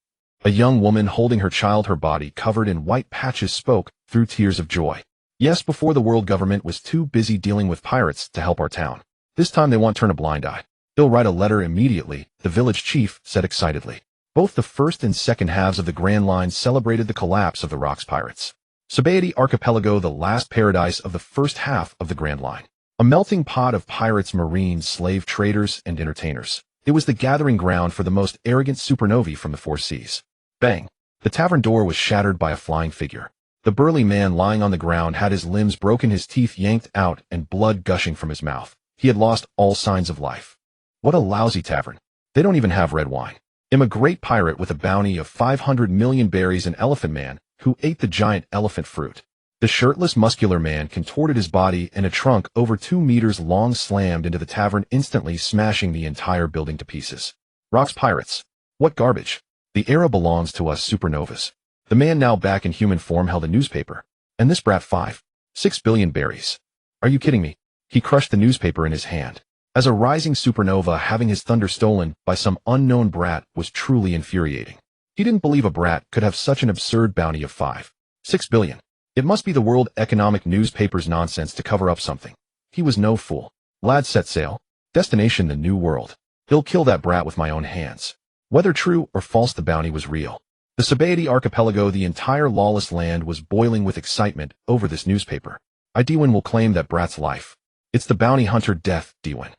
A young woman holding her child, her body covered in white patches, spoke through tears of joy. Yes, before the world government was too busy dealing with pirates to help our town. This time they won't turn a blind eye. They'll write a letter immediately, the village chief said excitedly. Both the first and second halves of the Grand Line celebrated the collapse of the Rox pirates. Sabaody Archipelago, the last paradise of the first half of the Grand Line. A melting pot of pirates, marines, slave traders, and entertainers. It was the gathering ground for the most arrogant supernovae from the 4 seas. Bang! The tavern door was shattered by a flying figure. The burly man lying on the ground had his limbs broken, his teeth yanked out, and blood gushing from his mouth. He had lost all signs of life. What a lousy tavern. They don't even have red wine. I'm a great pirate with a bounty of 500 million berries, an elephant man who ate the giant elephant fruit. The shirtless, muscular man contorted his body, and a trunk over 2 meters long slammed into the tavern, instantly smashing the entire building to pieces. Rox pirates. What garbage. The era belongs to us supernovas. The man, now back in human form, held a newspaper. And this brat 5.6 billion berries. Are you kidding me? He crushed the newspaper in his hand. As a rising supernova, having his thunder stolen by some unknown brat was truly infuriating. He didn't believe a brat could have such an absurd bounty of 5.6 billion. It must be the World Economic newspaper's nonsense to cover up something. He was no fool. Lad, set sail. Destination, the New World. He'll kill that brat with my own hands. Whether true or false, the bounty was real. The Sabaody Archipelago, the entire lawless land, was boiling with excitement over this newspaper. Dwyn will claim that brat's life. It's the bounty hunter death, Dwyn.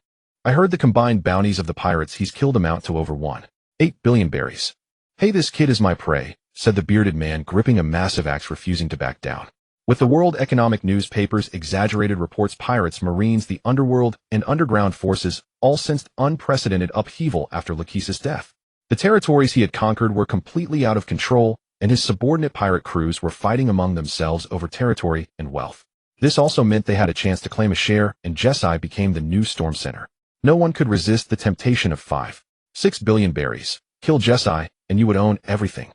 I heard the combined bounties of the pirates he's killed amount to over 1.8 billion berries. Hey, this kid is my prey, said the bearded man, gripping a massive axe, refusing to back down. With the World Economic Newspaper's exaggerated reports, pirates, marines, the underworld, and underground forces all sensed unprecedented upheaval after Lachesis' death. The territories he had conquered were completely out of control, and his subordinate pirate crews were fighting among themselves over territory and wealth. This also meant they had a chance to claim a share, and Jesai became the new storm center. No one could resist the temptation of 5.6 billion berries. Kill Jesai, and you would own everything.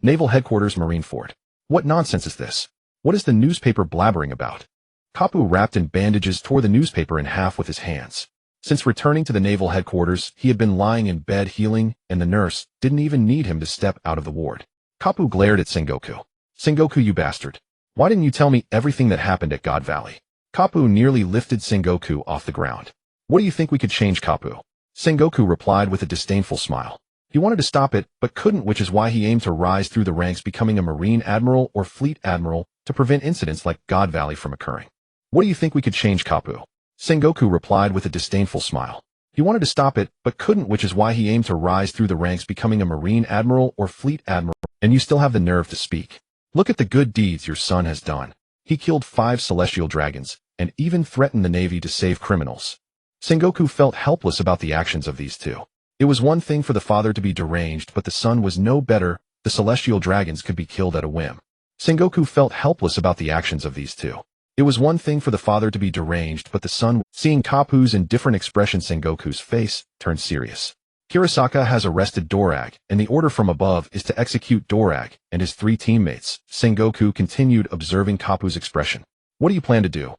Naval Headquarters, Marine Fort. What nonsense is this? What is the newspaper blabbering about? Kapu, wrapped in bandages, tore the newspaper in half with his hands. Since returning to the naval headquarters, he had been lying in bed healing, and the nurse didn't even need him to step out of the ward. Kapu glared at Sengoku. Sengoku, you bastard. Why didn't you tell me everything that happened at God Valley? Kapu nearly lifted Sengoku off the ground. What do you think we could change, Kapu? Sengoku replied with a disdainful smile. He wanted to stop it, but couldn't, which is why he aimed to rise through the ranks, becoming a Marine Admiral or Fleet Admiral to prevent incidents like God Valley from occurring. What do you think we could change, Kapu? Sengoku replied with a disdainful smile. He wanted to stop it, but couldn't, which is why he aimed to rise through the ranks, becoming a Marine Admiral or Fleet Admiral, and you still have the nerve to speak. Look at the good deeds your son has done. He killed 5 celestial dragons, and even threatened the Navy to save criminals. Sengoku felt helpless about the actions of these two. It was one thing for the father to be deranged, but the son was no better. The celestial dragons could be killed at a whim. Sengoku felt helpless about the actions of these two. It was one thing for the father to be deranged, but the son, seeing Kapu's indifferent expression, Sengoku's face turned serious. Hirasaka has arrested Dorag, and the order from above is to execute Dorag and his 3 teammates. Sengoku continued, observing Kapu's expression. What do you plan to do?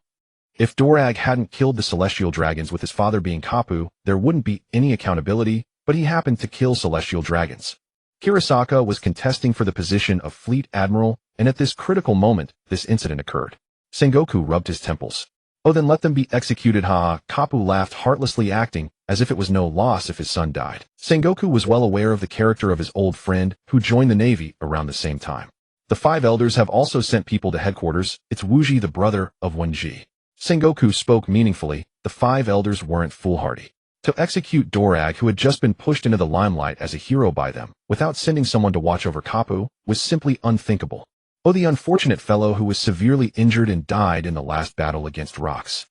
If Dorag hadn't killed the celestial dragons, with his father being Kapu, there wouldn't be any accountability, but he happened to kill celestial dragons. Hirasaka was contesting for the position of Fleet Admiral, and at this critical moment, this incident occurred. Sengoku rubbed his temples. Oh, then let them be executed, ha. Kapu laughed heartlessly, acting as if it was no loss if his son died. Sengoku was well aware of the character of his old friend, who joined the Navy around the same time. The 5 elders have also sent people to headquarters. It's Wuji, the brother of Wenji. Sengoku spoke meaningfully. The 5 elders weren't foolhardy. To execute Dorag, who had just been pushed into the limelight as a hero by them, without sending someone to watch over Kapu, was simply unthinkable. Oh, the unfortunate fellow who was severely injured and died in the last battle against rocks.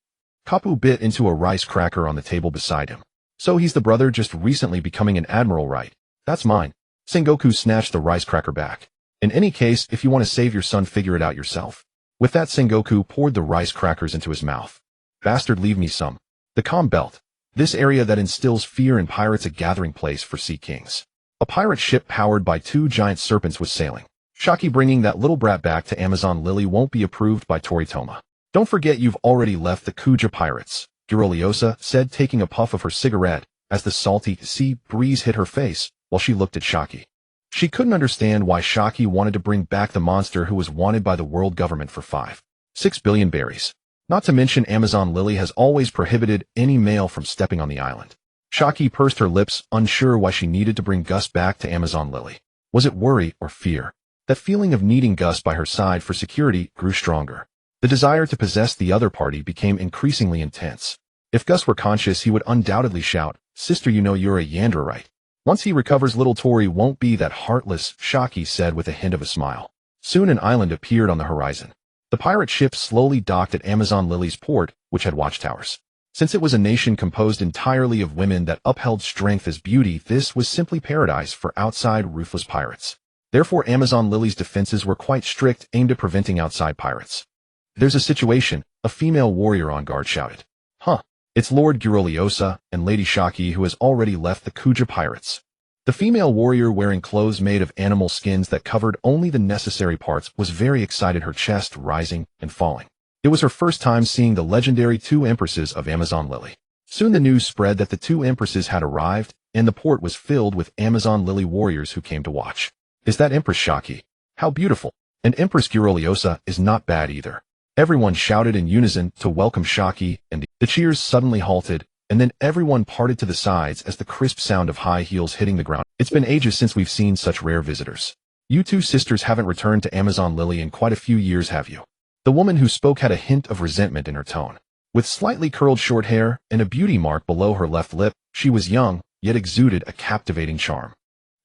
Kapu bit into a rice cracker on the table beside him. So he's the brother just recently becoming an admiral, right? That's mine. Sengoku snatched the rice cracker back. In any case, if you want to save your son, figure it out yourself. With that, Sengoku poured the rice crackers into his mouth. Bastard, leave me some. The Calm Belt. This area that instills fear in pirates, a gathering place for sea kings. A pirate ship powered by 2 giant serpents was sailing. Shaki, bringing that little brat back to Amazon Lily won't be approved by Toritoma. Don't forget you've already left the Kuja pirates, Giroliosa said, taking a puff of her cigarette, as the salty sea breeze hit her face, while she looked at Shaki. She couldn't understand why Shaki wanted to bring back the monster who was wanted by the world government for 5.6 billion berries. Not to mention Amazon Lily has always prohibited any male from stepping on the island. Shaki pursed her lips, unsure why she needed to bring Gus back to Amazon Lily. Was it worry or fear? That feeling of needing Gus by her side for security grew stronger. The desire to possess the other party became increasingly intense. If Gus were conscious, he would undoubtedly shout, "Sister, you know you're a Yandra, right?" Once he recovers, little Tori won't be that heartless, Shaki said with a hint of a smile. Soon an island appeared on the horizon. The pirate ship slowly docked at Amazon Lily's port, which had watchtowers. Since it was a nation composed entirely of women that upheld strength as beauty, this was simply paradise for outside ruthless pirates. Therefore, Amazon Lily's defenses were quite strict, aimed at preventing outside pirates. "There's a situation," a female warrior on guard shouted. "Huh. It's Lord Giroliosa and Lady Shaki, who has already left the Kuja pirates." The female warrior, wearing clothes made of animal skins that covered only the necessary parts, was very excited, her chest rising and falling. It was her first time seeing the legendary 2 empresses of Amazon Lily. Soon the news spread that the 2 empresses had arrived, and the port was filled with Amazon Lily warriors who came to watch. "Is that Empress Shaki? How beautiful. And Empress Giroliosa is not bad either." Everyone shouted in unison to welcome Shaki, and the cheers suddenly halted, and then everyone parted to the sides as the crisp sound of high heels hitting the ground. "It's been ages since we've seen such rare visitors. You 2 sisters haven't returned to Amazon Lily in quite a few years, have you?" The woman who spoke had a hint of resentment in her tone. With slightly curled short hair and a beauty mark below her left lip, she was young, yet exuded a captivating charm.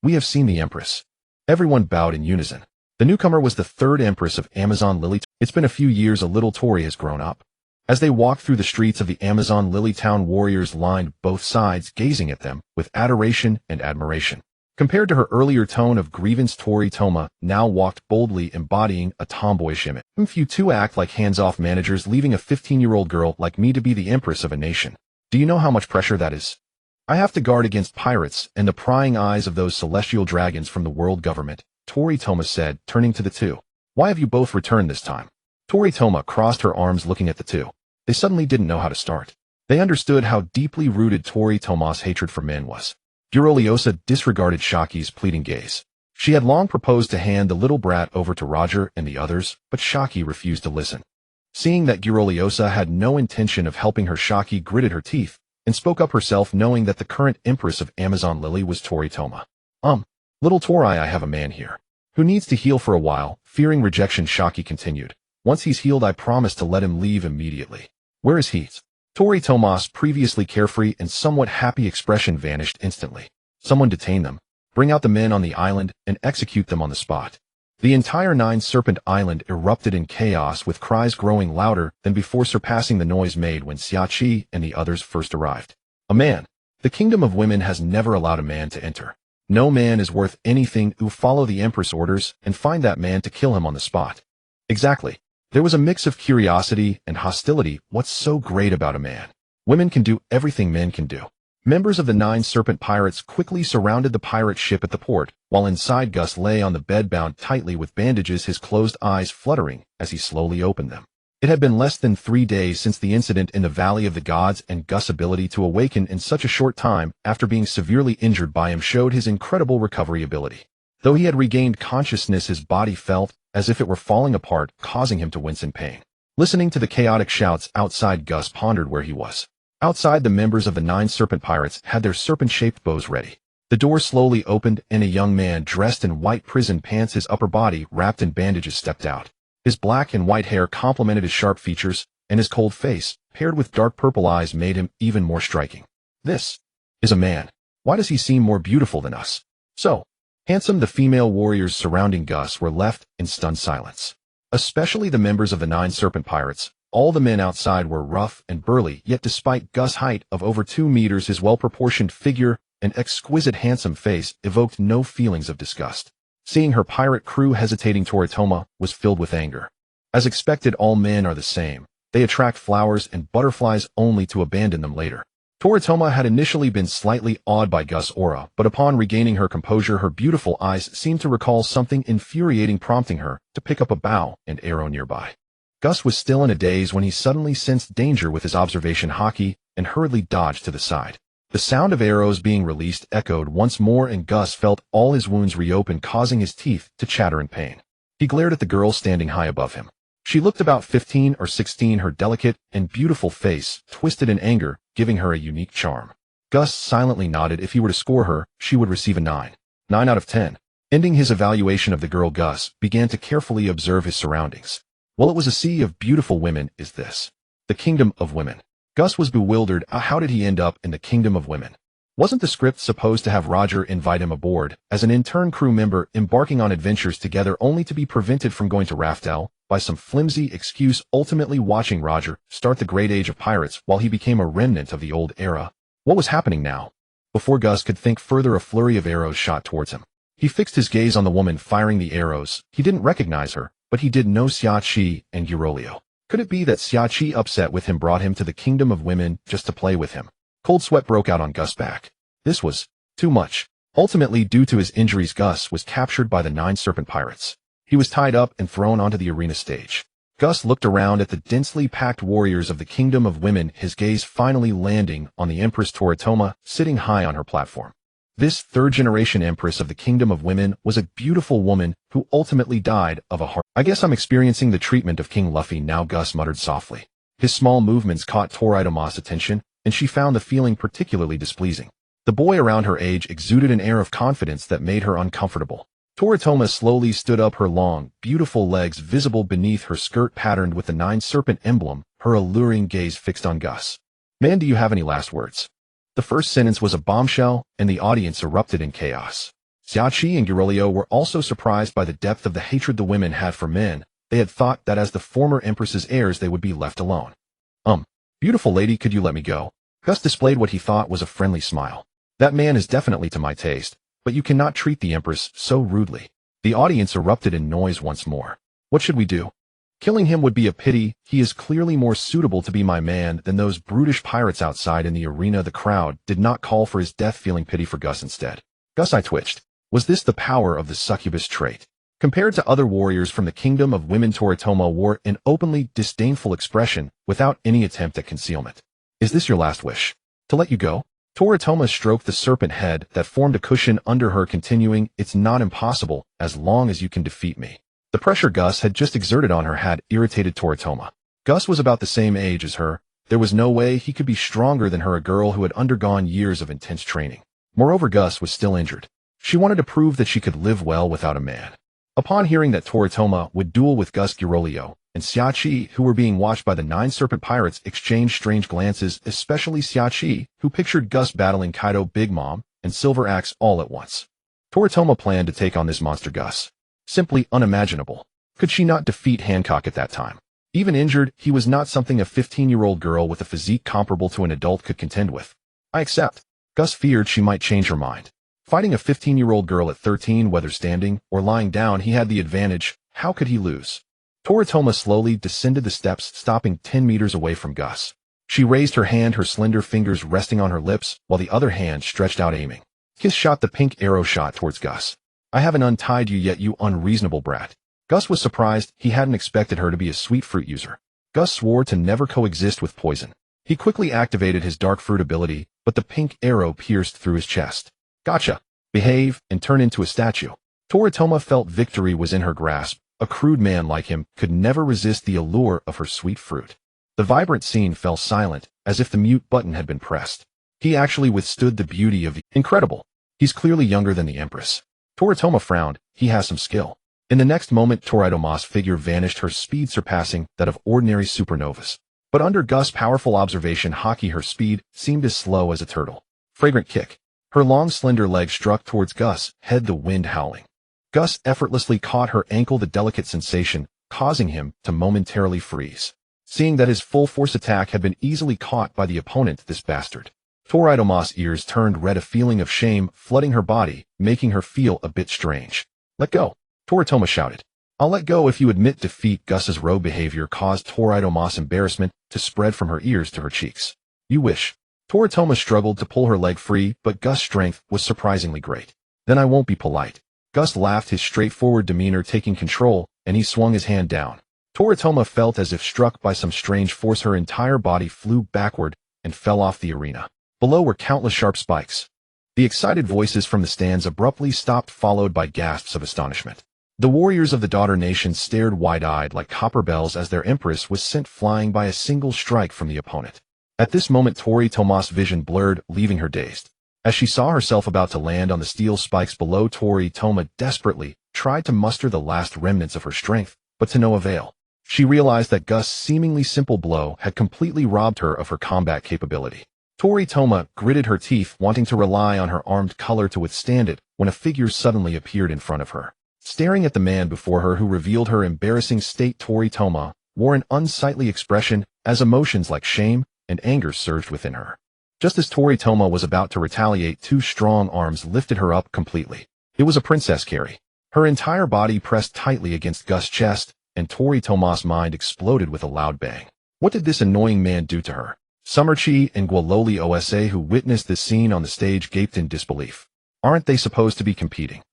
"We have seen the Empress." Everyone bowed in unison. The newcomer was the third empress of Amazon Lily. It's been a few years a little Tori has grown up. As they walked through the streets of the Amazon Lily town, warriors lined both sides, gazing at them with adoration and admiration. Compared to her earlier tone of grievance, Tori Toma now walked boldly, embodying a tomboyish image. You two act like hands-off managers, leaving a 15-year-old girl like me to be the empress of a nation. Do you know how much pressure that is? I have to guard against pirates and the prying eyes of those celestial dragons from the world government, Tori Toma said, turning to the two. Why have you both returned this time? Tori Toma crossed her arms, looking at the two. They suddenly didn't know how to start. They understood how deeply rooted Tori Toma's hatred for men was. Yuroliosa disregarded Shaki's pleading gaze. She had long proposed to hand the little brat over to Roger and the others, but Shaki refused to listen. Seeing that Yuroliosa had no intention of helping her, Shaki gritted her teeth and spoke up herself, knowing that the current empress of Amazon Lily was Tori Toma. Little Tori, I have a man here who needs to heal for a while. Fearing rejection, Shaki continued. Once he's healed, I promise to let him leave immediately. Where is he? Tori Toma's previously carefree and somewhat happy expression vanished instantly. Someone detain them, bring out the men on the island, and execute them on the spot. The entire Nine-Serpent Island erupted in chaos, with cries growing louder than before, surpassing the noise made when Xiachi and the others first arrived. A man. The kingdom of women has never allowed a man to enter. No man is worth anything who follow the Empress orders and find that man to kill him on the spot. Exactly. There was a mix of curiosity and hostility. What's so great about a man? Women can do everything men can do. Members of the Nine-Serpent Pirates quickly surrounded the pirate ship at the port, while inside Gus lay on the bed, bound tightly with bandages, his closed eyes fluttering as he slowly opened them. It had been less than 3 days since the incident in the Valley of the Gods, and Gus' ability to awaken in such a short time after being severely injured by him showed his incredible recovery ability. Though he had regained consciousness, his body felt as if it were falling apart, causing him to wince in pain. Listening to the chaotic shouts outside, Gus pondered where he was. Outside, the members of the Nine-Serpent Pirates had their serpent-shaped bows ready. The door slowly opened, and a young man dressed in white prison pants, his upper body wrapped in bandages, stepped out. His black and white hair complemented his sharp features, and his cold face, paired with dark purple eyes, made him even more striking. This is a man. Why does he seem more beautiful than us? So handsome. The female warriors surrounding Gus were left in stunned silence. Especially the members of the Nine-Serpent Pirates. All the men outside were rough and burly, yet despite Gus' height of over 2 meters, his well-proportioned figure and exquisite handsome face evoked no feelings of disgust. Seeing her pirate crew hesitating, Tori Toma was filled with anger. As expected, all men are the same. They attract flowers and butterflies only to abandon them later. Tori Toma had initially been slightly awed by Gus' aura, but upon regaining her composure, her beautiful eyes seemed to recall something infuriating, prompting her to pick up a bow and arrow nearby. Gus was still in a daze when he suddenly sensed danger with his observation Haki and hurriedly dodged to the side. The sound of arrows being released echoed once more, and Gus felt all his wounds reopen, causing his teeth to chatter in pain. He glared at the girl standing high above him. She looked about 15 or 16, her delicate and beautiful face twisted in anger, giving her a unique charm. Gus silently nodded. If he were to score her, she would receive a 9 out of 10. Ending his evaluation of the girl, Gus began to carefully observe his surroundings. Well, it was a sea of beautiful women. Is this the kingdom of women? Gus was bewildered. How did he end up in the kingdom of women? Wasn't the script supposed to have Roger invite him aboard as an intern crew member, embarking on adventures together, only to be prevented from going to Raftel by some flimsy excuse, ultimately watching Roger start the great age of pirates while he became a remnant of the old era? What was happening now? Before Gus could think further, a flurry of arrows shot towards him. He fixed his gaze on the woman firing the arrows. He didn't recognize her, but he did know Xiachi and Yurolio. Could it be that Xiachi, upset with him, brought him to the kingdom of women just to play with him? Cold sweat broke out on Gus' back. This was too much. Ultimately, due to his injuries, Gus was captured by the Nine-Serpent Pirates. He was tied up and thrown onto the arena stage. Gus looked around at the densely packed warriors of the kingdom of women, his gaze finally landing on the Empress Tori Toma, sitting high on her platform. This third-generation Empress of the kingdom of women was a beautiful woman who ultimately died of a heart. I guess I'm experiencing the treatment of King Luffy now, Gus muttered softly. His small movements caught Tori Toma's attention, and she found the feeling particularly displeasing. The boy around her age exuded an air of confidence that made her uncomfortable. Tori Toma slowly stood up, her long, beautiful legs visible beneath her skirt patterned with the Nine-Serpent emblem, her alluring gaze fixed on Gus. Man, do you have any last words? The first sentence was a bombshell, and the audience erupted in chaos. Xiaoqi and Girolio were also surprised by the depth of the hatred the women had for men. They had thought that as the former empress's heirs they would be left alone. Beautiful lady, could you let me go? Gus displayed what he thought was a friendly smile. That man is definitely to my taste, but you cannot treat the empress so rudely. The audience erupted in noise once more. What should we do? Killing him would be a pity. He is clearly more suitable to be my man than those brutish pirates outside in the arena. The crowd did not call for his death, feeling pity for Gus instead. Gus, I twitched. Was this the power of the succubus trait? Compared to other warriors from the kingdom of women, Toritomo wore an openly disdainful expression without any attempt at concealment. Is this your last wish? To let you go? Toritomo stroked the serpent head that formed a cushion under her, continuing, it's not impossible as long as you can defeat me. The pressure Gus had just exerted on her had irritated Toritomo. Gus was about the same age as her. There was no way he could be stronger than her, a girl who had undergone years of intense training. Moreover, Gus was still injured. She wanted to prove that she could live well without a man. Upon hearing that Toritomo would duel with Gus, Girolio and Xiaoqi, who were being watched by the 9 serpent pirates, exchanged strange glances, especially Xiaoqi, who pictured Gus battling Kaido, Big Mom, and Silver Axe all at once. Toritomo planned to take on this monster Gus. Simply unimaginable. Could she not defeat Hancock at that time? Even injured, he was not something a 15-year-old girl with a physique comparable to an adult could contend with. I accept. Gus feared she might change her mind. Fighting a 15-year-old girl at 13, whether standing or lying down, he had the advantage. How could he lose? Toritomo slowly descended the steps, stopping 10 meters away from Gus. She raised her hand, her slender fingers resting on her lips, while the other hand stretched out, aiming. Kiss shot the pink arrow shot towards Gus. I haven't untied you yet, you unreasonable brat. Gus was surprised. He hadn't expected her to be a sweet fruit user. Gus swore to never coexist with poison. He quickly activated his dark fruit ability, but the pink arrow pierced through his chest. Gotcha. Behave and turn into a statue. Toritomo felt victory was in her grasp. A crude man like him could never resist the allure of her sweet fruit. The vibrant scene fell silent, as if the mute button had been pressed. He actually withstood the beauty of the incredible. He's clearly younger than the Empress. Toritomo frowned. He has some skill. In the next moment, Toritomo's figure vanished, her speed surpassing that of ordinary supernovas. But under Gus' powerful observation, Haki, her speed seemed as slow as a turtle. Fragrant kick. Her long, slender leg struck towards Gus' head, the wind howling. Gus effortlessly caught her ankle, the delicate sensation causing him to momentarily freeze. Seeing that his full force attack had been easily caught by the opponent, this bastard. Toritomo's ears turned red, a feeling of shame flooding her body, making her feel a bit strange. Let go. Toritomo shouted. I'll let go if you admit defeat. Gus's rogue behavior caused Toritomo's embarrassment to spread from her ears to her cheeks. You wish. Toritomo struggled to pull her leg free, but Gus' strength was surprisingly great. Then I won't be polite. Gus laughed, his straightforward demeanor taking control, and he swung his hand down. Toritomo felt as if struck by some strange force. Her entire body flew backward and fell off the arena. Below were countless sharp spikes. The excited voices from the stands abruptly stopped, followed by gasps of astonishment. The warriors of the daughter nation stared wide-eyed like copper bells as their empress was sent flying by a single strike from the opponent. At this moment, Toritomo's vision blurred, leaving her dazed. As she saw herself about to land on the steel spikes below, Toritomo desperately tried to muster the last remnants of her strength, but to no avail. She realized that Gus' seemingly simple blow had completely robbed her of her combat capability. Toritomo gritted her teeth, wanting to rely on her armed color to withstand it, when a figure suddenly appeared in front of her. Staring at the man before her who revealed her embarrassing state, Toritomo wore an unsightly expression as emotions like shame and anger surged within her. Just as Toritomo was about to retaliate, 2 strong arms lifted her up completely. It was a princess carry. Her entire body pressed tightly against Gus' chest, and Toritomo's mind exploded with a loud bang. What did this annoying man do to her? Summerchi and Guololi Osa, who witnessed this scene on the stage, gaped in disbelief. Aren't they supposed to be competing?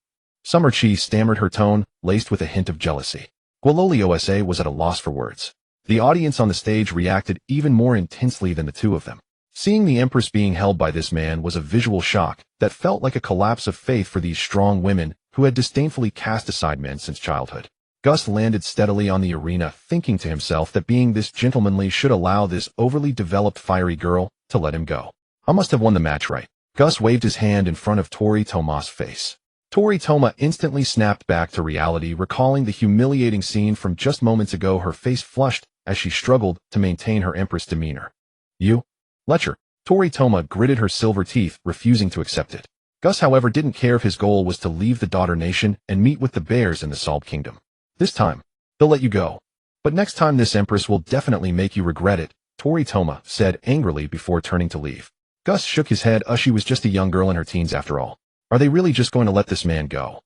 Summerchi stammered, her tone laced with a hint of jealousy. Guololi Osa was at a loss for words. The audience on the stage reacted even more intensely than the two of them. Seeing the Empress being held by this man was a visual shock that felt like a collapse of faith for these strong women who had disdainfully cast aside men since childhood. Gus landed steadily on the arena, thinking to himself that being this gentlemanly should allow this overly developed fiery girl to let him go. I must have won the match right. Gus waved his hand in front of Toritomo's face. Toritomo instantly snapped back to reality, recalling the humiliating scene from just moments ago. Her face flushed as she struggled to maintain her Empress demeanor. You? Lecher. Toritomo gritted her silver teeth, refusing to accept it. Gus, however, didn't care if his goal was to leave the daughter nation and meet with the bears in the Salt Kingdom. This time, they'll let you go. But next time this empress will definitely make you regret it, Toritoma said angrily before turning to leave. Gus shook his head. She was just a young girl in her teens after all. Are they really just going to let this man go?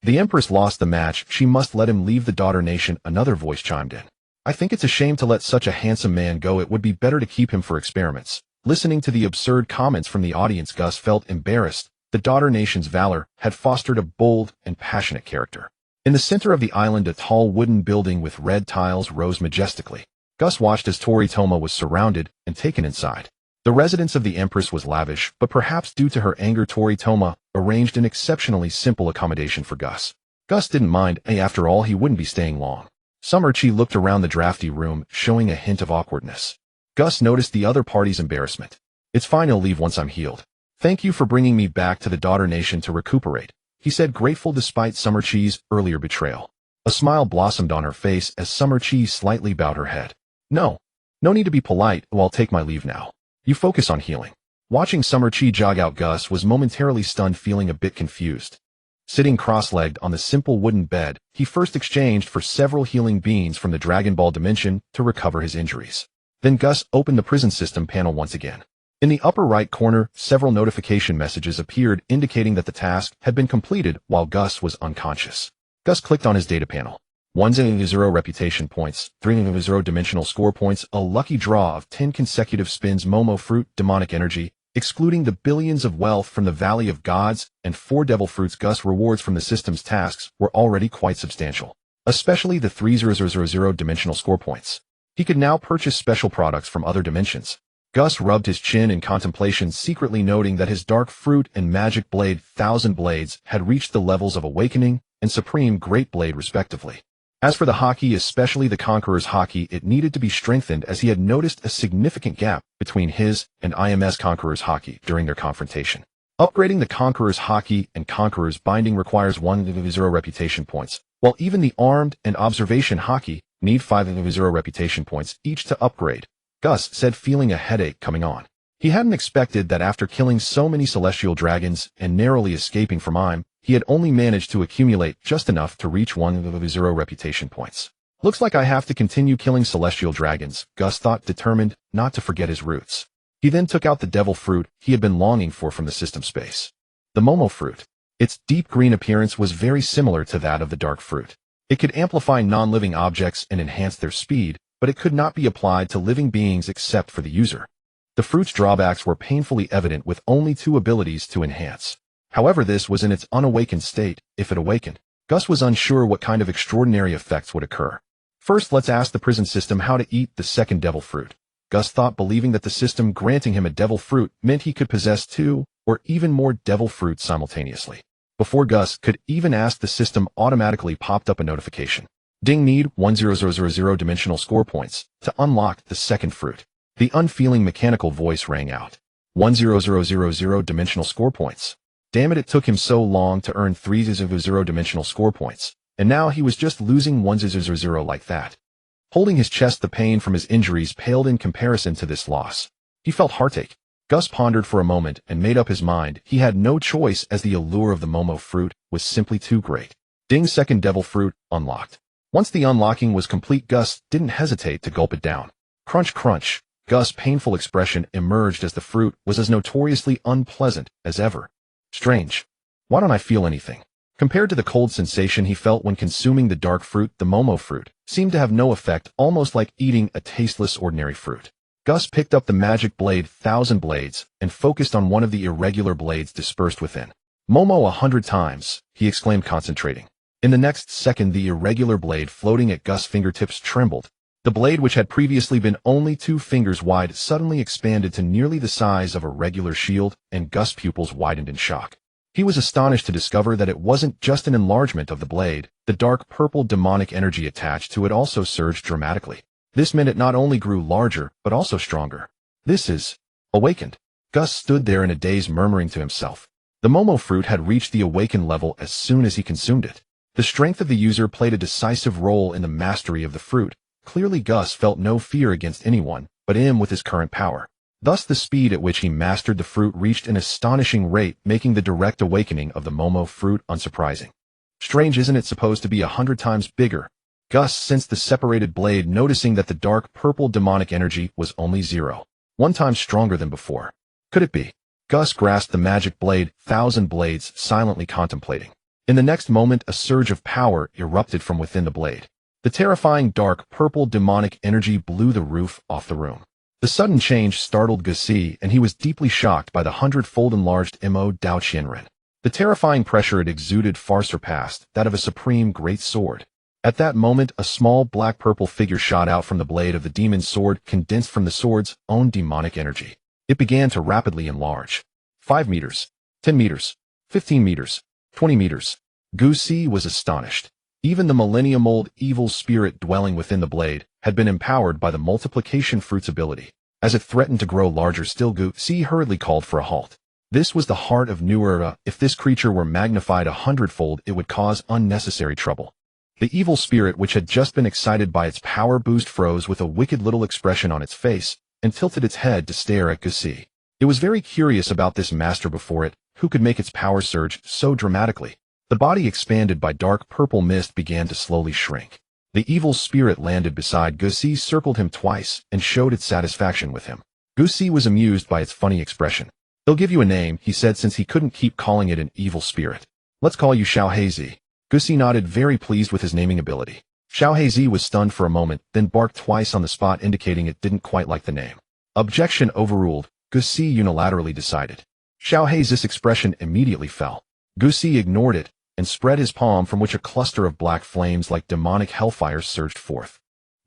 The empress lost the match. She must let him leave the daughter nation, another voice chimed in. I think it's a shame to let such a handsome man go. It would be better to keep him for experiments. Listening to the absurd comments from the audience, Gus felt embarrassed. The daughter nation's valor had fostered a bold and passionate character. In the center of the island, a tall wooden building with red tiles rose majestically. Gus watched as Toritoma was surrounded and taken inside. The residence of the empress was lavish, but perhaps due to her anger, Toritoma arranged an exceptionally simple accommodation for Gus. Gus didn't mind. After all, he wouldn't be staying long. Summerchi looked around the drafty room, showing a hint of awkwardness. Gus noticed the other party's embarrassment. It's fine, I'll leave once I'm healed. Thank you for bringing me back to the daughter nation to recuperate, he said, grateful despite Summerchi's earlier betrayal. A smile blossomed on her face as Summerchi slightly bowed her head. No need to be polite. I'll take my leave now. You focus on healing. Watching Summerchi jog out, Gus was momentarily stunned, feeling a bit confused. Sitting cross-legged on the simple wooden bed, he first exchanged for several healing beans from the Dragon Ball dimension to recover his injuries. Then Gus opened the prison system panel once again. In the upper right corner, several notification messages appeared indicating that the task had been completed while Gus was unconscious. Gus clicked on his data panel. 100 reputation points, 300 dimensional score points, a lucky draw of 10 consecutive spins, Momo fruit, demonic energy, excluding the billions of wealth from the Valley of Gods, and 4 devil fruits. Gus rewards from the system's tasks were already quite substantial, especially the 3000 dimensional score points. He could now purchase special products from other dimensions. Gus rubbed his chin in contemplation, secretly noting that his dark fruit and magic blade 1000 blades had reached the levels of awakening and supreme great blade respectively. As for the Haki, especially the Conqueror's Haki, it needed to be strengthened, as he had noticed a significant gap between his and IMS Conqueror's Haki during their confrontation. Upgrading the Conqueror's Haki and Conqueror's Binding requires 100 reputation points, while even the Armed and Observation Haki need 500 reputation points each to upgrade, Gus said, feeling a headache coming on. He hadn't expected that after killing so many celestial dragons and narrowly escaping from Im, he had only managed to accumulate just enough to reach 100 reputation points. Looks like I have to continue killing celestial dragons, Gus thought, determined not to forget his roots. He then took out the devil fruit he had been longing for from the system space. The Momo fruit. Its deep green appearance was very similar to that of the dark fruit. It could amplify non-living objects and enhance their speed, but it could not be applied to living beings except for the user. The fruit's drawbacks were painfully evident, with only 2 abilities to enhance. However, this was in its unawakened state. If it awakened, Gus was unsure what kind of extraordinary effects would occur. First, let's ask the prison system how to eat the second devil fruit, Gus thought, believing that the system granting him a devil fruit meant he could possess 2 or even more devil fruits simultaneously. Before Gus could even ask, the system automatically popped up a notification. Ding, need 1000 dimensional score points to unlock the second fruit. The unfeeling mechanical voice rang out. 1000 dimensional score points. Damn it took him so long to earn 300 dimensional score points, and now he was just losing 100 like that. Holding his chest, the pain from his injuries paled in comparison to this loss. He felt heartache. Gus pondered for a moment and made up his mind. He had no choice, as the allure of the Momo fruit was simply too great. Ding, second devil fruit unlocked. Once the unlocking was complete, Gus didn't hesitate to gulp it down. Crunch, crunch. Gus' painful expression emerged as the fruit was as notoriously unpleasant as ever. Strange. Why don't I feel anything? Compared to the cold sensation he felt when consuming the dark fruit, the Momo fruit seemed to have no effect, almost like eating a tasteless ordinary fruit. Gus picked up the magic blade 1000 blades and focused on one of the irregular blades dispersed within. Momo 100 times, he exclaimed, concentrating. In the next second, the irregular blade floating at Gus' fingertips trembled. The blade, which had previously been only 2 fingers wide, suddenly expanded to nearly the size of a regular shield, and Gus' pupils widened in shock. He was astonished to discover that it wasn't just an enlargement of the blade. The dark purple demonic energy attached to it also surged dramatically. This meant it not only grew larger, but also stronger. This is awakened. Gus stood there in a daze, murmuring to himself. The Momo fruit had reached the awakened level as soon as he consumed it. The strength of the user played a decisive role in the mastery of the fruit. Clearly, Gus felt no fear against anyone but him with his current power. Thus the speed at which he mastered the fruit reached an astonishing rate, making the direct awakening of the Momo fruit unsurprising. Strange, isn't it, supposed to be 100 times bigger? Gus sensed the separated blade, noticing that the dark purple demonic energy was only 0.1 time stronger than before. Could it be? Gus grasped the magic blade, 1,000 blades, silently contemplating. In the next moment, a surge of power erupted from within the blade. The terrifying dark purple demonic energy blew the roof off the room. The sudden change startled Gusi, and he was deeply shocked by the 100-fold enlarged Mo Dao Qianren. The terrifying pressure it exuded far surpassed that of a supreme great sword. At that moment, a small black-purple figure shot out from the blade of the demon's sword, condensed from the sword's own demonic energy. It began to rapidly enlarge. 5 meters, 10 meters, 15 meters, 20 meters. Gusi was astonished. Even the millennium-old evil spirit dwelling within the blade had been empowered by the multiplication fruit's ability. As it threatened to grow larger still, Gusi hurriedly called for a halt. This was the heart of New Era. If this creature were magnified 100-fold, it would cause unnecessary trouble. The evil spirit, which had just been excited by its power boost, froze with a wicked little expression on its face and tilted its head to stare at Gusi. It was very curious about this master before it, who could make its power surge so dramatically. The body, expanded by dark purple mist, began to slowly shrink. The evil spirit landed beside Gusi, circled him twice, and showed its satisfaction with him. Gusi was amused by its funny expression. "They'll give you a name," he said, since he couldn't keep calling it an evil spirit. "Let's call you Xiao Heizi." Gusi nodded, very pleased with his naming ability. Xiao Heizi was stunned for a moment, then barked twice on the spot, indicating it didn't quite like the name. Objection overruled, Gusi unilaterally decided. Xiao Heizi's expression immediately fell. Gusi ignored it and spread his palm, from which a cluster of black flames like demonic hellfires surged forth.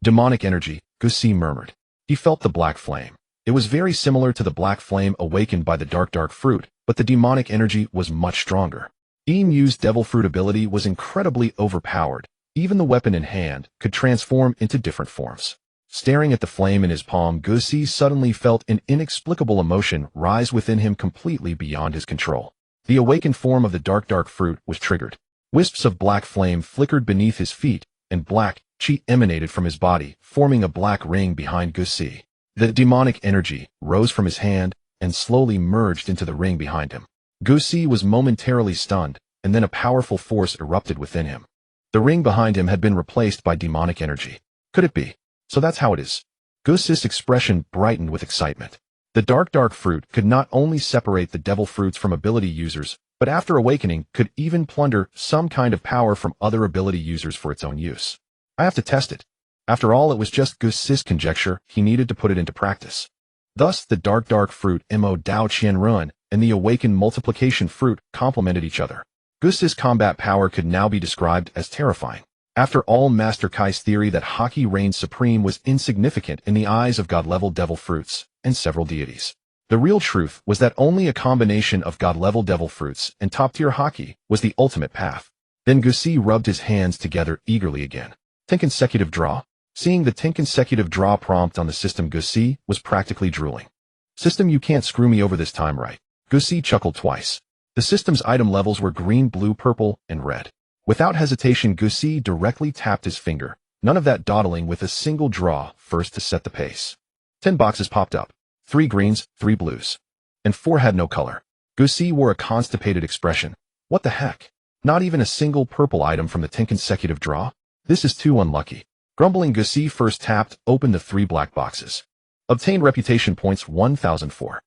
"Demonic energy," Gusi murmured. He felt the black flame. It was very similar to the black flame awakened by the dark fruit, but the demonic energy was much stronger. Emu's devil fruit ability was incredibly overpowered. Even the weapon in hand could transform into different forms. Staring at the flame in his palm, Gusi suddenly felt an inexplicable emotion rise within him, completely beyond his control. The awakened form of the dark fruit was triggered. Wisps of black flame flickered beneath his feet, and black chi emanated from his body, forming a black ring behind Gusi. The demonic energy rose from his hand and slowly merged into the ring behind him. Gusi was momentarily stunned, and then a powerful force erupted within him. The ring behind him had been replaced by demonic energy. Could it be? So that's how it is. Gusi's expression brightened with excitement. The dark fruit could not only separate the devil fruits from ability users, but after awakening could even plunder some kind of power from other ability users for its own use. I have to test it. After all, it was just Gusi's conjecture. He needed to put it into practice. Thus, the dark fruit Mo Dao Qianren and the awakened multiplication fruit complemented each other. Gusi's combat power could now be described as terrifying. After all, Master Kai's theory that Haki reigned supreme was insignificant in the eyes of god-level devil fruits and several deities. The real truth was that only a combination of god-level devil fruits and top-tier Haki was the ultimate path. Then Gusi rubbed his hands together eagerly again. 10 consecutive draw. Seeing the 10 consecutive draw prompt on the system, Gusi was practically drooling. "System, you can't screw me over this time, right?" Gusi chuckled twice. The system's item levels were green, blue, purple, and red. Without hesitation, Gusi directly tapped his finger. None of that dawdling, with a single draw, first to set the pace. 10 boxes popped up. 3 greens, 3 blues. And 4 had no color. Gusi wore a constipated expression. What the heck? Not even a single purple item from the 10 consecutive draw? This is too unlucky. Grumbling, Gusi first tapped open the 3 black boxes. Obtained reputation points 1004.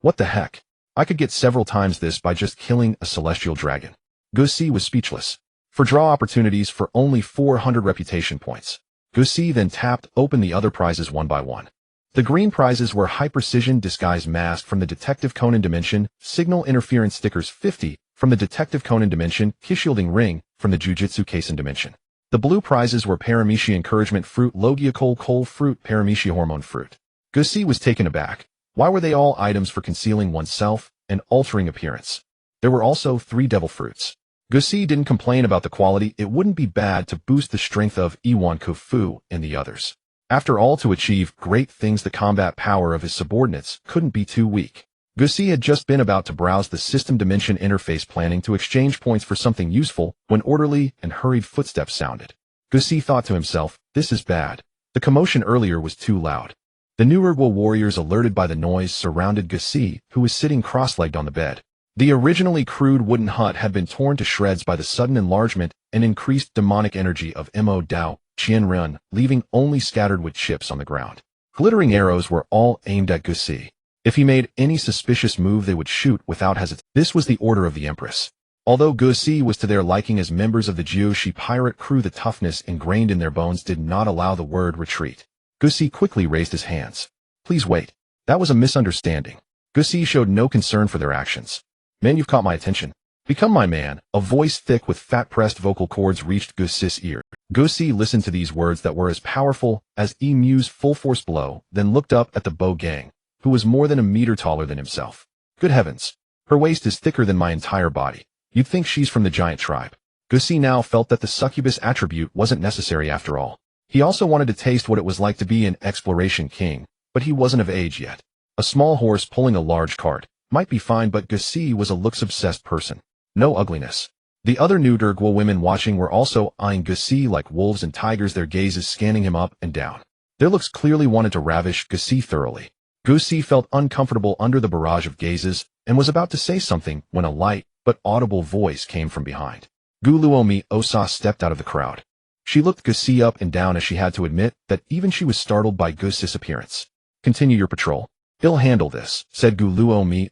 What the heck? I could get several times this by just killing a celestial dragon. Gusi was speechless. For draw opportunities for only 400 reputation points. Gusi then tapped open the other prizes one by one. The green prizes were High Precision Disguise Mask from the Detective Conan dimension, Signal Interference Stickers 50 from the Detective Conan dimension, Kishielding Ring from the Jujutsu Kaisen dimension. The blue prizes were Paramecia Encouragement Fruit, Logia Coal Fruit, Paramecia Hormone Fruit. Gusi was taken aback. Why were they all items for concealing oneself and altering appearance? There were also 3 devil fruits. Gusi didn't complain about the quality. It wouldn't be bad to boost the strength of Iwan Kufu and the others. After all, to achieve great things, the combat power of his subordinates couldn't be too weak. Gusi had just been about to browse the system dimension interface, planning to exchange points for something useful, when orderly and hurried footsteps sounded. Gusi thought to himself, this is bad. The commotion earlier was too loud. The Unrivaled warriors, alerted by the noise, surrounded Gussie, who was sitting cross-legged on the bed. The originally crude wooden hut had been torn to shreds by the sudden enlargement and increased demonic energy of Mo Dao Qianren, leaving only scattered wood chips on the ground. Glittering arrows were all aimed at Gussie. If he made any suspicious move, they would shoot without hesitation. This was the order of the Empress. Although Gussie was to their liking as members of the Jiushi pirate crew, the toughness ingrained in their bones did not allow the word retreat. Gussie quickly raised his hands. Please wait. That was a misunderstanding. Gussie showed no concern for their actions. Man, you've caught my attention. Become my man. A voice thick with fat-pressed vocal cords reached Gussie's ear. Gussie listened to these words that were as powerful as Emu's full-force blow, then looked up at the Bo gang, who was more than a meter taller than himself. Good heavens. Her waist is thicker than my entire body. You'd think she's from the giant tribe. Gussie now felt that the succubus attribute wasn't necessary after all. He also wanted to taste what it was like to be an exploration king, but he wasn't of age yet. A small horse pulling a large cart might be fine, but Gussie was a looks-obsessed person. No ugliness. The other Unrivaled women watching were also eyeing Gussie like wolves and tigers, their gazes scanning him up and down. Their looks clearly wanted to ravish Gussie thoroughly. Gussie felt uncomfortable under the barrage of gazes and was about to say something when a light but audible voice came from behind. Yami-Yami stepped out of the crowd. She looked Gussie up and down as she had to admit that even she was startled by Gussie's appearance. Continue your patrol. He'll handle this, said Yami-Yami,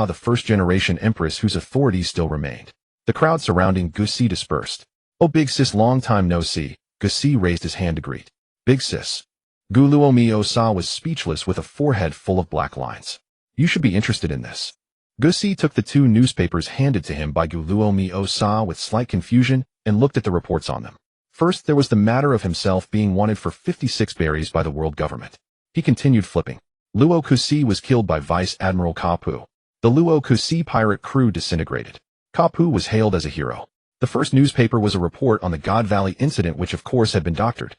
the first-generation empress whose authority still remained. The crowd surrounding Gussie dispersed. Oh, big sis, long time no see. Gussie raised his hand to greet. Big sis. Yami-Yami was speechless with a forehead full of black lines. You should be interested in this. Gussie took the two newspapers handed to him by Yami-Yami with slight confusion and looked at the reports on them. First, there was the matter of himself being wanted for 56 berries by the world government. He continued flipping. Luo Gussie was killed by Vice Admiral Kapu. The Luo Gussie pirate crew disintegrated. Kapu was hailed as a hero. The first newspaper was a report on the God Valley incident, which of course had been doctored.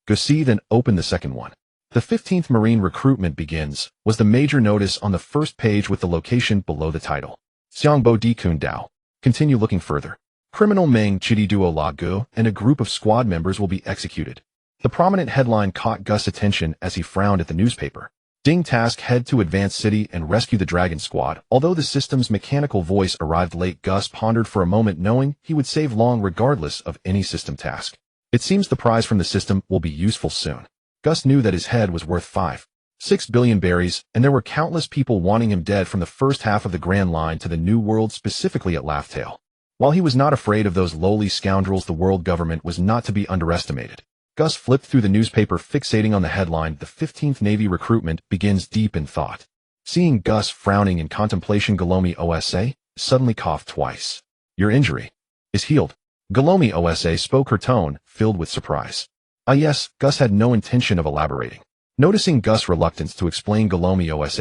Gussie then opened the second one. The 15th Marine recruitment begins, was the major notice on the first page with the location below the title. Xiangbo Di Kun Dao. Continue looking further. Criminal Meng Chidi Duo La Gu and a group of squad members will be executed. The prominent headline caught Gus' attention as he frowned at the newspaper. Ding task, head to Advanced City and rescue the Dragon Squad. Although the system's mechanical voice arrived late, Gus pondered for a moment, knowing he would save long regardless of any system task. It seems the prize from the system will be useful soon. Gus knew that his head was worth 5.6 billion berries, and there were countless people wanting him dead from the first half of the Grand Line to the New World, specifically at Laughtail. While he was not afraid of those lowly scoundrels, the world government was not to be underestimated. Gus flipped through the newspaper, fixating on the headline, "The 15th Navy Recruitment Begins," deep in thought. Seeing Gus frowning in contemplation, suddenly coughed twice. Your injury is healed. Spoke, her tone filled with surprise. Yes, Gus had no intention of elaborating. Noticing Gus' reluctance to explain,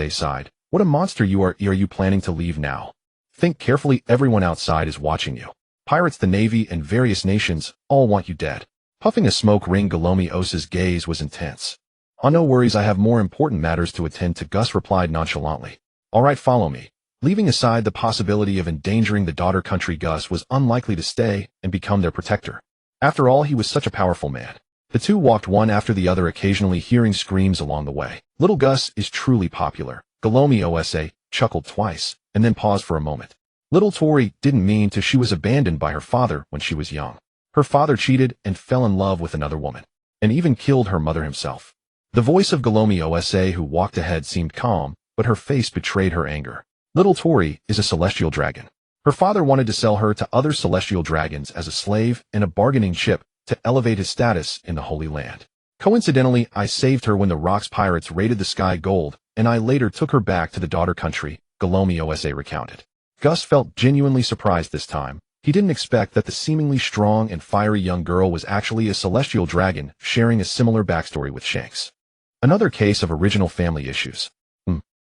sighed. What a monster you are. Are you planning to leave now? Think carefully, everyone outside is watching you. Pirates, the Navy, and various nations all want you dead. Puffing a smoke ring, Galomio's gaze was intense. Oh, no worries, I have more important matters to attend to, Gus replied nonchalantly. All right, follow me. Leaving aside the possibility of endangering the daughter country, Gus was unlikely to stay and become their protector. After all, he was such a powerful man. The two walked one after the other, occasionally hearing screams along the way. Little Gus is truly popular. Galomio chuckled twice, and then paused for a moment. Little Tori didn't mean to. She was abandoned by her father when she was young. Her father cheated and fell in love with another woman, and even killed her mother himself. The voice of Galomio, who walked ahead, seemed calm, but her face betrayed her anger. Little Tori is a celestial dragon. Her father wanted to sell her to other celestial dragons as a slave and a bargaining chip to elevate his status in the Holy Land. Coincidentally, I saved her when the Rocks pirates raided the Sky Gold, and I later took her back to the daughter country, Galomio recounted. Gus felt genuinely surprised this time. He didn't expect that the seemingly strong and fiery young girl was actually a celestial dragon, sharing a similar backstory with Shanks. Another case of original family issues.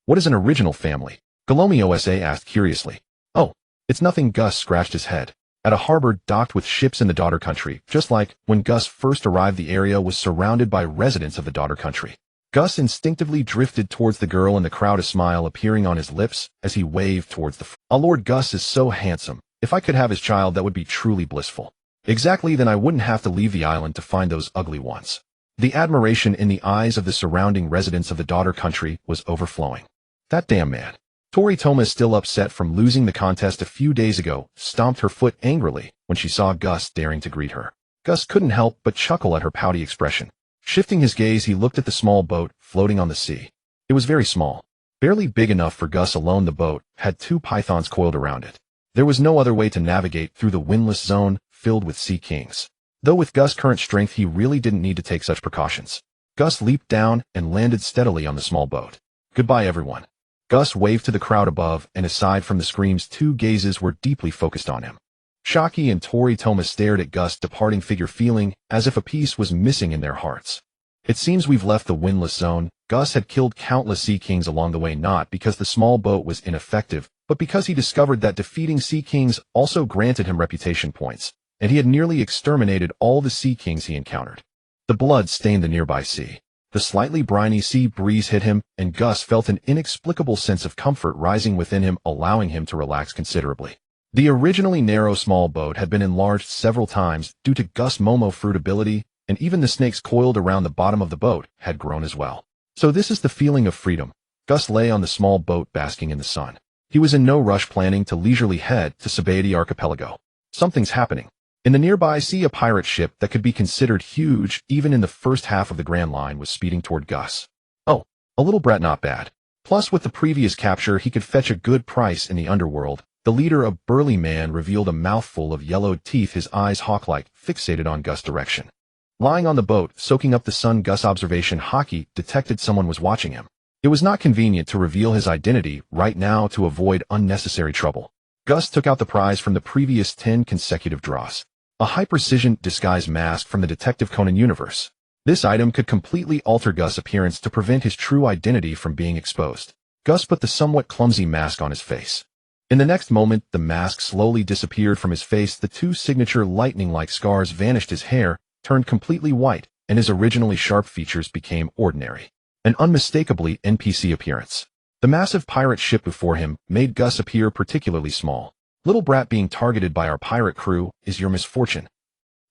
What is an original family? Galomio asked curiously. Oh, it's nothing, Gus scratched his head. At a harbor docked with ships in the daughter country, just like when Gus first arrived, the area was surrounded by residents of the daughter country. Gus instinctively drifted towards the girl in the crowd, a smile appearing on his lips as he waved towards the Lord Gus is so handsome. If I could have his child, that would be truly blissful. Exactly, then I wouldn't have to leave the island to find those ugly ones. The admiration in the eyes of the surrounding residents of the daughter country was overflowing. That damn man. Toriyama, still upset from losing the contest a few days ago, stomped her foot angrily when she saw Gus daring to greet her. Gus couldn't help but chuckle at her pouty expression. Shifting his gaze, he looked at the small boat floating on the sea. It was very small. Barely big enough for Gus alone. The boat had 2 pythons coiled around it. There was no other way to navigate through the windless zone filled with sea kings. Though with Gus' current strength, he really didn't need to take such precautions. Gus leaped down and landed steadily on the small boat. Goodbye, everyone. Gus waved to the crowd above, and aside from the screams, 2 gazes were deeply focused on him. Haki and Toriyama stared at Gus' departing figure, feeling as if a piece was missing in their hearts. It seems we've left the windless zone. Gus had killed countless sea kings along the way, not because the small boat was ineffective, but because he discovered that defeating sea kings also granted him reputation points, and he had nearly exterminated all the sea kings he encountered. The blood stained the nearby sea. The slightly briny sea breeze hit him, and Gus felt an inexplicable sense of comfort rising within him, allowing him to relax considerably. The originally narrow small boat had been enlarged several times due to Gus' Momo fruit ability, and even the snakes coiled around the bottom of the boat had grown as well. So this is the feeling of freedom. Gus lay on the small boat basking in the sun. He was in no rush, planning to leisurely head to Sabaody Archipelago. Something's happening. In the nearby sea, a pirate ship that could be considered huge even in the first half of the Grand Line was speeding toward Gus. Oh, a little brat, not bad. Plus, with the previous capture, he could fetch a good price in the underworld. The leader, a burly man, revealed a mouthful of yellowed teeth, his eyes hawk-like, fixated on Gus' direction. Lying on the boat, soaking up the sun, Gus' observation, Haki detected someone was watching him. It was not convenient to reveal his identity right now to avoid unnecessary trouble. Gus took out the prize from the previous 10 consecutive draws. A high-precision disguise mask from the Detective Conan universe. This item could completely alter Gus' appearance to prevent his true identity from being exposed. Gus put the somewhat clumsy mask on his face. In the next moment, the mask slowly disappeared from his face. The 2 signature lightning-like scars vanished. His hair turned completely white, and his originally sharp features became ordinary. An unmistakably NPC appearance. The massive pirate ship before him made Gus appear particularly small. Little brat, being targeted by our pirate crew is your misfortune.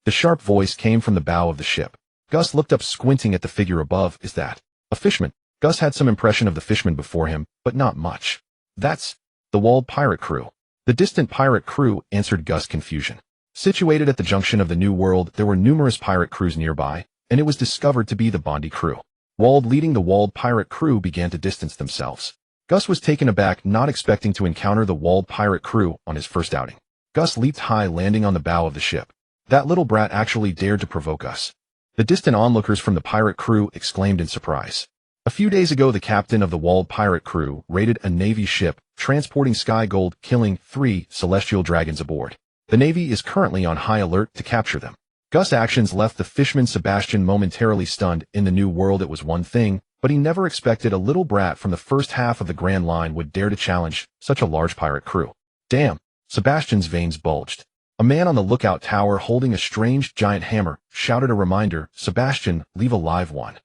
The sharp voice came from the bow of the ship. Gus looked up, squinting at the figure above. Is that a fishman? Gus had some impression of the fishman before him, but not much. That's the walled pirate crew. The distant pirate crew, answered Gus' confusion. Situated at the junction of the New World, there were numerous pirate crews nearby, and it was discovered to be the Bondi crew. Walled, leading the walled pirate crew, began to distance themselves. Gus was taken aback, not expecting to encounter the walled pirate crew on his first outing. Gus leaped high, landing on the bow of the ship. That little brat actually dared to provoke us. The distant onlookers from the pirate crew exclaimed in surprise. A few days ago, the captain of the walled pirate crew raided a Navy ship transporting sky gold, killing 3 celestial dragons aboard. The Navy is currently on high alert to capture them. Gus' actions left the fisherman Sebastian momentarily stunned. In the New World, it was one thing, but he never expected a little brat from the first half of the Grand Line would dare to challenge such a large pirate crew. Damn! Sebastian's veins bulged. A man on the lookout tower holding a strange giant hammer shouted a reminder, Sebastian, leave a live one.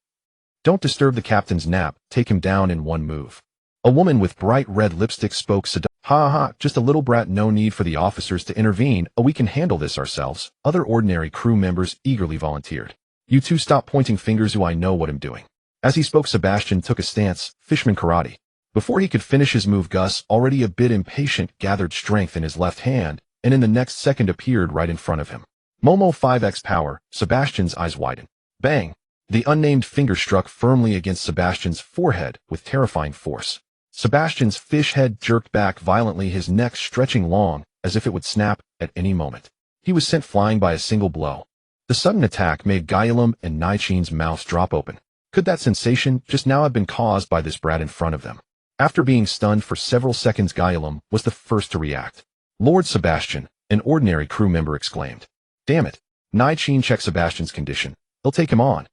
Don't disturb the captain's nap, take him down in one move. A woman with bright red lipstick spoke seductively. Ha ha, just a little brat, no need for the officers to intervene. Oh, we can handle this ourselves. Other ordinary crew members eagerly volunteered. You 2 stop pointing fingers, I know what I'm doing. As he spoke, Sebastian took a stance, fishman karate. Before he could finish his move, Gus, already a bit impatient, gathered strength in his left hand, and in the next second appeared right in front of him. Momo 5x power, Sebastian's eyes widened. Bang! The unnamed finger struck firmly against Sebastian's forehead with terrifying force. Sebastian's fish head jerked back violently, his neck stretching long, as if it would snap at any moment. He was sent flying by a single blow. The sudden attack made Gyalum and Naichin's mouths drop open. Could that sensation just now have been caused by this brat in front of them? After being stunned for several seconds, Gyalum was the first to react. Lord Sebastian, an ordinary crew member exclaimed. Damn it. Naichin checked Sebastian's condition. They'll take him on.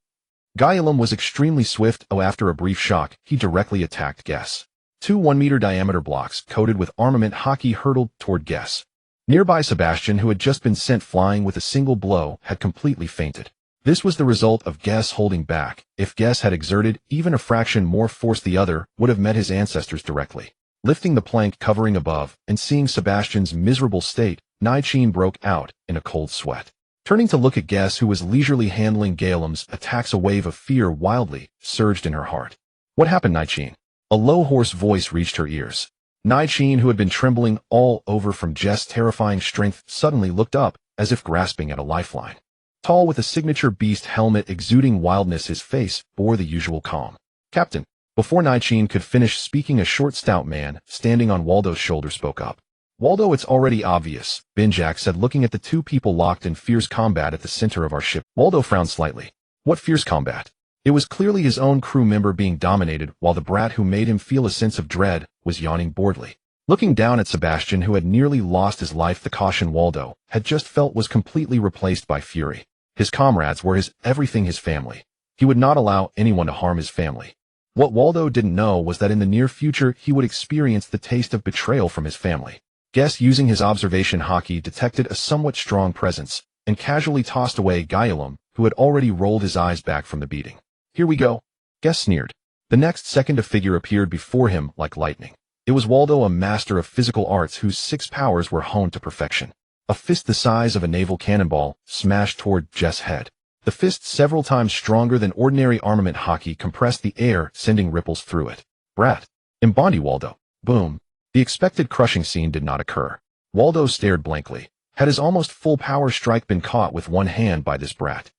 Gyalum was extremely swift. After a brief shock, he directly attacked Guess. 2 1-meter diameter blocks coated with armament Haki hurtled toward Guess. Nearby, Sebastian, who had just been sent flying with a single blow, had completely fainted. This was the result of Guess holding back. If Guess had exerted even a fraction more force, the other would have met his ancestors directly. Lifting the plank covering above and seeing Sebastian's miserable state, Naichin broke out in a cold sweat. Turning to look at Guess, who was leisurely handling Galem's attacks, a wave of fear wildly surged in her heart. What happened, Nightsheen? A low, hoarse voice reached her ears. Nightsheen, who had been trembling all over from Jess' terrifying strength, suddenly looked up, as if grasping at a lifeline. Tall, with a signature beast helmet exuding wildness, his face bore the usual calm. Captain. Before Nightsheen could finish speaking, a short, stout man standing on Waldo's shoulder spoke up. Waldo, it's already obvious, Benjak said, looking at the two people locked in fierce combat at the center of our ship. Waldo frowned slightly. What fierce combat? It was clearly his own crew member being dominated, while the brat who made him feel a sense of dread was yawning boredly. Looking down at Sebastian, who had nearly lost his life, the caution Waldo had just felt was completely replaced by fury. His comrades were his everything, his family. He would not allow anyone to harm his family. What Waldo didn't know was that in the near future he would experience the taste of betrayal from his family. Guess, using his observation Haki, detected a somewhat strong presence, and casually tossed away Gaelum, who had already rolled his eyes back from the beating. Here we go. Guess sneered. The next second a figure appeared before him like lightning. It was Waldo, a master of physical arts whose 6 powers were honed to perfection. A fist the size of a naval cannonball smashed toward Jess' head. The fist, several times stronger than ordinary armament Haki, compressed the air, sending ripples through it. Brat. Embody, Waldo. Boom. The expected crushing scene did not occur. Waldo stared blankly. Had his almost full power strike been caught with one hand by this brat?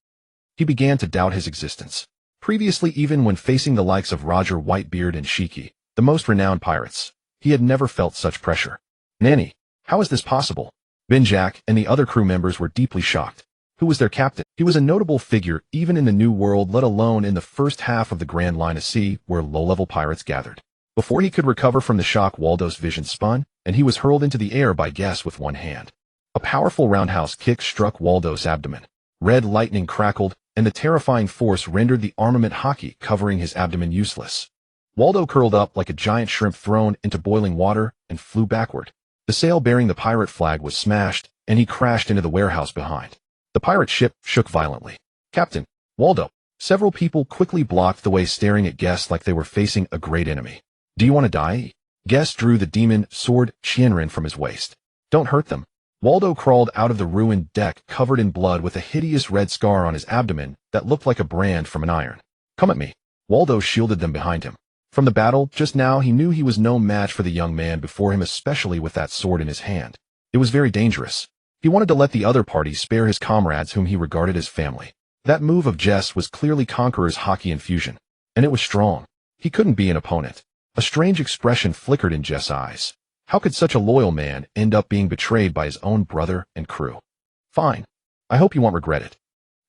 He began to doubt his existence. Previously, even when facing the likes of Roger Whitebeard and Shiki, the most renowned pirates, he had never felt such pressure. Nanny, how is this possible? Benjak and the other crew members were deeply shocked. Who was their captain? He was a notable figure even in the New World, let alone in the first half of the Grand Line of Sea, where low-level pirates gathered. Before he could recover from the shock, Waldo's vision spun, and he was hurled into the air by Guess with one hand. A powerful roundhouse kick struck Waldo's abdomen. Red lightning crackled, and the terrifying force rendered the armament Haki covering his abdomen useless. Waldo curled up like a giant shrimp thrown into boiling water and flew backward. The sail bearing the pirate flag was smashed, and he crashed into the warehouse behind. The pirate ship shook violently. Captain, Waldo. Several people quickly blocked the way, staring at Guess like they were facing a great enemy. Do you want to die? Guess drew the demon sword Shinrin from his waist. Don't hurt them. Waldo crawled out of the ruined deck, covered in blood, with a hideous red scar on his abdomen that looked like a brand from an iron. Come at me. Waldo shielded them behind him. From the battle just now, he knew he was no match for the young man before him, especially with that sword in his hand. It was very dangerous. He wanted to let the other party spare his comrades, whom he regarded as family. That move of Jess was clearly Conqueror's Haki infusion, and it was strong. He couldn't be an opponent. A strange expression flickered in Jess' eyes. How could such a loyal man end up being betrayed by his own brother and crew? Fine. I hope you won't regret it.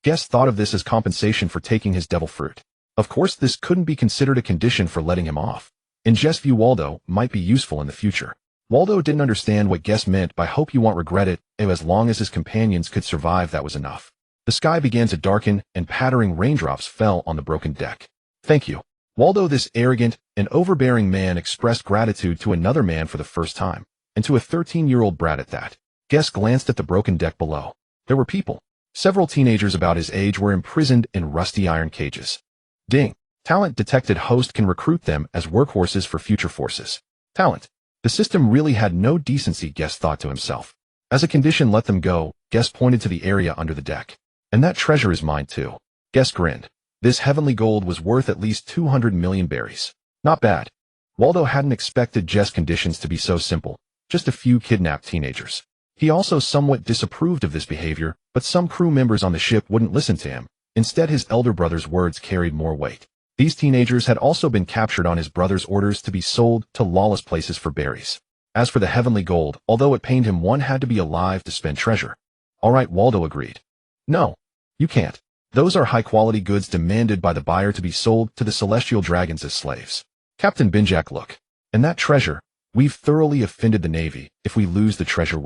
Guess thought of this as compensation for taking his devil fruit. Of course, this couldn't be considered a condition for letting him off. In Jess' view, Waldo might be useful in the future. Waldo didn't understand what Guess meant by hope you won't regret it, and as long as his companions could survive, that was enough. The sky began to darken, and pattering raindrops fell on the broken deck. Thank you. Waldo, this arrogant and overbearing man, expressed gratitude to another man for the first time, and to a 13-year-old brat at that. Guess glanced at the broken deck below. There were people. Several teenagers about his age were imprisoned in rusty iron cages. Ding. Talent detected. Host can recruit them as workhorses for future forces. Talent. The system really had no decency, Guess thought to himself. As a condition, let them go. Guess pointed to the area under the deck. And that treasure is mine too. Guess grinned. This heavenly gold was worth at least 200 million berries. Not bad. Waldo hadn't expected Jess' conditions to be so simple. Just a few kidnapped teenagers. He also somewhat disapproved of this behavior, but some crew members on the ship wouldn't listen to him. Instead, his elder brother's words carried more weight. These teenagers had also been captured on his brother's orders to be sold to lawless places for berries. As for the heavenly gold, although it pained him, one had to be alive to spend treasure. All right, Waldo agreed. No, you can't. Those are high-quality goods demanded by the buyer to be sold to the celestial dragons as slaves. Captain Benjak, look. And that treasure, we've thoroughly offended the Navy. If we lose the treasure,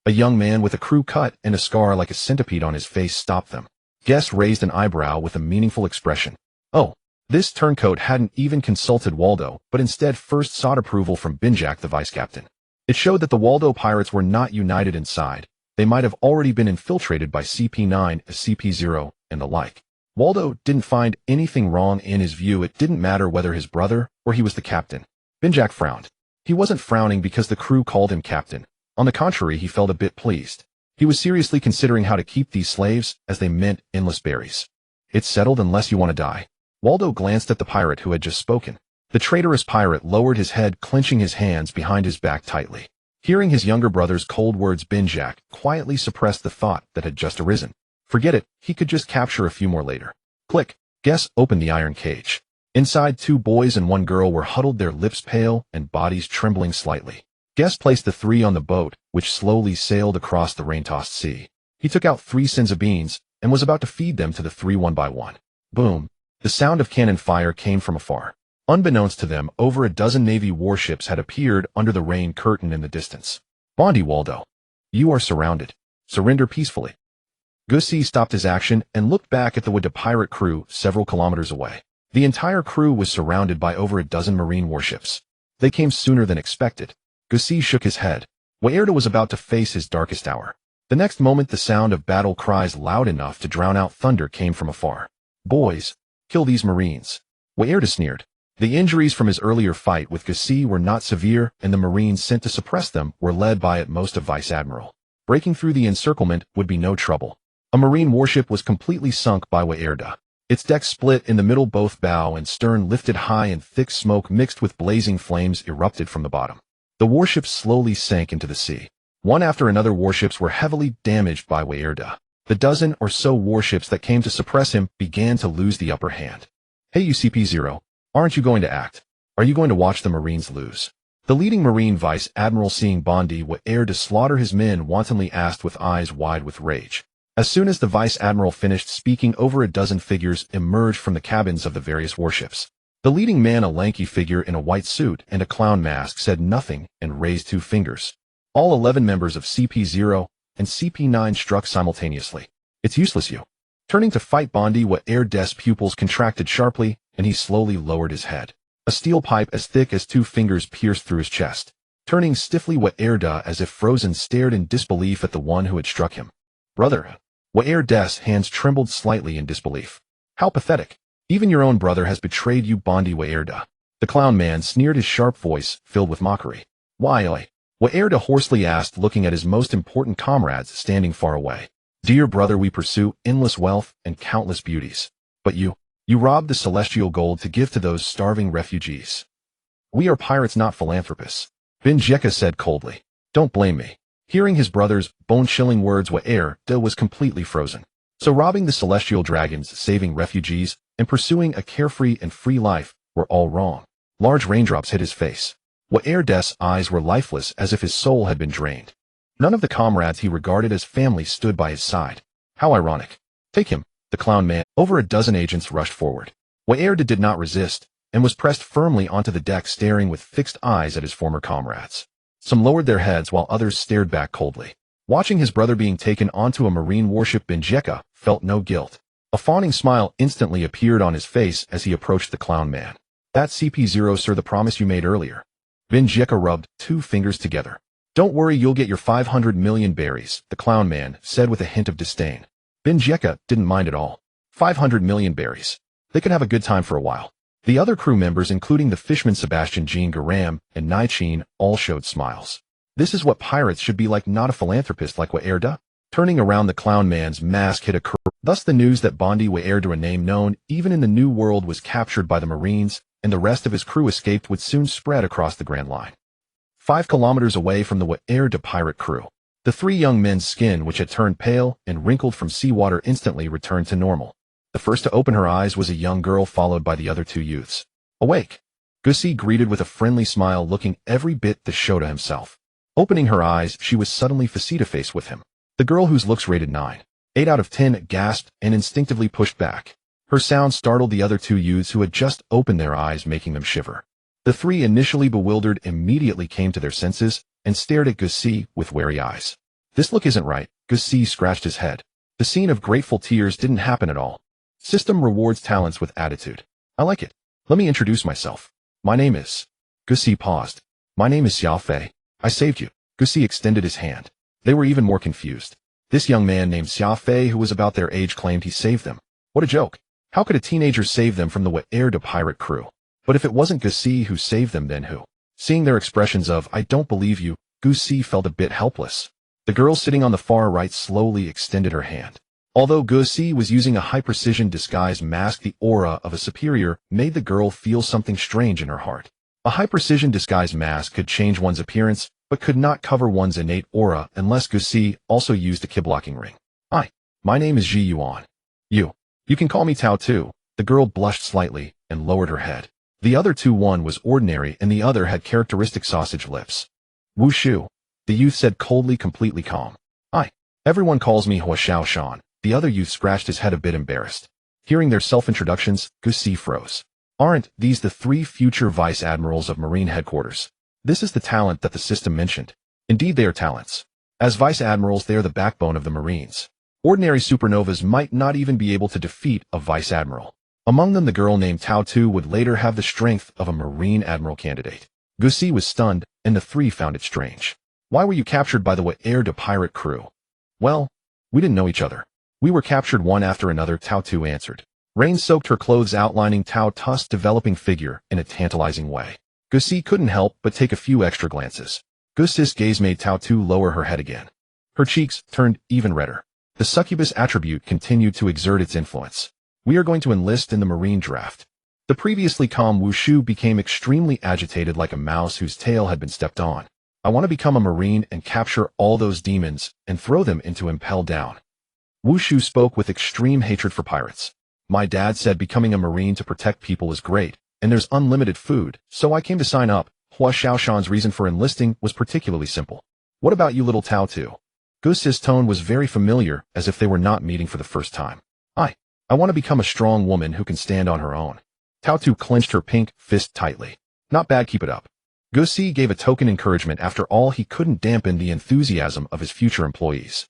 A young man with a crew cut and a scar like a centipede on his face stopped them. Guess raised an eyebrow with a meaningful expression. Oh, this turncoat hadn't even consulted Waldo, but instead first sought approval from Benjak, the vice-captain. It showed that the Waldo pirates were not united inside. They might have already been infiltrated by CP9, CP0, and the like. Waldo didn't find anything wrong in his view. It didn't matter whether his brother or he was the captain. Benjak frowned. He wasn't frowning because the crew called him captain. On the contrary, he felt a bit pleased. He was seriously considering how to keep these slaves, as they meant endless berries. It's settled unless you want to die. Waldo glanced at the pirate who had just spoken. The traitorous pirate lowered his head, clenching his hands behind his back tightly. Hearing his younger brother's cold words, Benjak quietly suppressed the thought that had just arisen. Forget it, he could just capture a few more later. Click. Guess opened the iron cage. Inside, 2 boys and 1 girl were huddled, their lips pale and bodies trembling slightly. Guess placed the 3 on the boat, which slowly sailed across the rain-tossed sea. He took out 3 sins of beans and was about to feed them to the 3 one by one. Boom. The sound of cannon fire came from afar. Unbeknownst to them, over a dozen Navy warships had appeared under the rain curtain in the distance. Bondi, Waldo. You are surrounded. Surrender peacefully. Gussie stopped his action and looked back at the Wada pirate crew several kilometers away. The entire crew was surrounded by over a dozen marine warships. They came sooner than expected. Gussie shook his head. Waerda was about to face his darkest hour. The next moment, the sound of battle cries loud enough to drown out thunder came from afar. Boys, kill these marines. Waerda sneered. The injuries from his earlier fight with Gussie were not severe, and the marines sent to suppress them were led by at most a vice admiral. Breaking through the encirclement would be no trouble. A marine warship was completely sunk by Waerda. Its deck split in the middle, both bow and stern lifted high, and thick smoke mixed with blazing flames erupted from the bottom. The warships slowly sank into the sea. One after another, warships were heavily damaged by Waerda. The dozen or so warships that came to suppress him began to lose the upper hand. Hey, UCP-0. Aren't you going to act? Are you going to watch the Marines lose? The leading Marine Vice Admiral, seeing Bondi Waerda slaughter his men, wantonly asked with eyes wide with rage. As soon as the Vice Admiral finished speaking, over a dozen figures emerged from the cabins of the various warships. The leading man, a lanky figure in a white suit and a clown mask, said nothing and raised 2 fingers. All 11 members of CP-0 and CP-9 struck simultaneously. It's useless, you. Turning to fight Bondi Waerda's pupils contracted sharply, and he slowly lowered his head. A steel pipe as thick as 2 fingers pierced through his chest. Turning stiffly, Waerda, as if frozen, stared in disbelief at the one who had struck him. Brother. Waerda's hands trembled slightly in disbelief. How pathetic. Even your own brother has betrayed you, Bondi Waerda. The clown man sneered, his sharp voice filled with mockery. Why, oi? Waerda hoarsely asked, looking at his most important comrades standing far away. Dear brother, we pursue endless wealth and countless beauties. But you robbed the celestial gold to give to those starving refugees. We are pirates, not philanthropists. Benjeka said coldly. Don't blame me. Hearing his brother's bone-chilling words, Waerda was completely frozen. So robbing the celestial dragons, saving refugees, and pursuing a carefree and free life were all wrong. Large raindrops hit his face. Waerda's eyes were lifeless, as if his soul had been drained. None of the comrades he regarded as family stood by his side. How ironic. Take him, the clown man. Over a dozen agents rushed forward. Waerda did not resist, and was pressed firmly onto the deck, staring with fixed eyes at his former comrades. Some lowered their heads while others stared back coldly. Watching his brother being taken onto a marine warship, Benjeka felt no guilt. A fawning smile instantly appeared on his face as he approached the clown man. That CP-0, sir, the promise you made earlier. Benjeka rubbed 2 fingers together. Don't worry, you'll get your 500 million berries, the clown man said with a hint of disdain. Benjeka didn't mind at all. 500 million berries. They could have a good time for a while. The other crew members, including the fishermen Sebastian, Jean Garam, and Naichin, all showed smiles. This is what pirates should be like, not a philanthropist like Waerda. Turning around, the clown man's mask hit a curve. Thus the news that Bondi Waerda, a name known even in the New World, was captured by the Marines, and the rest of his crew escaped, would soon spread across the Grand Line. 5 kilometers away from the Waerda pirate crew, the 3 young men's skin, which had turned pale and wrinkled from seawater, instantly returned to normal. The first to open her eyes was a young girl, followed by the other 2 youths. Awake! Gussie greeted with a friendly smile, looking every bit the Shota himself. Opening her eyes, she was suddenly face-to-face with him. The girl, whose looks rated 9, 8 out of 10, gasped and instinctively pushed back. Her sound startled the other 2 youths who had just opened their eyes, making them shiver. The 3, initially bewildered, immediately came to their senses and stared at Gussie with wary eyes. This look isn't right. Gussie scratched his head. The scene of grateful tears didn't happen at all. System rewards talents with attitude. I like it. Let me introduce myself. My name is... Gussie paused. My name is Xiao Fei. I saved you. Gussie extended his hand. They were even more confused. This young man named Xiao Fei, who was about their age, claimed he saved them. What a joke. How could a teenager save them from the Waerda pirate crew? But if it wasn't Gussie who saved them, then who? Seeing their expressions of, I don't believe you, Gussie felt a bit helpless. The girl sitting on the far right slowly extended her hand. Although Gusi was using a high-precision disguise mask, the aura of a superior made the girl feel something strange in her heart. A high-precision disguise mask could change one's appearance, but could not cover one's innate aura unless Gusi also used a key-blocking ring. Hi, my name is Ji Yuan. You can call me Tao too. The girl blushed slightly and lowered her head. The other two, one was ordinary and the other had characteristic sausage lips. Wu Shu, the youth said coldly, completely calm. Hi, everyone calls me Hua Xiao Shan. The other youth scratched his head a bit embarrassed. Hearing their self-introductions, Gusi froze. Aren't these the three future vice admirals of Marine headquarters? This is the talent that the system mentioned. Indeed, they are talents. As vice admirals, they are the backbone of the Marines. Ordinary supernovas might not even be able to defeat a vice admiral. Among them, the girl named Tao Tu would later have the strength of a Marine admiral candidate. Gusi was stunned, and the three found it strange. Why were you captured by the Air de pirate crew? Well, we didn't know each other. We were captured one after another, Tao Tu answered. Rain soaked her clothes, outlining Tao Tu's developing figure in a tantalizing way. Gusi couldn't help but take a few extra glances. Gusi's gaze made Tao Tu lower her head again. Her cheeks turned even redder. The succubus attribute continued to exert its influence. We are going to enlist in the Marine draft. The previously calm Wu Shu became extremely agitated, like a mouse whose tail had been stepped on. I want to become a Marine and capture all those demons and throw them into Impel Down. Wu Shu spoke with extreme hatred for pirates. My dad said becoming a Marine to protect people is great, and there's unlimited food, so I came to sign up. Hua Xiaoshan's reason for enlisting was particularly simple. What about you, little Tao Tu? Gusi's tone was very familiar, as if they were not meeting for the first time. I want to become a strong woman who can stand on her own. Tao Tu clenched her pink fist tightly. Not bad, keep it up. Gusi gave a token encouragement. After all, he couldn't dampen the enthusiasm of his future employees.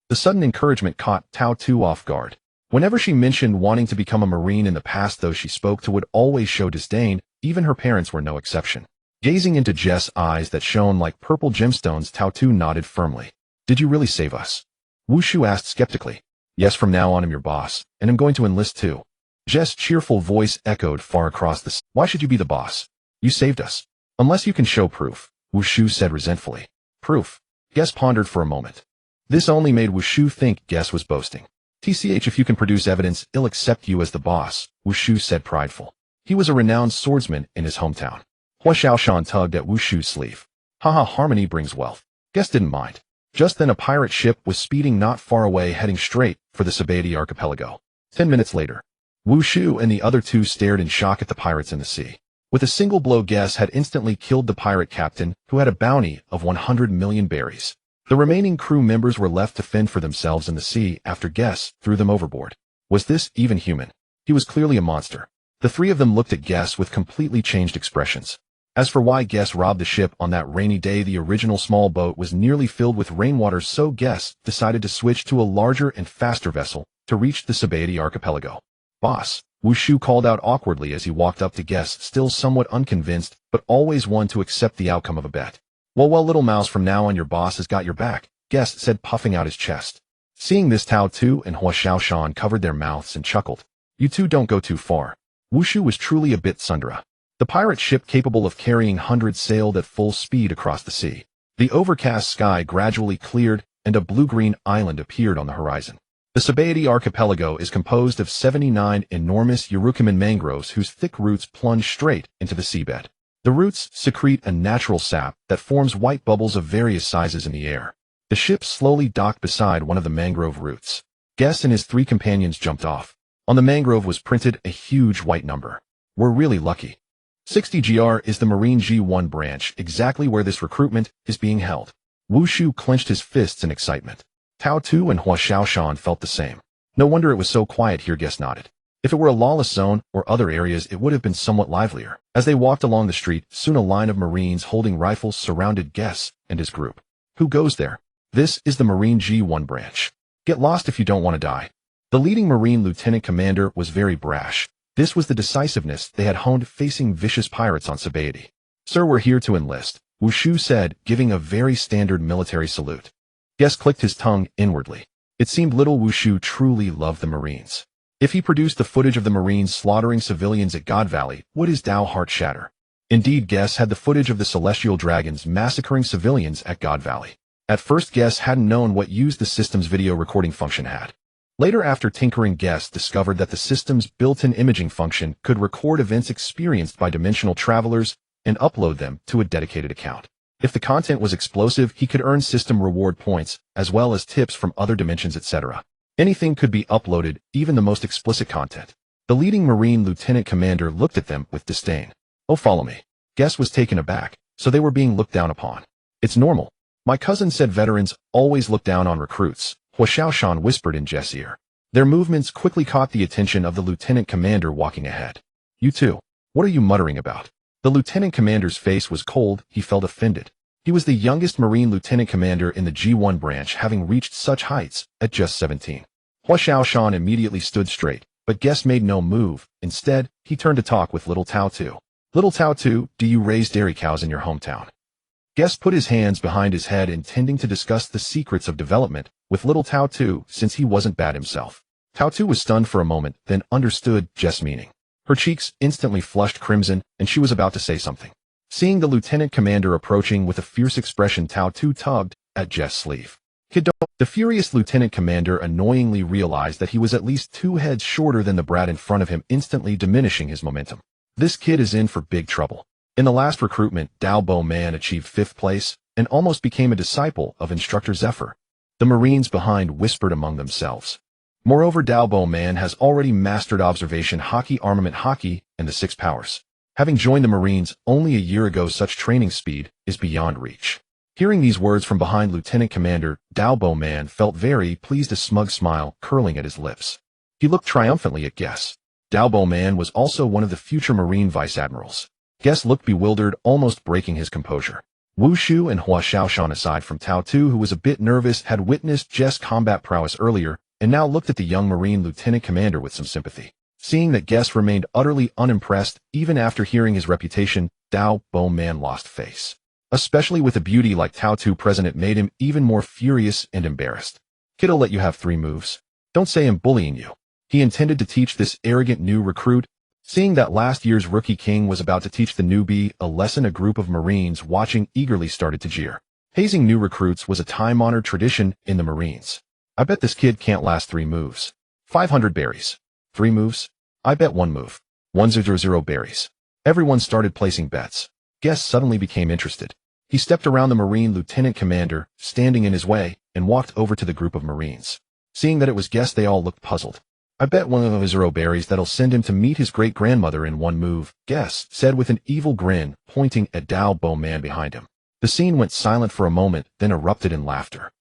The sudden encouragement caught Tao Tu off guard. Whenever she mentioned wanting to become a Marine in the past, those she spoke to would always show disdain. Even her parents were no exception. Gazing into Jess' eyes that shone like purple gemstones, Tao Tu nodded firmly. Did you really save us? Wu Shu asked skeptically. Yes, from now on I'm your boss, and I'm going to enlist too. Jess' cheerful voice echoed far across the sea. Why should you be the boss? You saved us. Unless you can show proof, Wu Shu said resentfully. Proof? Guess pondered for a moment. This only made Wu Shu think Guess was boasting. TCH, if you can produce evidence, I'll accept you as the boss, Wu Shu said prideful. He was a renowned swordsman in his hometown. Hua Xiaoshan tugged at Wu Shu's sleeve. Haha, harmony brings wealth. Guess didn't mind. Just then a pirate ship was speeding not far away, heading straight for the Sabeti archipelago. 10 minutes later, Wu Shu and the other two stared in shock at the pirates in the sea. With a single blow, Guess had instantly killed the pirate captain, who had a bounty of 100 million berries. The remaining crew members were left to fend for themselves in the sea after Guess threw them overboard. Was this even human? He was clearly a monster. The three of them looked at Guess with completely changed expressions. As for why Guess robbed the ship on that rainy day, the original small boat was nearly filled with rainwater, so Guess decided to switch to a larger and faster vessel to reach the Sabeti archipelago. Boss, Wu Shu called out awkwardly as he walked up to Guess, still somewhat unconvinced, but always one to accept the outcome of a bet. Well, little mouse, from now on your boss has got your back, Guess said, puffing out his chest. Seeing this, Tao Tu and Hua Xiaoshan covered their mouths and chuckled. You two don't go too far. Wu Shu was truly a bit Sundra. The pirate ship, capable of carrying hundreds, sailed at full speed across the sea. The overcast sky gradually cleared, and a blue-green island appeared on the horizon. The Sabeti archipelago is composed of 79 enormous Urukuman mangroves whose thick roots plunge straight into the seabed. The roots secrete a natural sap that forms white bubbles of various sizes in the air. The ship slowly docked beside one of the mangrove roots. Guess and his three companions jumped off. On the mangrove was printed a huge white number. We're really lucky. 60GR is the Marine G1 branch, exactly where this recruitment is being held. Wu Shu clenched his fists in excitement. Tao Tu and Hua Xiaoshan felt the same. No wonder it was so quiet here, Guess nodded. If it were a lawless zone or other areas, it would have been somewhat livelier. As they walked along the street, soon a line of Marines holding rifles surrounded Guess and his group. Who goes there? This is the Marine G1 branch. Get lost if you don't want to die. The leading Marine lieutenant commander was very brash. This was the decisiveness they had honed facing vicious pirates on Sabeti. Sir, we're here to enlist, Wu Shu said, giving a very standard military salute. Guess clicked his tongue inwardly. It seemed little Wu Shu truly loved the Marines. If he produced the footage of the Marines slaughtering civilians at God Valley, would his Tao heart shatter? Indeed, Guess had the footage of the celestial dragons massacring civilians at God Valley. At first, Guess hadn't known what use the system's video recording function had. Later, after tinkering, Guess discovered that the system's built-in imaging function could record events experienced by dimensional travelers and upload them to a dedicated account. If the content was explosive, he could earn system reward points, as well as tips from other dimensions, etc. Anything could be uploaded, even the most explicit content. The leading Marine lieutenant commander looked at them with disdain. "Oh, follow me." Guess was taken aback, so they were being looked down upon. "It's normal. My cousin said veterans always look down on recruits," Hua Xiaoshan whispered in Jess' ear. Their movements quickly caught the attention of the lieutenant commander walking ahead. "You two, what are you muttering about?" The lieutenant commander's face was cold. He felt offended. He was the youngest Marine lieutenant commander in the G1 branch, having reached such heights at just 17. Hua Xiaoshan immediately stood straight, but Guess made no move. Instead, he turned to talk with little Tao Tu. "Little Tao Tu, do you raise dairy cows in your hometown?" Guess put his hands behind his head, intending to discuss the secrets of development with little Tao Tu, since he wasn't bad himself. Tao Tu was stunned for a moment, then understood Jess' meaning. Her cheeks instantly flushed crimson, and she was about to say something. Seeing the lieutenant commander approaching with a fierce expression, Tao Tu tugged at Jess' sleeve. "Kiddo." The furious lieutenant commander annoyingly realized that he was at least 2 heads shorter than the brat in front of him, instantly diminishing his momentum. This kid is in for big trouble. In the last recruitment, Dao Bo Man achieved 5th place and almost became a disciple of Instructor Zephyr. The Marines behind whispered among themselves. Moreover, Dao Bo Man has already mastered observation Haki, armament Haki, and the 6 powers. Having joined the Marines only a year ago, such training speed is beyond reach. Hearing these words from behind Lieutenant Commander, Dao Bo Man felt very pleased, a smug smile curling at his lips. He looked triumphantly at Guess. Dao Bo Man was also one of the future Marine Vice Admirals. Guess looked bewildered, almost breaking his composure. Wu Shu and Hua Xiaoshan, aside from Tao Tu, who was a bit nervous, had witnessed Jess' combat prowess earlier, and now looked at the young Marine Lieutenant Commander with some sympathy. Seeing that Guess remained utterly unimpressed, even after hearing his reputation, Dao Bo Man lost face. Especially with a beauty like Tao Tu present, it made him even more furious and embarrassed. "Kid'll let you have 3 moves. Don't say I'm bullying you." He intended to teach this arrogant new recruit. Seeing that last year's rookie king was about to teach the newbie a lesson, a group of Marines watching eagerly started to jeer. Hazing new recruits was a time-honored tradition in the Marines. "I bet this kid can't last 3 moves. 500 berries. 3 moves? I bet 1 move. 100 berries." Everyone started placing bets. Guess suddenly became interested. He stepped around the Marine Lieutenant Commander, standing in his way, and walked over to the group of Marines. Seeing that it was Guess, they all looked puzzled. "I bet 100 berries that'll send him to meet his great-grandmother in 1 move," Guess said with an evil grin, pointing at Dao Bo Man behind him. The scene went silent for a moment, then erupted in laughter.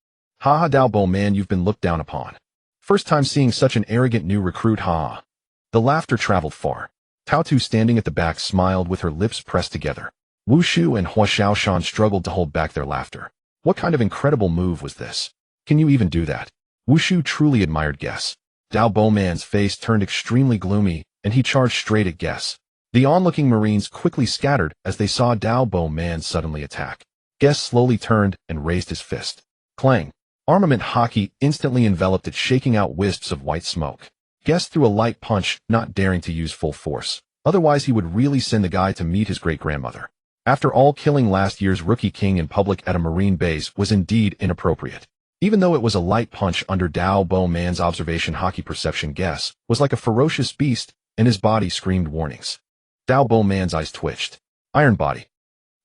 "Ha ha, Dao Bo Man, you've been looked down upon. First time seeing such an arrogant new recruit, ha." The laughter traveled far. Tao Tu, standing at the back, smiled with her lips pressed together. Wu Shu and Hua Xiaoshan struggled to hold back their laughter. What kind of incredible move was this? Can you even do that? Wu Shu truly admired Guess. Dao Bo Man's face turned extremely gloomy, and he charged straight at Guess. The onlooking Marines quickly scattered as they saw Dao Bo Man suddenly attack. Guess slowly turned and raised his fist. Clang! Armament Haki instantly enveloped it, shaking out wisps of white smoke. Guess threw a light punch, not daring to use full force. Otherwise, he would really send the guy to meet his great-grandmother. After all, killing last year's rookie king in public at a Marine base was indeed inappropriate. Even though it was a light punch under Dao Bo Man's observation Haki perception, Guess was like a ferocious beast, and his body screamed warnings. Dao Bo Man's eyes twitched. Iron body.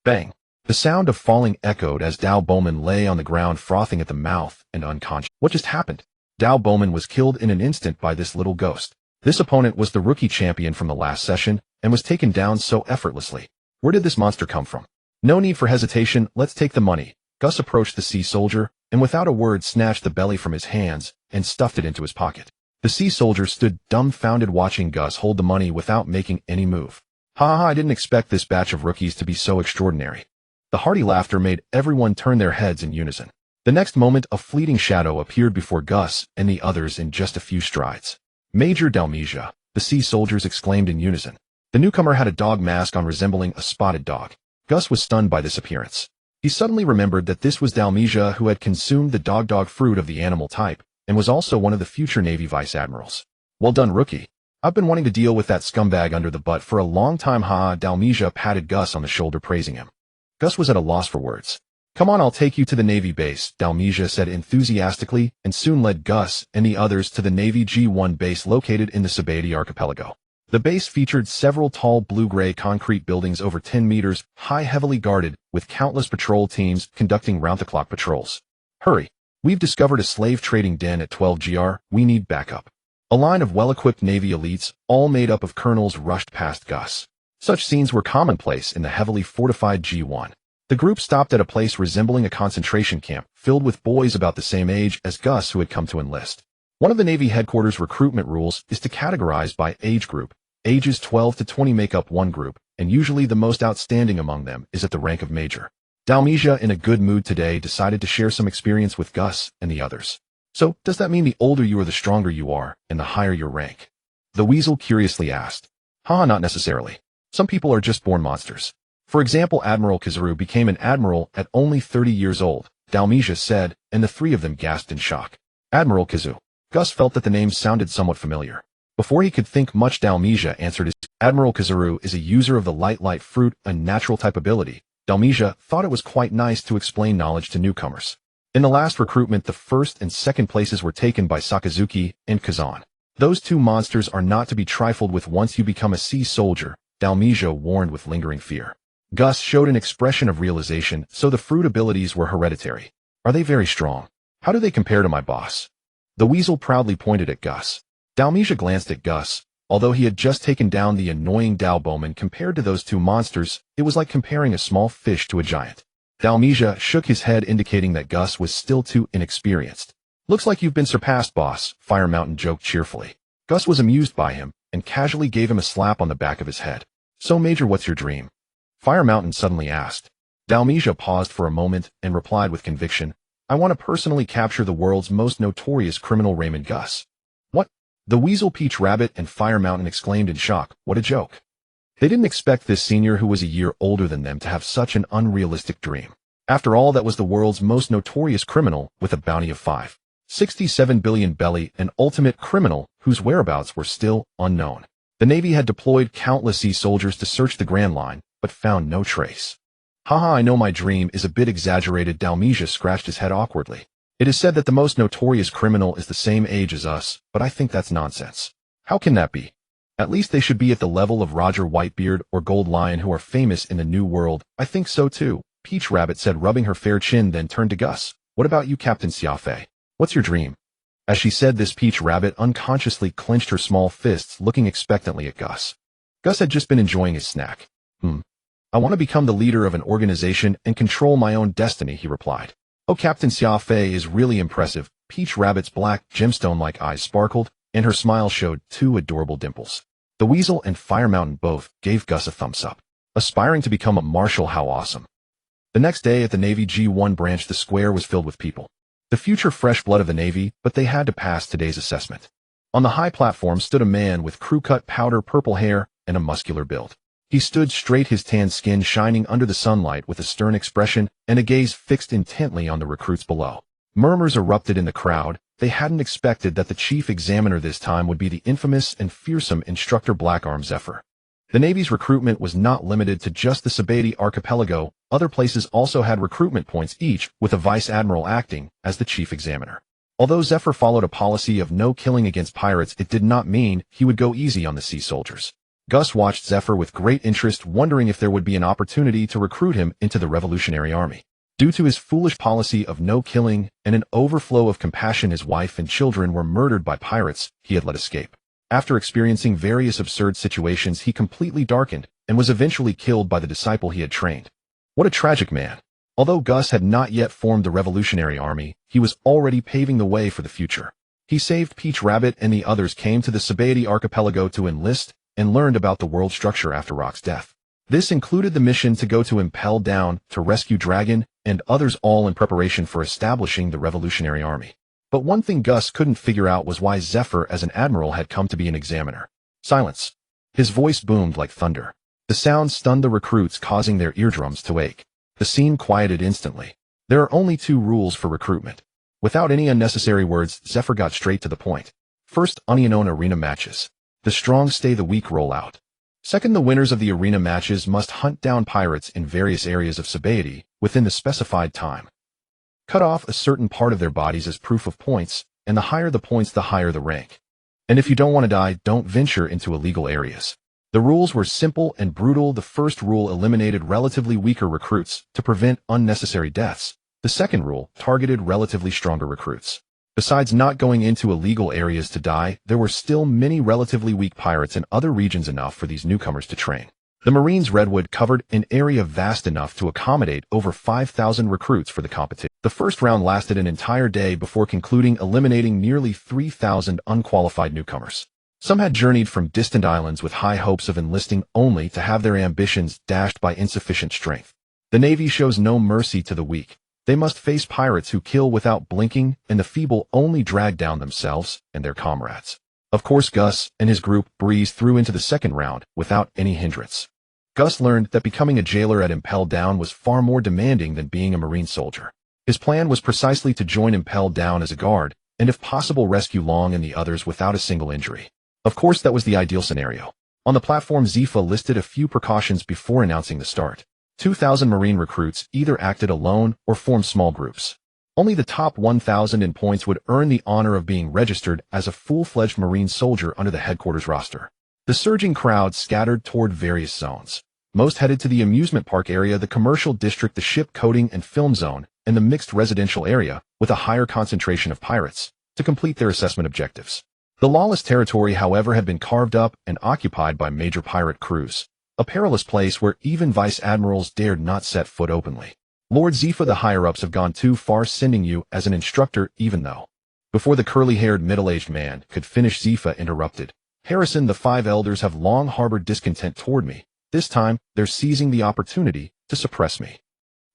Bang! The sound of falling echoed as Dao Bowman lay on the ground, frothing at the mouth and unconscious. What just happened? Dao Bowman was killed in an instant by this little ghost. This opponent was the rookie champion from the last session, and was taken down so effortlessly. Where did this monster come from? No need for hesitation, let's take the money. Gus approached the sea soldier, and without a word snatched the belly from his hands and stuffed it into his pocket. The sea soldier stood dumbfounded, watching Gus hold the money without making any move. Ha ha, I didn't expect this batch of rookies to be so extraordinary. The hearty laughter made everyone turn their heads in unison. The next moment, a fleeting shadow appeared before Gus and the others in just a few strides. Major Dalmesia, the sea soldiers exclaimed in unison. The newcomer had a dog mask on, resembling a spotted dog. Gus was stunned by this appearance. He suddenly remembered that this was Dalmesia, who had consumed the dog fruit of the animal type, and was also one of the future Navy Vice Admirals. Well done, rookie. I've been wanting to deal with that scumbag under the butt for a long time, ha. Dalmesia patted Gus on the shoulder, praising him. Gus was at a loss for words. Come on, I'll take you to the Navy base, Dalmesia said enthusiastically, and soon led Gus and the others to the Navy G1 base located in the Sabaody archipelago. The base featured several tall blue-gray concrete buildings over 10 meters high, heavily guarded, with countless patrol teams conducting round-the-clock patrols. Hurry! We've discovered a slave trading den at 12 GR, we need backup. A line of well-equipped Navy elites, all made up of colonels, rushed past Gus. Such scenes were commonplace in the heavily fortified G1. The group stopped at a place resembling a concentration camp, filled with boys about the same age as Gus who had come to enlist. One of the Navy headquarters' recruitment rules is to categorize by age group. Ages 12 to 20 make up one group, and usually the most outstanding among them is at the rank of major. Dalmesia, in a good mood today, decided to share some experience with Gus and the others. So, does that mean the older you are the stronger you are, and the higher your rank? The weasel curiously asked. Haha, not necessarily. Some people are just born monsters. For example, Admiral Kizaru became an admiral at only 30 years old, Dalmesia said, and the three of them gasped in shock. Admiral Kizaru. Gus felt that the name sounded somewhat familiar. Before he could think much, Dalmesia answered his Admiral Kizaru is a user of the light fruit, a natural type ability. Dalmesia thought it was quite nice to explain knowledge to newcomers. In the last recruitment, the first and second places were taken by Sakazuki and Kazan. Those two monsters are not to be trifled with once you become a sea soldier, Dalmesia warned with lingering fear. Gus showed an expression of realization, so the fruit abilities were hereditary. Are they very strong? How do they compare to my boss? The weasel proudly pointed at Gus. Dalmesia glanced at Gus. Although he had just taken down the annoying Dalbowman, compared to those two monsters, it was like comparing a small fish to a giant. Dalmesia shook his head, indicating that Gus was still too inexperienced. Looks like you've been surpassed, boss, Fire Mountain joked cheerfully. Gus was amused by him, and casually gave him a slap on the back of his head. So Major, what's your dream? Fire Mountain suddenly asked. Dalmesia paused for a moment and replied with conviction, I want to personally capture the world's most notorious criminal, Raymond Gus. What? The Weasel, Peach Rabbit, and Fire Mountain exclaimed in shock. What a joke. They didn't expect this senior, who was a year older than them, to have such an unrealistic dream. After all, that was the world's most notorious criminal with a bounty of 5.67 billion belly, an ultimate criminal whose whereabouts were still unknown. The Navy had deployed countless sea soldiers to search the Grand Line, but found no trace. Haha, I know my dream is a bit exaggerated. Dalmesia scratched his head awkwardly. It is said that the most notorious criminal is the same age as us, but I think that's nonsense. How can that be? At least they should be at the level of Roger Whitebeard or Gold Lion, who are famous in the New World. I think so too, Peach Rabbit said, rubbing her fair chin, then turned to Gus. What about you, Captain Xiaofei? What's your dream? As she said this, Peach Rabbit unconsciously clenched her small fists, looking expectantly at Gus. Gus had just been enjoying his snack. I want to become the leader of an organization and control my own destiny, he replied. Oh, Captain Xiaofei is really impressive. Peach Rabbit's black, gemstone-like eyes sparkled, and her smile showed two adorable dimples. The Weasel and Fire Mountain both gave Gus a thumbs up. Aspiring to become a marshal, how awesome. The next day at the Navy G1 branch, the square was filled with people. The future fresh blood of the Navy, but they had to pass today's assessment. On the high platform stood a man with crew-cut powder purple hair and a muscular build. He stood straight, his tan skin shining under the sunlight, with a stern expression and a gaze fixed intently on the recruits below. Murmurs erupted in the crowd. They hadn't expected that the chief examiner this time would be the infamous and fearsome instructor Blackarm Zephyr. The Navy's recruitment was not limited to just the Sabaody archipelago. Other places also had recruitment points, each with a vice admiral acting as the chief examiner. Although Zephyr followed a policy of no killing against pirates, it did not mean he would go easy on the sea soldiers. Gus watched Zephyr with great interest, wondering if there would be an opportunity to recruit him into the Revolutionary Army. Due to his foolish policy of no killing and an overflow of compassion, his wife and children were murdered by pirates he had let escape. After experiencing various absurd situations, he completely darkened and was eventually killed by the disciple he had trained. What a tragic man. Although Gus had not yet formed the Revolutionary Army, he was already paving the way for the future. He saved Peach Rabbit, and the others came to the Sabaody archipelago to enlist and learned about the world structure after Rock's death. This included the mission to go to Impel Down to rescue Dragon and others, all in preparation for establishing the Revolutionary Army. But one thing Gus couldn't figure out was why Zephyr as an admiral had come to be an examiner. Silence. His voice boomed like thunder. The sound stunned the recruits, causing their eardrums to ache. The scene quieted instantly. There are only two rules for recruitment. Without any unnecessary words, Zephyr got straight to the point. First, unknown arena matches. The strong stay, the weak roll out. Second, the winners of the arena matches must hunt down pirates in various areas of Sabaody within the specified time. Cut off a certain part of their bodies as proof of points, and the higher the points, the higher the rank. And if you don't want to die, don't venture into illegal areas. The rules were simple and brutal. The first rule eliminated relatively weaker recruits to prevent unnecessary deaths. The second rule targeted relatively stronger recruits. Besides not going into illegal areas to die, there were still many relatively weak pirates in other regions, enough for these newcomers to train. The Marines' Redwood covered an area vast enough to accommodate over 5,000 recruits for the competition. The first round lasted an entire day before concluding, eliminating nearly 3,000 unqualified newcomers. Some had journeyed from distant islands with high hopes of enlisting, only to have their ambitions dashed by insufficient strength. The Navy shows no mercy to the weak. They must face pirates who kill without blinking, and the feeble only drag down themselves and their comrades. Of course, Gus and his group breezed through into the second round without any hindrance. Gus learned that becoming a jailer at Impel Down was far more demanding than being a Marine soldier. His plan was precisely to join Impel Down as a guard, and if possible rescue Long and the others without a single injury. Of course, that was the ideal scenario. On the platform, Zifa listed a few precautions before announcing the start. 2,000 Marine recruits either acted alone or formed small groups. Only the top 1,000 in points would earn the honor of being registered as a full-fledged Marine soldier under the headquarters roster. The surging crowd scattered toward various zones. Most headed to the amusement park area, the commercial district, the ship coating and film zone, and the mixed residential area, with a higher concentration of pirates, to complete their assessment objectives. The lawless territory, however, had been carved up and occupied by major pirate crews, a perilous place where even vice admirals dared not set foot openly. Lord Zifa, the higher-ups have gone too far, sending you as an instructor, even though. Before the curly-haired middle-aged man could finish, Zifa interrupted. Harrison, the 5 elders have long harbored discontent toward me. This time, they're seizing the opportunity to suppress me.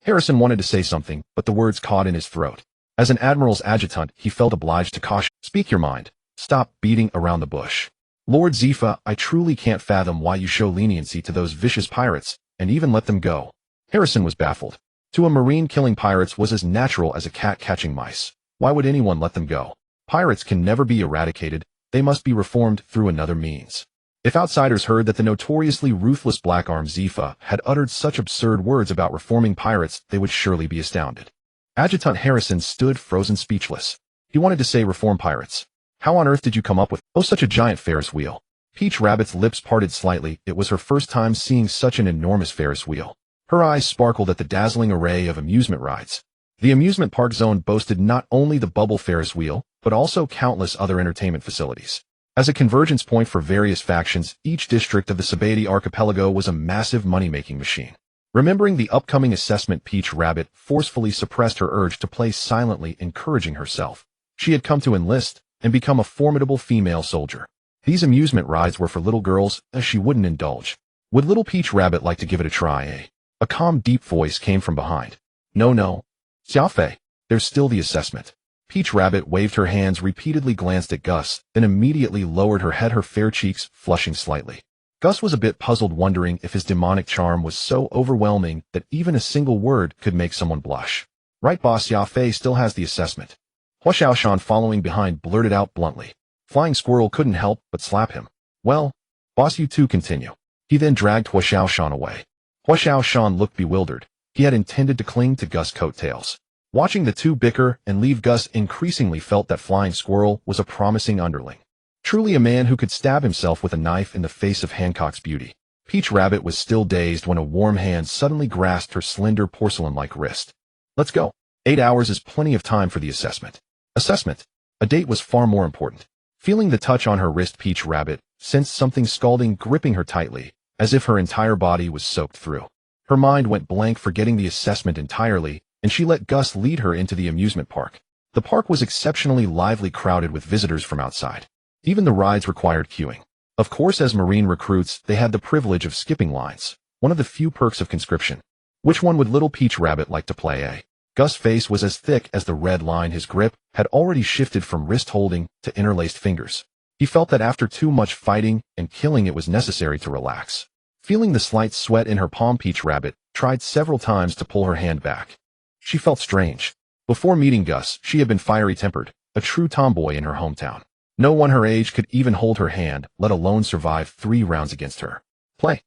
Harrison wanted to say something, but the words caught in his throat. As an admiral's adjutant, he felt obliged to caution. Speak your mind. Stop beating around the bush. Lord Zifa, I truly can't fathom why you show leniency to those vicious pirates, and even let them go. Harrison was baffled. To a Marine, killing pirates was as natural as a cat catching mice. Why would anyone let them go? Pirates can never be eradicated. They must be reformed through another means. If outsiders heard that the notoriously ruthless Black Arm Zifa had uttered such absurd words about reforming pirates, they would surely be astounded. Adjutant Harrison stood frozen, speechless. He wanted to say reform pirates. How on earth did you come up with, such a giant Ferris wheel? Peach Rabbit's lips parted slightly. It was her first time seeing such an enormous Ferris wheel. Her eyes sparkled at the dazzling array of amusement rides. The amusement park zone boasted not only the bubble Ferris wheel, but also countless other entertainment facilities. As a convergence point for various factions, each district of the Sabaody archipelago was a massive money-making machine. Remembering the upcoming assessment, Peach Rabbit forcefully suppressed her urge to play silently, encouraging herself. She had come to enlist and become a formidable female soldier. These amusement rides were for little girls, as she wouldn't indulge. Would little Peach Rabbit like to give it a try, eh? A calm, deep voice came from behind. No. Xiaofei, there's still the assessment. Peach Rabbit waved her hands, repeatedly glanced at Gus, then immediately lowered her head, her fair cheeks flushing slightly. Gus was a bit puzzled, wondering if his demonic charm was so overwhelming that even a single word could make someone blush. Right, boss, Xiaofei still has the assessment. Hua Xiaoshan, following behind, blurted out bluntly. Flying Squirrel couldn't help but slap him. Well, boss, you two continue. He then dragged Hua Xiaoshan away. Hua Xiaoshan looked bewildered. He had intended to cling to Gus' coattails. Watching the two bicker and leave, Gus increasingly felt that Flying Squirrel was a promising underling. Truly a man who could stab himself with a knife in the face of Hancock's beauty. Peach Rabbit was still dazed when a warm hand suddenly grasped her slender porcelain-like wrist. Let's go. 8 hours is plenty of time for the assessment. Assessment. A date was far more important. Feeling the touch on her wrist, Peach Rabbit sensed something scalding gripping her tightly, as if her entire body was soaked through. Her mind went blank, forgetting the assessment entirely, and she let Gus lead her into the amusement park. The park was exceptionally lively, crowded with visitors from outside. Even the rides required queuing. Of course, as Marine recruits, they had the privilege of skipping lines, one of the few perks of conscription. Which one would little Peach Rabbit like to play, eh? Gus' face was as thick as the red line. His grip had already shifted from wrist holding to interlaced fingers. He felt that after too much fighting and killing, it was necessary to relax. Feeling the slight sweat in her palm, Peach Rabbit tried several times to pull her hand back. She felt strange. Before meeting Gus, she had been fiery-tempered, a true tomboy in her hometown. No one her age could even hold her hand, let alone survive 3 rounds against her. Play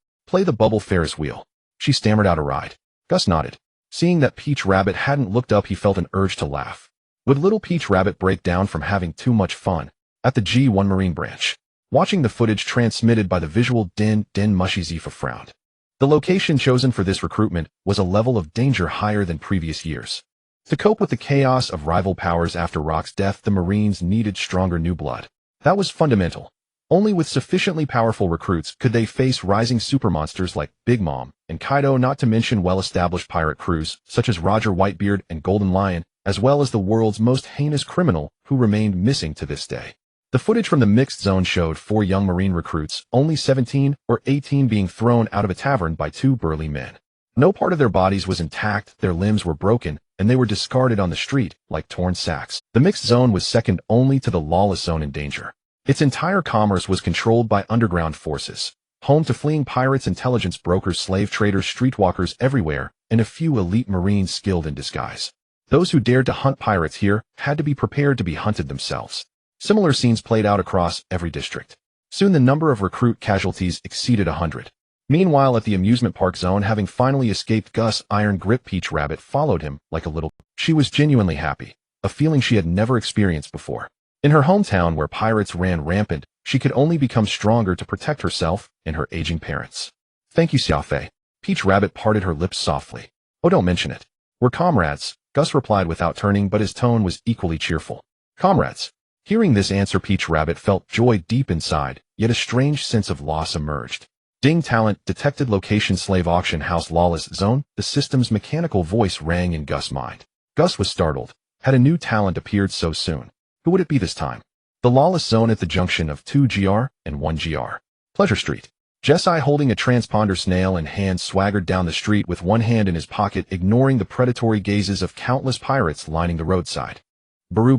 the bubble Ferris wheel. She stammered out a ride. Gus nodded. Seeing that Peach Rabbit hadn't looked up, he felt an urge to laugh. Would little Peach Rabbit break down from having too much fun? At the G1 Marine branch. Watching the footage transmitted by the visual Din Mushy Zifa frowned. The location chosen for this recruitment was a level of danger higher than previous years. To cope with the chaos of rival powers after Rock's death, the Marines needed stronger new blood. That was fundamental. Only with sufficiently powerful recruits could they face rising supermonsters like Big Mom and Kaido, not to mention well-established pirate crews such as Roger Whitebeard and Golden Lion, as well as the world's most heinous criminal who remained missing to this day. The footage from the mixed zone showed 4 young Marine recruits, only 17 or 18, being thrown out of a tavern by 2 burly men. No part of their bodies was intact, their limbs were broken, and they were discarded on the street like torn sacks. The mixed zone was second only to the lawless zone in danger. Its entire commerce was controlled by underground forces, home to fleeing pirates, intelligence brokers, slave traders, streetwalkers everywhere, and a few elite Marines skilled in disguise. Those who dared to hunt pirates here had to be prepared to be hunted themselves. Similar scenes played out across every district. Soon the number of recruit casualties exceeded 100. Meanwhile, at the amusement park zone, having finally escaped Gus, Iron Grip Peach Rabbit followed him like a little. She was genuinely happy, a feeling she had never experienced before. In her hometown where pirates ran rampant, she could only become stronger to protect herself and her aging parents. Thank you, Xiaofei. Peach Rabbit parted her lips softly. Oh, don't mention it. We're comrades, Gus replied without turning, but his tone was equally cheerful. Comrades. Hearing this answer, Peach Rabbit felt joy deep inside, yet a strange sense of loss emerged. Ding Talent detected location Slave Auction House Lawless Zone. The system's mechanical voice rang in Gus' mind. Gus was startled. Had a new talent appeared so soon? Who would it be this time? The Lawless Zone at the junction of 2GR and 1GR. Pleasure Street. Jesai, holding a transponder snail in hand, swaggered down the street with one hand in his pocket, ignoring the predatory gazes of countless pirates lining the roadside. Baru.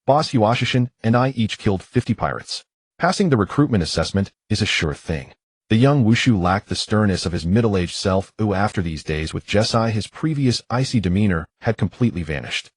Boss Huashishin and I each killed 50 pirates. Passing the recruitment assessment is a sure thing. The young Wushu lacked the sternness of his middle-aged self, who after these days with Jesai, his previous icy demeanor had completely vanished.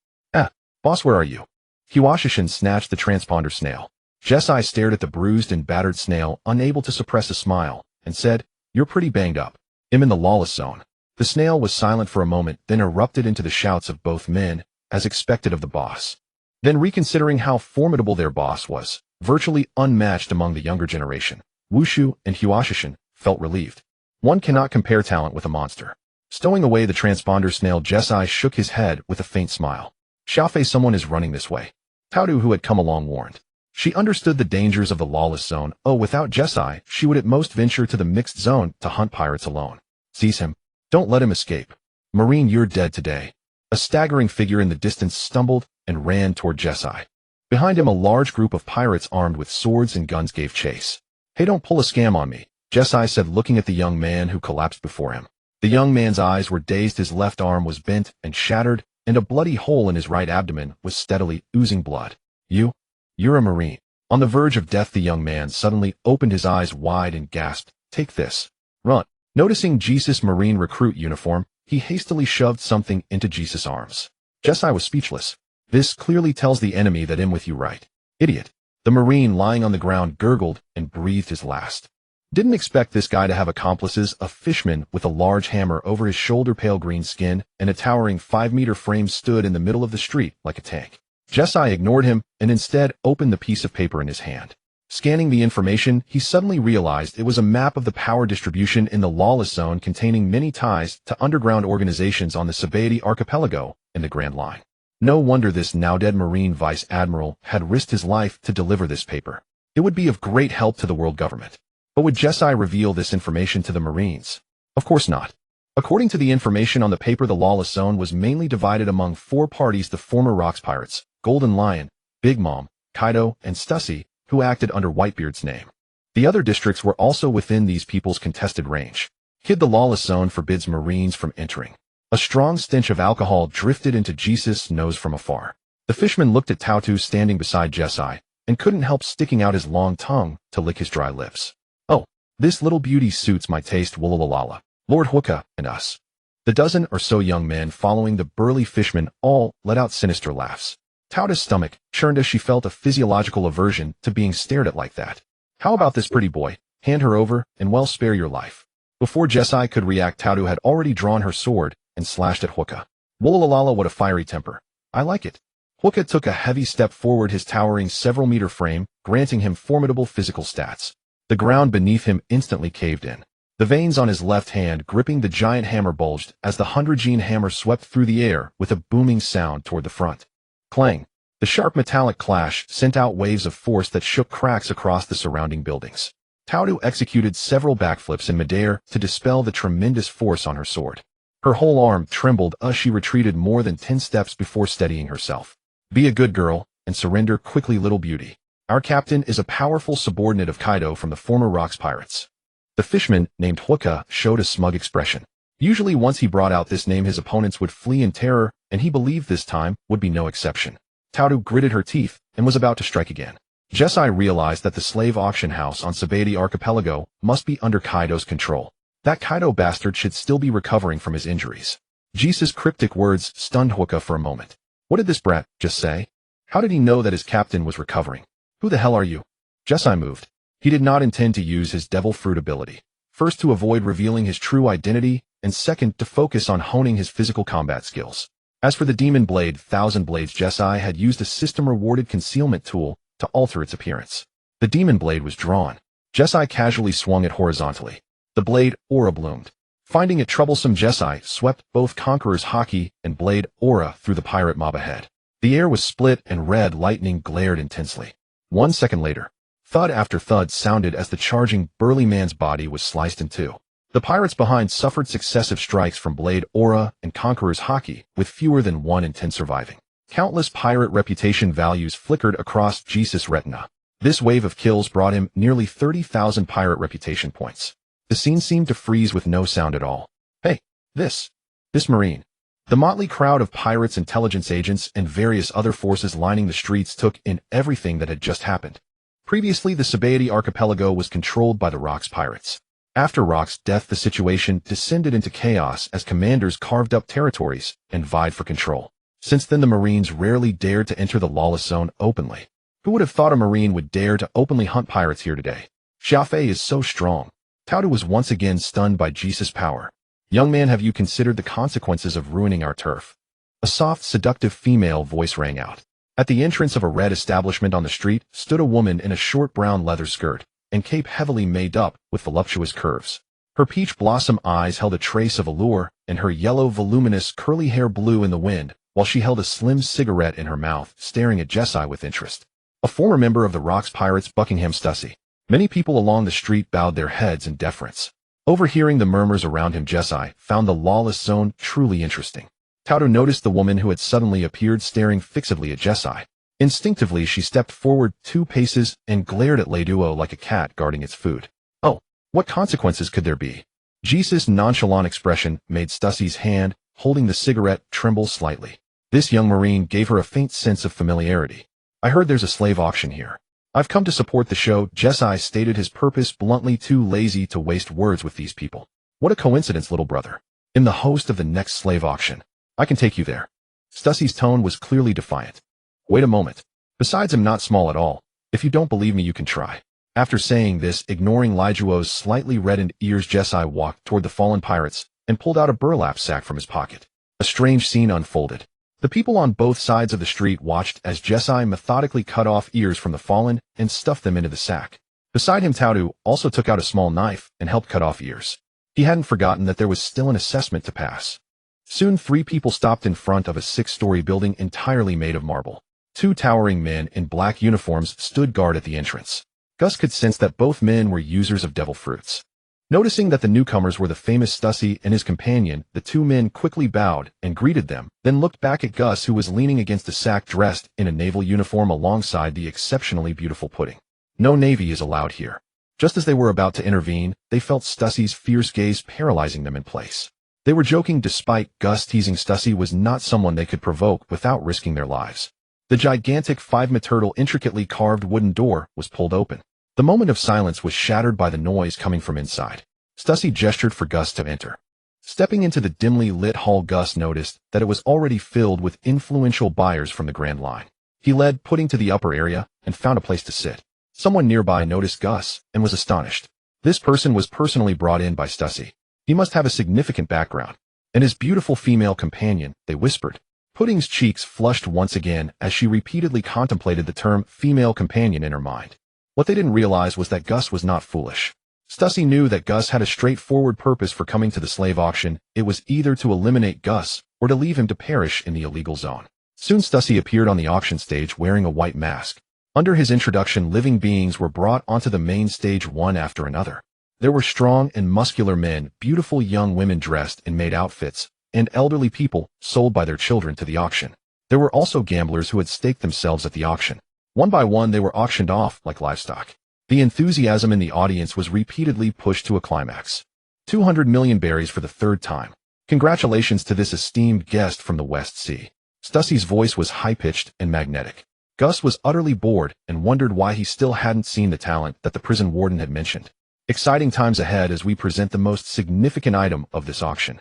Boss, where are you? Huashishin snatched the transponder snail. Jesai stared at the bruised and battered snail, unable to suppress a smile, and said, You're pretty banged up. I'm in the Lawless Zone. The snail was silent for a moment, then erupted into the shouts of both men, as expected of the boss. Then, reconsidering how formidable their boss was, virtually unmatched among the younger generation, Wushu and Huashishin felt relieved. One cannot compare talent with a monster. Stowing away the transponder snail, Jesai shook his head with a faint smile. Xiaofei, someone is running this way. Taodu, who had come along, warned. She understood the dangers of the Lawless Zone. Without Jesai, she would at most venture to the mixed zone to hunt pirates alone. Seize him. Don't let him escape. Marine, you're dead today. A staggering figure in the distance stumbled and ran toward Jesai. Behind him, a large group of pirates armed with swords and guns gave chase. Hey, don't pull a scam on me, Jesai said, looking at the young man who collapsed before him. The young man's eyes were dazed, his left arm was bent and shattered, and a bloody hole in his right abdomen was steadily oozing blood. You're a Marine. On the verge of death, the young man suddenly opened his eyes wide and gasped, Take this. Run. Noticing Jesus' Marine recruit uniform, he hastily shoved something into Jesus' arms. Jesai was speechless. This clearly tells the enemy that I'm with you, right? Idiot. The Marine lying on the ground gurgled and breathed his last. Didn't expect this guy to have accomplices. A fishman with a large hammer over his shoulder, pale green skin, and a towering 5-meter frame stood in the middle of the street like a tank. Jesai ignored him and instead opened the piece of paper in his hand. Scanning the information, he suddenly realized it was a map of the power distribution in the Lawless Zone, containing many ties to underground organizations on the Sabaody Archipelago and the Grand Line. No wonder this now-dead Marine Vice Admiral had risked his life to deliver this paper. It would be of great help to the world government. But would Jesai reveal this information to the Marines? Of course not. According to the information on the paper, the Lawless Zone was mainly divided among 4 parties: the former Rocks Pirates, Golden Lion, Big Mom, Kaido, and Stussy, who acted under Whitebeard's name. The other districts were also within these people's contested range. The Lawless Zone forbids Marines from entering. A strong stench of alcohol drifted into Jesus' nose from afar. The fishman looked at Taotu standing beside Jesai, and couldn't help sticking out his long tongue to lick his dry lips. Oh, this little beauty suits my taste, Woolalala, Lord Hooka, and us. The dozen or so young men following the burly fishman all let out sinister laughs. Taota's stomach churned as she felt a physiological aversion to being stared at like that. How about this pretty boy? Hand her over, and well spare your life. Before Jesai could react, Tauru had already drawn her sword and slashed at Hooka. Wolalala, what a fiery temper. I like it. Hooka took a heavy step forward, his towering several-meter frame, granting him formidable physical stats. The ground beneath him instantly caved in. The veins on his left hand gripping the giant hammer bulged as the 100-gene hammer swept through the air with a booming sound toward the front. Clang! The sharp metallic clash sent out waves of force that shook cracks across the surrounding buildings. Tauru executed several backflips in midair to dispel the tremendous force on her sword. Her whole arm trembled as she retreated more than 10 steps before steadying herself. Be a good girl and surrender quickly, little beauty. Our captain is a powerful subordinate of Kaido from the former Rocks Pirates. The fishman, named Hooka, showed a smug expression. Usually once he brought out this name his opponents would flee in terror, and he believed this time would be no exception. Tauru gritted her teeth and was about to strike again. Jesai realized that the slave auction house on Sabaody Archipelago must be under Kaido's control. That Kaido bastard should still be recovering from his injuries. Jesus' cryptic words stunned Hooka for a moment. What did this brat just say? How did he know that his captain was recovering? Who the hell are you? Jesai moved. He did not intend to use his devil fruit ability. First, to avoid revealing his true identity, and second, to focus on honing his physical combat skills. As for the demon blade, Thousand Blades, Jesai had used a system-rewarded concealment tool to alter its appearance. The demon blade was drawn. Jesai casually swung it horizontally. The blade aura bloomed. Finding it troublesome, Jesai swept both Conqueror's Haki and blade aura through the pirate mob ahead. The air was split and red lightning glared intensely. 1 second later, thud after thud sounded as the charging burly man's body was sliced in two. The pirates behind suffered successive strikes from blade aura and Conqueror's Haki, with fewer than 1 in 10 surviving. Countless pirate reputation values flickered across Jesus' retina. This wave of kills brought him nearly 30,000 pirate reputation points. The scene seemed to freeze with no sound at all. Hey, this Marine. The motley crowd of pirates, intelligence agents, and various other forces lining the streets took in everything that had just happened. Previously, the Sabaody Archipelago was controlled by the Rocks Pirates. After Rock's death, the situation descended into chaos as commanders carved up territories and vied for control. Since then, the Marines rarely dared to enter the lawless zone openly. Who would have thought a Marine would dare to openly hunt pirates here today? Xiaofei is so strong. Tauru was once again stunned by Jesus' power. Young man, have you considered the consequences of ruining our turf? A soft, seductive female voice rang out. At the entrance of a red establishment on the street stood a woman in a short brown leather skirt and cape heavily made up with voluptuous curves. Her peach blossom eyes held a trace of allure, and her yellow, voluminous, curly hair blew in the wind, while she held a slim cigarette in her mouth, staring at Jesai with interest. A former member of the Rocks Pirates, Buckingham Stussy. Many people along the street bowed their heads in deference. Overhearing the murmurs around him, Jesai found the lawless zone truly interesting. Tauru noticed the woman who had suddenly appeared staring fixedly at Jesai. Instinctively, she stepped forward 2 paces and glared at Leiduo like a cat guarding its food. Oh, what consequences could there be? Jesus' nonchalant expression made Stussy's hand, holding the cigarette, tremble slightly. This young Marine gave her a faint sense of familiarity. I heard there's a slave auction here. I've come to support the show. Jesai stated his purpose bluntly, too lazy to waste words with these people. What a coincidence, little brother. I'm the host of the next slave auction. I can take you there. Stussy's tone was clearly defiant. Wait a moment. Besides, I'm not small at all. If you don't believe me, you can try. After saying this, ignoring Leiduo's slightly reddened ears, Jesai walked toward the fallen pirates and pulled out a burlap sack from his pocket. A strange scene unfolded. The people on both sides of the street watched as Jesai methodically cut off ears from the fallen and stuffed them into the sack. Beside him, Tauru also took out a small knife and helped cut off ears. He hadn't forgotten that there was still an assessment to pass. Soon 3 people stopped in front of a 6-story building entirely made of marble. 2 towering men in black uniforms stood guard at the entrance. Gus could sense that both men were users of devil fruits. Noticing that the newcomers were the famous Stussy and his companion, the 2 men quickly bowed and greeted them, then looked back at Gus, who was leaning against a sack dressed in a naval uniform alongside the exceptionally beautiful Pudding. No navy is allowed here. Just as they were about to intervene, they felt Stussy's fierce gaze paralyzing them in place. They were joking, despite Gus teasing Stussy was not someone they could provoke without risking their lives. The gigantic 5-meter intricately carved wooden door was pulled open. The moment of silence was shattered by the noise coming from inside. Stussy gestured for Gus to enter. Stepping into the dimly lit hall, Gus noticed that it was already filled with influential buyers from the Grand Line. He led Pudding to the upper area and found a place to sit. Someone nearby noticed Gus and was astonished. This person was personally brought in by Stussy. He must have a significant background. And his beautiful female companion, they whispered. Pudding's cheeks flushed once again as she repeatedly contemplated the term female companion in her mind. What they didn't realize was that Gus was not foolish. Stussy knew that Gus had a straightforward purpose for coming to the slave auction. It was either to eliminate Gus or to leave him to perish in the illegal zone. Soon Stussy appeared on the auction stage wearing a white mask. Under his introduction, living beings were brought onto the main stage one after another. There were strong and muscular men, beautiful young women dressed in maid outfits, and elderly people sold by their children to the auction. There were also gamblers who had staked themselves at the auction. One by one they were auctioned off like livestock. The enthusiasm in the audience was repeatedly pushed to a climax. 200 million berries for the third time. Congratulations to this esteemed guest from the West Sea. Stussy's voice was high-pitched and magnetic. Gus was utterly bored and wondered why he still hadn't seen the talent that the prison warden had mentioned. Exciting times ahead as we present the most significant item of this auction.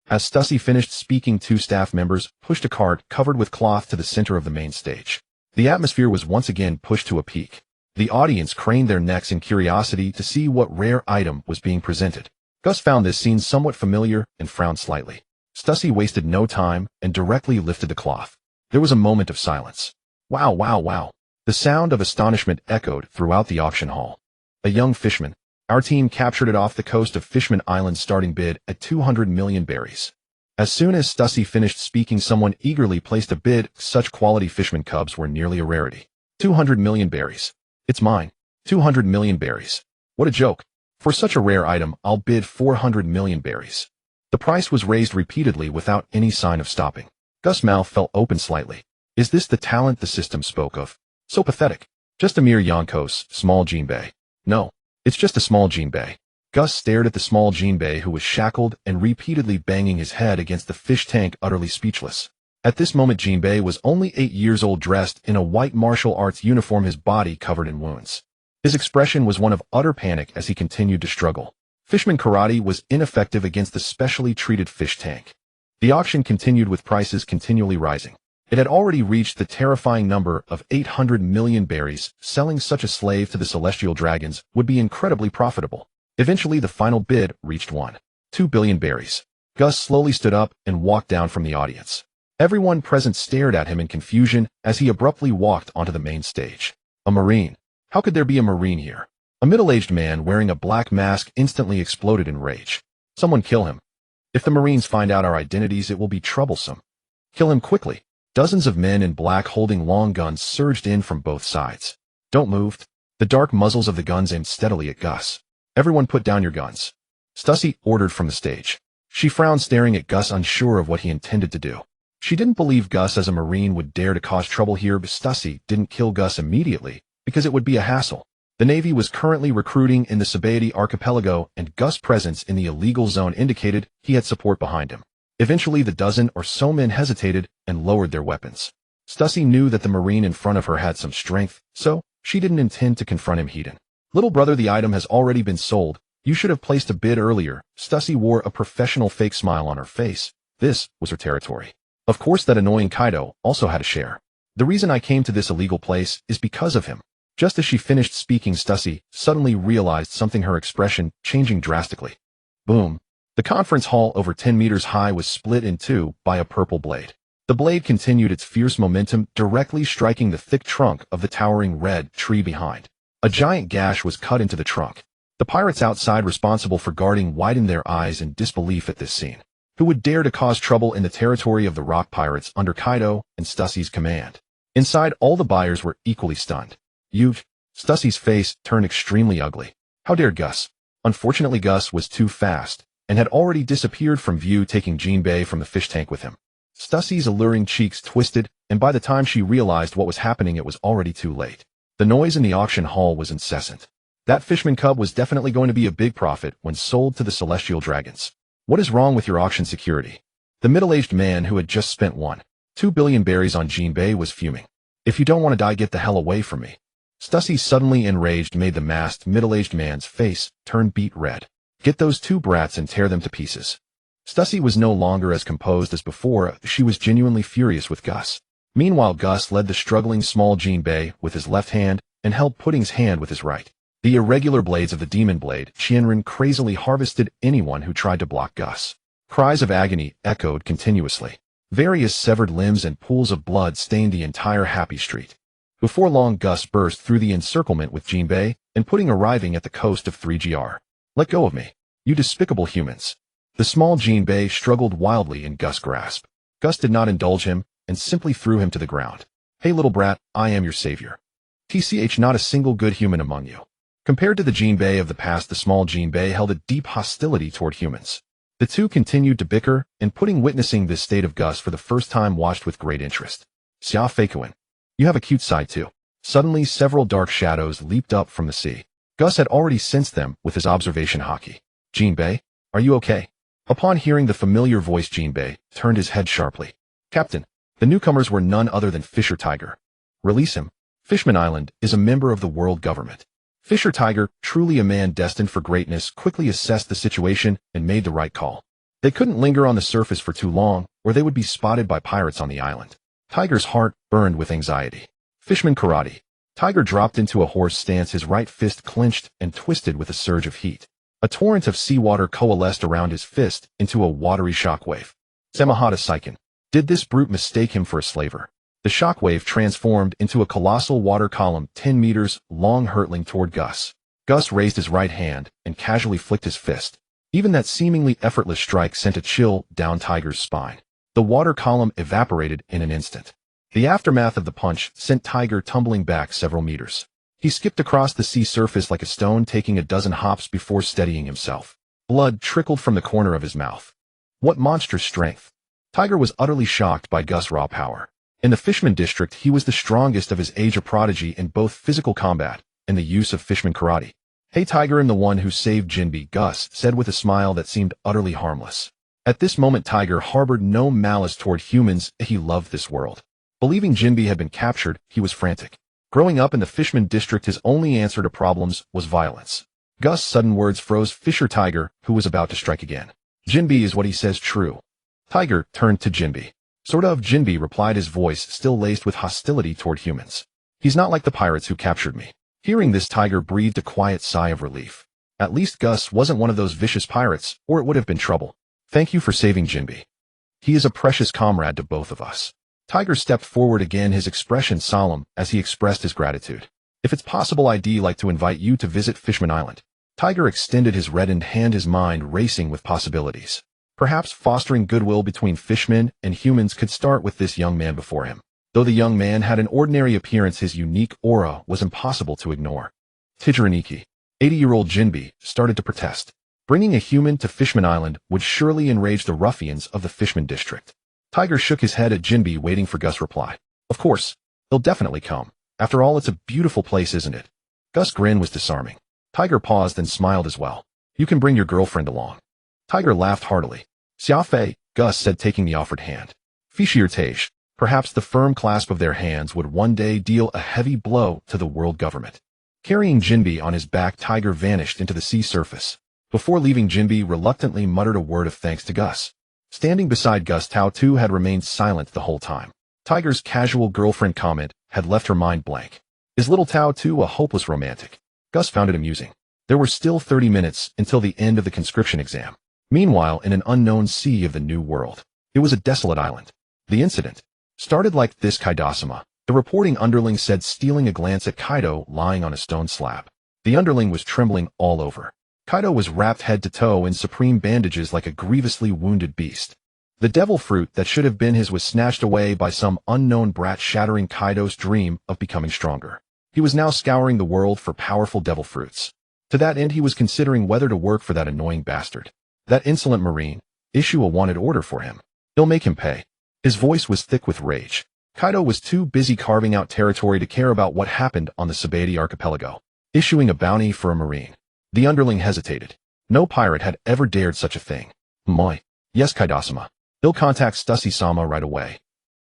As Stussy finished speaking, two staff members pushed a cart covered with cloth to the center of the main stage. The atmosphere was once again pushed to a peak. The audience craned their necks in curiosity to see what rare item was being presented. Gus found this scene somewhat familiar and frowned slightly. Stussy wasted no time and directly lifted the cloth. There was a moment of silence. Wow, wow, wow. The sound of astonishment echoed throughout the auction hall. A young fishman. Our team captured it off the coast of Fishman Island, starting bid at 200 million berries. As soon as Stussy finished speaking, someone eagerly placed a bid. Such quality fishman cubs were nearly a rarity. 200 million berries. It's mine. 200 million berries. What a joke. For such a rare item, I'll bid 400 million berries. The price was raised repeatedly without any sign of stopping. Gus' mouth fell open slightly. Is this the talent the system spoke of? So pathetic. Just a mere Yonkos, small jinbei. No, it's just a small jinbei. Gus stared at the small jinbei who was shackled and repeatedly banging his head against the fish tank, utterly speechless. At this moment, Jinbei was only 8 years old, dressed in a white martial arts uniform, his body covered in wounds. His expression was one of utter panic as he continued to struggle. Fishman karate was ineffective against the specially treated fish tank. The auction continued with prices continually rising. It had already reached the terrifying number of 800 million berries. Selling such a slave to the celestial dragons would be incredibly profitable. Eventually, the final bid reached 2 billion berries. Gus slowly stood up and walked down from the audience. Everyone present stared at him in confusion as he abruptly walked onto the main stage. A Marine. How could there be a Marine here? A middle-aged man wearing a black mask instantly exploded in rage. Someone kill him. If the Marines find out our identities, it will be troublesome. Kill him quickly. Dozens of men in black holding long guns surged in from both sides. Don't move. The dark muzzles of the guns aimed steadily at Gus. Everyone put down your guns. Stussy ordered from the stage. She frowned, staring at Gus, unsure of what he intended to do. She didn't believe Gus as a Marine would dare to cause trouble here, but Stussy didn't kill Gus immediately because it would be a hassle. The Navy was currently recruiting in the Sabaody archipelago, and Gus' presence in the illegal zone indicated he had support behind him. Eventually, the dozen or so men hesitated and lowered their weapons. Stussy knew that the Marine in front of her had some strength, so she didn't intend to confront him head-on. Little brother, the item has already been sold. You should have placed a bid earlier. Stussy wore a professional fake smile on her face. This was her territory. Of course, that annoying Kaido also had a share. The reason I came to this illegal place is because of him. Just as she finished speaking, Stussy suddenly realized something, her expression changing drastically. Boom. The conference hall, over 10 meters high, was split in two by a purple blade. The blade continued its fierce momentum, directly striking the thick trunk of the towering red tree behind. A giant gash was cut into the trunk. The pirates outside, responsible for guarding, widened their eyes in disbelief at this scene. Who would dare to cause trouble in the territory of the rock pirates under Kaido and Stussy's command? Inside, all the buyers were equally stunned. Stussy's face turned extremely ugly. How dare Gus? Unfortunately, Gus was too fast and had already disappeared from view, taking Jinbei from the fish tank with him. Stussy's alluring cheeks twisted, and by the time she realized what was happening, it was already too late. The noise in the auction hall was incessant. That fishman cub was definitely going to be a big profit when sold to the celestial dragons. What is wrong with your auction security? The middle-aged man who had just spent 2 billion berries on Jinbei was fuming. If you don't want to die, get the hell away from me. Stussy, suddenly enraged, made the masked middle-aged man's face turn beet red. Get those two brats and tear them to pieces. Stussy was no longer as composed as before. She was genuinely furious with Gus. Meanwhile, Gus led the struggling small Jinbei with his left hand and held Pudding's hand with his right. The irregular blades of the demon blade, Shinrin crazily harvested anyone who tried to block Gus. Cries of agony echoed continuously. Various severed limbs and pools of blood stained the entire happy street. Before long, Gus burst through the encirclement with Jinbei and arriving at the coast of 3GR. Let go of me, you despicable humans. The small Jinbei struggled wildly in Gus' grasp. Gus did not indulge him and simply threw him to the ground. Hey little brat, I am your savior. TCH, not a single good human among you. Compared to the Jinbei of the past, the small Jinbei held a deep hostility toward humans. The two continued to bicker, and witnessing this state of Gus for the first time watched with great interest. Xia Feikuan, you have a cute side too. Suddenly several dark shadows leaped up from the sea. Gus had already sensed them with his observation Haki. Jinbei, are you okay? Upon hearing the familiar voice, Jinbei turned his head sharply. Captain, the newcomers were none other than Fisher Tiger. Release him. Fishman Island is a member of the world government. Fisher Tiger, truly a man destined for greatness, quickly assessed the situation and made the right call. They couldn't linger on the surface for too long, or they would be spotted by pirates on the island. Tiger's heart burned with anxiety. Fishman Karate. Tiger dropped into a horse stance, his right fist clenched and twisted with a surge of heat. A torrent of seawater coalesced around his fist into a watery shockwave. Samahata Saiken. Did this brute mistake him for a slaver? The shockwave transformed into a colossal water column 10 meters long, hurtling toward Gus. Gus raised his right hand and casually flicked his fist. Even that seemingly effortless strike sent a chill down Tiger's spine. The water column evaporated in an instant. The aftermath of the punch sent Tiger tumbling back several meters. He skipped across the sea surface like a stone, taking a dozen hops before steadying himself. Blood trickled from the corner of his mouth. What monstrous strength! Tiger was utterly shocked by Gus' raw power. In the Fishman district, he was the strongest of his age, a prodigy in both physical combat and the use of Fishman karate. Hey Tiger, I'm the one who saved Jinbei, Gus said with a smile that seemed utterly harmless. At this moment, Tiger harbored no malice toward humans. He loved this world. Believing Jinbei had been captured, he was frantic. Growing up in the Fishman district, his only answer to problems was violence. Gus' sudden words froze Fisher Tiger, who was about to strike again. Jinbei is what he says true. Tiger turned to Jinbei. Sort of, Jinbei replied, his voice still laced with hostility toward humans. He's not like the pirates who captured me. Hearing this, Tiger breathed a quiet sigh of relief. At least Gus wasn't one of those vicious pirates, or it would have been trouble. Thank you for saving Jinbei. He is a precious comrade to both of us. Tiger stepped forward again, his expression solemn as he expressed his gratitude. If it's possible, I'd like to invite you to visit Fishman Island. Tiger extended his reddened hand, his mind racing with possibilities. Perhaps fostering goodwill between fishmen and humans could start with this young man before him. Though the young man had an ordinary appearance, his unique aura was impossible to ignore. Tigeraniki, 80-year-old Jinbei, started to protest. Bringing a human to Fishman Island would surely enrage the ruffians of the Fishman district. Tiger shook his head at Jinbei, waiting for Gus' reply. Of course, they'll definitely come. After all, it's a beautiful place, isn't it? Gus' grin was disarming. Tiger paused and smiled as well. You can bring your girlfriend along. Tiger laughed heartily. Xiaofei, Gus said, taking the offered hand. Fichir. Perhaps the firm clasp of their hands would one day deal a heavy blow to the world government. Carrying Jinbei on his back, Tiger vanished into the sea surface. Before leaving, Jinbei reluctantly muttered a word of thanks to Gus. Standing beside Gus, Tao Tu had remained silent the whole time. Tiger's casual girlfriend comment had left her mind blank. Is little Tao Tu a hopeless romantic? Gus found it amusing. There were still 30 minutes until the end of the conscription exam. Meanwhile, in an unknown sea of the new world, it was a desolate island. The incident started like this. Kaido-sama, the reporting underling said, stealing a glance at Kaido lying on a stone slab. The underling was trembling all over. Kaido was wrapped head to toe in supreme bandages like a grievously wounded beast. The devil fruit that should have been his was snatched away by some unknown brat, shattering Kaido's dream of becoming stronger. He was now scouring the world for powerful devil fruits. To that end, he was considering whether to work for that annoying bastard. That insolent marine. Issue a wanted order for him. He'll make him pay. His voice was thick with rage. Kaido was too busy carving out territory to care about what happened on the Sabaody archipelago. Issuing a bounty for a marine. The underling hesitated. No pirate had ever dared such a thing. Moi. Yes, Kaido-sama. He'll contact Stussy-sama right away.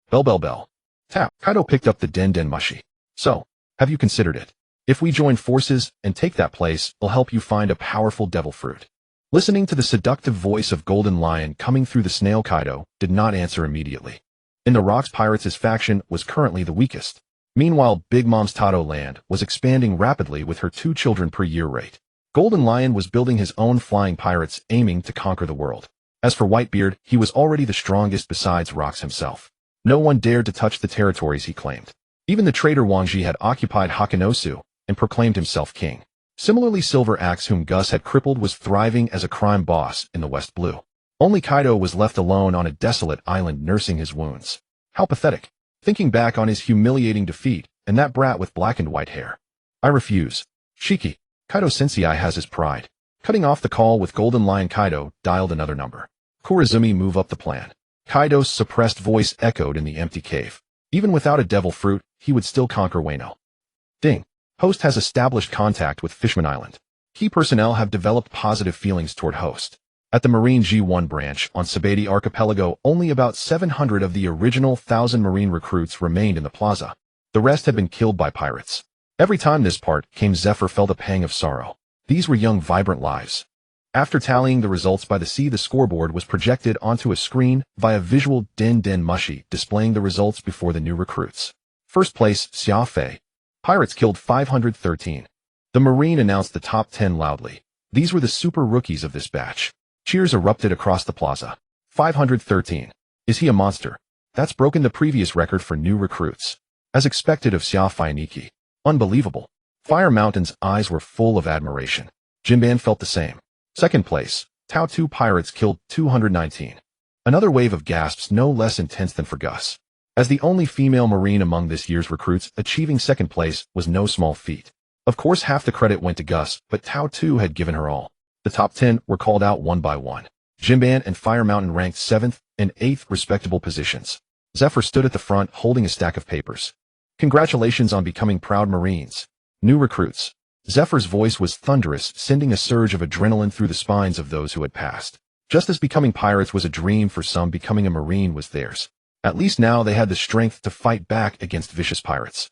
Bell. Tap. Kaido picked up the Den Mushi. So, have you considered it? If we join forces and take that place, it'll help you find a powerful devil fruit. Listening to the seductive voice of Golden Lion coming through the snail, Kaido did not answer immediately. In the rocks, Pirates' faction was currently the weakest. Meanwhile, Big Mom's Tato Land was expanding rapidly with her 2 children per year rate. Golden Lion was building his own flying pirates aiming to conquer the world. As for Whitebeard, he was already the strongest besides Rox himself. No one dared to touch the territories he claimed. Even the traitor Wang Ji had occupied Hakanosu and proclaimed himself king. Similarly, Silver Axe, whom Gus had crippled, was thriving as a crime boss in the West Blue. Only Kaido was left alone on a desolate island nursing his wounds. How pathetic. Thinking back on his humiliating defeat, and that brat with black and white hair. I refuse. Shiki. Kaido Sensei has his pride. Cutting off the call with Golden Lion, Kaido dialed another number. Kurizumi, move up the plan. Kaido's suppressed voice echoed in the empty cave. Even without a devil fruit, he would still conquer Wano. Ding. Host has established contact with Fishman Island. Key personnel have developed positive feelings toward Host. At the Marine G1 branch on Sabati Archipelago, only about 700 of the original 1,000 Marine recruits remained in the plaza. The rest had been killed by pirates. Every time this part came, Zephyr felt a pang of sorrow. These were young, vibrant lives. After tallying the results by the sea, the scoreboard was projected onto a screen via visual Den Mushi, displaying the results before the new recruits. First place, Xia Fei. Pirates killed 513. The Marine announced the top 10 loudly. These were the super rookies of this batch. Cheers erupted across the plaza. 513. Is he a monster? That's broken the previous record for new recruits. As expected of Xia Fei Niki. Unbelievable. Fire Mountain's eyes were full of admiration. Jinban felt the same. Second place, Tao 2 pirates killed 219. Another wave of gasps, no less intense than for Gus. As the only female Marine among this year's recruits, achieving second place was no small feat. Of course, half the credit went to Gus, but Tao 2 had given her all. The top 10 were called out one by one. Jinban and Fire Mountain ranked 7th and 8th respectable positions. Zephyr stood at the front holding a stack of papers. Congratulations on becoming proud Marines. New recruits. Zephyr's voice was thunderous, sending a surge of adrenaline through the spines of those who had passed. Just as becoming pirates was a dream for some, becoming a Marine was theirs. At least now they had the strength to fight back against vicious pirates.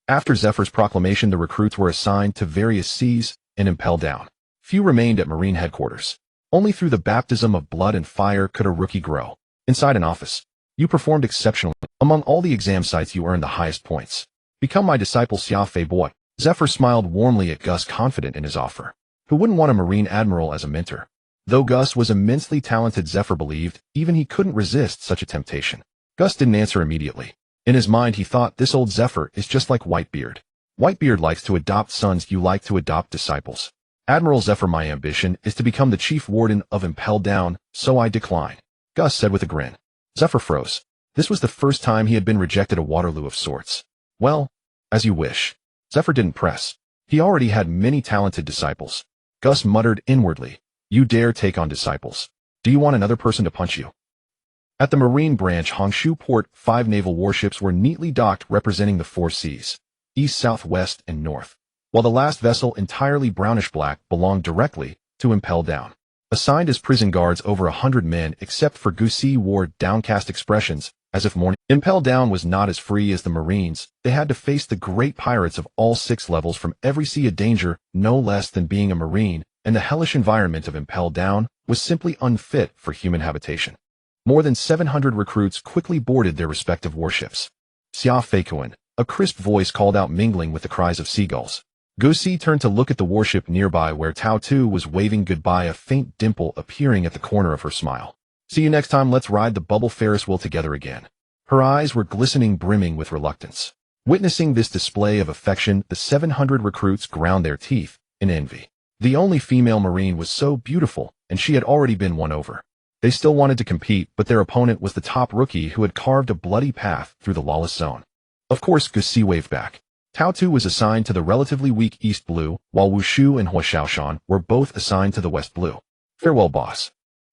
After Zephyr's proclamation, the recruits were assigned to various seas and impelled down. Few remained at Marine headquarters. Only through the baptism of blood and fire could a rookie grow. Inside an office. You performed exceptionally. Among all the exam sites, you earned the highest points. Become my disciple, Xia Fei boy. Zephyr smiled warmly at Gus, confident in his offer. Who wouldn't want a Marine admiral as a mentor? Though Gus was immensely talented, Zephyr believed even he couldn't resist such a temptation. Gus didn't answer immediately. In his mind, he thought, this old Zephyr is just like Whitebeard. Whitebeard likes to adopt sons, you like to adopt disciples. Admiral Zephyr, my ambition is to become the chief warden of Impelled Down, so I decline. Gus said with a grin. Zephyr froze. This was the first time he had been rejected a Waterloo of sorts. Well, as you wish. Zephyr didn't press. He already had many talented disciples. Gus muttered inwardly. You dare take on disciples. Do you want another person to punch you? At the Marine branch Hongshu port, 5 naval warships were neatly docked representing the 4 seas. East, south, west, and north. While the last vessel, entirely brownish-black, belonged directly to Impel Down. Assigned as prison guards, over 100 men except for Gusi wore downcast expressions, as if mourning. Impel Down was not as free as the Marines. They had to face the great pirates of all 6 levels from every sea, a danger no less than being a Marine, and the hellish environment of Impel Down was simply unfit for human habitation. More than 700 recruits quickly boarded their respective warships. Xia Feikuan, a crisp voice called out, mingling with the cries of seagulls. Gusi turned to look at the warship nearby where Tao 2 was waving goodbye, a faint dimple appearing at the corner of her smile. See you next time, let's ride the bubble Ferris wheel together again. Her eyes were glistening, brimming with reluctance. Witnessing this display of affection, the 700 recruits ground their teeth in envy. The only female Marine was so beautiful, and she had already been won over. They still wanted to compete, but their opponent was the top rookie who had carved a bloody path through the lawless zone. Of course, Gusi waved back. Tao 2 was assigned to the relatively weak East Blue, while Wu Shu and Hua Xiaoshan were both assigned to the West Blue. Farewell, boss.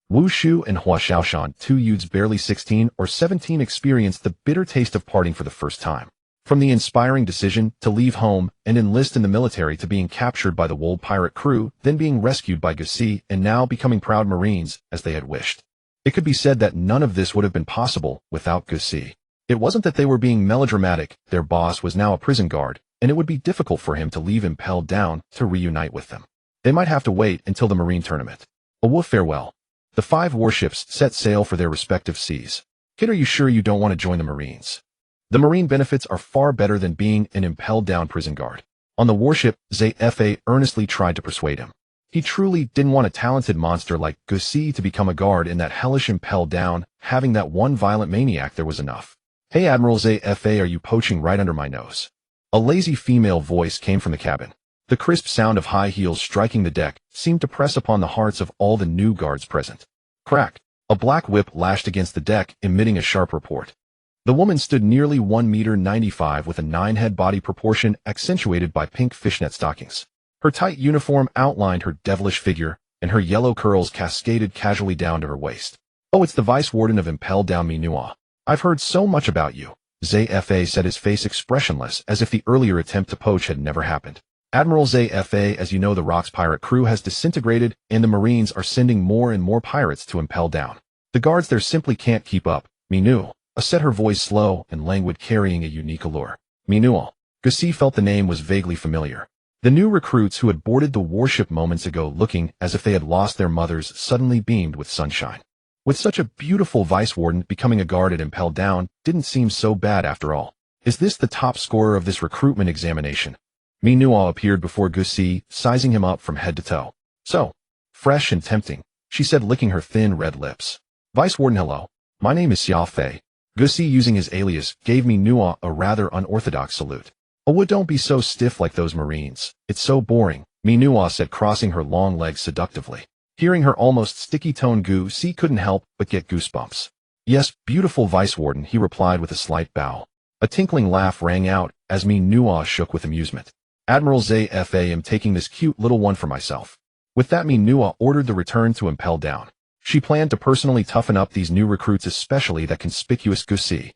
Wu Shu and Hua Xiaoshan, 2 youths barely 16 or 17, experienced the bitter taste of parting for the first time. From the inspiring decision to leave home and enlist in the military, to being captured by the Wold pirate crew, then being rescued by Gusi, and now becoming proud Marines as they had wished. It could be said that none of this would have been possible without Gusi. It wasn't that they were being melodramatic, their boss was now a prison guard, and it would be difficult for him to leave Impelled Down to reunite with them. They might have to wait until the Marine tournament. A woof farewell. The 5 warships set sail for their respective seas. Kid, are you sure you don't want to join the Marines? The marine benefits are far better than being an impelled down prison guard. On the warship, ZFA earnestly tried to persuade him. He truly didn't want a talented monster like Gusi to become a guard in that hellish impelled down. Having that one violent maniac there was enough. Hey Admiral ZFA, are you poaching right under my nose? A lazy female voice came from the cabin. The crisp sound of high heels striking the deck seemed to press upon the hearts of all the new guards present. Crack! A black whip lashed against the deck, emitting a sharp report. The woman stood nearly 1.95 meters with a 9-head body proportion accentuated by pink fishnet stockings. Her tight uniform outlined her devilish figure, and her yellow curls cascaded casually down to her waist. Oh, it's the Vice Warden of Impelled Down Minua. I've heard so much about you. ZFA said, his face expressionless, as if the earlier attempt to poach had never happened. Admiral ZFA, as you know, the Rock's pirate crew has disintegrated, and the Marines are sending more and more pirates to impel down. The guards there simply can't keep up. Minu, said her voice slow and languid, carrying a unique allure. Minua. Gusi felt the name was vaguely familiar. The new recruits who had boarded the warship moments ago, looking as if they had lost their mothers, suddenly beamed with sunshine. With such a beautiful vice warden, becoming a guard at Impelled Down didn't seem so bad after all. Is this the top scorer of this recruitment examination? Minua appeared before Gusi, sizing him up from head to toe. So fresh and tempting, she said, licking her thin red lips. Vice Warden, hello. My name is Xia Fei. Gusi, using his alias, gave Minua a rather unorthodox salute. Oh, don't be so stiff like those Marines. It's so boring, Minua said, crossing her long legs seductively. Hearing her almost sticky tone, Gusi couldn't help but get goosebumps. Yes, beautiful Vice Warden, he replied with a slight bow. A tinkling laugh rang out as Minua shook with amusement. Admiral ZFA, am taking this cute little one for myself. With that, Minua ordered the return to Impelled Down. She planned to personally toughen up these new recruits, especially that conspicuous Gusi.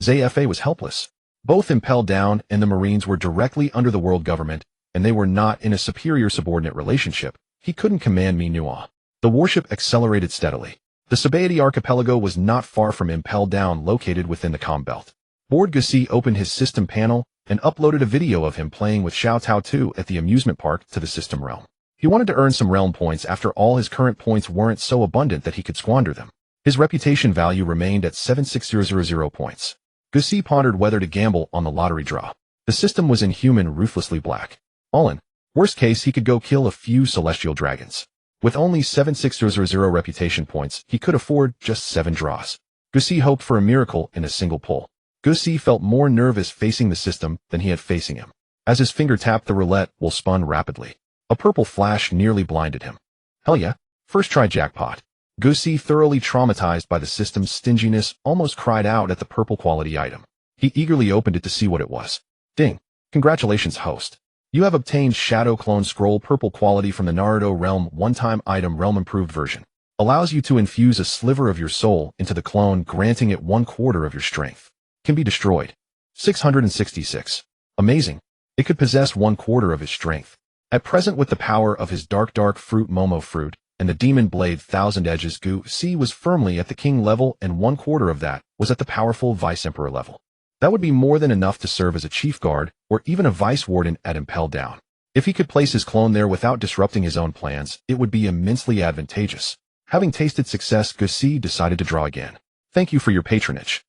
ZFA was helpless. Both Impelled Down and the Marines were directly under the world government, and they were not in a superior-subordinate relationship. He couldn't command Minua. The warship accelerated steadily. The Sabaody archipelago was not far from Impelled Down, located within the comm belt. Board Gusi opened his system panel and uploaded a video of him playing with Xiao Tao 2 at the amusement park to the system realm. He wanted to earn some realm points. After all, his current points weren't so abundant that he could squander them. His reputation value remained at 76000 points. Gusi pondered whether to gamble on the lottery draw. The system was inhuman, ruthlessly black. All in. Worst case, he could go kill a few celestial dragons. With only 76000 reputation points, he could afford just 7 draws. Gusi hoped for a miracle in a single pull. Gusi felt more nervous facing the system than he had facing him. As his finger tapped the roulette wheel, spun rapidly. A purple flash nearly blinded him. Hell yeah, first try jackpot. Gusi, thoroughly traumatized by the system's stinginess, almost cried out at the purple quality item. He eagerly opened it to see what it was. Ding. Congratulations, host. You have obtained Shadow Clone Scroll, purple quality from the Naruto Realm, one-time item, realm improved version. Allows you to infuse a sliver of your soul into the clone, granting it 1/4 of your strength. Can be destroyed. 666. Amazing. It could possess 1/4 of his strength. At present, with the power of his dark fruit Momo fruit and the demon blade Thousand Edges, Gusi was firmly at the king level, and 1/4 of that was at the powerful vice emperor level. That would be more than enough to serve as a chief guard or even a vice warden at Impelled Down. If he could place his clone there without disrupting his own plans, it would be immensely advantageous. Having tasted success, Gusi decided to draw again. Thank you for your patronage.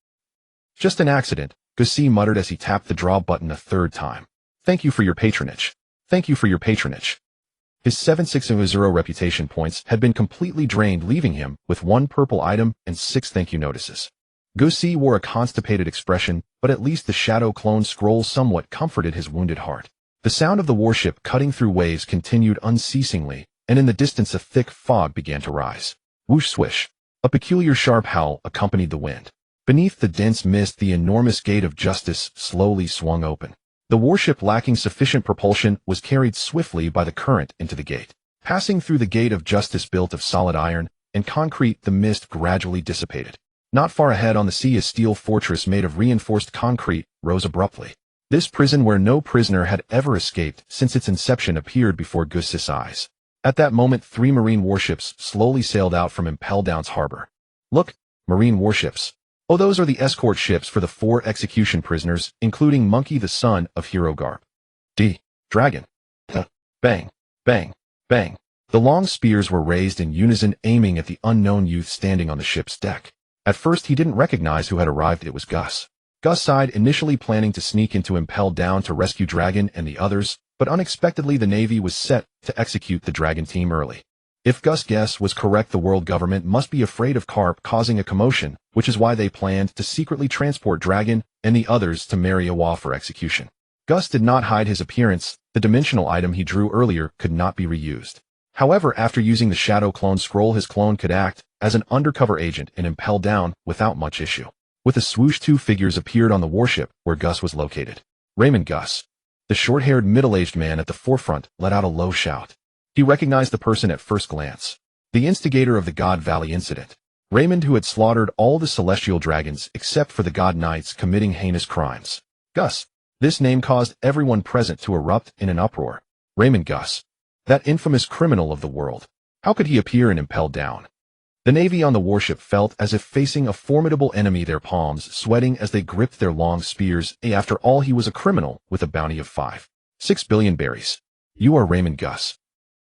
Just an accident, Gusi muttered as he tapped the draw button a third time. Thank you for your patronage. Thank you for your patronage. His 760 reputation points had been completely drained, leaving him with 1 purple item and 6 thank you notices. Gusi wore a constipated expression, but at least the Shadow Clone Scroll somewhat comforted his wounded heart. The sound of the warship cutting through waves continued unceasingly, and in the distance a thick fog began to rise. Whoosh swish. A peculiar sharp howl accompanied the wind. Beneath the dense mist, the enormous gate of justice slowly swung open. The warship, lacking sufficient propulsion, was carried swiftly by the current into the gate. Passing through the gate of justice built of solid iron and concrete, the mist gradually dissipated. Not far ahead on the sea, a steel fortress made of reinforced concrete rose abruptly. This prison, where no prisoner had ever escaped since its inception, appeared before Gusi's eyes. At that moment, 3 marine warships slowly sailed out from Impelled Down's harbor. Look, marine warships. Oh, those are the escort ships for the 4 execution prisoners, including Monkey, the son of Hero Garp. Dragon. Bang, bang, bang. The long spears were raised in unison, aiming at the unknown youth standing on the ship's deck. At first he didn't recognize who had arrived. It was Gus. Gus sighed, initially planning to sneak into Impel Down to rescue Dragon and the others, but unexpectedly the Navy was set to execute the Dragon team early. If Gus' guess was correct, the world government must be afraid of Carp causing a commotion, which is why they planned to secretly transport Dragon and the others to Mariawa for execution. Gus did not hide his appearance. The dimensional item he drew earlier could not be reused. However, after using the Shadow Clone Scroll, his clone could act as an undercover agent and Impel Down without much issue. With a swoosh, two figures appeared on the warship where Gus was located. Raymond Gus. The short-haired, middle-aged man at the forefront let out a low shout. He recognized the person at first glance. The instigator of the God Valley incident. Raymond, who had slaughtered all the celestial dragons except for the God Knights committing heinous crimes. Gus. This name caused everyone present to erupt in an uproar. Raymond Gus. That infamous criminal of the world. How could he appear and Impel Down? The Navy on the warship felt as if facing a formidable enemy, their palms sweating as they gripped their long spears. After all, he was a criminal with a bounty of 5.6 billion berries. You are Raymond Gus.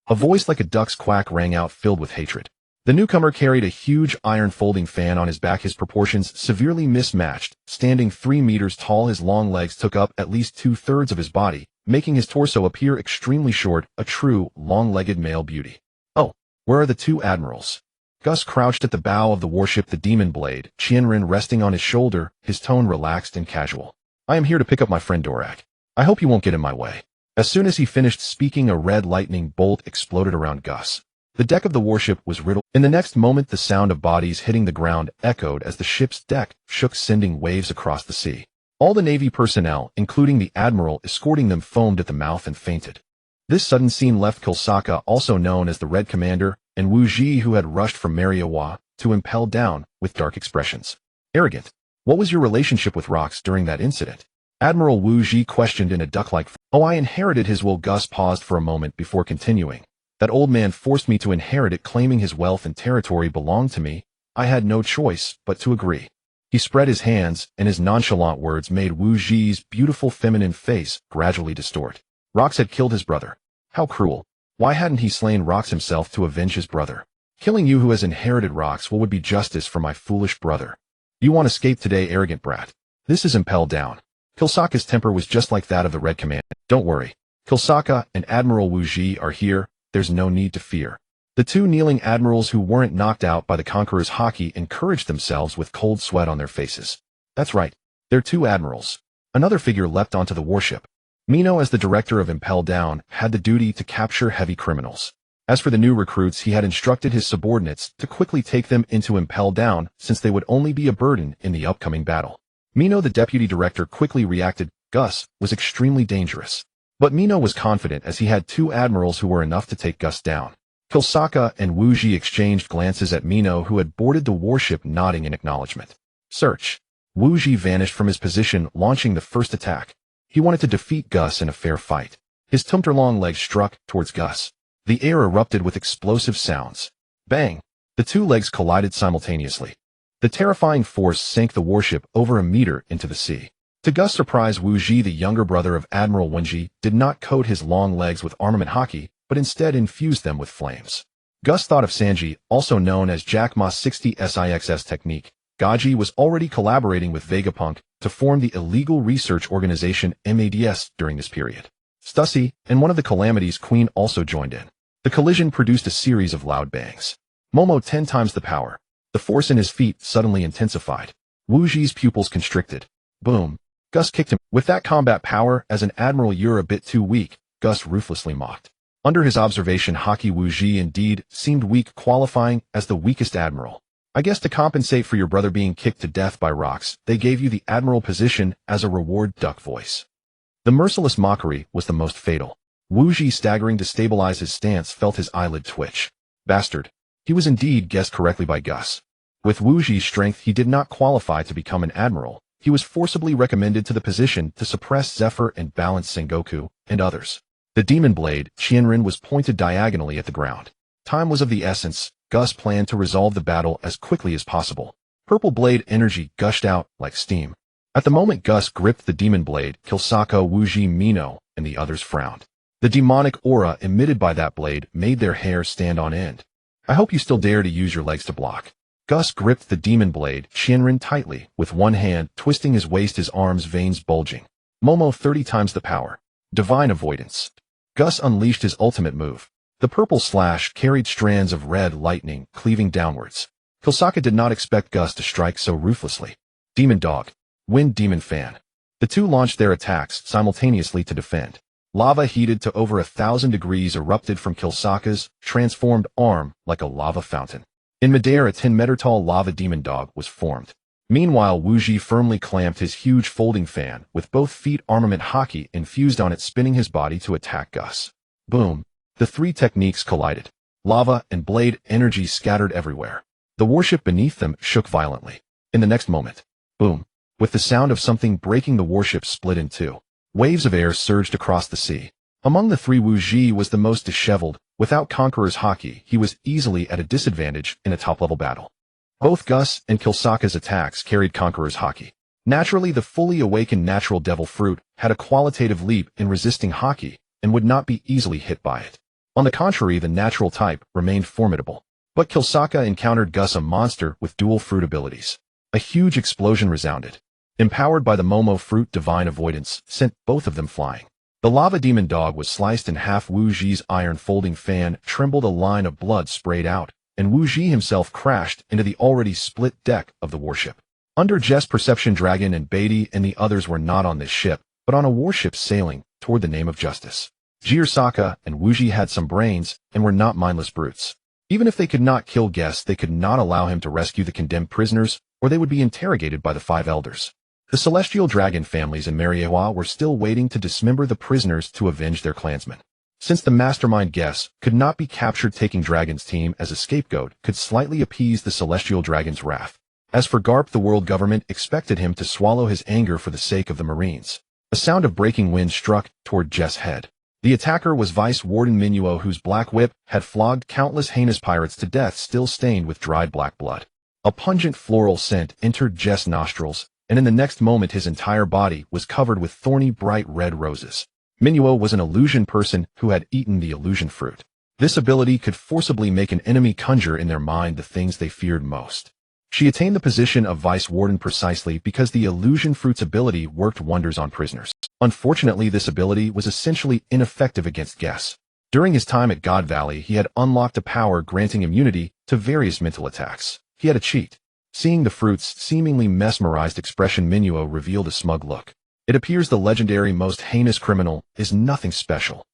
A voice like a duck's quack rang out, filled with hatred. The newcomer carried a huge iron folding fan on his back, his proportions severely mismatched. Standing 3 meters tall, his long legs took up at least 2/3 of his body, making his torso appear extremely short, a true, long-legged male beauty. Oh, where are the two admirals? Gus crouched at the bow of the warship, the Demon Blade, Qianren resting on his shoulder, his tone relaxed and casual. I am here to pick up my friend Dorak. I hope you won't get in my way. As soon as he finished speaking, a red lightning bolt exploded around Gus. The deck of the warship was riddled. In the next moment, the sound of bodies hitting the ground echoed as the ship's deck shook, sending waves across the sea. All the Navy personnel, including the admiral escorting them, foamed at the mouth and fainted. This sudden scene left Kilsaka, also known as the Red Commander, and Wu Ji, who had rushed from Mariawa, to Impel Down, with dark expressions. Arrogant. What was your relationship with Rox during that incident? Admiral Wu Ji questioned in a duck-like Oh, I inherited his will. Gus paused for a moment before continuing. That old man forced me to inherit it, claiming his wealth and territory belonged to me. I had no choice but to agree. He spread his hands, and his nonchalant words made Wu Ji's beautiful feminine face gradually distort. Rox had killed his brother. How cruel. Why hadn't he slain Rox himself to avenge his brother? Killing you, who has inherited Rox, what would be justice for my foolish brother? You want to escape today, arrogant brat. This is Impel Down. Kilsaka's temper was just like that of the Red Commander. Don't worry. Kilsaka and Admiral Wu Ji are here. There's no need to fear. The two kneeling admirals who weren't knocked out by the Conqueror's Haki encouraged themselves with cold sweat on their faces. That's right. They're two admirals. Another figure leapt onto the warship. Mino, as the director of Impel Down, had the duty to capture heavy criminals. As for the new recruits, he had instructed his subordinates to quickly take them into Impel Down, since they would only be a burden in the upcoming battle. Mino, the deputy director, quickly reacted. Gus was extremely dangerous. But Mino was confident, as he had two admirals who were enough to take Gus down. Kilsaka and Wu Ji exchanged glances at Mino, who had boarded the warship, nodding in acknowledgement. Search. Wu Ji vanished from his position, launching the first attack. He wanted to defeat Gus in a fair fight. His tumter-long legs struck towards Gus. The air erupted with explosive sounds. Bang! The two legs collided simultaneously. The terrifying force sank the warship over a meter into the sea. To Gus' surprise, Wu Ji, the younger brother of Admiral Wenji, did not coat his long legs with armament Haki, but instead infused them with flames. Gus thought of Sanji, also known as Jack Ma 60 SIXS technique. Gaji was already collaborating with Vegapunk to form the illegal research organization MADS during this period. Stussy and one of the Calamity's Queen also joined in. The collision produced a series of loud bangs. Momo 10 times the power. The force in his feet suddenly intensified. Wu Ji's pupils constricted. Boom. Gus kicked him. With that combat power, as an admiral you're a bit too weak, Gus ruthlessly mocked. Under his observation, Haki, Wu Ji indeed seemed weak, qualifying as the weakest admiral. I guess to compensate for your brother being kicked to death by Rox, they gave you the admiral position as a reward. Duck voice. The merciless mockery was the most fatal. Wu Ji, staggering to stabilize his stance, felt his eyelid twitch. Bastard. He was indeed guessed correctly by Gus. With Wu Ji's strength, he did not qualify to become an admiral. He was forcibly recommended to the position to suppress Zephyr and balance Sengoku and others. The demon blade, Qianren, was pointed diagonally at the ground. Time was of the essence. Gus planned to resolve the battle as quickly as possible. Purple blade energy gushed out like steam. At the moment Gus gripped the demon blade, Kilsaka, Wu Ji, Mino, and the others frowned. The demonic aura emitted by that blade made their hair stand on end. I hope you still dare to use your legs to block. Gus gripped the demon blade, Shinrin tightly, with one hand, twisting his waist, his arms, veins bulging. Momo 30 times the power. Divine avoidance. Gus unleashed his ultimate move. The purple slash carried strands of red lightning, cleaving downwards. Killsaka did not expect Gus to strike so ruthlessly. Demon Dog. Wind Demon Fan. The two launched their attacks simultaneously to defend. Lava heated to over 1,000 degrees erupted from Killsaka's transformed arm like a lava fountain. In midair, a 10-meter-tall lava demon dog was formed. Meanwhile, Wuji firmly clamped his huge folding fan, with both feet armament Haki infused on it, spinning his body to attack Gus. Boom. The three techniques collided. Lava and blade energy scattered everywhere. The warship beneath them shook violently. In the next moment, boom. With the sound of something breaking, the warship split in two. Waves of air surged across the sea. Among the three, Wuji was the most disheveled. Without Conqueror's Haki, he was easily at a disadvantage in a top-level battle. Both Gus and Killsaka's attacks carried Conqueror's Haki. Naturally, the fully awakened natural devil fruit had a qualitative leap in resisting Haki and would not be easily hit by it. On the contrary, the natural type remained formidable. But Killsaka encountered Gus, a monster with dual fruit abilities. A huge explosion resounded. Empowered by the Momo fruit, divine avoidance sent both of them flying. The lava demon dog was sliced in half. Wuji's iron folding fan trembled, a line of blood sprayed out, and Wuji himself crashed into the already split deck of the warship. Under Jess' perception, Dragon and Beatty and the others were not on this ship, but on a warship sailing toward the name of justice. Jirasaka and Wuji had some brains and were not mindless brutes. Even if they could not kill Guess, they could not allow him to rescue the condemned prisoners, or they would be interrogated by the five elders. The celestial dragon families in Mariewa were still waiting to dismember the prisoners to avenge their clansmen. Since the mastermind Guess could not be captured, taking Dragon's team as a scapegoat could slightly appease the celestial dragon's wrath. As for Garp, the world government expected him to swallow his anger for the sake of the Marines. A sound of breaking wind struck toward Jess' head. The attacker was Vice Warden Minuo, whose black whip had flogged countless heinous pirates to death, still stained with dried black blood. A pungent floral scent entered Jess' nostrils, and in the next moment his entire body was covered with thorny bright red roses. Minuo was an illusion person who had eaten the illusion fruit. This ability could forcibly make an enemy conjure in their mind the things they feared most. She attained the position of Vice Warden precisely because the illusion fruit's ability worked wonders on prisoners. Unfortunately, this ability was essentially ineffective against Guess. During his time at God Valley, he had unlocked a power granting immunity to various mental attacks. He had a cheat. Seeing the fruit's seemingly mesmerized expression, Minuo revealed a smug look. It appears the legendary most heinous criminal is nothing special.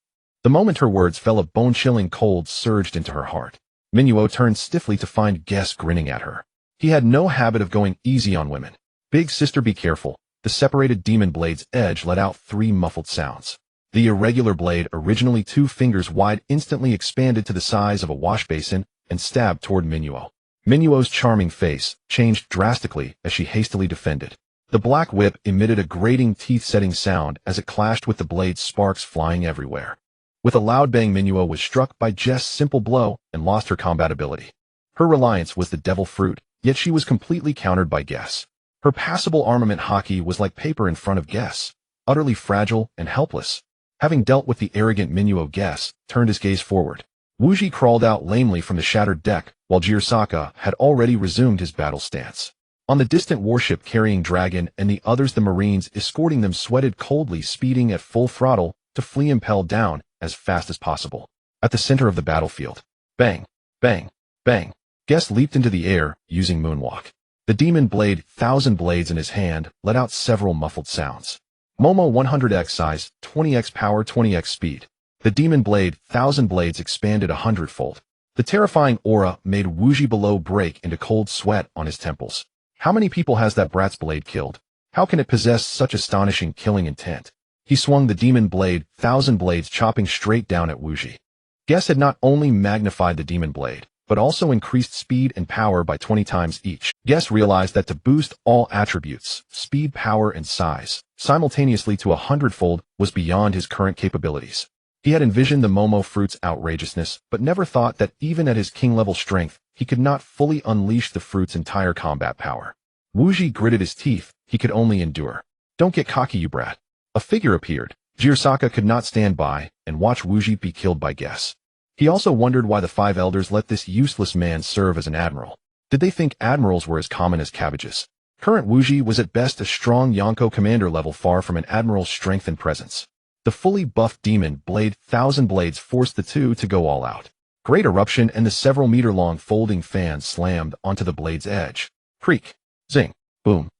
The moment her words fell, a bone-chilling cold surged into her heart. Minuo turned stiffly to find Guess grinning at her. He had no habit of going easy on women. Big sister, be careful. The separated demon blade's edge let out 3 muffled sounds. The irregular blade, originally 2 fingers wide, instantly expanded to the size of a wash basin and stabbed toward Minuo. Minuo's charming face changed drastically as she hastily defended. The black whip emitted a grating, teeth-setting sound as it clashed with the blade, sparks flying everywhere. With a loud bang, Minuo was struck by Jess' simple blow and lost her combat ability. Her reliance was the devil fruit, yet she was completely countered by Guess. Her passable armament Haki was like paper in front of Guess, utterly fragile and helpless. Having dealt with the arrogant Minuo, Guess turned his gaze forward. Wuji crawled out lamely from the shattered deck, while Jirasaka had already resumed his battle stance. On the distant warship carrying Dragon and the others, the Marines escorting them sweated coldly, speeding at full throttle to flee, impelled down as fast as possible. At the center of the battlefield, bang, bang, bang, Guess leaped into the air using moonwalk. The demon blade, 1,000 blades in his hand, let out several muffled sounds. Momo 100x size, 20x power, 20x speed. The demon blade, 1,000 blades, expanded 100-fold. The terrifying aura made Wuji below break into cold sweat on his temples. How many people has that brat's blade killed? How can it possess such astonishing killing intent? He swung the demon blade, 1,000 blades, chopping straight down at Wuji. Guess had not only magnified the demon blade, but also increased speed and power by 20 times each. Guess realized that to boost all attributes, speed, power, and size, simultaneously to 100-fold was beyond his current capabilities. He had envisioned the Momo fruit's outrageousness, but never thought that even at his king-level strength, he could not fully unleash the fruit's entire combat power. Wuji gritted his teeth. He could only endure. Don't get cocky, you brat. A figure appeared. Jirasaka could not stand by and watch Wuji be killed by Guess. He also wondered why the 5 elders let this useless man serve as an admiral. Did they think admirals were as common as cabbages? Current Wuji was at best a strong Yonko commander level, far from an admiral's strength and presence. The fully buffed demon blade Thousand Blades forced the two to go all out. Great eruption and the several meter-long folding fan slammed onto the blade's edge. Creak. Zing. Boom.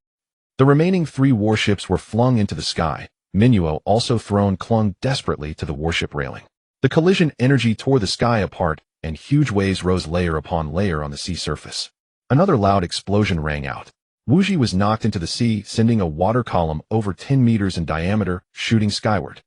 The remaining 3 warships were flung into the sky. Minuo, also thrown, clung desperately to the warship railing. The collision energy tore the sky apart, and huge waves rose layer upon layer on the sea surface. Another loud explosion rang out. Wuji was knocked into the sea, sending a water column over 10 meters in diameter, shooting skyward.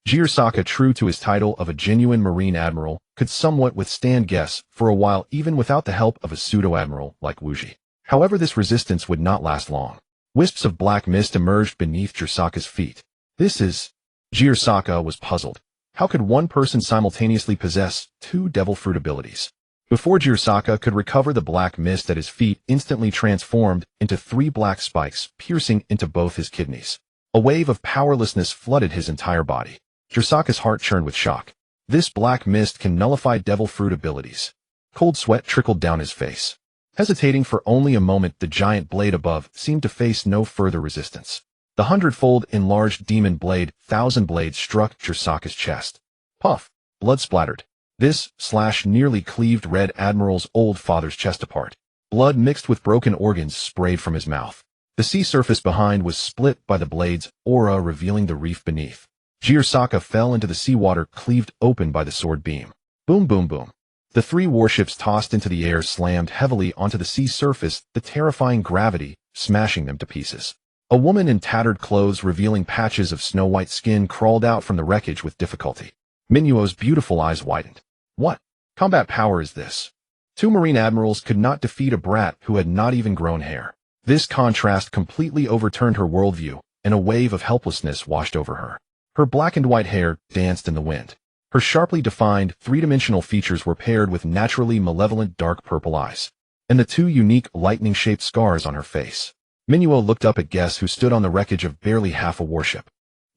Jirsaka, true to his title of a genuine marine admiral, could somewhat withstand guests for a while even without the help of a pseudo-admiral like Wuji. However, this resistance would not last long. Wisps of black mist emerged beneath Jirsaka's feet. Jirsaka was puzzled. How could one person simultaneously possess 2 devil fruit abilities? Before Jirsaka could recover, the black mist at his feet instantly transformed into 3 black spikes, piercing into both his kidneys. A wave of powerlessness flooded his entire body. Jirsaka's heart churned with shock. This black mist can nullify devil fruit abilities. Cold sweat trickled down his face. Hesitating for only a moment, the giant blade above seemed to face no further resistance. The 100-fold enlarged demon blade Thousand Blades struck Jirsaka's chest. Puff. Blood splattered. This slash nearly cleaved Red Admiral's old father's chest apart. Blood mixed with broken organs sprayed from his mouth. The sea surface behind was split by the blade's aura, revealing the reef beneath. Jirsaka fell into the seawater, cleaved open by the sword beam. Boom, boom, boom. The 3 warships tossed into the air slammed heavily onto the sea surface, the terrifying gravity smashing them to pieces. A woman in tattered clothes revealing patches of snow-white skin crawled out from the wreckage with difficulty. Minuo's beautiful eyes widened. What combat power is this? 2 marine admirals could not defeat a brat who had not even grown hair. This contrast completely overturned her worldview, and a wave of helplessness washed over her. Her black and white hair danced in the wind. Her sharply defined, 3-dimensional features were paired with naturally malevolent dark purple eyes, and the 2 unique lightning-shaped scars on her face. Minuo looked up at guests who stood on the wreckage of barely half a warship.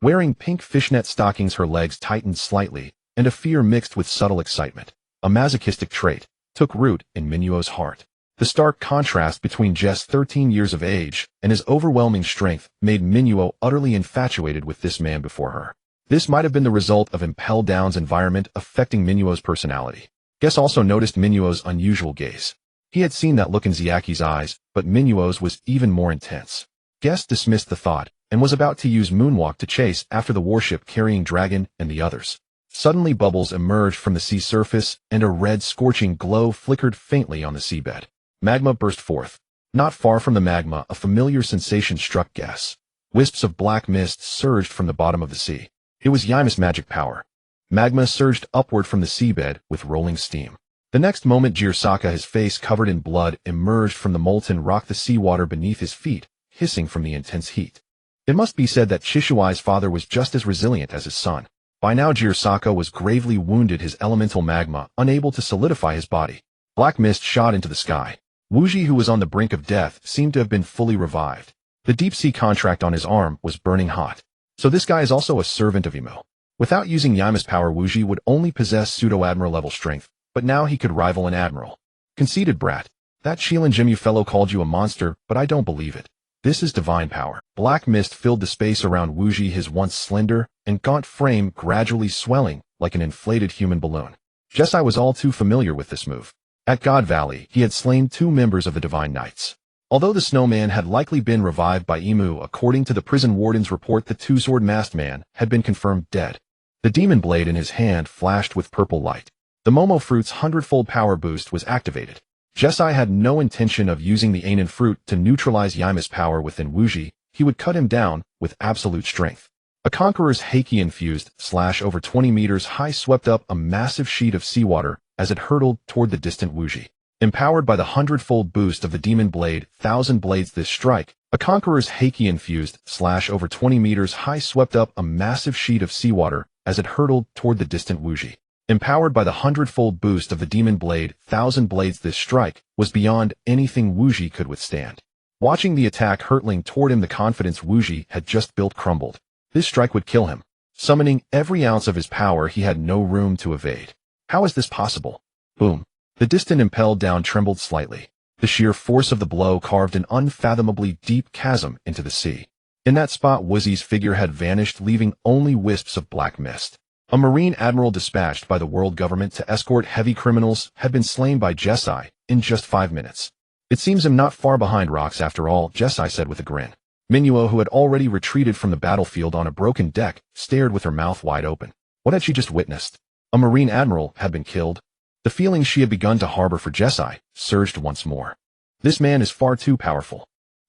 Wearing pink fishnet stockings, her legs tightened slightly, and a fear mixed with subtle excitement, a masochistic trait, took root in Minuo's heart. The stark contrast between Jess' 13 years of age and his overwhelming strength made Minuo utterly infatuated with this man before her. This might have been the result of Impel Down's environment affecting Minuo's personality. Guess also noticed Minuo's unusual gaze. He had seen that look in Ziaki's eyes, but Minuo's was even more intense. Guess dismissed the thought, and was about to use Moonwalk to chase after the warship carrying Dragon and the others. Suddenly bubbles emerged from the sea surface, and a red scorching glow flickered faintly on the seabed. Magma burst forth. Not far from the magma, a familiar sensation struck Guess. Wisps of black mist surged from the bottom of the sea. It was Yami's magic power. Magma surged upward from the seabed with rolling steam. The next moment, Jirsaka, his face covered in blood, emerged from the molten rock, the seawater beneath his feet, hissing from the intense heat. It must be said that Chishuai's father was just as resilient as his son. By now Jirsaka was gravely wounded, his elemental magma unable to solidify his body. Black mist shot into the sky. Wuji, who was on the brink of death, seemed to have been fully revived. The deep-sea contract on his arm was burning hot. So this guy is also a servant of Imo. Without using Yami's power, Wuji would only possess pseudo-admiral level strength, but now he could rival an admiral. Conceited brat. That Shielan Jimu fellow called you a monster, but I don't believe it. This is divine power. Black mist filled the space around Wuji, his once slender and gaunt frame gradually swelling like an inflated human balloon. Jesai was all too familiar with this move. At God Valley, he had slain 2 members of the Divine Knights. Although the snowman had likely been revived by Imu, according to the prison warden's report, the 2-sword masked man had been confirmed dead. The demon blade in his hand flashed with purple light. The Momo fruit's 100-fold power boost was activated. Jesai had no intention of using the Anin fruit to neutralize Yami's power within Wuji. He would cut him down with absolute strength. A conqueror's Haki infused slash over 20 meters high swept up a massive sheet of seawater as it hurtled toward the distant Wuji. Empowered by the 100-fold boost of the demon blade Thousand Blades, this strike, a conqueror's Haki infused slash over 20 meters high swept up a massive sheet of seawater as it hurtled toward the distant Wuji. Empowered by the 100-fold boost of the demon blade Thousand Blades, this strike was beyond anything Wuji could withstand. Watching the attack hurtling toward him, the confidence Wuji had just built crumbled. This strike would kill him. Summoning every ounce of his power, he had no room to evade. How is this possible? Boom. The distant Impel Down trembled slightly. The sheer force of the blow carved an unfathomably deep chasm into the sea. In that spot, Woozy's figure had vanished, leaving only wisps of black mist. A Marine admiral dispatched by the world government to escort heavy criminals had been slain by Jesai in just 5 minutes. It seems I'm not far behind rocks after all, Jesai said with a grin. Minuo, who had already retreated from the battlefield on a broken deck, stared with her mouth wide open. What had she just witnessed? A Marine admiral had been killed. The feelings she had begun to harbor for Jesai surged once more. This man is far too powerful.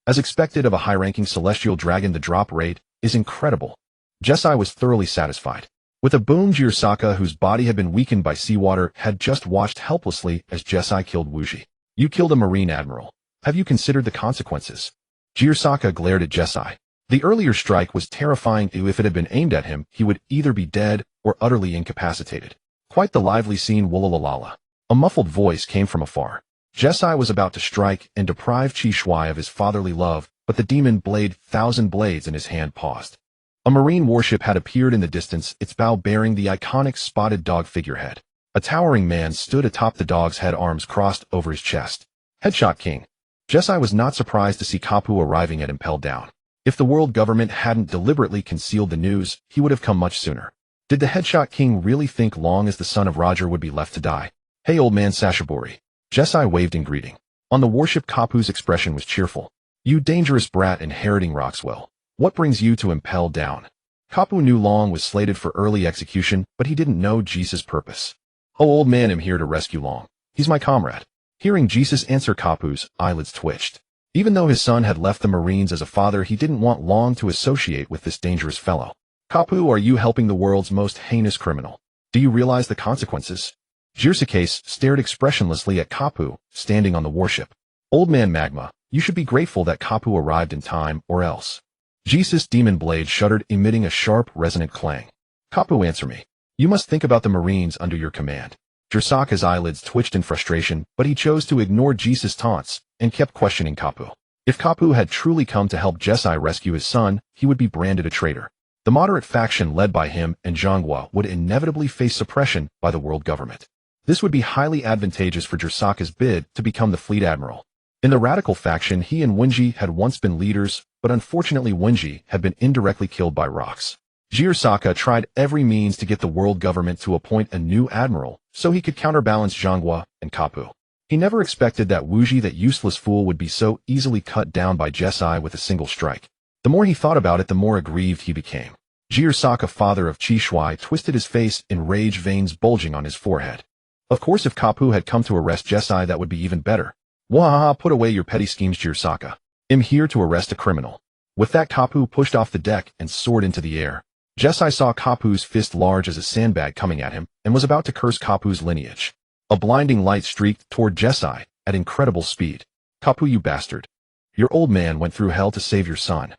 As expected of a high-ranking celestial dragon, the drop rate is incredible. Jesai was thoroughly satisfied. With a boom, Jirsaka, whose body had been weakened by seawater, had just watched helplessly as Jesai killed Wuji. You killed a Marine admiral. Have you considered the consequences? Jirsaka glared at Jesai. The earlier strike was terrifying. If it had been aimed at him, he would either be dead or utterly incapacitated. Quite the lively scene, woolalala. A muffled voice came from afar. Jesai was about to strike and deprive Chi Shui of his fatherly love, but the demon blade, thousand blades in his hand, paused. A Marine warship had appeared in the distance, its bow bearing the iconic spotted dog figurehead. A towering man stood atop the dog's head, arms crossed over his chest. Headshot King. Jesai was not surprised to see Kapu arriving at impelled down. If the world government hadn't deliberately concealed the news, he would have come much sooner. Did the Headshot King really think long as the son of Roger would be left to die? Hey old man Sashibori. Jesai waved in greeting. On the warship, Kapu's expression was cheerful. You dangerous brat inheriting Roxwell. What brings you to impel down? Kapu knew Long was slated for early execution, but he didn't know Jesus' purpose. Oh old man, I'm here to rescue Long. He's my comrade. Hearing Jesus answer, Kapu's eyelids twitched. Even though his son had left the Marines as a father, he didn't want Long to associate with this dangerous fellow. Kapu, are you helping the world's most heinous criminal? Do you realize the consequences? Jirsake stared expressionlessly at Kapu, standing on the warship. Old man Magma, you should be grateful that Kapu arrived in time, or else. Jesus' demon blade shuddered, emitting a sharp, resonant clang. Kapu, answer me. You must think about the Marines under your command. Jirsaka's eyelids twitched in frustration, but he chose to ignore Jesus' taunts and kept questioning Kapu. If Kapu had truly come to help Jesai rescue his son, he would be branded a traitor. The moderate faction led by him and Zhanghua would inevitably face suppression by the world government. This would be highly advantageous for Jirsaka's bid to become the fleet admiral. In the radical faction, he and Wenji had once been leaders, but unfortunately Wenji had been indirectly killed by rocks. Jirsaka tried every means to get the world government to appoint a new admiral, so he could counterbalance Zhanghua and Kapu. He never expected that Wuji, that useless fool, would be so easily cut down by Jesai with a single strike. The more he thought about it, the more aggrieved he became. Jirsaka, father of Chi Shui, twisted his face in rage, veins bulging on his forehead. Of course, if Kapu had come to arrest Jesai, that would be even better. Wahaha, put away your petty schemes, Jirsaka. I'm here to arrest a criminal. With that, Kapu pushed off the deck and soared into the air. Jesai saw Kapu's fist large as a sandbag coming at him and was about to curse Kapu's lineage. A blinding light streaked toward Jesai at incredible speed. Kapu, you bastard. Your old man went through hell to save your son.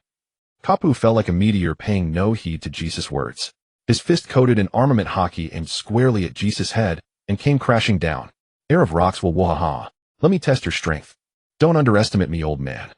Kapu fell like a meteor, paying no heed to Jesus' words. His fist coated in armament Haki aimed squarely at Jesus' head and came crashing down. Heir of rocks, will wahaha. Let me test your strength. Don't underestimate me, old man.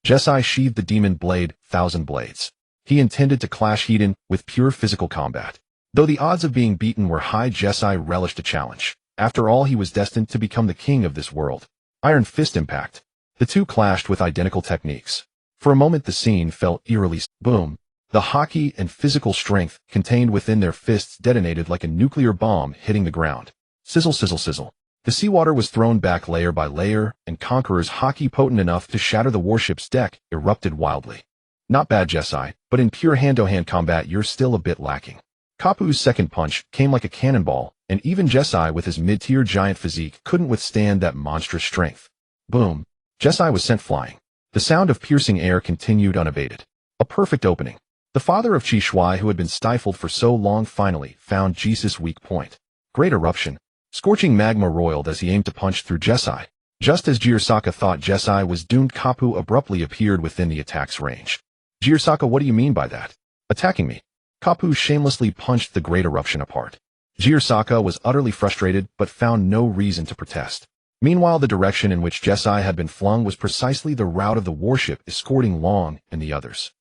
Jesai sheathed the demon blade, thousand blades. He intended to clash head-on with pure physical combat. Though the odds of being beaten were high, Jesai relished a challenge. After all, he was destined to become the king of this world. Iron fist impact. The two clashed with identical techniques. For a moment the scene felt eerily. Boom. The Haki and physical strength contained within their fists detonated like a nuclear bomb hitting the ground. Sizzle, sizzle, sizzle. The seawater was thrown back layer by layer, and Conqueror's Haki, potent enough to shatter the warship's deck, erupted wildly. Not bad, Jesai, but in pure hand-to-hand combat you're still a bit lacking. Kapu's second punch came like a cannonball, and even Jesai with his mid-tier giant physique couldn't withstand that monstrous strength. Boom. Jesai was sent flying. The sound of piercing air continued unabated. A perfect opening. The father of Chi Shui, who had been stifled for so long, finally found Jesus' weak point. Great eruption. Scorching magma roiled as he aimed to punch through Jesai. Just as Jirsaka thought Jesai was doomed, Kapu abruptly appeared within the attack's range. Jirsaka, what do you mean by that? Attacking me? Kapu shamelessly punched the great eruption apart. Jirsaka was utterly frustrated, but found no reason to protest. Meanwhile, the direction in which Jesai had been flung was precisely the route of the warship escorting Long and the others.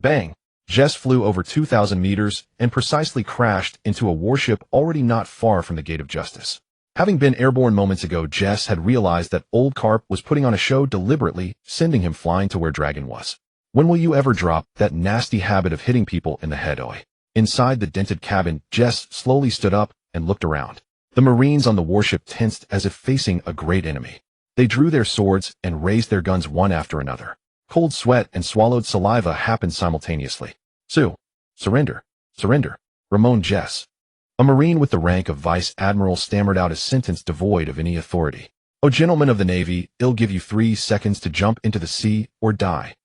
Bang! Jess flew over 2,000 meters and precisely crashed into a warship already not far from the Gate of Justice. Having been airborne moments ago, Jess had realized that old Carp was putting on a show deliberately, sending him flying to where Dragon was. When will you ever drop that nasty habit of hitting people in the head, oi? Inside the dented cabin, Jess slowly stood up and looked around. The Marines on the warship tensed as if facing a great enemy. They drew their swords and raised their guns one after another. Cold sweat and swallowed saliva happened simultaneously. Surrender. Surrender. Ramon Jess. A Marine with the rank of Vice Admiral stammered out a sentence devoid of any authority. "Oh, gentlemen of the Navy, I'll give you 3 seconds to jump into the sea or die."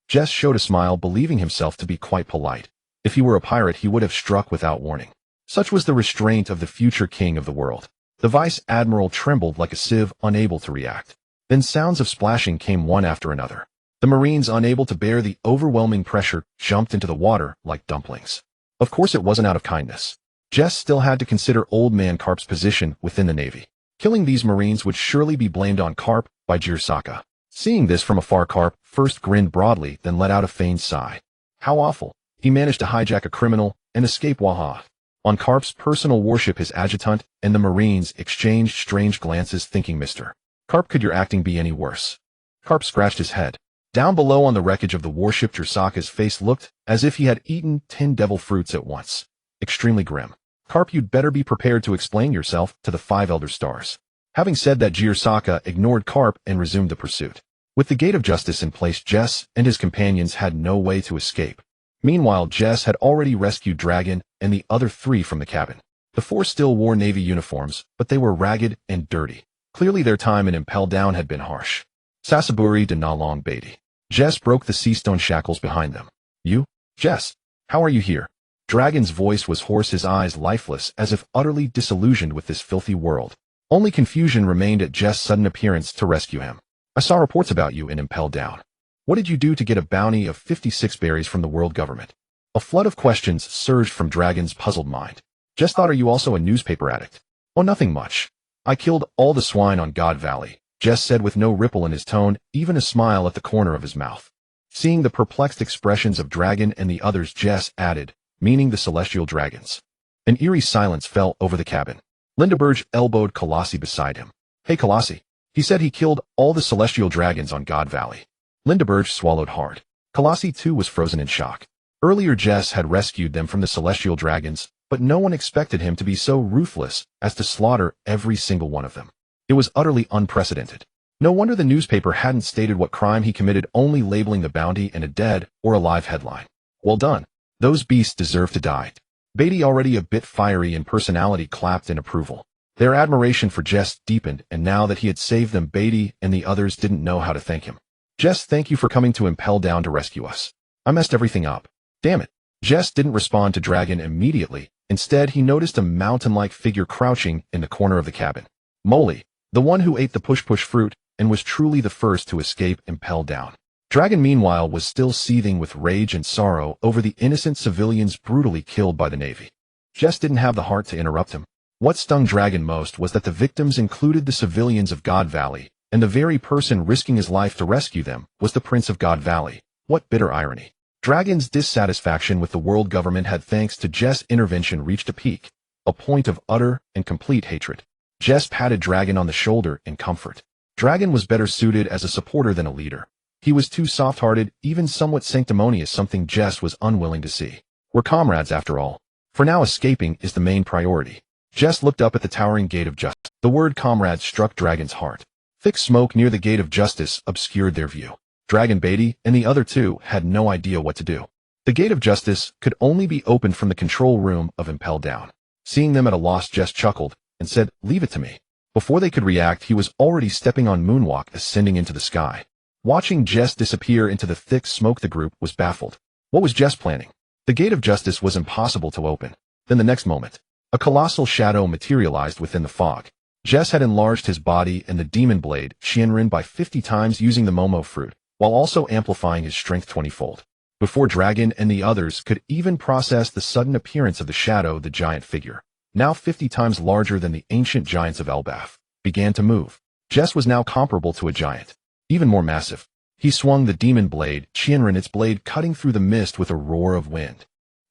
Jess showed a smile, believing himself to be quite polite. If he were a pirate, he would have struck without warning. Such was the restraint of the future king of the world. The Vice Admiral trembled like a sieve, unable to react. Then sounds of splashing came one after another. The Marines, unable to bear the overwhelming pressure, jumped into the water like dumplings. Of course it wasn't out of kindness. Jess still had to consider Old Man Carp's position within the Navy. Killing these Marines would surely be blamed on Carp by Jirasaka. Seeing this from afar, Carp first grinned broadly, then let out a feigned sigh. How awful. He managed to hijack a criminal and escape Waha. On Carp's personal warship, his adjutant and the Marines exchanged strange glances, thinking, Mr. Carp, could your acting be any worse? Carp scratched his head. Down below on the wreckage of the warship, Jirasaka's face looked as if he had eaten 10 devil fruits at once. Extremely grim. Carp, you'd better be prepared to explain yourself to the 5 Elder Stars. Having said that, Jirasaka ignored Carp and resumed the pursuit. With the Gate of Justice in place, Jess and his companions had no way to escape. Meanwhile, Jess had already rescued Dragon and the other 3 from the cabin. The 4 still wore Navy uniforms, but they were ragged and dirty. Clearly their time in Impel Down had been harsh. Sasaburi de Nalong Beatty. Jess broke the sea stone shackles behind them. You? Jess? How are you here? Dragon's voice was hoarse, his eyes lifeless, as if utterly disillusioned with this filthy world. Only confusion remained at Jess' sudden appearance to rescue him. I saw reports about you in Impel Down. What did you do to get a bounty of 56 berries from the world government? A flood of questions surged from Dragon's puzzled mind. Jess thought, are you also a newspaper addict? Oh, nothing much. I killed all the swine on God Valley, Jess said with no ripple in his tone, even a smile at the corner of his mouth. Seeing the perplexed expressions of Dragon and the others, Jess added, meaning the celestial dragons. An eerie silence fell over the cabin. Lindeberg elbowed Colossi beside him. Hey Colossi. He said he killed all the celestial dragons on God Valley. Lindeberg swallowed hard. Colossi too was frozen in shock. Earlier Jess had rescued them from the celestial dragons, but no one expected him to be so ruthless as to slaughter every single one of them. It was utterly unprecedented. No wonder the newspaper hadn't stated what crime he committed, only labeling the bounty in a dead or alive headline. Well done. Those beasts deserve to die. Beatty, already a bit fiery in personality, clapped in approval. Their admiration for Jess deepened, and now that he had saved them, Beatty and the others didn't know how to thank him. Jess, thank you for coming to Impel Down to rescue us. I messed everything up. Damn it. Jess didn't respond to Dragon immediately. Instead, he noticed a mountain-like figure crouching in the corner of the cabin. Molly, the one who ate the push-push fruit and was truly the first to escape Impel Down. Dragon, meanwhile, was still seething with rage and sorrow over the innocent civilians brutally killed by the Navy. Jess didn't have the heart to interrupt him. What stung Dragon most was that the victims included the civilians of God Valley, and the very person risking his life to rescue them was the Prince of God Valley. What bitter irony. Dragon's dissatisfaction with the world government had, thanks to Jess' intervention, reached a peak, a point of utter and complete hatred. Jess patted Dragon on the shoulder in comfort. Dragon was better suited as a supporter than a leader. He was too soft-hearted, even somewhat sanctimonious, something Jess was unwilling to see. We're comrades after all. For now, escaping is the main priority. Jess looked up at the towering Gate of Justice. The word comrade struck Dragon's heart. Thick smoke near the Gate of Justice obscured their view. Dragon, Beatty, and the other 2 had no idea what to do. The Gate of Justice could only be opened from the control room of Impel Down. Seeing them at a loss, Jess chuckled and said, leave it to me. Before they could react, he was already stepping on moonwalk, ascending into the sky. Watching Jess disappear into the thick smoke, the group was baffled. What was Jess planning? The Gate of Justice was impossible to open. Then the next moment, a colossal shadow materialized within the fog. Jess had enlarged his body and the demon blade Shinrin by 50 times using the Momo fruit, while also amplifying his strength 20-fold. Before Dragon and the others could even process the sudden appearance of the shadow, the giant figure, now 50 times larger than the ancient giants of Elbaf, began to move. Jess was now comparable to a giant. Even more massive. He swung the demon blade, Shinrin, its blade cutting through the mist with a roar of wind.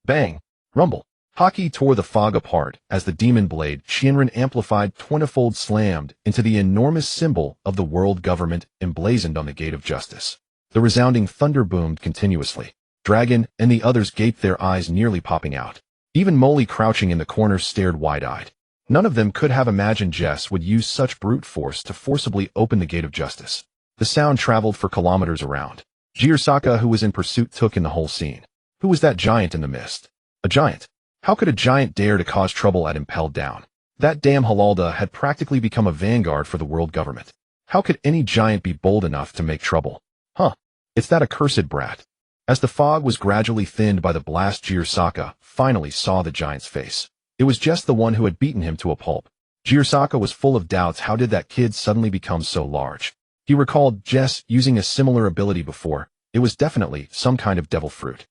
Bang! Rumble! Haki tore the fog apart as the demon blade, Shinran amplified 20-fold, slammed into the enormous symbol of the world government emblazoned on the Gate of Justice. The resounding thunder boomed continuously. Dragon and the others gaped, their eyes nearly popping out. Even Molly, crouching in the corner, stared wide-eyed. None of them could have imagined Jess would use such brute force to forcibly open the Gate of Justice. The sound traveled for kilometers around. Jirasaka, who was in pursuit, took in the whole scene. Who was that giant in the mist? A giant? How could a giant dare to cause trouble at Impelled Down? That damn Halalda had practically become a vanguard for the world government. How could any giant be bold enough to make trouble? Huh. It's that accursed brat. As the fog was gradually thinned by the blast, Jirasaka finally saw the giant's face. It was just the one who had beaten him to a pulp. Jirasaka was full of doubts. How did that kid suddenly become so large? He recalled Jess using a similar ability before. It was definitely some kind of devil fruit.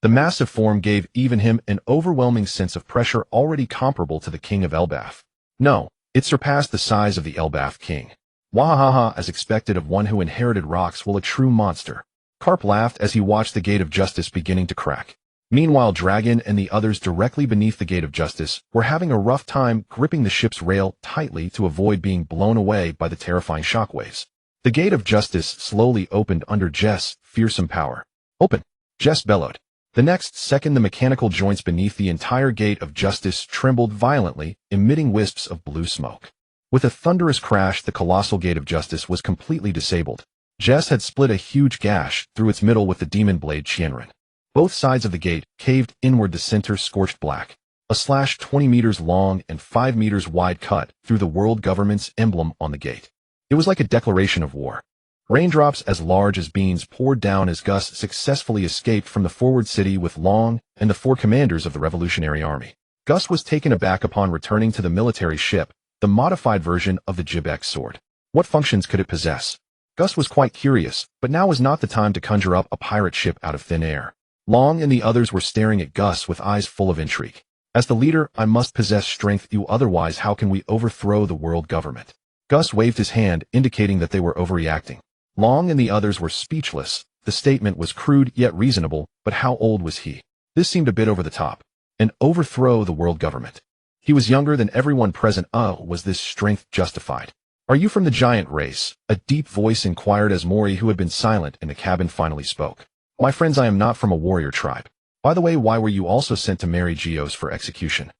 The massive form gave even him an overwhelming sense of pressure, already comparable to the king of Elbaf. No, it surpassed the size of the Elbaf king. Wahahaha, as expected of one who inherited rocks, will a true monster. Carp laughed as he watched the Gate of Justice beginning to crack. Meanwhile, Dragon and the others directly beneath the Gate of Justice were having a rough time gripping the ship's rail tightly to avoid being blown away by the terrifying shockwaves. The Gate of Justice slowly opened under Jess' fearsome power. Open! Jess bellowed. The next second, the mechanical joints beneath the entire Gate of Justice trembled violently, emitting wisps of blue smoke. With a thunderous crash, the colossal Gate of Justice was completely disabled. Jess had split a huge gash through its middle with the demon blade Shinran. Both sides of the gate caved inward, the center scorched black. A slash 20 meters long and 5 meters wide cut through the world government's emblem on the gate. It was like a declaration of war. Raindrops as large as beans poured down as Gus successfully escaped from the forward city with Long and the 4 commanders of the Revolutionary Army. Gus was taken aback upon returning to the military ship, the modified version of the Jib-X sword. What functions could it possess? Gus was quite curious, but now was not the time to conjure up a pirate ship out of thin air. Long and the others were staring at Gus with eyes full of intrigue. As the leader, I must possess strength, otherwise how can we overthrow the world government? Gus waved his hand, indicating that they were overreacting. Long and the others were speechless. The statement was crude yet reasonable, but how old was he? This seemed a bit over the top. And overthrow the world government. He was younger than everyone present. Was this strength justified? Are you from the giant race? A deep voice inquired as Mori, who had been silent in the cabin, finally spoke. My friends, I am not from a warrior tribe. By the way, why were you also sent to Mary Geos for execution?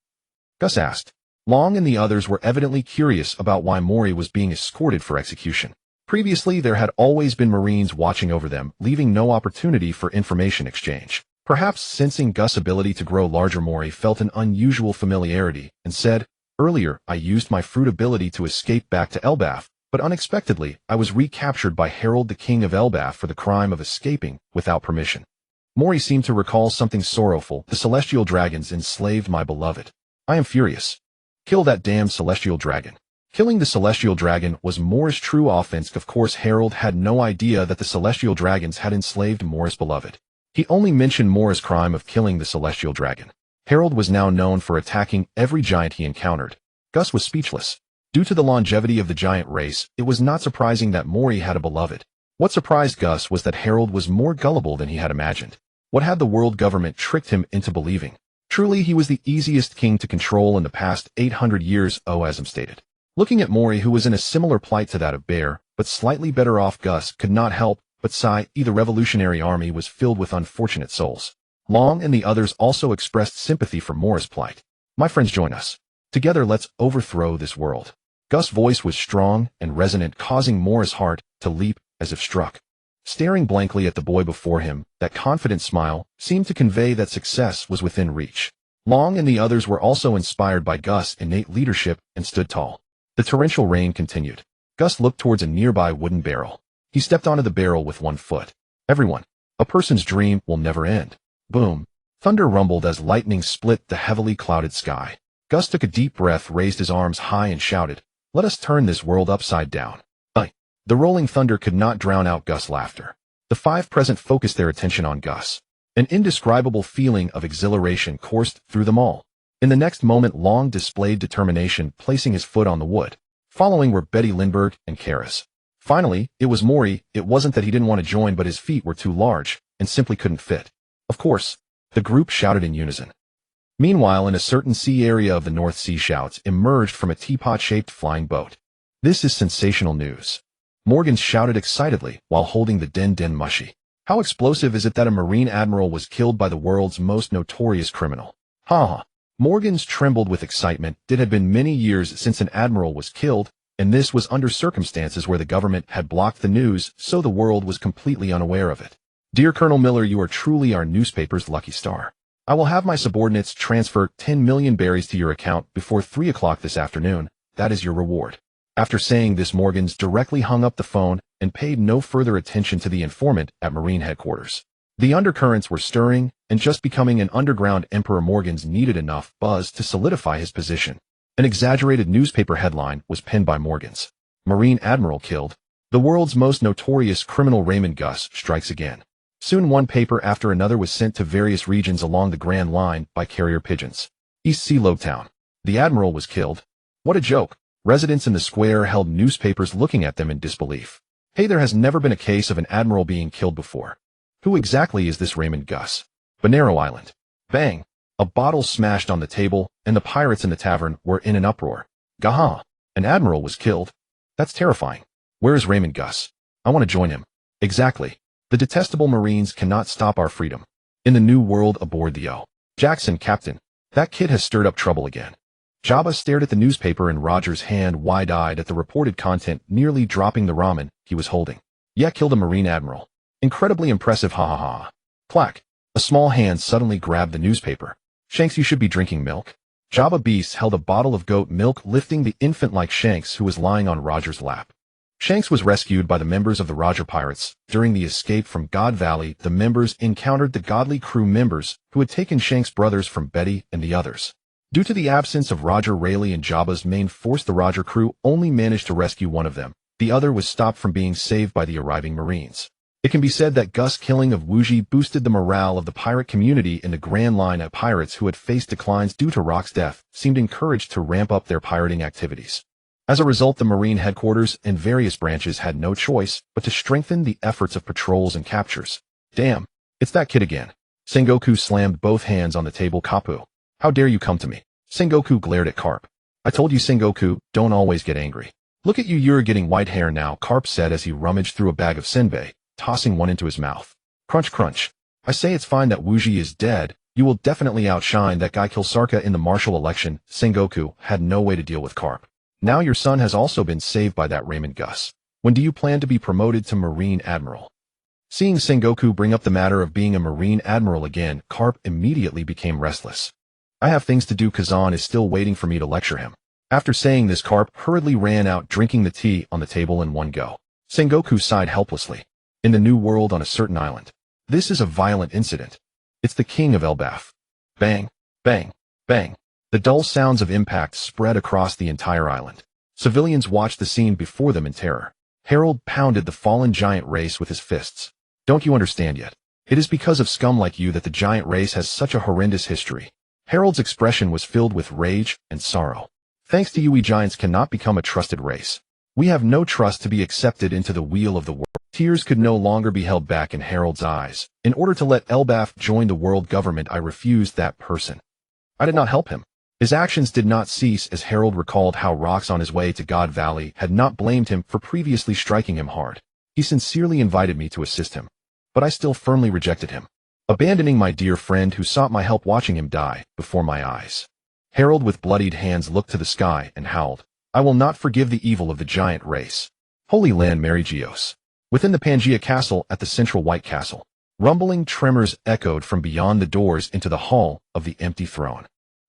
Gus asked. Long and the others were evidently curious about why Mori was being escorted for execution. Previously, there had always been Marines watching over them, leaving no opportunity for information exchange. Perhaps sensing Gus' ability to grow larger, Mori felt an unusual familiarity and said, Earlier, I used my fruit ability to escape back to Elbaf, but unexpectedly, I was recaptured by Harold, the king of Elbaf, for the crime of escaping without permission. Mori seemed to recall something sorrowful. The celestial dragons enslaved my beloved. I am furious. Kill that damned celestial dragon. Killing the celestial dragon was Morris' true offense. Of course, Harold had no idea that the celestial dragons had enslaved Morris' beloved. He only mentioned Morris' crime of killing the celestial dragon. Harold was now known for attacking every giant he encountered. Gus was speechless. Due to the longevity of the giant race, it was not surprising that Mori had a beloved. What surprised Gus was that Harold was more gullible than he had imagined. What had the world government tricked him into believing? Truly, he was the easiest king to control in the past 800 years, as stated. Looking at Mori, who was in a similar plight to that of Bear, but slightly better off, Gus could not help but sigh. The Revolutionary Army was filled with unfortunate souls. Long and the others also expressed sympathy for Morris' plight. My friends, join us. Together, let's overthrow this world. Gus' voice was strong and resonant, causing Morris' heart to leap as if struck. Staring blankly at the boy before him, that confident smile seemed to convey that success was within reach. Long and the others were also inspired by Gus' innate leadership and stood tall. The torrential rain continued. Gus looked towards a nearby wooden barrel. He stepped onto the barrel with one foot. Everyone, a person's dream will never end. Boom. Thunder rumbled as lightning split the heavily clouded sky. Gus took a deep breath, raised his arms high and shouted, Let us turn this world upside down. The rolling thunder could not drown out Gus' laughter. The 5 present focused their attention on Gus. An indescribable feeling of exhilaration coursed through them all. In the next moment, Long displayed determination, placing his foot on the wood. Following were Betty Lindbergh and Karis. Finally, it was Mori. It wasn't that he didn't want to join, but his feet were too large and simply couldn't fit. Of course, the group shouted in unison. Meanwhile, in a certain sea area of the North Sea, shouts emerged from a teapot-shaped flying boat. This is sensational news. Morgans shouted excitedly while holding the den mushy. How explosive is it that a Marine admiral was killed by the world's most notorious criminal? Ha ha. Morgans trembled with excitement. It had been many years since an admiral was killed, and this was under circumstances where the government had blocked the news, so the world was completely unaware of it. Dear Colonel Miller, you are truly our newspaper's lucky star. I will have my subordinates transfer 10 million berries to your account before 3 o'clock this afternoon. That is your reward. After saying this, Morgans directly hung up the phone and paid no further attention to the informant at Marine headquarters. The undercurrents were stirring, and just becoming an underground Emperor, Morgans needed enough buzz to solidify his position. An exaggerated newspaper headline was penned by Morgans. Marine Admiral killed. The world's most notorious criminal Raymond Gus strikes again. Soon one paper after another was sent to various regions along the Grand Line by carrier pigeons. East Sea Lobetown. The Admiral was killed. What a joke. Residents in the square held newspapers looking at them in disbelief. Hey, there has never been a case of an admiral being killed before. Who exactly is this Raymond Gus? Bonero Island. Bang! A bottle smashed on the table, and the pirates in the tavern were in an uproar. Gaha! An admiral was killed. That's terrifying. Where is Raymond Gus? I want to join him. Exactly. The detestable Marines cannot stop our freedom. In the New World aboard the O. Jackson, Captain. That kid has stirred up trouble again. Jabba stared at the newspaper in Roger's hand, wide-eyed at the reported content, nearly dropping the ramen he was holding. Yeah, killed a Marine admiral. Incredibly impressive, ha ha ha. Clack. A small hand suddenly grabbed the newspaper. Shanks, you should be drinking milk. Jabba Beast held a bottle of goat milk, lifting the infant-like Shanks, who was lying on Roger's lap. Shanks was rescued by the members of the Roger Pirates. During the escape from God Valley, the members encountered the godly crew members who had taken Shanks' brothers from Betty and the others. Due to the absence of Roger, Rayleigh, and Jabba's main force, the Roger crew only managed to rescue one of them. The other was stopped from being saved by the arriving Marines. It can be said that Gus' killing of Wuji boosted the morale of the pirate community, in the Grand Line. At pirates who had faced declines due to Rock's death seemed encouraged to ramp up their pirating activities. As a result, the Marine headquarters and various branches had no choice but to strengthen the efforts of patrols and captures. Damn, it's that kid again. Sengoku slammed both hands on the table. Kapu. How dare you come to me? Sengoku glared at Carp. I told you, Sengoku, don't always get angry. Look at you, you're getting white hair now, Carp said as he rummaged through a bag of senbei, tossing one into his mouth. Crunch crunch. I say it's fine that Wuji is dead. You will definitely outshine that guy Kilsarka in the martial election. Sengoku had no way to deal with Carp. Now your son has also been saved by that Raymond Gus. When do you plan to be promoted to Marine Admiral? Seeing Sengoku bring up the matter of being a Marine Admiral again, Carp immediately became restless. I have things to do. Kazan is still waiting for me to lecture him. After saying this, Carp hurriedly ran out, drinking the tea on the table in one go. Sengoku sighed helplessly. In the New World, on a certain island. This is a violent incident. It's the king of Elbaf. Bang, bang, bang. The dull sounds of impact spread across the entire island. Civilians watched the scene before them in terror. Harold pounded the fallen giant race with his fists. Don't you understand yet? It is because of scum like you that the giant race has such a horrendous history. Harold's expression was filled with rage and sorrow. Thanks to you, we giants cannot become a trusted race. We have no trust to be accepted into the wheel of the world. Tears could no longer be held back in Harold's eyes. In order to let Elbaf join the world government, I refused that person. I did not help him. His actions did not cease as Harold recalled how Rox on his way to God Valley had not blamed him for previously striking him hard. He sincerely invited me to assist him. But I still firmly rejected him, abandoning my dear friend who sought my help, watching him die before my eyes. Harold with bloodied hands looked to the sky and howled. I will not forgive the evil of the giant race. Holy Land, Mary Geos. Within the Pangea Castle at the Central White Castle, rumbling tremors echoed from beyond the doors into the hall of the empty throne.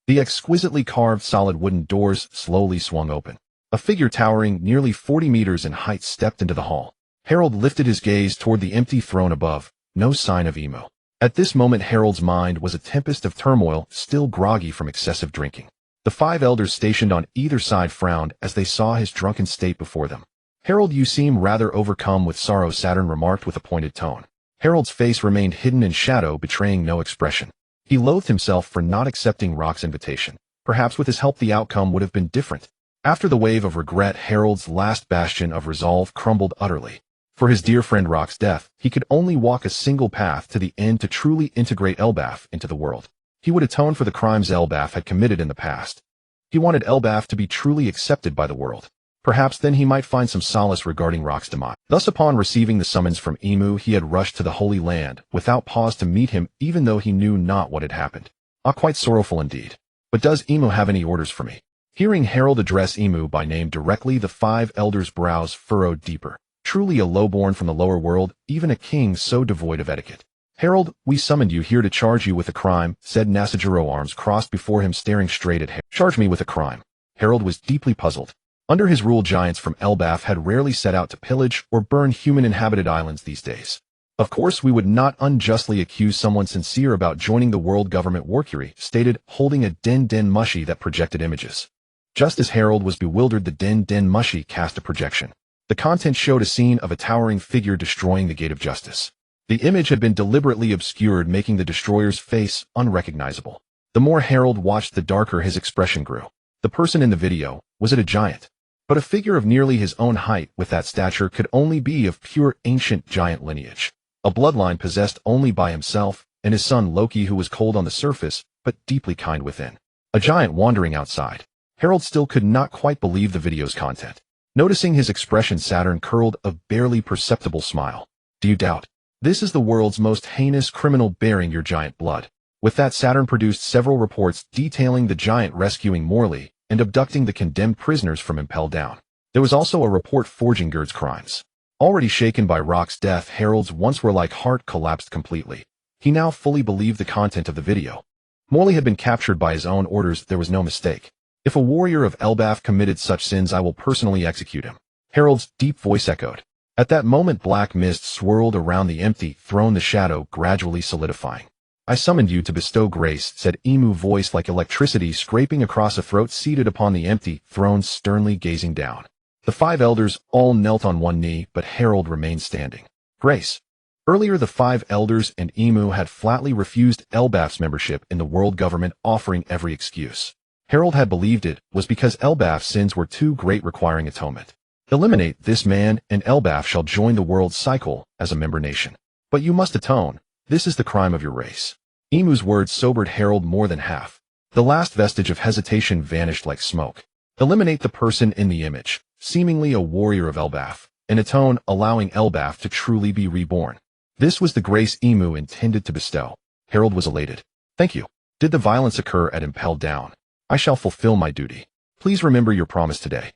The exquisitely carved solid wooden doors slowly swung open. A figure towering nearly 40 meters in height stepped into the hall. Harold lifted his gaze toward the empty throne above. No sign of Emo. At this moment, Harold's mind was a tempest of turmoil, still groggy from excessive drinking. The 5 elders stationed on either side frowned as they saw his drunken state before them. Harold, you seem rather overcome with sorrow, Saturn remarked with a pointed tone. Harold's face remained hidden in shadow, betraying no expression. He loathed himself for not accepting Rock's invitation. Perhaps with his help the outcome would have been different. After the wave of regret, Harold's last bastion of resolve crumbled utterly. For his dear friend Rock's death, he could only walk a single path to the end to truly integrate Elbaf into the world. He would atone for the crimes Elbaf had committed in the past. He wanted Elbaf to be truly accepted by the world. Perhaps then he might find some solace regarding Rock's demise. Thus, upon receiving the summons from Emu, he had rushed to the Holy Land, without pause to meet him, even though he knew not what had happened. Quite sorrowful indeed. But does Emu have any orders for me? Hearing Harold address Emu by name directly, the 5 elders' brows furrowed deeper. Truly a lowborn from the lower world, even a king so devoid of etiquette. Harold, we summoned you here to charge you with a crime, said Nasajiro, arms crossed before him, staring straight at Harold. Charge me with a crime. Harold was deeply puzzled. Under his rule, giants from Elbaf had rarely set out to pillage or burn human-inhabited islands these days. Of course, we would not unjustly accuse someone sincere about joining the world government, Warcury stated, holding a den mushi that projected images. Just as Harold was bewildered, the den mushi cast a projection. The content showed a scene of a towering figure destroying the gate of justice. The image had been deliberately obscured, making the destroyer's face unrecognizable. The more Harold watched, the darker his expression grew. The person in the video, was it a giant? But a figure of nearly his own height with that stature could only be of pure ancient giant lineage. A bloodline possessed only by himself and his son Loki, who was cold on the surface, but deeply kind within. A giant wandering outside. Harold still could not quite believe the video's content. Noticing his expression, Saturn curled a barely perceptible smile. Do you doubt? This is the world's most heinous criminal bearing your giant blood. With that, Saturn produced several reports detailing the giant rescuing Morley and abducting the condemned prisoners from Impel Down. There was also a report forging Gerd's crimes. Already shaken by Rock's death, Harold's once-warlike heart collapsed completely. He now fully believed the content of the video. Morley had been captured by his own orders, there was no mistake. If a warrior of Elbaf committed such sins, I will personally execute him. Harold's deep voice echoed. At that moment, black mist swirled around the empty throne, the shadow gradually solidifying. I summoned you to bestow grace, said Emu, voice like electricity scraping across a throat, seated upon the empty throne, sternly gazing down. The 5 elders all knelt on one knee, but Harold remained standing. Grace. Earlier, the 5 elders and Emu had flatly refused Elbaf's membership in the world government, offering every excuse. Harold had believed it was because Elbaf's sins were too great, requiring atonement. Eliminate this man, and Elbaf shall join the world cycle as a member nation. But you must atone. This is the crime of your race. Emu's words sobered Harold more than half. The last vestige of hesitation vanished like smoke. Eliminate the person in the image, seemingly a warrior of Elbaf, and atone, allowing Elbaf to truly be reborn. This was the grace Emu intended to bestow. Harold was elated. Thank you. Did the violence occur at Impel Down? I shall fulfill my duty. Please remember your promise today.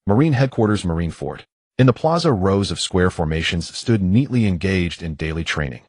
Marine Headquarters, Marineford. In the plaza, rows of square formations stood neatly engaged in daily training.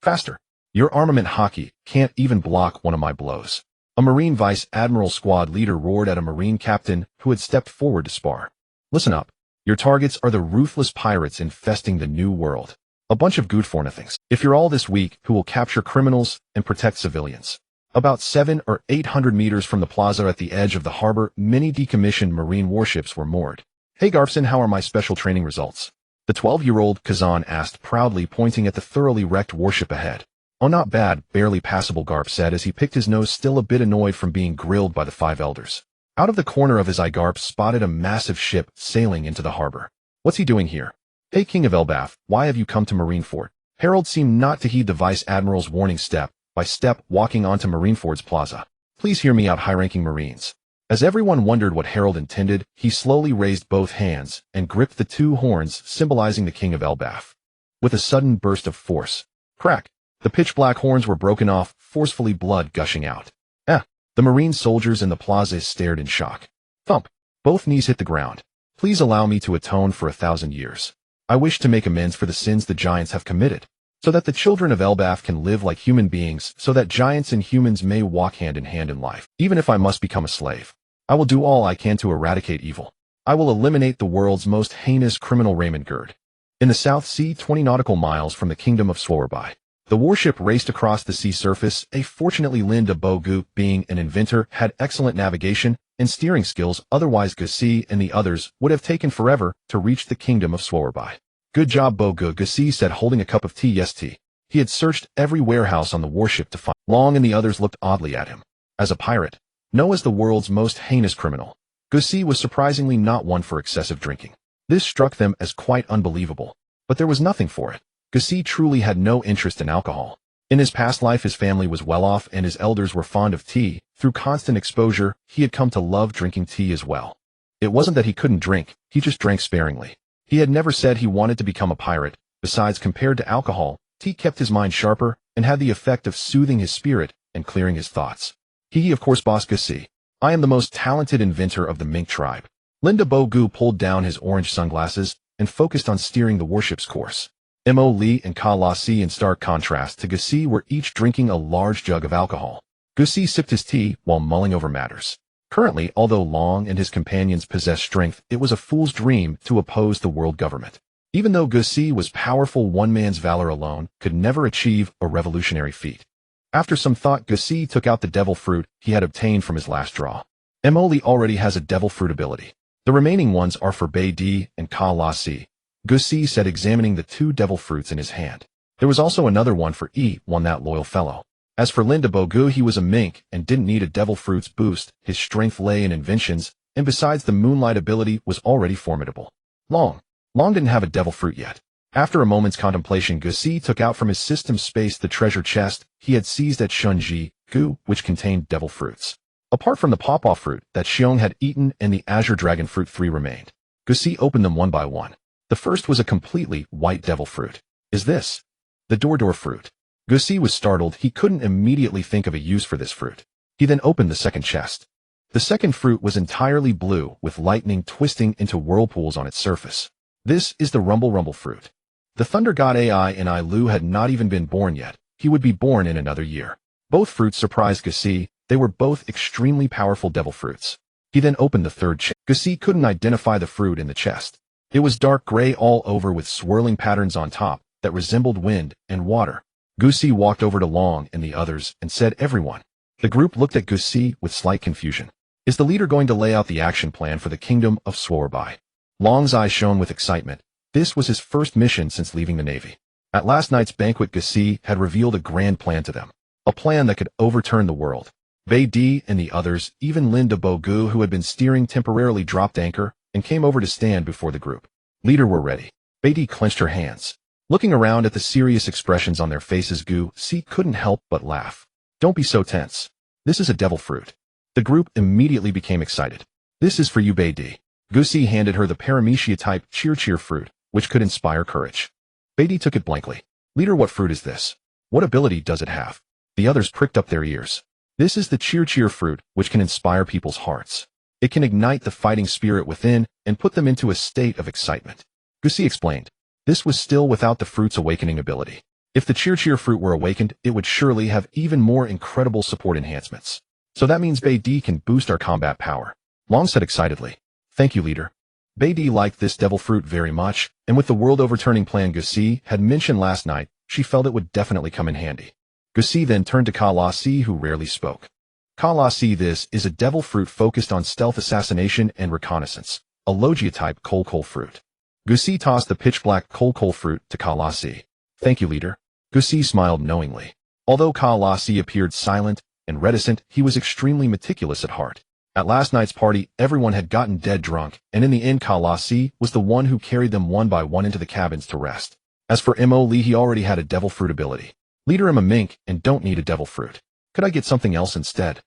Faster. Your armament Haki can't even block one of my blows. A Marine Vice Admiral squad leader roared at a Marine captain who had stepped forward to spar. Listen up. Your targets are the ruthless pirates infesting the New World. A bunch of good for nothings. If you're all this weak, who will capture criminals and protect civilians. About 700 or 800 meters from the plaza at the edge of the harbor, many decommissioned Marine warships were moored. Hey Garpson, how are my special training results? The 12-year-old Kazan asked proudly, pointing at the thoroughly wrecked warship ahead. Oh, not bad, barely passable, Garp said as he picked his nose, still a bit annoyed from being grilled by the 5 elders. Out of the corner of his eye, Garp spotted a massive ship sailing into the harbor. What's he doing here? Hey King of Elbaf, why have you come to Marineford? Harold seemed not to heed the Vice Admiral's warning, step by step walking onto Marineford's plaza. Please hear me out, high-ranking Marines. As everyone wondered what Harold intended, he slowly raised both hands and gripped the 2 horns, symbolizing the King of Elbaf. With a sudden burst of force, crack, the pitch-black horns were broken off, forcefully, blood gushing out. The Marine soldiers in the plaza stared in shock. Thump. Both knees hit the ground. Please allow me to atone for 1,000 years. I wish to make amends for the sins the giants have committed, so that the children of Elbaf can live like human beings, so that giants and humans may walk hand in hand in life. Even if I must become a slave, I will do all I can to eradicate evil. I will eliminate the world's most heinous criminal, Raymond Gerd. In the South Sea, 20 nautical miles from the kingdom of Swordsman, the warship raced across the sea surface. Fortunately, Linda Bogu, being an inventor, had excellent navigation and steering skills, otherwise Gussie and the others would have taken forever to reach the kingdom of Swordsman. Good job, Bogu, Gussie said, holding a cup of tea. Yes, tea. He had searched every warehouse on the warship to find. Long and the others looked oddly at him. As a pirate, known as the world's most heinous criminal, Gussie was surprisingly not one for excessive drinking. This struck them as quite unbelievable, but there was nothing for it. Gussie truly had no interest in alcohol. In his past life his family was well off and his elders were fond of tea. Through constant exposure, he had come to love drinking tea as well. It wasn't that he couldn't drink, he just drank sparingly. He had never said he wanted to become a pirate. Besides, compared to alcohol, tea kept his mind sharper and had the effect of soothing his spirit and clearing his thoughts. He, of course, boss Gussie. I am the most talented inventor of the mink tribe. Linda Bogu pulled down his orange sunglasses and focused on steering the warship's course. Mo Lee and Ka Lassie, in stark contrast to Gussie, were each drinking a large jug of alcohol. Gussie sipped his tea while mulling over matters. Currently, although Long and his companions possessed strength, it was a fool's dream to oppose the world government. Even though Gussie was powerful, one man's valor alone could never achieve a revolutionary feat. After some thought, Gussie took out the devil fruit he had obtained from his last draw. Mo Lee already has a devil fruit ability. The remaining ones are for Bei Di and Ka Lassie, Gussie said, examining the 2 devil fruits in his hand. There was also another one for one that loyal fellow. As for Linda Bogu, he was a mink and didn't need a devil fruit's boost. His strength lay in inventions, and besides, the moonlight ability was already formidable. Long didn't have a devil fruit yet. After a moment's contemplation, Gussie took out from his system space the treasure chest he had seized at Shunji Gu, which contained devil fruits. Apart from the pawpaw fruit that Xiong had eaten and the azure dragon fruit, 3 remained. Gussie opened them one by one. The first was a completely white devil fruit. Is this the Dor fruit? Gussie was startled. He couldn't immediately think of a use for this fruit. He then opened the second chest. The second fruit was entirely blue, with lightning twisting into whirlpools on its surface. This is the Rumble fruit. The thunder god Ai and I Lu had not even been born yet. He would be born in another year. Both fruits surprised Gussie. They were both extremely powerful devil fruits. He then opened the third chest. Gussie couldn't identify the fruit in the chest. It was dark gray all over with swirling patterns on top that resembled wind and water. Gussie walked over to Long and the others and said, "Everyone." The group looked at Gussie with slight confusion. Is the leader going to lay out the action plan for the kingdom of Swordsman? Long's eyes shone with excitement. This was his first mission since leaving the Navy. At last night's banquet, Gussie had revealed a grand plan to them. A plan that could overturn the world. Bei Di and the others, even Linda Bogu, who had been steering, temporarily dropped anchor and came over to stand before the group. Leader, we're ready. Bei Di clenched her hands. Looking around at the serious expressions on their faces, Gussie couldn't help but laugh. Don't be so tense. This is a devil fruit. The group immediately became excited. This is for you, Bei Di. Gussie handed her the Paramecia-type cheer fruit, which could inspire courage. Bei Di took it blankly. Leader, what fruit is this? What ability does it have? The others pricked up their ears. This is the cheer fruit, which can inspire people's hearts. It can ignite the fighting spirit within and put them into a state of excitement. Gussie explained. This was still without the fruit's awakening ability. If the cheer fruit were awakened, it would surely have even more incredible support enhancements. So that means Bei Di can boost our combat power. Long said excitedly. Thank you, leader. Bei Di liked this devil fruit very much, and with the world-overturning plan Gussie had mentioned last night, she felt it would definitely come in handy. Gussie then turned to Ka Lassie, who rarely spoke. Ka Lassie, this is a devil fruit focused on stealth, assassination, and reconnaissance. A Logia-type coal fruit. Gussie tossed the pitch-black coal fruit to Ka Lassie. Thank you, leader. Gussie smiled knowingly. Although Ka Lassie appeared silent and reticent, he was extremely meticulous at heart. At last night's party, everyone had gotten dead drunk, and in the end Ka Lassie was the one who carried them one by one into the cabins to rest. As for Mo Lee, he already had a devil fruit ability. Leader, I'm a mink and don't need a devil fruit. Could I get something else instead?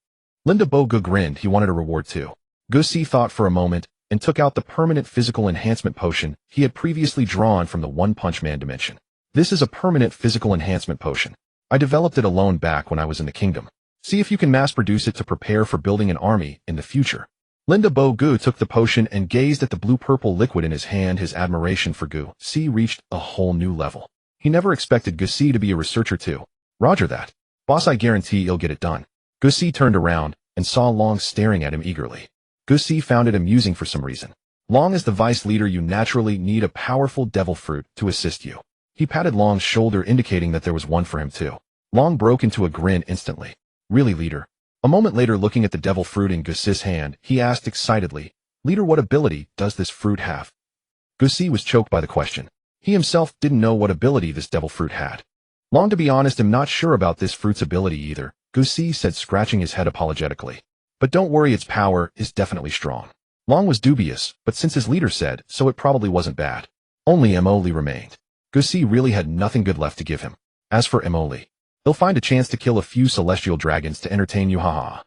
Linda Bogu grinned. He wanted a reward too. Gussie thought for a moment and took out the permanent physical enhancement potion he had previously drawn from the One Punch Man dimension. This is a permanent physical enhancement potion. I developed it alone back when I was in the kingdom. See if you can mass produce it to prepare for building an army in the future. Linda Bogu took the potion and gazed at the blue-purple liquid in his hand. His admiration for Gussie reached a whole new level. He never expected Gussie to be a researcher too. Roger that. Boss, I guarantee he'll get it done. Gussie turned around and saw Long staring at him eagerly. Gussie found it amusing for some reason. Long, as the vice leader, you naturally need a powerful devil fruit to assist you. He patted Long's shoulder, indicating that there was one for him too. Long broke into a grin instantly. Really, leader? A moment later, looking at the devil fruit in Gussie's hand, he asked excitedly, Leader, what ability does this fruit have? Gussie was choked by the question. He himself didn't know what ability this devil fruit had. Long, to be honest, I'm not sure about this fruit's ability either, Gussie said, scratching his head apologetically. But don't worry, its power is definitely strong. Long was dubious, but since his leader said so, it probably wasn't bad. Only Mo Lee remained. Gussie really had nothing good left to give him. As for Mo Lee, They'll find a chance to kill a few celestial dragons to entertain you, haha.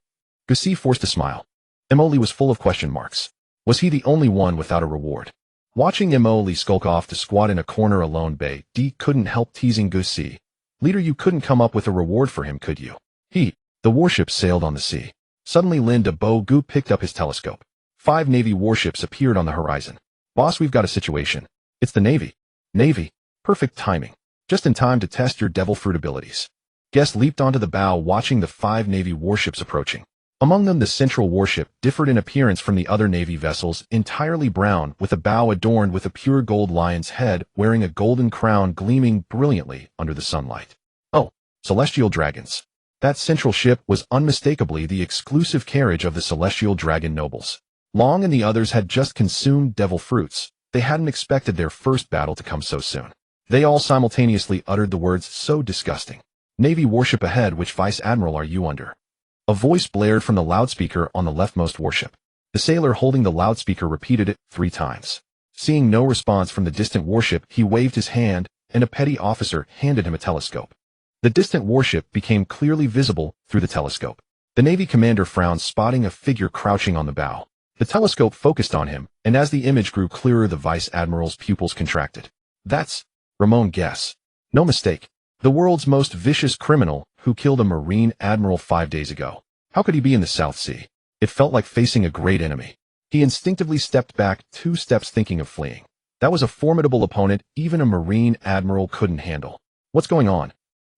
Gussie forced a smile. Emoli was full of question marks. Was he the only one without a reward? Watching Emoli skulk off to squat in a corner alone, Bay D couldn't help teasing Gussie. Leader, you couldn't come up with a reward for him, could you? The warship sailed on the sea. Suddenly Lin de Bo Gu picked up his telescope. 5 Navy warships appeared on the horizon. Boss, we've got a situation. It's the Navy. Navy. Perfect timing. Just in time to test your devil fruit abilities. Guest leaped onto the bow watching the 5 Navy warships approaching. Among them, the central warship differed in appearance from the other Navy vessels, entirely brown, with a bow adorned with a pure gold lion's head, wearing a golden crown gleaming brilliantly under the sunlight. Oh, celestial dragons. That central ship was unmistakably the exclusive carriage of the celestial dragon nobles. Long and the others had just consumed devil fruits. They hadn't expected their first battle to come so soon. They all simultaneously uttered the words, "So disgusting." Navy warship ahead, which Vice Admiral are you under? A voice blared from the loudspeaker on the leftmost warship. The sailor holding the loudspeaker repeated it 3 times. Seeing no response from the distant warship, he waved his hand, and a petty officer handed him a telescope. The distant warship became clearly visible through the telescope. The Navy commander frowned, spotting a figure crouching on the bow. The telescope focused on him, and as the image grew clearer, the Vice Admiral's pupils contracted. That's Ramon Guess. No mistake. The world's most vicious criminal who killed a Marine Admiral 5 days ago. How could he be in the South Sea? It felt like facing a great enemy. He instinctively stepped back 2 steps, thinking of fleeing. That was a formidable opponent even a Marine Admiral couldn't handle. What's going on?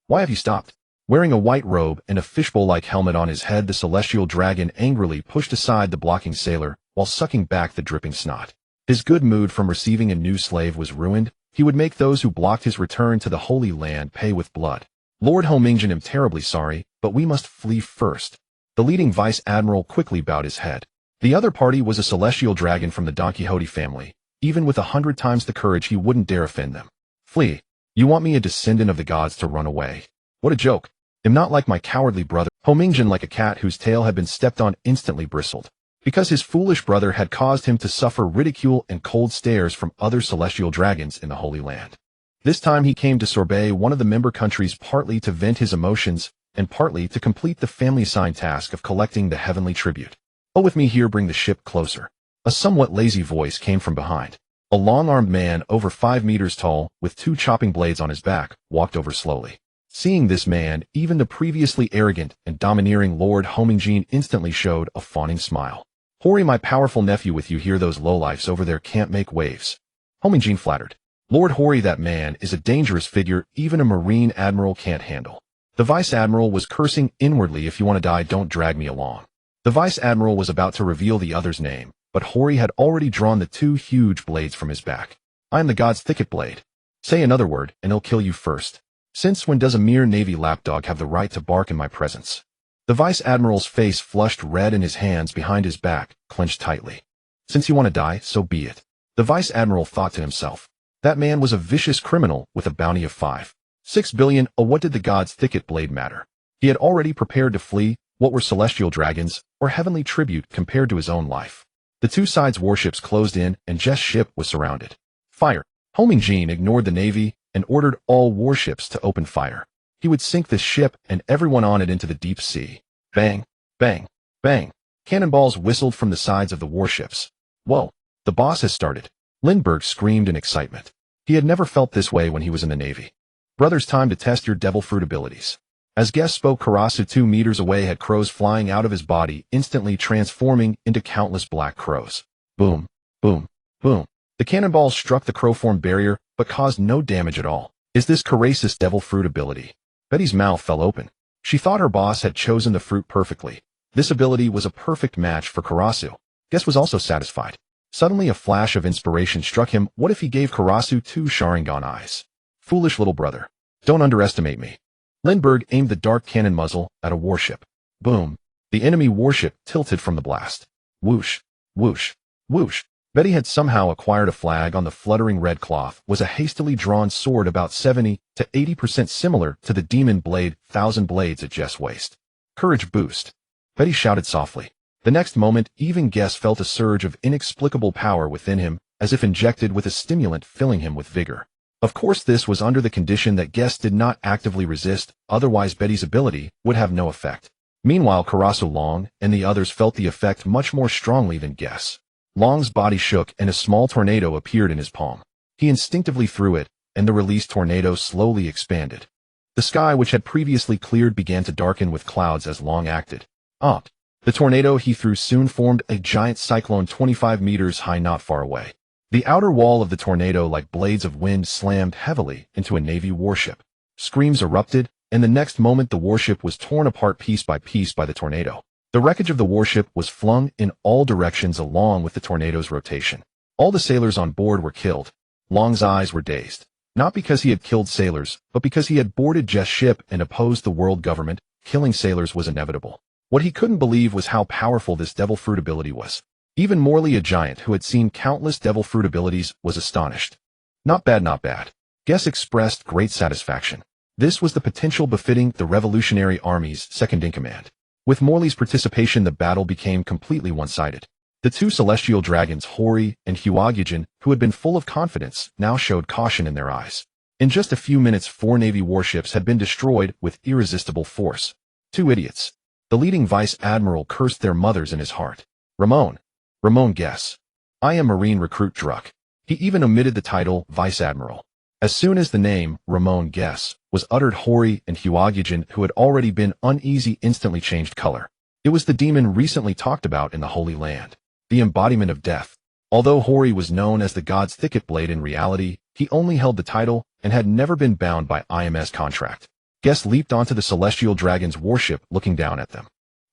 Why have you stopped? Wearing a white robe and a fishbowl-like helmet on his head, the celestial dragon angrily pushed aside the blocking sailor while sucking back the dripping snot. His good mood from receiving a new slave was ruined. He would make those who blocked his return to the Holy Land pay with blood. Lord Homingjian, am terribly sorry, but we must flee first. The leading Vice Admiral quickly bowed his head. The other party was a celestial dragon from the Don Quixote family. Even with 100 times the courage, he wouldn't dare offend them. Flee. You want me, a descendant of the gods, to run away? What a joke. Am not like my cowardly brother. Homingjian, like a cat whose tail had been stepped on, instantly bristled. Because his foolish brother had caused him to suffer ridicule and cold stares from other celestial dragons in the Holy Land. This time he came to Sorbet, one of the member countries, partly to vent his emotions and partly to complete the family-assigned task of collecting the heavenly tribute. Oh, with me here, bring the ship closer. A somewhat lazy voice came from behind. A long-armed man, over 5 meters tall, with 2 chopping blades on his back, walked over slowly. Seeing this man, even the previously arrogant and domineering Lord Homingjian instantly showed a fawning smile. Hori, my powerful nephew with you here, those lowlifes over there can't make waves. Homingjian flattered. Lord Hori, that man is a dangerous figure even a Marine Admiral can't handle. The Vice Admiral was cursing inwardly. If you want to die, don't drag me along. The Vice Admiral was about to reveal the other's name, but Hori had already drawn the 2 huge blades from his back. I am the god's thicket blade. Say another word, and he'll kill you first. Since when does a mere Navy lapdog have the right to bark in my presence? The Vice Admiral's face flushed red and his hands behind his back clenched tightly. Since you want to die, so be it. The Vice Admiral thought to himself. That man was a vicious criminal with a bounty of 5.6 billion. Oh, what did the god's thicket blade matter? He had already prepared to flee. What were celestial dragons or heavenly tribute compared to his own life? The 2 sides' warships closed in, and Jess' ship was surrounded. Fire. Homingjian ignored the Navy and ordered all warships to open fire. He would sink the ship and everyone on it into the deep sea. Bang, bang, bang. Cannonballs whistled from the sides of the warships. Whoa, the boss has started. Lindbergh screamed in excitement. He had never felt this way when he was in the Navy. Brothers, time to test your devil fruit abilities. As Guest spoke, Karasu 2 meters away had crows flying out of his body, instantly transforming into countless black crows. Boom, boom, boom. The cannonballs struck the crow-formed barrier, but caused no damage at all. Is this Karasus devil fruit ability? Betty's mouth fell open. She thought her boss had chosen the fruit perfectly. This ability was a perfect match for Karasu. Guest was also satisfied. Suddenly a flash of inspiration struck him. What if he gave Karasu 2 Sharingan eyes? Foolish little brother. Don't underestimate me. Lindbergh aimed the dark cannon muzzle at a warship. Boom. The enemy warship tilted from the blast. Whoosh, whoosh, whoosh. Betty had somehow acquired a flag on the fluttering red cloth, was a hastily drawn sword about 70 to 80% similar to the demon blade, 1,000 blades at Jess' waist. Courage boost. Betty shouted softly. The next moment, even Guess felt a surge of inexplicable power within him, as if injected with a stimulant, filling him with vigor. Of course, this was under the condition that Guess did not actively resist, otherwise Betty's ability would have no effect. Meanwhile, Karasu Long and the others felt the effect much more strongly than Guess. Long's body shook and a small tornado appeared in his palm. He instinctively threw it, and the released tornado slowly expanded. The sky, which had previously cleared, began to darken with clouds as Long acted. Up. The tornado he threw soon formed a giant cyclone 25 meters high not far away. The outer wall of the tornado, like blades of wind, slammed heavily into a Navy warship. Screams erupted, and the next moment the warship was torn apart piece by the tornado. The wreckage of the warship was flung in all directions along with the tornado's rotation. All the sailors on board were killed. Long's eyes were dazed. Not because he had killed sailors, but because he had boarded Jess' ship and opposed the world government. Killing sailors was inevitable. What he couldn't believe was how powerful this devil fruit ability was. Even Morley, a giant who had seen countless devil fruit abilities, was astonished. Not bad, not bad. Guess expressed great satisfaction. This was the potential befitting the Revolutionary Army's second-in-command. With Morley's participation, the battle became completely one-sided. The two celestial dragons, Hori and Hyugyujin, who had been full of confidence, now showed caution in their eyes. In just a few minutes, 4 Navy warships had been destroyed with irresistible force. 2 idiots. The leading vice admiral cursed their mothers in his heart. Ramon Guess. I am Marine Recruit Druck. He even omitted the title Vice Admiral. As soon as the name Ramon Guess was uttered, Hori and Hyugyujin, who had already been uneasy, instantly changed color. It was the demon recently talked about in the Holy Land. The embodiment of death. Although Hori was known as the god's thicket blade, in reality, he only held the title and had never been bound by IMS contract. Guess leaped onto the celestial dragon's warship, looking down at them.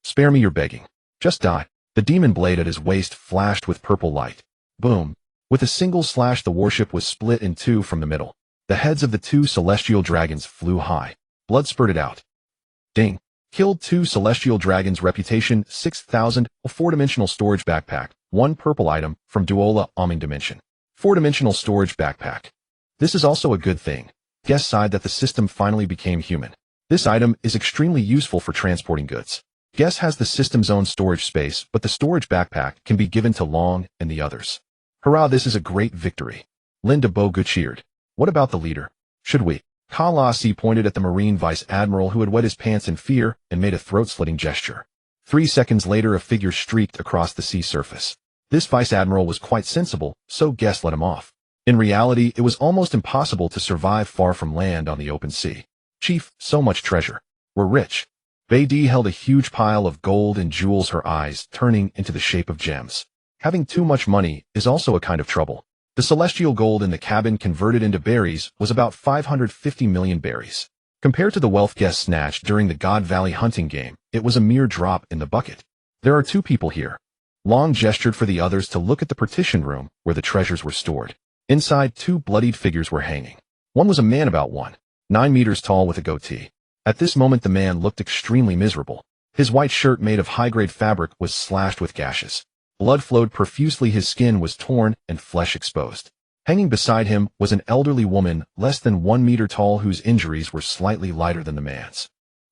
Spare me your begging. Just die. The demon blade at his waist flashed with purple light. Boom. With a single slash, the warship was split in 2 from the middle. The heads of the 2 celestial dragons flew high. Blood spurted out. Ding. Killed 2 celestial dragons. Reputation 6,000. A 4-dimensional storage backpack. 1 purple item from Duola Oming Dimension. 4-dimensional storage backpack. This is also a good thing. Guess sighed that the system finally became human. This item is extremely useful for transporting goods. Guess has the system's own storage space, but the storage backpack can be given to Long and the others. Hurrah, this is a great victory. Linda Bogu cheered. What about the leader? Should we? Kalasi pointed at the Marine Vice Admiral, who had wet his pants in fear and made a throat-slitting gesture. 3 seconds later, a figure streaked across the sea surface. This Vice Admiral was quite sensible, so Guess let him off. In reality, it was almost impossible to survive far from land on the open sea. Chief, so much treasure. We're rich. Beidou held a huge pile of gold and jewels, her eyes turning into the shape of gems. Having too much money is also a kind of trouble. The celestial gold in the cabin converted into berries was about 550 million berries. Compared to the wealth Guess snatched during the God Valley hunting game, it was a mere drop in the bucket. There are 2 people here. Long gestured for the others to look at the partition room where the treasures were stored. Inside, 2 bloodied figures were hanging. One was a man about 1.9 meters tall with a goatee. At this moment, the man looked extremely miserable. His white shirt, made of high-grade fabric, was slashed with gashes. Blood flowed profusely, his skin was torn and flesh exposed. Hanging beside him was an elderly woman, less than 1 meter tall, whose injuries were slightly lighter than the man's.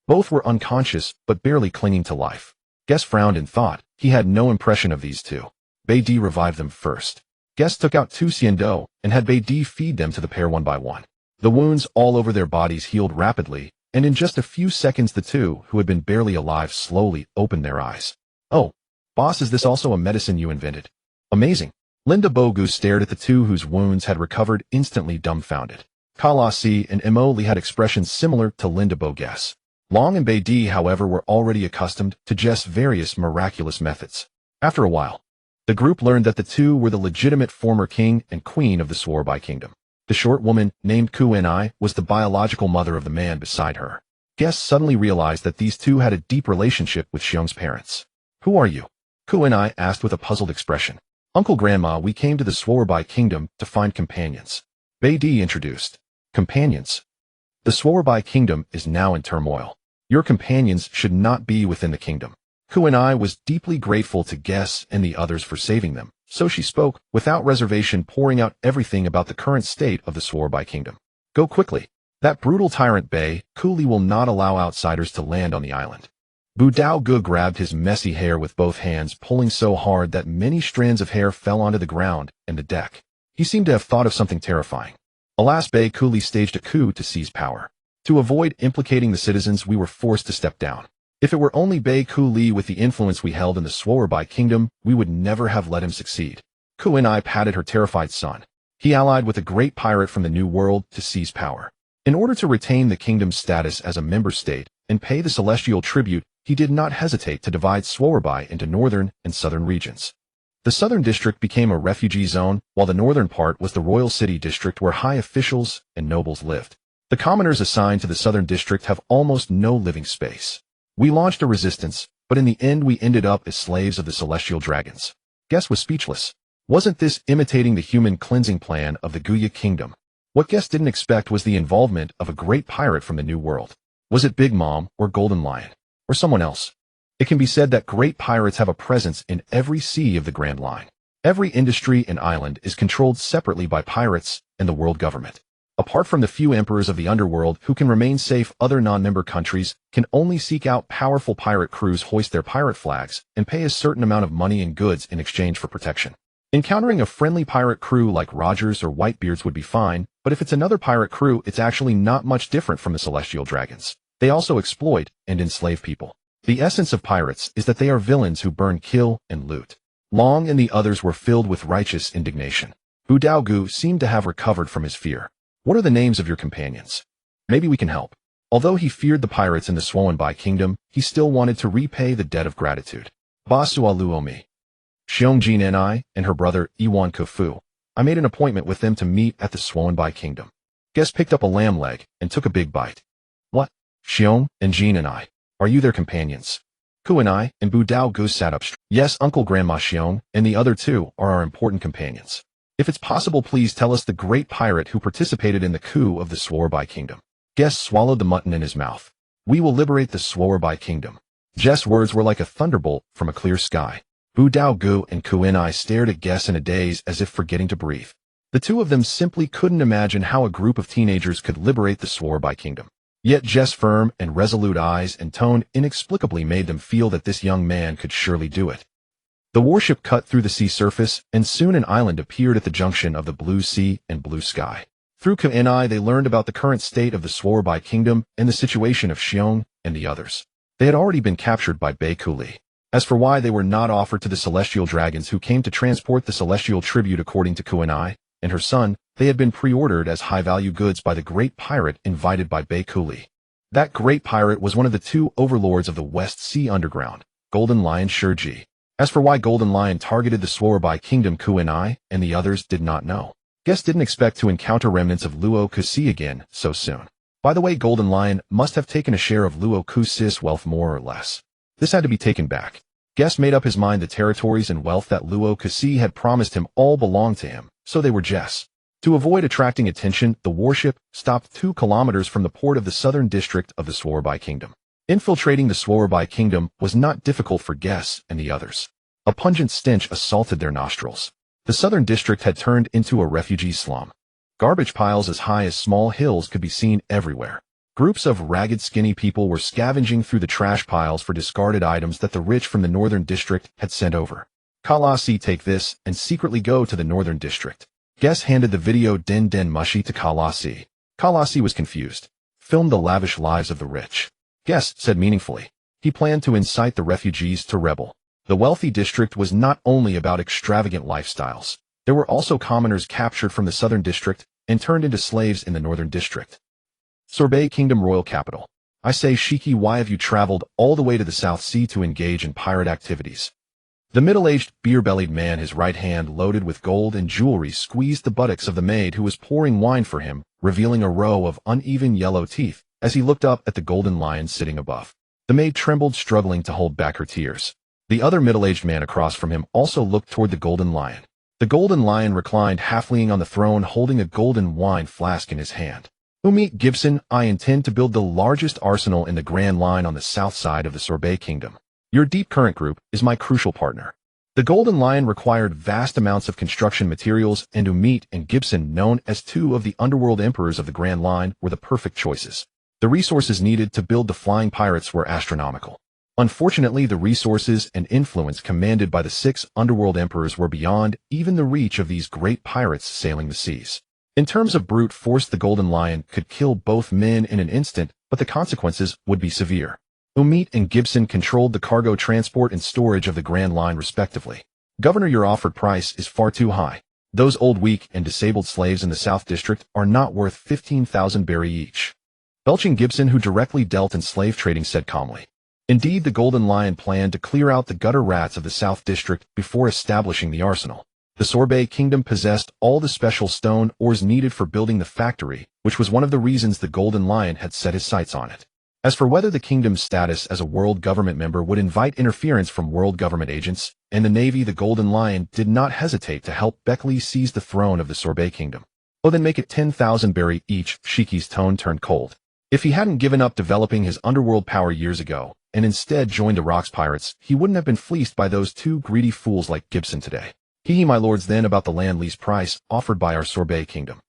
Both were unconscious, but barely clinging to life. Guess frowned and thought he had no impression of these 2. Beidou revived them first. Guess took out 2 Xiando and had Beidou feed them to the pair one by one. The wounds all over their bodies healed rapidly, and in just a few seconds the 2 who had been barely alive slowly opened their eyes. Oh, boss, is this also a medicine you invented? Amazing. Linda Bogu stared at the 2 whose wounds had recovered, instantly dumbfounded. Kalasi and Imoli had expressions similar to Linda Bogues. Long and Beidou, however, were already accustomed to Jess' various miraculous methods. After a while, the group learned that the 2 were the legitimate former king and queen of the Swordsman kingdom. The short woman, named Ku'Ni, was the biological mother of the man beside her. Guess suddenly realized that these 2 had a deep relationship with Xiong's parents. Who are you? Ku'Ni asked with a puzzled expression. Uncle Grandma, we came to the Swordsman kingdom to find companions. Beidou introduced. Companions? The Swordsman kingdom is now in turmoil. Your companions should not be within the kingdom. Ku'Ni was deeply grateful to Guess and the others for saving them, so she spoke, without reservation, pouring out everything about the current state of the Swordsman kingdom. Go quickly. That brutal tyrant Bei Kuli will not allow outsiders to land on the island. Bu Dao Gu grabbed his messy hair with both hands, pulling so hard that many strands of hair fell onto the ground and the deck. He seemed to have thought of something terrifying. Alas, Bei Kuli staged a coup to seize power. To avoid implicating the citizens, we were forced to step down. If it were only Bei Kuli with the influence we held in the Swordsman kingdom, we would never have let him succeed. Kuinai patted her terrified son. He allied with a great pirate from the New World to seize power. In order to retain the kingdom's status as a member state and pay the celestial tribute, he did not hesitate to divide Swordsman into northern and southern regions. The southern district became a refugee zone, while the northern part was the royal city district where high officials and nobles lived. The commoners assigned to the southern district have almost no living space. We launched a resistance, but in the end we ended up as slaves of the celestial dragons. Guest was speechless. Wasn't this imitating the human cleansing plan of the Guya kingdom? What Guest didn't expect was the involvement of a great pirate from the New World. Was it Big Mom or Golden Lion? Or someone else? It can be said that great pirates have a presence in every sea of the Grand Line. Every industry and island is controlled separately by pirates and the world government. Apart from the few emperors of the underworld who can remain safe, other non-member countries can only seek out powerful pirate crews, hoist their pirate flags, and pay a certain amount of money and goods in exchange for protection. Encountering a friendly pirate crew like Rogers or Whitebeards would be fine, but if it's another pirate crew, it's actually not much different from the celestial dragons. They also exploit and enslave people. The essence of pirates is that they are villains who burn, kill, and loot. Long and the others were filled with righteous indignation. Bu Daogu seemed to have recovered from his fear. What are the names of your companions? Maybe we can help. Although he feared the pirates in the Swordsman kingdom, he still wanted to repay the debt of gratitude. Basua Luomi. Xiong and I, and her brother, Iwan Kofu. I made an appointment with them to meet at the Swordsman kingdom. Guest picked up a lamb leg and took a big bite. What? Xiong and Jean and I. Are you their companions? Ku and I and Bu Daogu sat up. Yes, Uncle Grandma Xiong and the other two are our important companions. If it's possible, please tell us the great pirate who participated in the coup of the Swordsman kingdom. Guest swallowed the mutton in his mouth. We will liberate the Swordsman kingdom. Jess' words were like a thunderbolt from a clear sky. Bu Daogu and Ku and I stared at Guess in a daze as if forgetting to breathe. The two of them simply couldn't imagine how a group of teenagers could liberate the Swordsman kingdom. Yet Jess' firm and resolute eyes and tone inexplicably made them feel that this young man could surely do it. The warship cut through the sea surface, and soon an island appeared at the junction of the blue sea and blue sky. Through Ku and I, they learned about the current state of the Swordsman kingdom and the situation of Xiong and the others. They had already been captured by Bei Kuli. As for why they were not offered to the celestial dragons who came to transport the celestial tribute, according to Ku and I and her son, they had been pre-ordered as high-value goods by the great pirate invited by Bei Kuli. That great pirate was one of the two overlords of the West Sea Underground, Golden Lion Shurji. As for why Golden Lion targeted the Swordsman kingdom, Ku and I and the others did not know. Guest didn't expect to encounter remnants of Luo Kusi again so soon. By the way, Golden Lion must have taken a share of Luo Kusi's wealth, more or less. This had to be taken back. Guest made up his mind the territories and wealth that Luo Kusi had promised him all belonged to him, so they were Jess. To avoid attracting attention, the warship stopped 2 kilometers from the port of the southern district of the Swordsman kingdom. Infiltrating the Swordsman kingdom was not difficult for Guess and the others. A pungent stench assaulted their nostrils. The southern district had turned into a refugee slum. Garbage piles as high as small hills could be seen everywhere. Groups of ragged, skinny people were scavenging through the trash piles for discarded items that the rich from the northern district had sent over. Kalasi, take this and secretly go to the northern district. Guess handed the video Den Den Mushi to Kalasi. Kalasi was confused. Film the lavish lives of the rich. Guess said meaningfully. He planned to incite the refugees to rebel. The wealthy district was not only about extravagant lifestyles. There were also commoners captured from the southern district and turned into slaves in the northern district. Sorbet Kingdom Royal Capital. I say, Shiki, why have you traveled all the way to the South Sea to engage in pirate activities? The middle-aged, beer-bellied man, his right hand loaded with gold and jewelry, squeezed the buttocks of the maid who was pouring wine for him, revealing a row of uneven yellow teeth as he looked up at the Golden Lion sitting above. The maid trembled, struggling to hold back her tears. The other middle-aged man across from him also looked toward the Golden Lion. The Golden Lion reclined half-leaning on the throne, holding a golden wine flask in his hand. Meet Gibson, I intend to build the largest arsenal in the Grand Line on the south side of the Sorbet Kingdom. Your Deep Current Group is my crucial partner. The Golden Lion required vast amounts of construction materials, and Umit and Gibson, known as 2 of the underworld emperors of the Grand Line, were the perfect choices. The resources needed to build the flying pirates were astronomical. Unfortunately, the resources and influence commanded by the 6 underworld emperors were beyond even the reach of these great pirates sailing the seas. In terms of brute force, the Golden Lion could kill both men in an instant, but the consequences would be severe. Umit and Gibson controlled the cargo transport and storage of the Grand Line respectively. Governor, your offered price is far too high. Those old, weak, and disabled slaves in the South District are not worth 15,000 berry each. Belching Gibson, who directly dealt in slave trading, said calmly. Indeed, the Golden Lion planned to clear out the gutter rats of the South District before establishing the arsenal. The Sorbet Kingdom possessed all the special stone ores needed for building the factory, which was one of the reasons the Golden Lion had set his sights on it. As for whether the kingdom's status as a world government member would invite interference from world government agents and the Navy, the Golden Lion did not hesitate to help Beckley seize the throne of the Sorbet Kingdom. Oh, then make it 10,000 berry each. Shiki's tone turned cold. If he hadn't given up developing his underworld power years ago, and instead joined the Rocks Pirates, he wouldn't have been fleeced by those two greedy fools like Gibson today. Hee, my lords, then about the land lease price offered by our Sorbet Kingdom.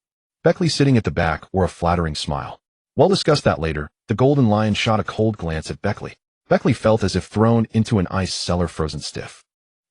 Beckley, sitting at the back, wore a flattering smile. We'll discuss that later. The Golden Lion shot a cold glance at Beckley. Beckley felt as if thrown into an ice cellar, frozen stiff.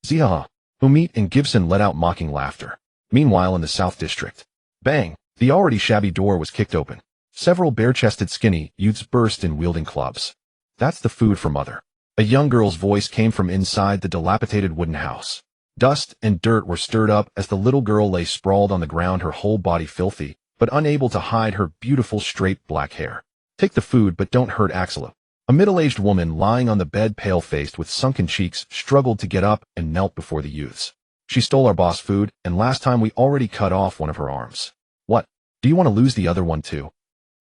Ziha! Umit and Gibson let out mocking laughter. Meanwhile, in the South District. Bang! The already shabby door was kicked open. Several bare-chested skinny youths burst in wielding clubs. That's the food for mother. A young girl's voice came from inside the dilapidated wooden house. Dust and dirt were stirred up as the little girl lay sprawled on the ground, her whole body filthy, but unable to hide her beautiful straight black hair. Take the food, but don't hurt Axela. A middle-aged woman lying on the bed, pale-faced with sunken cheeks, struggled to get up and knelt before the youths. She stole our boss food, and last time we already cut off one of her arms. What? Do you want to lose the other one too?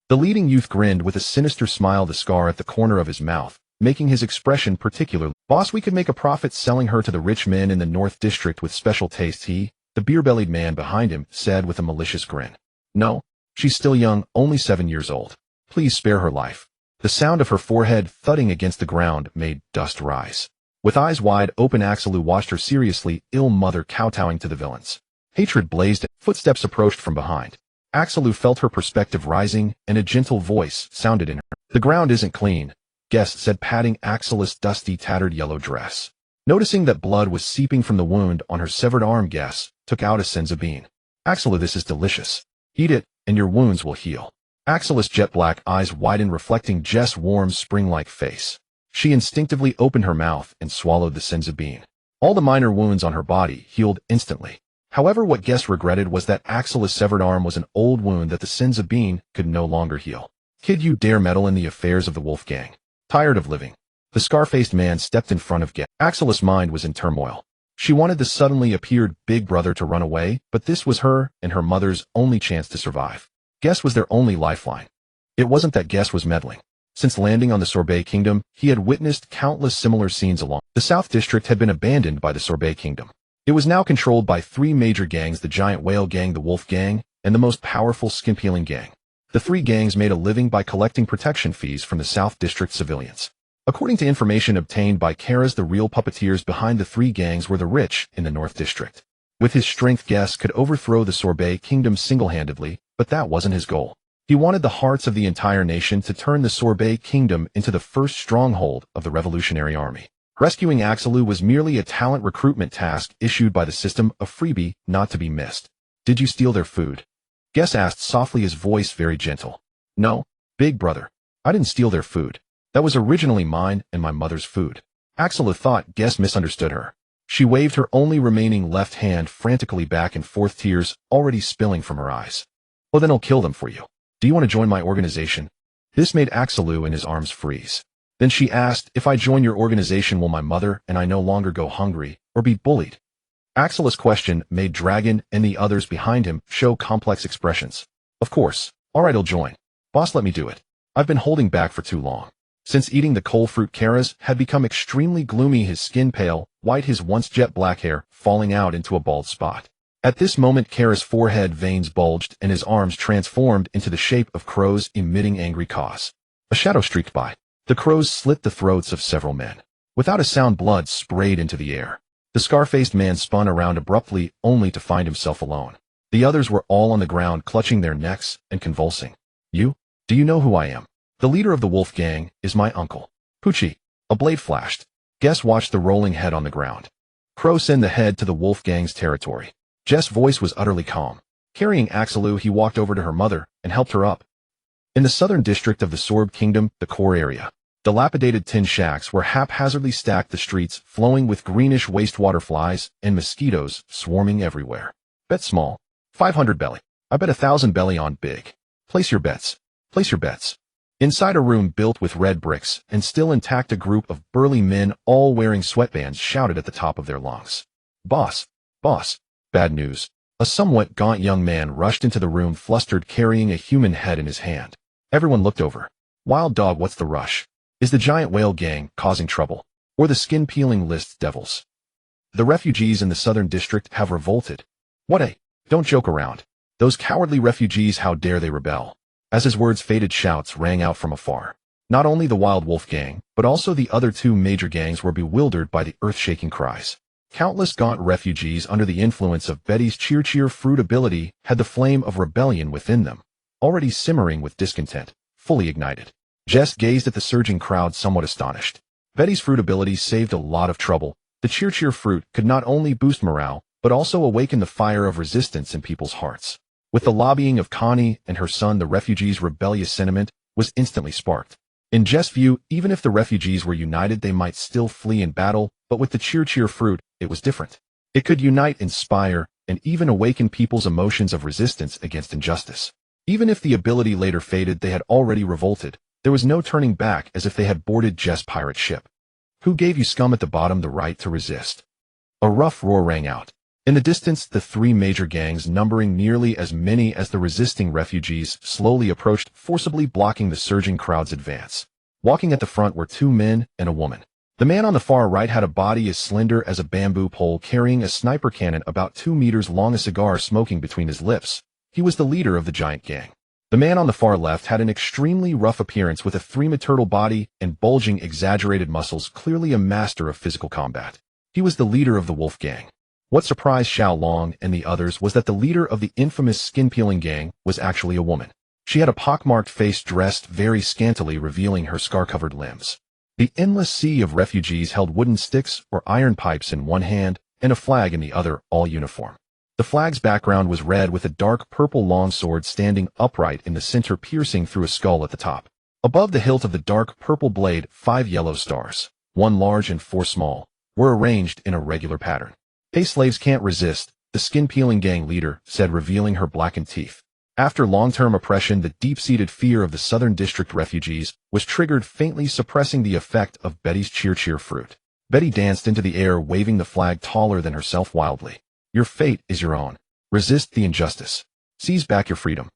The leading youth grinned with a sinister smile, the scar at the corner of his mouth making his expression particularly. Boss, we could make a profit selling her to the rich men in the North District with special tastes, he, the beer-bellied man behind him, said with a malicious grin. No, she's still young, only 7 years old. Please spare her life. The sound of her forehead thudding against the ground made dust rise. With eyes wide open, Axelu watched her seriously ill mother kowtowing to the villains. Hatred blazed, footsteps approached from behind. Axelu felt her perspective rising, and a gentle voice sounded in her. The ground isn't clean, Guest said, patting Axelu's dusty, tattered yellow dress. Noticing that blood was seeping from the wound on her severed arm, Guest took out a senza bean. Axelu, this is delicious. Eat it, and your wounds will heal. Axelu's jet-black eyes widened, reflecting Jess' warm, spring-like face. She instinctively opened her mouth and swallowed the senza bean. All the minor wounds on her body healed instantly. However, what Guest regretted was that Axelu's severed arm was an old wound that the senza bean could no longer heal. Kid, you dare meddle in the affairs of the Wolf Gang. Tired of living. The scar-faced man stepped in front of Guest. Axelu's mind was in turmoil. She wanted the suddenly appeared big brother to run away, but this was her and her mother's only chance to survive. Guest was their only lifeline. It wasn't that Guest was meddling. Since landing on the Sorbet Kingdom, he had witnessed countless similar scenes along. The South District had been abandoned by the Sorbet Kingdom. It was now controlled by three major gangs: the Giant Whale Gang, the Wolf Gang, and the most powerful Skin-Peeling Gang. The three gangs made a living by collecting protection fees from the South District civilians. According to information obtained by Karas, the real puppeteers behind the three gangs were the rich in the North District. With his strength, Guest could overthrow the Sorbet Kingdom single-handedly, but that wasn't his goal. He wanted the hearts of the entire nation to turn the Sorbet Kingdom into the first stronghold of the Revolutionary Army. Rescuing Axelu was merely a talent recruitment task issued by the system, a freebie not to be missed. Did you steal their food? Guest asked softly, his voice very gentle. No, big brother. I didn't steal their food. That was originally mine and my mother's food. Axelu thought Guest misunderstood her. She waved her only remaining left hand frantically back and forth, tears already spilling from her eyes. Well, then I'll kill them for you. Do you want to join my organization? This made Axelu and his arms freeze. Then she asked, if I join your organization, will my mother and I no longer go hungry or be bullied? Axelu's question made Dragon and the others behind him show complex expressions. Of course. All right, I'll join. Boss, let me do it. I've been holding back for too long. Since eating the coal fruit, Karas had become extremely gloomy, his skin pale, white, his once jet black hair falling out into a bald spot. At this moment, Karas' forehead veins bulged and his arms transformed into the shape of crows, emitting angry caws. A shadow streaked by. The crows slit the throats of several men. Without a sound, blood sprayed into the air. The scar-faced man spun around abruptly, only to find himself alone. The others were all on the ground, clutching their necks and convulsing. You? Do you know who I am? The leader of the Wolf Gang is my uncle. Poochie. A blade flashed. Guest watched the rolling head on the ground. Crow, send the head to the Wolf Gang's territory. Jess' voice was utterly calm. Carrying Axelu, he walked over to her mother and helped her up. In the southern district of the Sorb Kingdom, the core area, dilapidated tin shacks were haphazardly stacked, the streets flowing with greenish wastewater flies and mosquitoes swarming everywhere. Bet small. 500 belly. I bet 1,000 belly on big. Place your bets. Place your bets. Inside a room built with red bricks and still intact, a group of burly men, all wearing sweatbands, shouted at the top of their lungs. Boss. Boss. Bad news. A somewhat gaunt young man rushed into the room, flustered, carrying a human head in his hand. Everyone looked over. Wild dog, what's the rush? Is the giant whale gang causing trouble? Or the skin-peeling list devils? The refugees in the southern district have revolted. What a... Don't joke around. Those cowardly refugees, how dare they rebel? As his words faded, shouts rang out from afar. Not only the Wild Wolf gang, but also the other two major gangs were bewildered by the earth-shaking cries. Countless gaunt refugees, under the influence of Betty's cheer fruit ability, had the flame of rebellion within them, already simmering with discontent, fully ignited. Jess gazed at the surging crowd, somewhat astonished. Betty's fruit ability saved a lot of trouble. The cheer fruit could not only boost morale, but also awaken the fire of resistance in people's hearts. With the lobbying of Connie and her son, the refugees' rebellious sentiment was instantly sparked. In Jess' view, even if the refugees were united, they might still flee in battle, but with the cheer fruit, it was different. It could unite, inspire, and even awaken people's emotions of resistance against injustice. Even if the ability later faded, they had already revolted. There was no turning back, as if they had boarded Jess' pirate ship. Who gave you scum at the bottom the right to resist? A rough roar rang out. In the distance, the three major gangs, numbering nearly as many as the resisting refugees, slowly approached, forcibly blocking the surging crowd's advance. Walking at the front were two men and a woman. The man on the far right had a body as slender as a bamboo pole, carrying a sniper cannon about 2 meters long, a cigar smoking between his lips. He was the leader of the giant gang. The man on the far left had an extremely rough appearance, with a 3-meter turtle body and bulging, exaggerated muscles, clearly a master of physical combat. He was the leader of the Wolf Gang. What surprised Xiao Long and the others was that the leader of the infamous skin-peeling gang was actually a woman. She had a pockmarked face, dressed very scantily, revealing her scar-covered limbs. The endless sea of refugees held wooden sticks or iron pipes in one hand and a flag in the other, all uniform. The flag's background was red, with a dark purple longsword standing upright in the center, piercing through a skull at the top. Above the hilt of the dark purple blade, 5 yellow stars, 1 large and 4 small, were arranged in a regular pattern. "Hey, slaves can't resist," the skin-peeling gang leader said, revealing her blackened teeth. After long-term oppression, the deep-seated fear of the Southern District refugees was triggered, faintly suppressing the effect of Betty's cheer fruit. Betty danced into the air, waving the flag taller than herself wildly. "Your fate is your own. Resist the injustice. Seize back your freedom.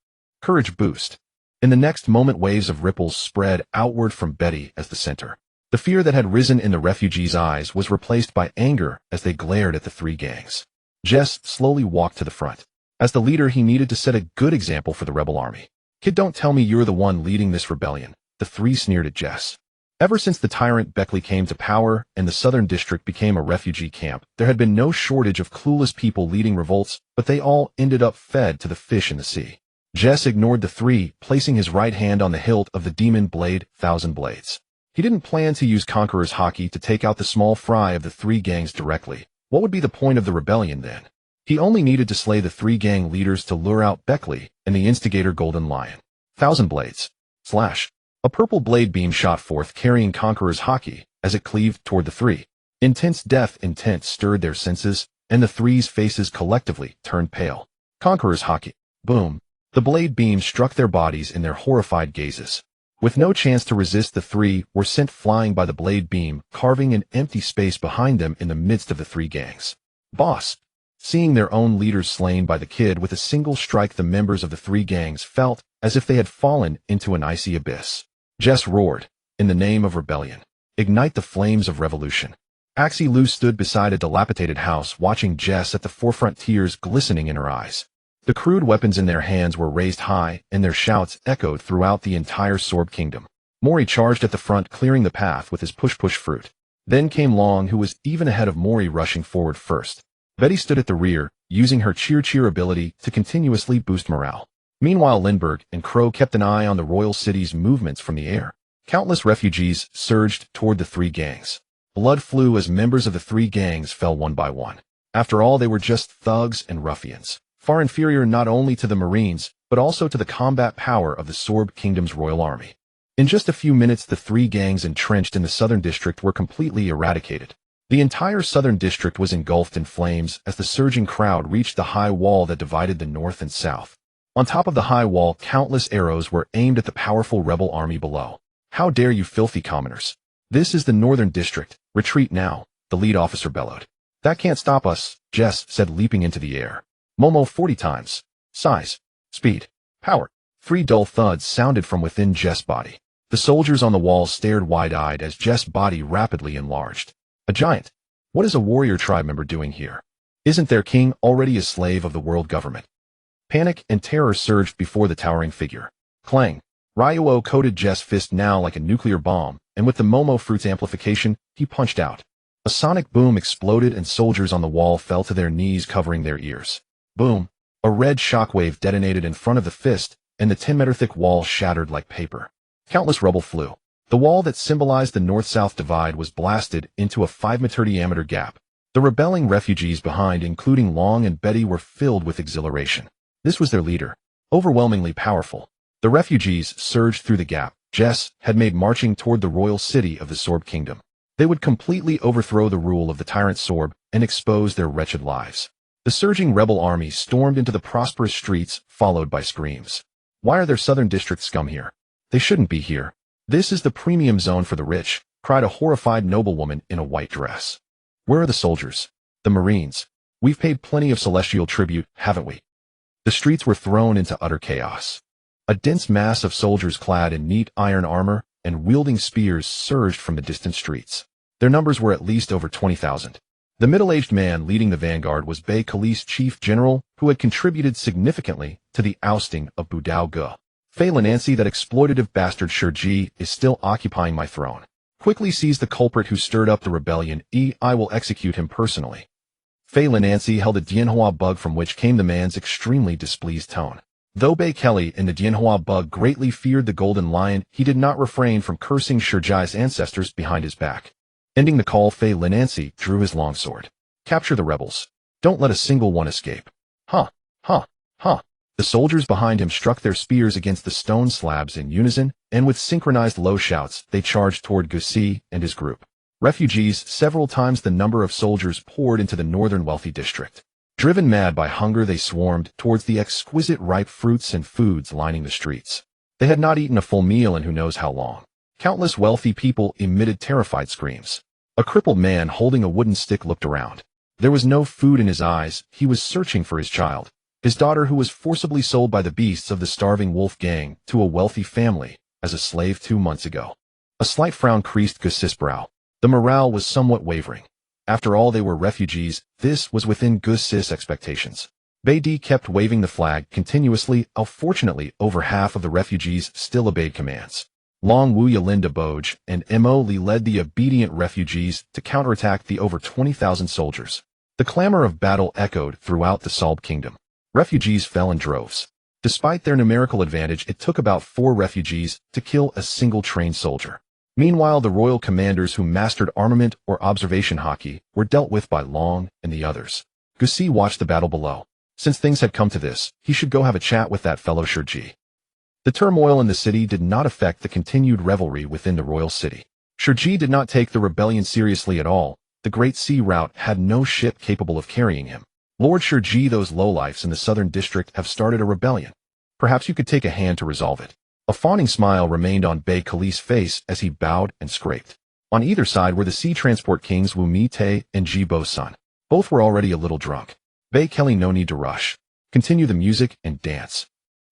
Courage boost." In the next moment, waves of ripples spread outward from Betty as the center. The fear that had risen in the refugees' eyes was replaced by anger as they glared at the three gangs. Jess slowly walked to the front. As the leader, he needed to set a good example for the rebel army. "Kid, don't tell me you're the one leading this rebellion," the three sneered at Jess. Ever since the tyrant Beckley came to power and the Southern District became a refugee camp, there had been no shortage of clueless people leading revolts, but they all ended up fed to the fish in the sea. Jess ignored the three, placing his right hand on the hilt of the demon blade, Thousand Blades. He didn't plan to use Conqueror's Haki to take out the small fry of the three gangs directly. What would be the point of the rebellion then? He only needed to slay the three gang leaders to lure out Beckley and the instigator Golden Lion. Thousand Blades. Slash. A purple blade beam shot forth, carrying Conqueror's Haki as it cleaved toward the three. Intense death intent stirred their senses, and the three's faces collectively turned pale. Conqueror's Haki. Boom. The blade beam struck their bodies in their horrified gazes. With no chance to resist, the three were sent flying by the blade beam, carving an empty space behind them in the midst of the three gangs. Boss. Seeing their own leaders slain by the kid with a single strike, the members of the three gangs felt as if they had fallen into an icy abyss. Jess roared, "In the name of rebellion, ignite the flames of revolution." Axie Lu stood beside a dilapidated house, watching Jess at the forefront, tears glistening in her eyes. The crude weapons in their hands were raised high, and their shouts echoed throughout the entire Sorb Kingdom. Mori charged at the front, clearing the path with his push fruit. Then came Long, who was even ahead of Mori, rushing forward first. Betty stood at the rear, using her cheer ability to continuously boost morale. Meanwhile, Lindbergh and Crow kept an eye on the royal city's movements from the air. Countless refugees surged toward the three gangs. Blood flew as members of the three gangs fell one by one. After all, they were just thugs and ruffians, far inferior not only to the Marines, but also to the combat power of the Sorb Kingdom's royal army. In just a few minutes, the three gangs entrenched in the southern district were completely eradicated. The entire southern district was engulfed in flames as the surging crowd reached the high wall that divided the north and south. On top of the high wall, countless arrows were aimed at the powerful rebel army below. "How dare you filthy commoners! This is the northern district. Retreat now," the lead officer bellowed. "That can't stop us," Jess said, leaping into the air. Momo 40 times. Size. Speed. Power. 3 dull thuds sounded from within Jess' body. The soldiers on the wall stared wide-eyed as Jess' body rapidly enlarged. A giant. What is a warrior tribe member doing here? Isn't their king already a slave of the world government? Panic and terror surged before the towering figure. Clang. Ryuo coated Jess' fist now like a nuclear bomb, and with the Momo fruit's amplification, he punched out. A sonic boom exploded and soldiers on the wall fell to their knees, covering their ears. Boom. A red shockwave detonated in front of the fist, and the 10-meter-thick wall shattered like paper. Countless rubble flew. The wall that symbolized the north-south divide was blasted into a 5-meter diameter gap. The rebelling refugees behind, including Long and Betty, were filled with exhilaration. This was their leader. Overwhelmingly powerful. The refugees surged through the gap Jess had made, marching toward the royal city of the Sorb Kingdom. They would completely overthrow the rule of the tyrant Sorb and expose their wretched lives. The surging rebel army stormed into the prosperous streets, followed by screams. "Why are there southern district scum here? They shouldn't be here. This is the premium zone for the rich," cried a horrified noblewoman in a white dress. "Where are the soldiers? The Marines? We've paid plenty of celestial tribute, haven't we?" The streets were thrown into utter chaos. A dense mass of soldiers clad in neat iron armor and wielding spears surged from the distant streets. Their numbers were at least over 20,000. The middle-aged man leading the vanguard was Bei Kali's chief general, who had contributed significantly to the ousting of Budao Ge. "Fei Linancy, that exploitative bastard Shurji, is still occupying my throne. Quickly seize the culprit who stirred up the rebellion. I will execute him personally." Fei Linancy held a Dianhua bug from which came the man's extremely displeased tone. Though Bei Kelly and the Dianhua bug greatly feared the Golden Lion, he did not refrain from cursing Shurji's ancestors behind his back. Ending the call, Fei Linancy drew his longsword. "Capture the rebels. Don't let a single one escape." "Huh, huh, huh." The soldiers behind him struck their spears against the stone slabs in unison, and with synchronized low shouts, they charged toward Gusi and his group. Refugees, several times the number of soldiers, poured into the northern wealthy district. Driven mad by hunger, they swarmed towards the exquisite ripe fruits and foods lining the streets. They had not eaten a full meal in who knows how long. Countless wealthy people emitted terrified screams. A crippled man holding a wooden stick looked around. There was no food in his eyes. He was searching for his child, his daughter, who was forcibly sold by the beasts of the starving wolf gang to a wealthy family as a slave 2 months ago. A slight frown creased Gusi's brow. The morale was somewhat wavering. After all, they were refugees. This was within Gusi's expectations. Bei Di kept waving the flag continuously. Fortunately, over half of the refugees still obeyed commands. Long Wu Yalinda Boj and Mo Li led the obedient refugees to counterattack the over 20,000 soldiers. The clamor of battle echoed throughout the Sorb Kingdom. Refugees fell in droves. Despite their numerical advantage, it took about 4 refugees to kill a single trained soldier. Meanwhile, the royal commanders who mastered armament or observation Haki were dealt with by Long and the others. Gusi watched the battle below. Since things had come to this, he should go have a chat with that fellow Shurji. The turmoil in the city did not affect the continued revelry within the royal city. Shurji did not take the rebellion seriously at all. The Great Sea Route had no ship capable of carrying him. "Lord Shurji, those lowlifes in the southern district have started a rebellion. Perhaps you could take a hand to resolve it." A fawning smile remained on Bei Kali's face as he bowed and scraped. On either side were the sea transport kings Wu Mi-tae and Ji Bo-sun. Both were already a little drunk. Bei Kelly, no need to rush. Continue the music and dance.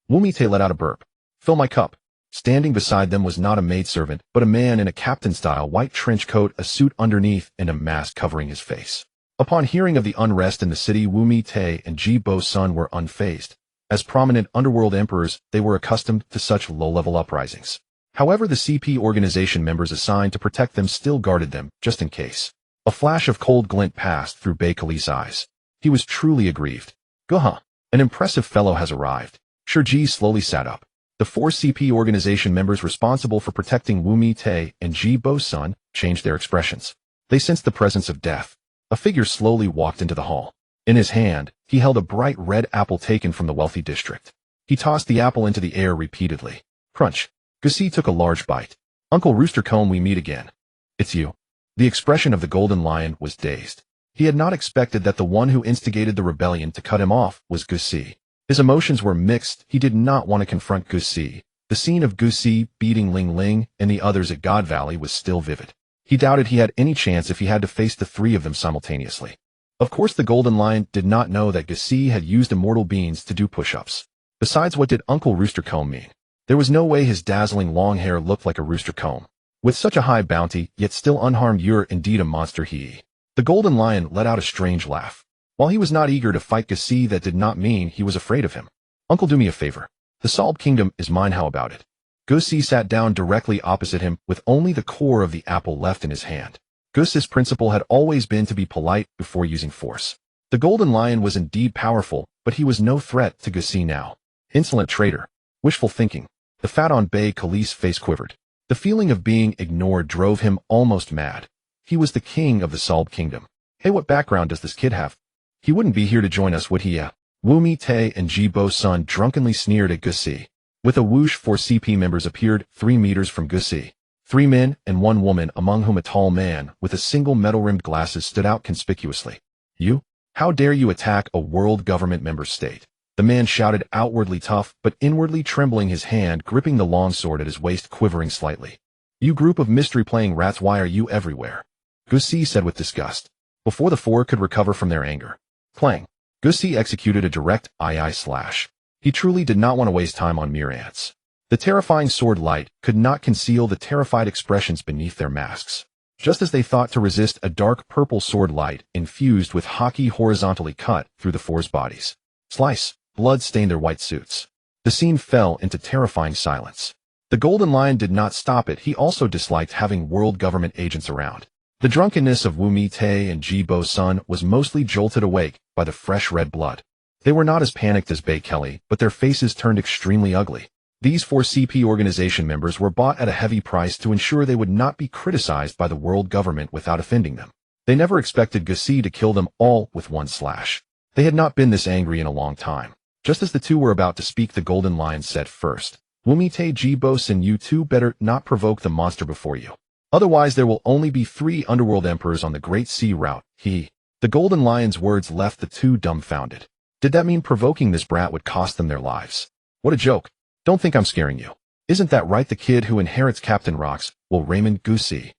Wu Mi-tae let out a burp. "Fill my cup." Standing beside them was not a maidservant, but a man in a captain-style white trench coat, a suit underneath, and a mask covering his face. Upon hearing of the unrest in the city, Wu Mi-tae and Ji Bo-sun were unfazed. As prominent underworld emperors, they were accustomed to such low-level uprisings. However, the CP organization members assigned to protect them still guarded them, just in case. A flash of cold glint passed through Bei Kali's eyes. He was truly aggrieved. "Guh, an impressive fellow has arrived." Shurji slowly sat up. The 4 CP organization members responsible for protecting Wu Mi-tae and Ji Bo-sun changed their expressions. They sensed the presence of death. A figure slowly walked into the hall. In his hand, He held a bright red apple taken from the wealthy district. He tossed the apple into the air repeatedly. Crunch. Gussie took a large bite. Uncle Roostercomb, we meet again. It's you. The expression of the golden lion was dazed. He had not expected that the one who instigated the rebellion to cut him off was Gussie. His emotions were mixed. He did not want to confront Gussie. The scene of Gussie beating Ling Ling and the others at God Valley was still vivid. He doubted he had any chance if he had to face the three of them simultaneously. Of course, the golden lion did not know that Gussie had used immortal beings to do push-ups. Besides, what did Uncle Roostercomb mean? There was no way his dazzling long hair looked like a rooster comb. With such a high bounty, yet still unharmed, you're indeed a monster, he. The golden lion let out a strange laugh. While he was not eager to fight Gussie, that did not mean he was afraid of him. Uncle, do me a favor. The Solb Kingdom is mine, how about it? Gussie sat down directly opposite him with only the core of the apple left in his hand. Gussie's principle had always been to be polite before using force. The golden lion was indeed powerful, but he was no threat to Gussie now. Insolent traitor. Wishful thinking. The Faton Bey Khalees' face quivered. The feeling of being ignored drove him almost mad. He was the king of the Solb Kingdom. Hey, what background does this kid have? He wouldn't be here to join us, would he? Wu Mi-tae and Ji-Bo's son drunkenly sneered at Gussie. With a whoosh, 4 CP members appeared 3 meters from Gussie. 3 men and 1 woman, among whom a tall man with a single metal-rimmed glasses stood out conspicuously. You? How dare you attack a world government member state? The man shouted, outwardly tough, but inwardly trembling, his hand gripping the longsword at his waist, quivering slightly. You group of mystery-playing rats, why are you everywhere? Gussie said with disgust. Before the 4 could recover from their anger. Clang. Gussie executed a direct eye slash. He truly did not want to waste time on mere ants. The terrifying sword light could not conceal the terrified expressions beneath their masks. Just as they thought to resist, a dark purple sword light infused with Haki horizontally cut through the 4's bodies. Slice. Blood stained their white suits. The scene fell into terrifying silence. The golden lion did not stop it. He also disliked having world government agents around. The drunkenness of Wu Mi-tae and Ji-Bo's son was mostly jolted awake by the fresh red blood. They were not as panicked as Bae Kelly, but their faces turned extremely ugly. These 4 CP organization members were bought at a heavy price to ensure they would not be criticized by the world government without offending them. They never expected Gussie to kill them all with 1 slash. They had not been this angry in a long time. Just as the 2 were about to speak, the golden lion said first, Wu Mi-tae, Ji-Bo-san, you 2 better not provoke the monster before you. Otherwise there will only be 3 underworld emperors on the Great Sea route. The golden lion's words left the 2 dumbfounded. Did that mean provoking this brat would cost them their lives? What a joke. Don't think I'm scaring you. Isn't that right? The kid who inherits Captain Rock's, will Raymond Gussie.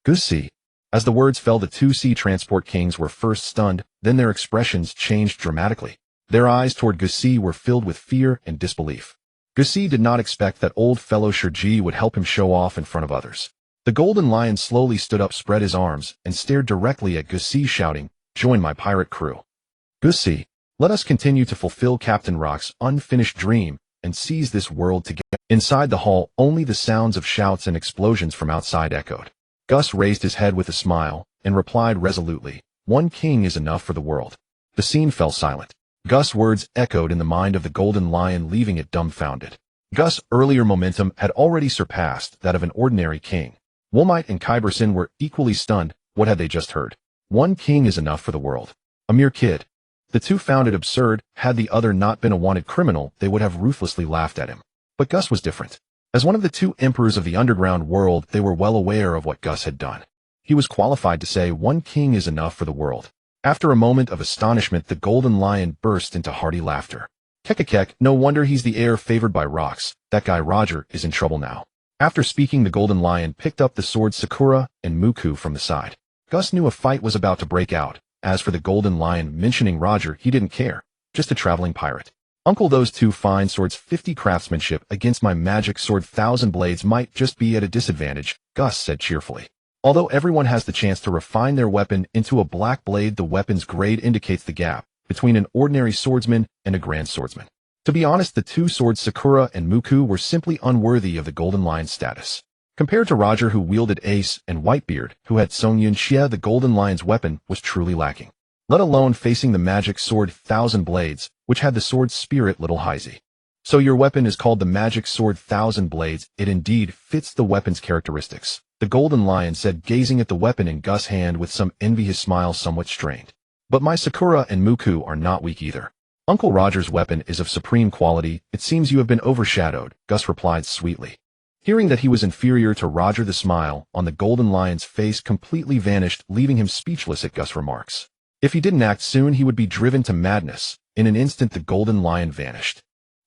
Gussie. As the words fell, the 2 sea transport kings were first stunned, then their expressions changed dramatically. Their eyes toward Gussie were filled with fear and disbelief. Gussie did not expect that old fellow Shurji would help him show off in front of others. The golden lion slowly stood up, spread his arms, and stared directly at Gussie, shouting, join my pirate crew. Gussie, let us continue to fulfill Captain Rock's unfinished dream and seize this world together. Inside the hall, only the sounds of shouts and explosions from outside echoed. Gus raised his head with a smile and replied resolutely, 1 king is enough for the world. The scene fell silent. Gus' words echoed in the mind of the golden lion, leaving it dumbfounded. Gus' earlier momentum had already surpassed that of an ordinary king. Woolmite and Kyberson were equally stunned. What had they just heard? 1 king is enough for the world. A mere kid. The 2 found it absurd. Had the other not been a wanted criminal, they would have ruthlessly laughed at him. But Gus was different. As one of the 2 emperors of the underground world, they were well aware of what Gus had done. He was qualified to say 1 king is enough for the world. After a moment of astonishment, the golden lion burst into hearty laughter. Kekekek, no wonder he's the heir favored by rocks. That guy Roger is in trouble now. After speaking, the golden lion picked up the swords Sakura and Muku from the side. Gus knew a fight was about to break out. As for the golden lion mentioning Roger, he didn't care. Just a traveling pirate. Uncle, those 2 fine swords, 50 craftsmanship against my magic sword 1,000 blades might just be at a disadvantage, Gus said cheerfully. Although everyone has the chance to refine their weapon into a black blade, the weapon's grade indicates the gap between an ordinary swordsman and a grand swordsman. To be honest, the 2 swords Sakura and Muku were simply unworthy of the golden lion's status. Compared to Roger, who wielded Ace, and Whitebeard, who had Songyun Xie, the golden lion's weapon was truly lacking. Let alone facing the magic sword 1,000 blades, which had the sword's spirit Little Heisey. So your weapon is called the magic sword 1,000 blades. It indeed fits the weapon's characteristics. The golden lion said, gazing at the weapon in Gus' hand with some envy, his smile somewhat strained. But my Sakura and Muku are not weak either. Uncle Roger's weapon is of supreme quality. It seems you have been overshadowed, Gus replied sweetly. Hearing that he was inferior to Roger, the smile on the Golden Lion's face completely vanished, leaving him speechless at Gus' remarks. If he didn't act soon, he would be driven to madness. In an instant, the Golden Lion vanished.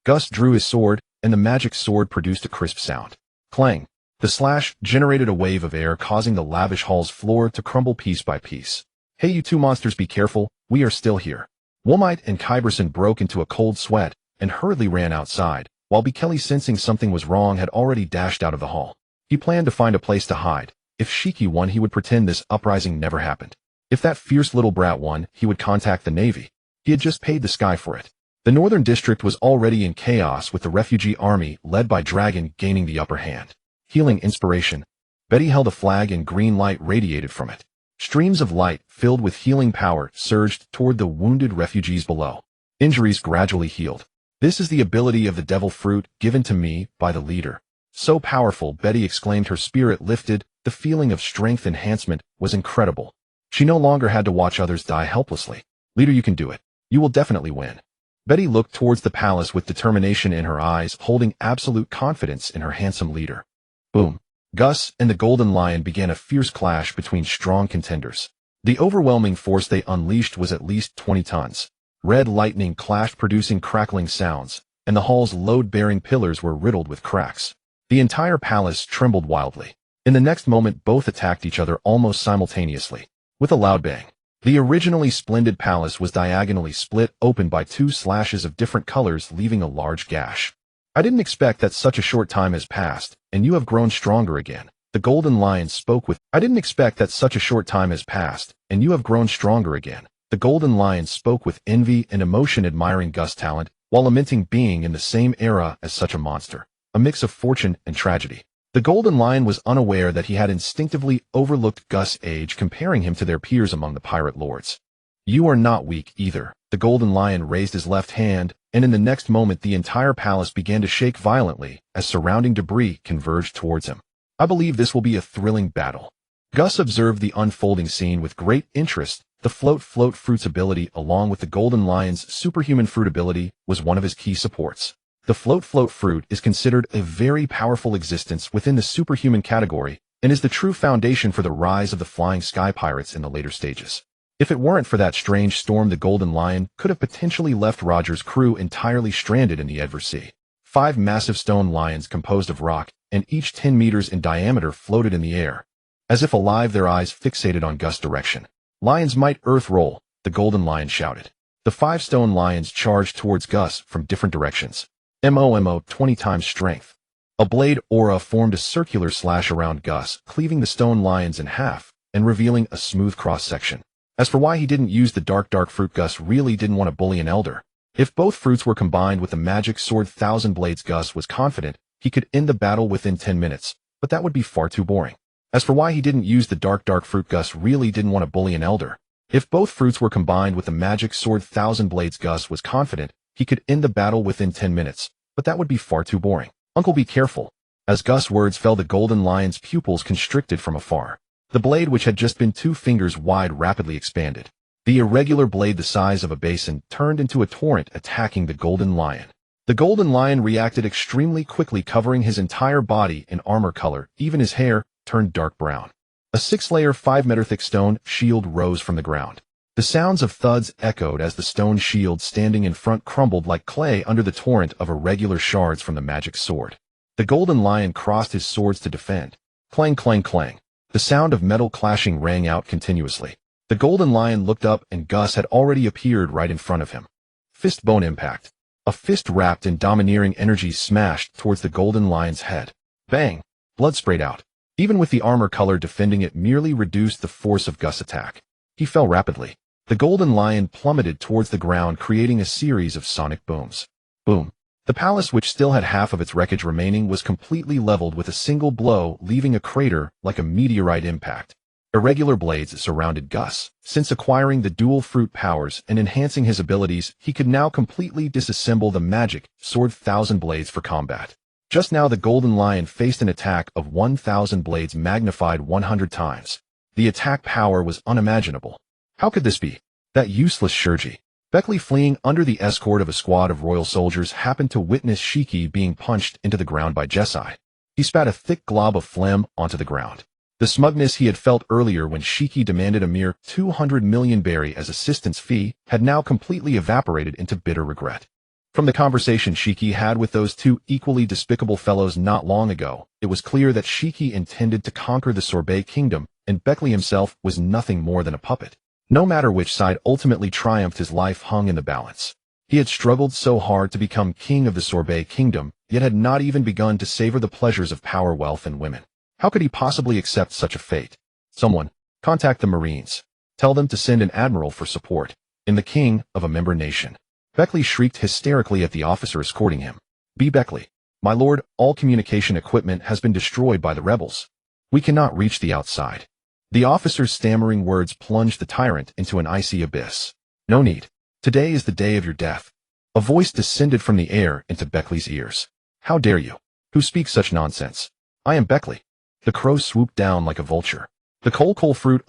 Gus drew his sword, and the magic sword produced a crisp sound. Clang! The slash generated a wave of air, causing the lavish hall's floor to crumble piece by piece. Hey, you two monsters, be careful, we are still here. Woolmite and Kyberson broke into a cold sweat and hurriedly ran outside, while B. Kelly, sensing something was wrong, had already dashed out of the hall. He planned to find a place to hide. If Shiki won, he would pretend this uprising never happened. If that fierce little brat won, he would contact the Navy. He had just paid the sky for it. The Northern District was already in chaos, with the refugee army, led by Dragon, gaining the upper hand. Healing inspiration. Betty held a flag and green light radiated from it. Streams of light, filled with healing power, surged toward the wounded refugees below. Injuries gradually healed. This is the ability of the devil fruit, given to me by the leader. So powerful, Betty exclaimed, her spirit lifted. The feeling of strength enhancement was incredible. She no longer had to watch others die helplessly. Leader, you can do it. You will definitely win. Betty looked towards the palace with determination in her eyes, holding absolute confidence in her handsome leader. Boom. Gus and the Golden Lion began a fierce clash between strong contenders. The overwhelming force they unleashed was at least 20 tons. Red lightning clashed, producing crackling sounds, and the hall's load-bearing pillars were riddled with cracks. The entire palace trembled wildly. In the next moment, both attacked each other almost simultaneously. With a loud bang, the originally splendid palace was diagonally split open by two slashes of different colors, leaving a large gash. I didn't expect that such a short time has passed, and you have grown stronger again. The Golden Lion spoke with, I didn't expect that such a short time has passed, and you have grown stronger again. The Golden Lion spoke with envy and emotion, admiring Gus' talent, while lamenting being in the same era as such a monster. A mix of fortune and tragedy. The Golden Lion was unaware that he had instinctively overlooked Gus' age, comparing him to their peers among the pirate lords. You are not weak either. The Golden Lion raised his left hand, and in the next moment the entire palace began to shake violently as surrounding debris converged towards him. I believe this will be a thrilling battle. Gus observed the unfolding scene with great interest. The float fruit's ability, along with the Golden Lion's superhuman fruit ability, was one of his key supports. The float fruit is considered a very powerful existence within the superhuman category, and is the true foundation for the rise of the flying sky pirates in the later stages. If it weren't for that strange storm, the Golden Lion could have potentially left Roger's crew entirely stranded in the Edver Sea. 5 massive stone lions composed of rock, and each 10 meters in diameter, floated in the air. As if alive, their eyes fixated on Gus' direction. Lions might earth roll, the Golden Lion shouted. The 5 stone lions charged towards Gus from different directions. Momo, 20 times strength. A blade aura formed a circular slash around Gus, cleaving the stone lions in half, and revealing a smooth cross-section. As for why he didn't use the dark fruit, Gus really didn't want to bully an elder. If both fruits were combined with the magic sword Thousand Blades, Gus was confident he could end the battle within 10 minutes, but that would be far too boring. As for why he didn't use the dark fruit, Gus really didn't want to bully an elder. If both fruits were combined with the magic sword Thousand Blades, Gus was confident he could end the battle within 10 minutes, but that would be far too boring. Uncle, be careful. As Gus' words fell, the Golden Lion's pupils constricted from afar. The blade, which had just been 2 fingers wide, rapidly expanded. The irregular blade, the size of a basin, turned into a torrent, attacking the Golden Lion. The Golden Lion reacted extremely quickly, covering his entire body in armor color. Even his hair turned dark brown. A 6-layer, 5-meter-thick stone shield rose from the ground. The sounds of thuds echoed as the stone shield standing in front crumbled like clay under the torrent of irregular shards from the magic sword. The Golden Lion crossed his swords to defend. Clang, clang, clang. The sound of metal clashing rang out continuously. The Golden Lion looked up, and Gus had already appeared right in front of him. Fist bone impact. A fist wrapped in domineering energy smashed towards the Golden Lion's head. Bang! Blood sprayed out. Even with the armor color defending, it merely reduced the force of Gus' attack. He fell rapidly. The Golden Lion plummeted towards the ground, creating a series of sonic booms. Boom. The palace, which still had half of its wreckage remaining, was completely leveled with a single blow, leaving a crater like a meteorite impact. Irregular blades surrounded Gus. Since acquiring the dual fruit powers and enhancing his abilities, he could now completely disassemble the magic sword Thousand Blades for combat. Just now, the Golden Lion faced an attack of 1,000 blades magnified 100 times. The attack power was unimaginable. How could this be? That useless Shurji. Beckley, fleeing under the escort of a squad of royal soldiers, happened to witness Shiki being punched into the ground by Jesai. He spat a thick glob of phlegm onto the ground. The smugness he had felt earlier when Shiki demanded a mere 200 million berry as assistance fee had now completely evaporated into bitter regret. From the conversation Shiki had with those two equally despicable fellows not long ago, it was clear that Shiki intended to conquer the Sorbet kingdom, and Beckley himself was nothing more than a puppet. No matter which side ultimately triumphed, his life hung in the balance. He had struggled so hard to become king of the Sorbet kingdom, yet had not even begun to savor the pleasures of power, wealth, and women. How could he possibly accept such a fate? Someone, contact the Marines. Tell them to send an admiral for support. In the king of a member nation. Beckley shrieked hysterically at the officer escorting him. "B. Beckley. My lord, all communication equipment has been destroyed by the rebels. We cannot reach the outside." The officer's stammering words plunged the tyrant into an icy abyss. "No need. Today is the day of your death." A voice descended from the air into Beckley's ears. "How dare you? Who speaks such nonsense? I am Beckley." The crow swooped down like a vulture. The coal fruit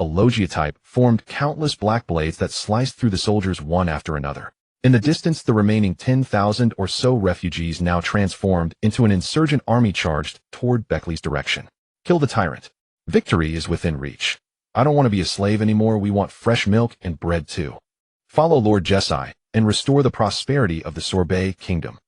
type formed countless black blades that sliced through the soldiers one after another. In the distance, the remaining 10,000 or so refugees now transformed into an insurgent army charged toward Beckley's direction. Kill the tyrant. Victory is within reach. I don't want to be a slave anymore. We want fresh milk and bread too. Follow Lord Jesai and restore the prosperity of the Sorbet kingdom.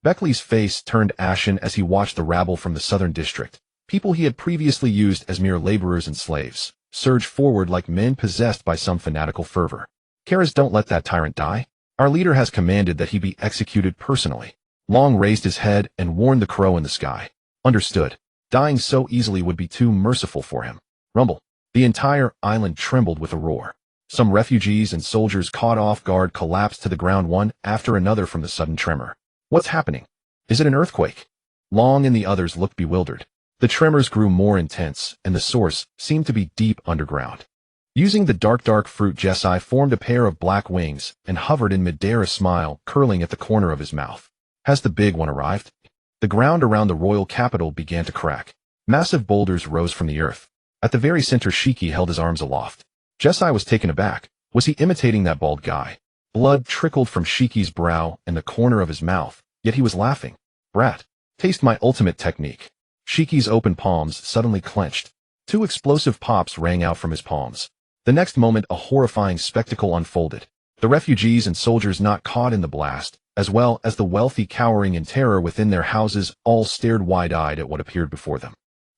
Beckley's face turned ashen as he watched the rabble from the southern district, people he had previously used as mere laborers and slaves, surge forward like men possessed by some fanatical fervor. "Karas, don't let that tyrant die. Our leader has commanded that he be executed personally." Long raised his head and warned the crow in the sky. "Understood. Dying so easily would be too merciful for him." Rumble. The entire island trembled with a roar. Some refugees and soldiers caught off guard collapsed to the ground one after another from the sudden tremor. "What's happening? Is it an earthquake?" Long and the others looked bewildered. The tremors grew more intense, and the source seemed to be deep underground. Using the dark fruit, Jesai formed a pair of black wings and hovered in midair, a smile curling at the corner of his mouth. "Has the big one arrived?" The ground around the royal capital began to crack. Massive boulders rose from the earth. At the very center, Shiki held his arms aloft. Jesai was taken aback. Was he imitating that bald guy? Blood trickled from Shiki's brow and the corner of his mouth, yet he was laughing. "Brat, taste my ultimate technique." Shiki's open palms suddenly clenched. Two explosive pops rang out from his palms. The next moment, a horrifying spectacle unfolded. The refugees and soldiers not caught in the blast, as well as the wealthy cowering in terror within their houses, all stared wide-eyed at what appeared before them.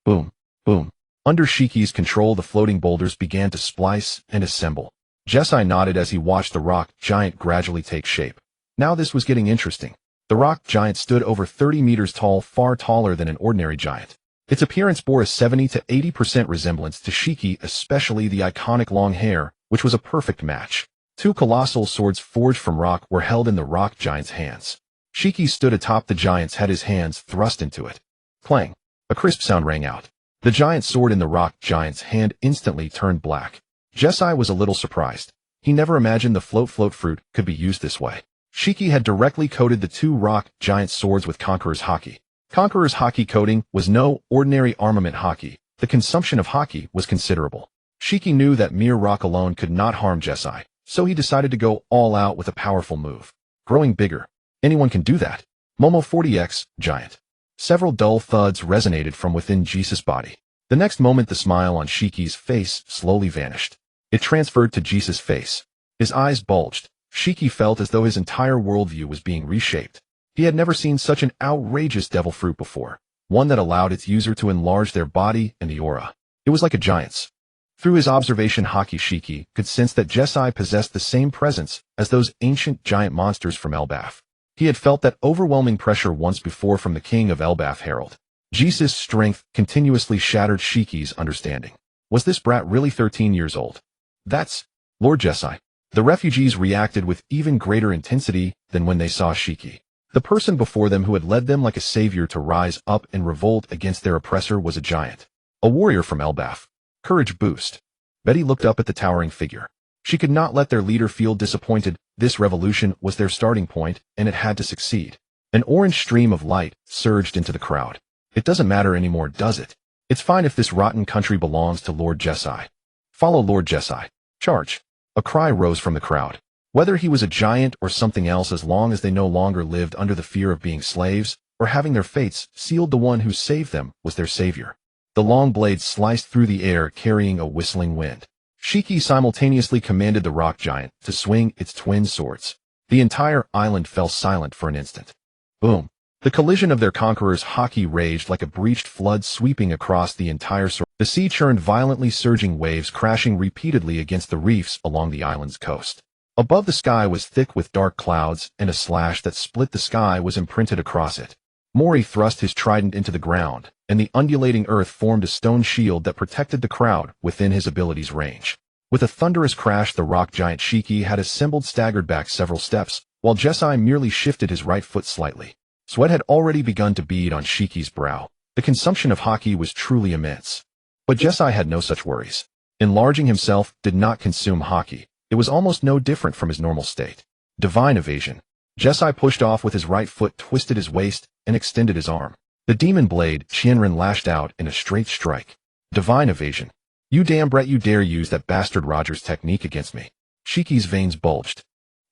Boom, boom. Under Shiki's control, the floating boulders began to splice and assemble. Jesai nodded as he watched the rock giant gradually take shape. Now this was getting interesting. The rock giant stood over 30 meters tall, far taller than an ordinary giant. Its appearance bore a 70 to 80% resemblance to Shiki, especially the iconic long hair, which was a perfect match. Two colossal swords forged from rock were held in the rock giant's hands. Shiki stood atop the giant's head, his hands thrust into it. Clang! A crisp sound rang out. The giant sword in the rock giant's hand instantly turned black. Jesai was a little surprised. He never imagined the float fruit could be used this way. Shiki had directly coated the two rock giant swords with Conqueror's Haki. Conqueror's Haki coating was no ordinary armament Haki. The consumption of Haki was considerable. Shiki knew that mere rock alone could not harm Jesai, so he decided to go all out with a powerful move. Growing bigger. Anyone can do that. Momo 40x, giant. Several dull thuds resonated from within Jesus' body. The next moment, the smile on Shiki's face slowly vanished. It transferred to Jesus' face. His eyes bulged. Shiki felt as though his entire worldview was being reshaped. He had never seen such an outrageous devil fruit before, one that allowed its user to enlarge their body and the aura. It was like a giant's. Through his observation, Haki Shiki could sense that Jesai possessed the same presence as those ancient giant monsters from Elbaf. He had felt that overwhelming pressure once before from the king of Elbaf Herald. Jesus' strength continuously shattered Shiki's understanding. Was this brat really 13 years old? That's Lord Jesai. The refugees reacted with even greater intensity than when they saw Shiki. The person before them who had led them like a savior to rise up and revolt against their oppressor was a giant. A warrior from Elbaf. Courage boost. Betty looked up at the towering figure. She could not let their leader feel disappointed. This revolution was their starting point, and it had to succeed. An orange stream of light surged into the crowd. It doesn't matter anymore, does it? It's fine if this rotten country belongs to Lord Jesai. Follow Lord Jesai. Charge. A cry rose from the crowd. Whether he was a giant or something else, as long as they no longer lived under the fear of being slaves or having their fates sealed, the one who saved them was their savior. The long blade sliced through the air, carrying a whistling wind. Shiki simultaneously commanded the rock giant to swing its twin swords. The entire island fell silent for an instant. Boom! The collision of their conquerors' Haki raged like a breached flood, sweeping across the entire sword. The sea churned violently, surging waves crashing repeatedly against the reefs along the island's coast. Above, the sky was thick with dark clouds, and a slash that split the sky was imprinted across it. Mori thrust his trident into the ground, and the undulating earth formed a stone shield that protected the crowd within his ability's range. With a thunderous crash, the rock giant Shiki had assembled staggered back several steps, while Jesai merely shifted his right foot slightly. Sweat had already begun to bead on Shiki's brow. The consumption of Haki was truly immense. But Jesai had no such worries. Enlarging himself did not consume Haki. It was almost no different from his normal state. Divine evasion. Jesai pushed off with his right foot, twisted his waist, and extended his arm. The demon blade, Shinrin, lashed out in a straight strike. Divine evasion. You damn brat, you dare use that bastard Roger's technique against me. Shiki's veins bulged.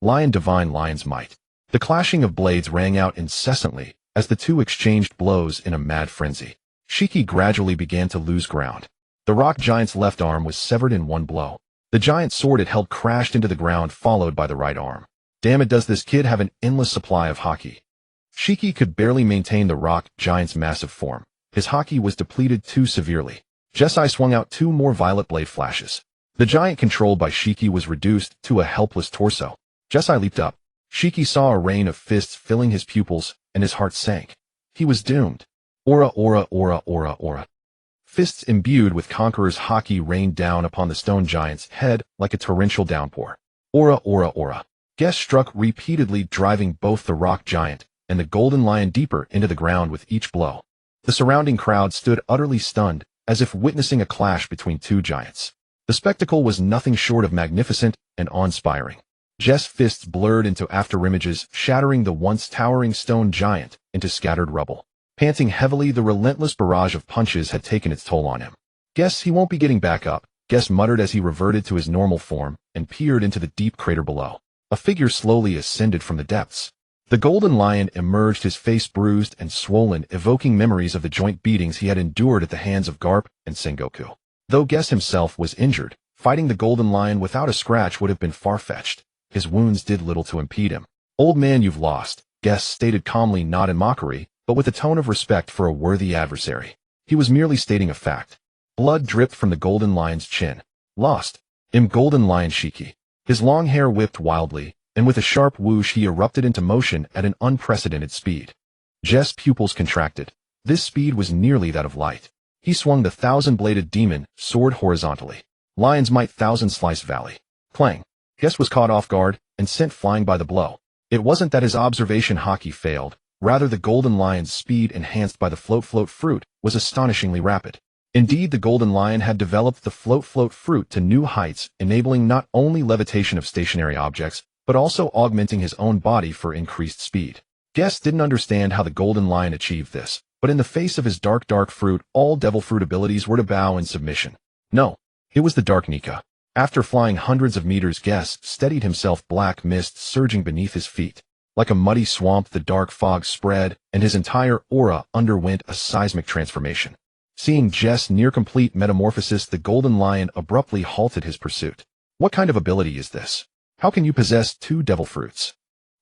Lion, divine lion's might. The clashing of blades rang out incessantly as the two exchanged blows in a mad frenzy. Shiki gradually began to lose ground. The rock giant's left arm was severed in one blow. The giant sword it held crashed into the ground, followed by the right arm. Damn it, does this kid have an endless supply of Haki? Shiki could barely maintain the rock giant's massive form. His Haki was depleted too severely. Jesai swung out two more violet blade flashes. The giant controlled by Shiki was reduced to a helpless torso. Jesai leaped up. Shiki saw a rain of fists filling his pupils, and his heart sank. He was doomed. Aura, aura, aura, aura, aura. Fists imbued with Conqueror's Haki rained down upon the stone giant's head like a torrential downpour. Aura, aura, aura. Guess struck repeatedly, driving both the rock giant and the golden lion deeper into the ground with each blow. The surrounding crowd stood utterly stunned, as if witnessing a clash between two giants. The spectacle was nothing short of magnificent and awe-inspiring. Jess' fists blurred into afterimages, shattering the once towering stone giant into scattered rubble. Panting heavily, the relentless barrage of punches had taken its toll on him. Guess he won't be getting back up, Guess muttered as he reverted to his normal form and peered into the deep crater below. A figure slowly ascended from the depths. The golden lion emerged, his face bruised and swollen, evoking memories of the joint beatings he had endured at the hands of Garp and Sengoku. Though Guess himself was injured, fighting the golden lion without a scratch would have been far-fetched. His wounds did little to impede him. "Old man, you've lost," Guess stated calmly, not in mockery, but with a tone of respect for a worthy adversary. He was merely stating a fact. Blood dripped from the golden lion's chin. "Lost. Golden lion Shiki." His long hair whipped wildly, and with a sharp whoosh he erupted into motion at an unprecedented speed. Jess' pupils contracted. This speed was nearly that of light. He swung the thousand-bladed demon sword horizontally. Lion's might, thousand slice valley. Clang. Guess was caught off guard and sent flying by the blow. It wasn't that his observation Haki failed. Rather, the golden lion's speed, enhanced by the float fruit, was astonishingly rapid. Indeed, the golden lion had developed the float fruit to new heights, enabling not only levitation of stationary objects, but also augmenting his own body for increased speed. Guess didn't understand how the golden lion achieved this, but in the face of his dark fruit, all devil fruit abilities were to bow in submission. No, it was the dark Nika. After flying hundreds of meters, Guess steadied himself, black mist surging beneath his feet. Like a muddy swamp, the dark fog spread, and his entire aura underwent a seismic transformation. Seeing Jess' near-complete metamorphosis, the golden lion abruptly halted his pursuit. What kind of ability is this? How can you possess two devil fruits?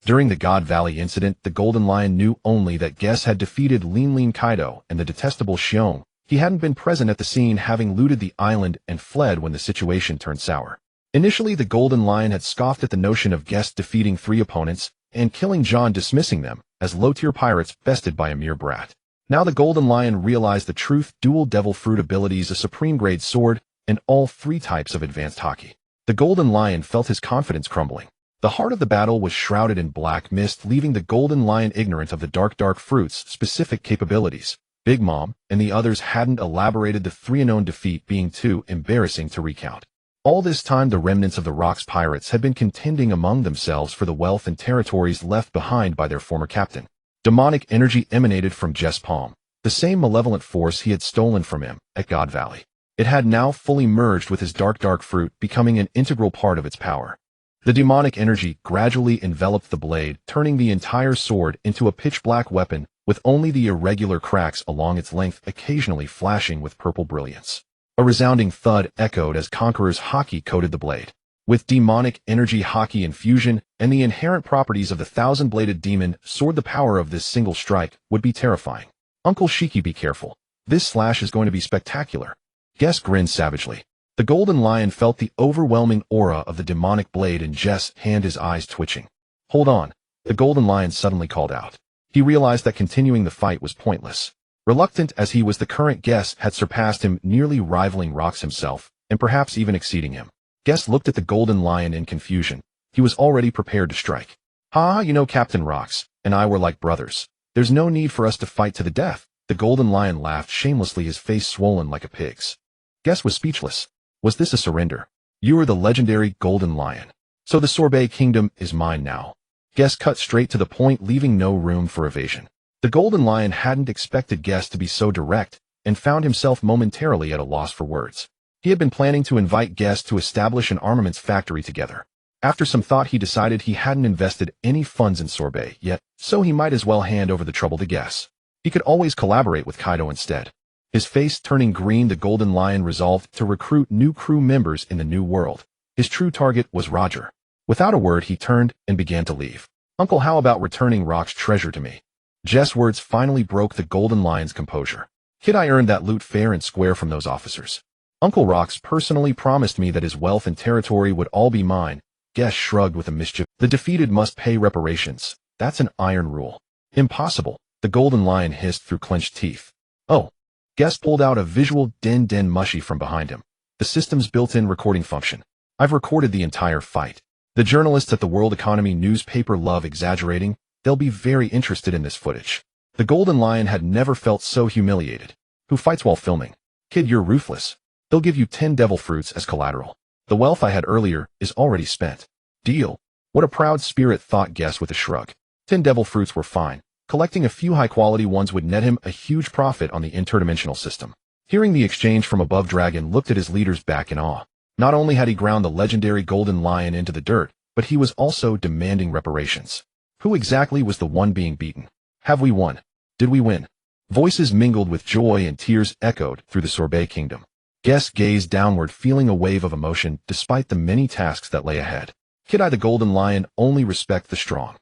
During the God Valley incident, the golden lion knew only that Guess had defeated Lean Kaido and the detestable Xiong. He hadn't been present at the scene, having looted the island and fled when the situation turned sour. Initially, the golden lion had scoffed at the notion of Guess defeating 3 opponents and killing John, dismissing them as low-tier pirates bested by a mere brat. Now the golden lion realized the truth: dual devil fruit abilities, a supreme grade sword, and all 3 types of advanced Haki. The golden lion felt his confidence crumbling. The heart of the battle was shrouded in black mist, leaving the golden lion ignorant of the dark fruit's specific capabilities. Big Mom and the others hadn't elaborated, the 3 unknown defeat being too embarrassing to recount. All this time, the remnants of the Rock's pirates had been contending among themselves for the wealth and territories left behind by their former captain. Demonic energy emanated from Jess' palm, the same malevolent force he had stolen from him at God Valley. It had now fully merged with his dark fruit, becoming an integral part of its power. The demonic energy gradually enveloped the blade, turning the entire sword into a pitch-black weapon with only the irregular cracks along its length occasionally flashing with purple brilliance. A resounding thud echoed as Conqueror's Haki coated the blade. With demonic energy Haki infusion and the inherent properties of the thousand-bladed demon sword, the power of this single strike would be terrifying. Uncle Shiki, be careful. This slash is going to be spectacular. Guess grinned savagely. The golden lion felt the overwhelming aura of the demonic blade in Jess' hand, his eyes twitching. Hold on, the golden lion suddenly called out. He realized that continuing the fight was pointless. Reluctant as he was, the current Guess had surpassed him, nearly rivaling Rox himself, and perhaps even exceeding him. Guess looked at the golden lion in confusion. He was already prepared to strike. You know, Captain Rox and I were like brothers. There's no need for us to fight to the death. The golden lion laughed shamelessly, his face swollen like a pig's. Guess was speechless. Was this a surrender? You are the legendary golden lion. So the Sorbet Kingdom is mine now. Guess cut straight to the point, leaving no room for evasion. The golden lion hadn't expected Guess to be so direct, and found himself momentarily at a loss for words. He had been planning to invite Guess to establish an armaments factory together. After some thought, he decided he hadn't invested any funds in Sorbet yet, so he might as well hand over the trouble to Guess. He could always collaborate with Kaido instead. His face turning green, the golden lion resolved to recruit new crew members in the new world. His true target was Roger. Without a word, he turned and began to leave. Uncle, how about returning Rock's treasure to me? Jess' words finally broke the golden lion's composure. Kid, I earned that loot fair and square from those officers. Uncle Rox personally promised me that his wealth and territory would all be mine. Guess shrugged with a mischief. The defeated must pay reparations. That's an iron rule. Impossible, the golden lion hissed through clenched teeth. Oh. Guess pulled out a visual den mushy from behind him. The system's built-in recording function. I've recorded the entire fight. The journalists at the World Economy newspaper love exaggerating. They'll be very interested in this footage. The golden lion had never felt so humiliated. Who fights while filming? Kid, you're ruthless. They'll give you 10 devil fruits as collateral. The wealth I had earlier is already spent. Deal. What a proud spirit, thought Guess with a shrug. 10 devil fruits were fine. Collecting a few high-quality ones would net him a huge profit on the interdimensional system. Hearing the exchange from above, Dragon looked at his leaders back in awe. Not only had he ground the legendary golden lion into the dirt, but he was also demanding reparations. Who exactly was the one being beaten? Have we won? Did we win? Voices mingled with joy and tears echoed through the Sorbet Kingdom. Guess gazed downward, feeling a wave of emotion despite the many tasks that lay ahead. Kid, I, the golden lion, only respect the strong.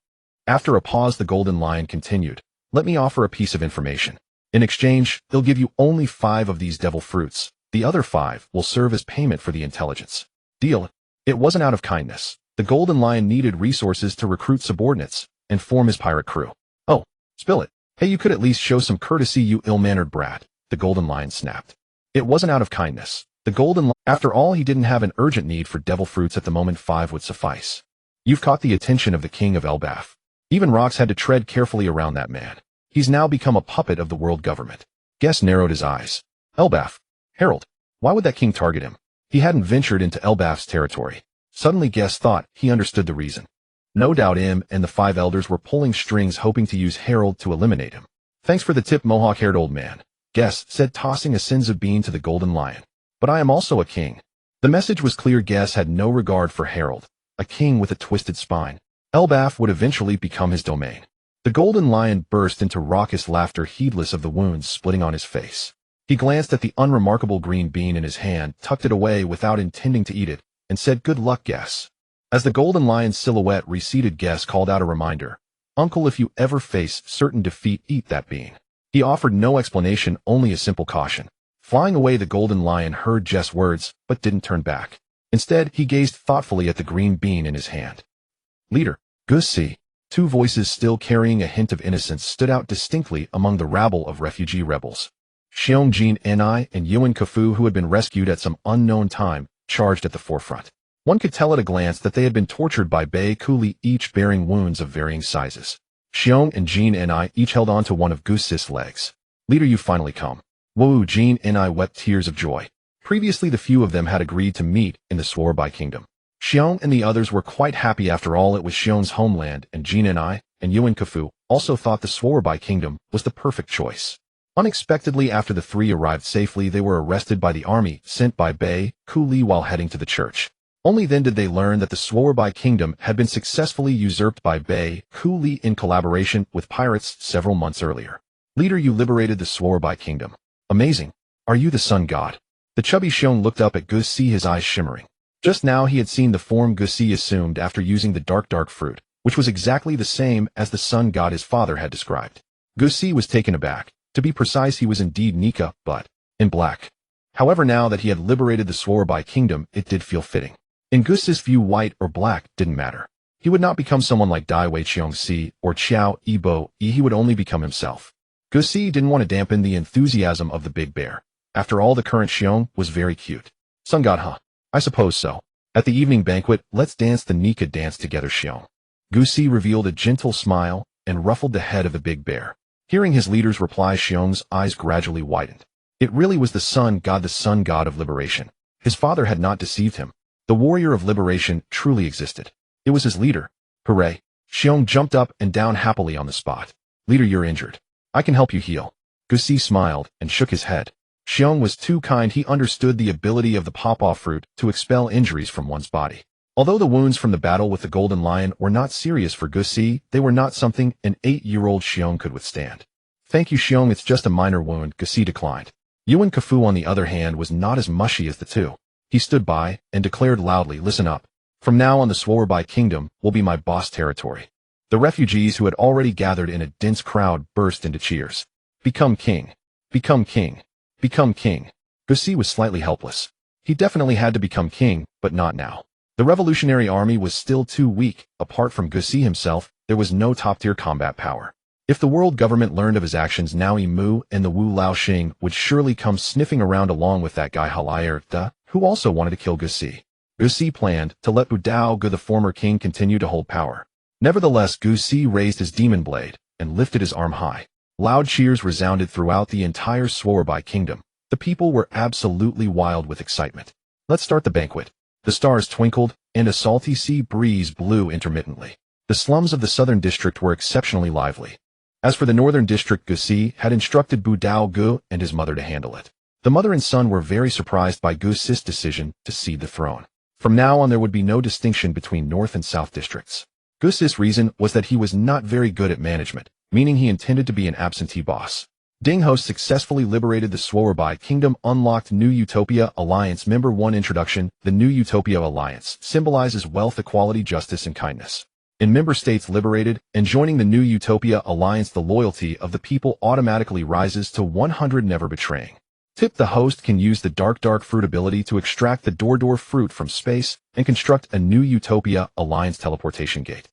After a pause, the golden lion continued. Let me offer a piece of information. In exchange, they'll give you only 5 of these devil fruits. The other 5 will serve as payment for the intelligence. Deal. It wasn't out of kindness. The golden lion needed resources to recruit subordinates and form his pirate crew. Oh, spill it. Hey, you could at least show some courtesy, you ill-mannered brat, the golden lion snapped. It wasn't out of kindness. The golden lion, after all, he didn't have an urgent need for devil fruits at the moment. 5 would suffice. You've caught the attention of the king of Elbaf. Even Rox had to tread carefully around that man. He's now become a puppet of the world government. Guess narrowed his eyes. Elbaf. Herald. Why would that king target him? He hadn't ventured into Elbaf's territory. Suddenly Guess thought he understood the reason. No doubt him and the 5 elders were pulling strings, hoping to use Herald to eliminate him. Thanks for the tip, mohawk-haired old man, Guess said, tossing a senzu bean to the golden lion. But I am also a king. The message was clear. Guess had no regard for Herald, a king with a twisted spine. Elbaf would eventually become his domain. The golden lion burst into raucous laughter, heedless of the wounds splitting on his face. He glanced at the unremarkable green bean in his hand, tucked it away without intending to eat it, and said, "Good luck, Guess." As the golden lion's silhouette receded, Guess called out a reminder. "Uncle, if you ever face certain defeat, eat that bean." He offered no explanation, only a simple caution. Flying away, the golden lion heard Jess' words, but didn't turn back. Instead, he gazed thoughtfully at the green bean in his hand. Leader, Gussi. 2 voices still carrying a hint of innocence stood out distinctly among the rabble of refugee rebels. Xiong Jin Ni and Yuan Kafu, who had been rescued at some unknown time, charged at the forefront. One could tell at a glance that they had been tortured by Bei Kuli, each bearing wounds of varying sizes. Xiong and Jin Ni each held on to one of Gussi's legs. Leader, you finally come. Whoa, Jin Ni wept tears of joy. Previously, the few of them had agreed to meet in the Sorbet Kingdom. Xiong and the others were quite happy. After all, it was Xiong's homeland, and Jin Ni and Yuan Kafu also thought the Sorbet Kingdom was the perfect choice. Unexpectedly, after the three arrived safely, they were arrested by the army sent by Bei Ku-li while heading to the church. Only then did they learn that the Swordsman kingdom had been successfully usurped by Bei Ku-li in collaboration with pirates several months earlier. Leader, you liberated the Swordsman kingdom. Amazing. Are you the sun god? The chubby Xiong looked up at Gusi, his eyes shimmering. Just now he had seen the form Gusi assumed after using the dark fruit, which was exactly the same as the sun god his father had described. Gusi was taken aback. To be precise, he was indeed Nika, but in black. However, now that he had liberated the Swordsman kingdom, it did feel fitting. In Gusi's view, white or black didn't matter. He would not become someone like Dai Wei Qiongxi or Qiao Ibo, he would only become himself. Gusi didn't want to dampen the enthusiasm of the big bear. After all, the current Xiong was very cute. Sun god, huh? I suppose so. At the evening banquet, let's dance the Nika dance together, Xiong. Gusi revealed a gentle smile and ruffled the head of the big bear. Hearing his leader's reply, Xiong's eyes gradually widened. It really was the sun god of liberation. His father had not deceived him. The warrior of liberation truly existed. It was his leader. Hooray. Xiong jumped up and down happily on the spot. Leader, you're injured. I can help you heal. Gusi smiled and shook his head. Xiong was too kind. He understood the ability of the pawpaw fruit to expel injuries from one's body. Although the wounds from the battle with the golden lion were not serious for Gusi, they were not something an 8-year-old Xiong could withstand. Thank you, Xiong, it's just a minor wound, Gusi declined. Yuan Kafu, on the other hand, was not as mushy as the two. He stood by and declared loudly, listen up. From now on, the Swordsman kingdom will be my boss territory. The refugees who had already gathered in a dense crowd burst into cheers. Become king. Become king. Become king. Gusi was slightly helpless. He definitely had to become king, but not now. The revolutionary army was still too weak. Apart from Gusi himself, there was no top-tier combat power. If the world government learned of his actions, now Mu and the Wu Laoxing would surely come sniffing around along with that guy Halayerta, who also wanted to kill Gusi. Gusi planned to let Budao Gu, the former king, continue to hold power. Nevertheless, Gusi raised his demon blade and lifted his arm high. Loud cheers resounded throughout the entire Swordsman kingdom. The people were absolutely wild with excitement. Let's start the banquet. The stars twinkled, and a salty sea breeze blew intermittently. The slums of the southern district were exceptionally lively. As for the northern district, Gusi had instructed Budao Gu and his mother to handle it. The mother and son were very surprised by Gusi's decision to cede the throne. From now on, there would be no distinction between north and south districts. Gusi's reason was that he was not very good at management, meaning he intended to be an absentee boss. Ding Ho successfully liberated the Swordsman kingdom, unlocked New Utopia Alliance. Member 1 Introduction. The New Utopia Alliance symbolizes wealth, equality, justice, and kindness. In member states liberated and joining the New Utopia Alliance, the loyalty of the people automatically rises to 100, never betraying. Tip: the host can use the dark fruit ability to extract the door fruit from space and construct a New Utopia Alliance teleportation gate.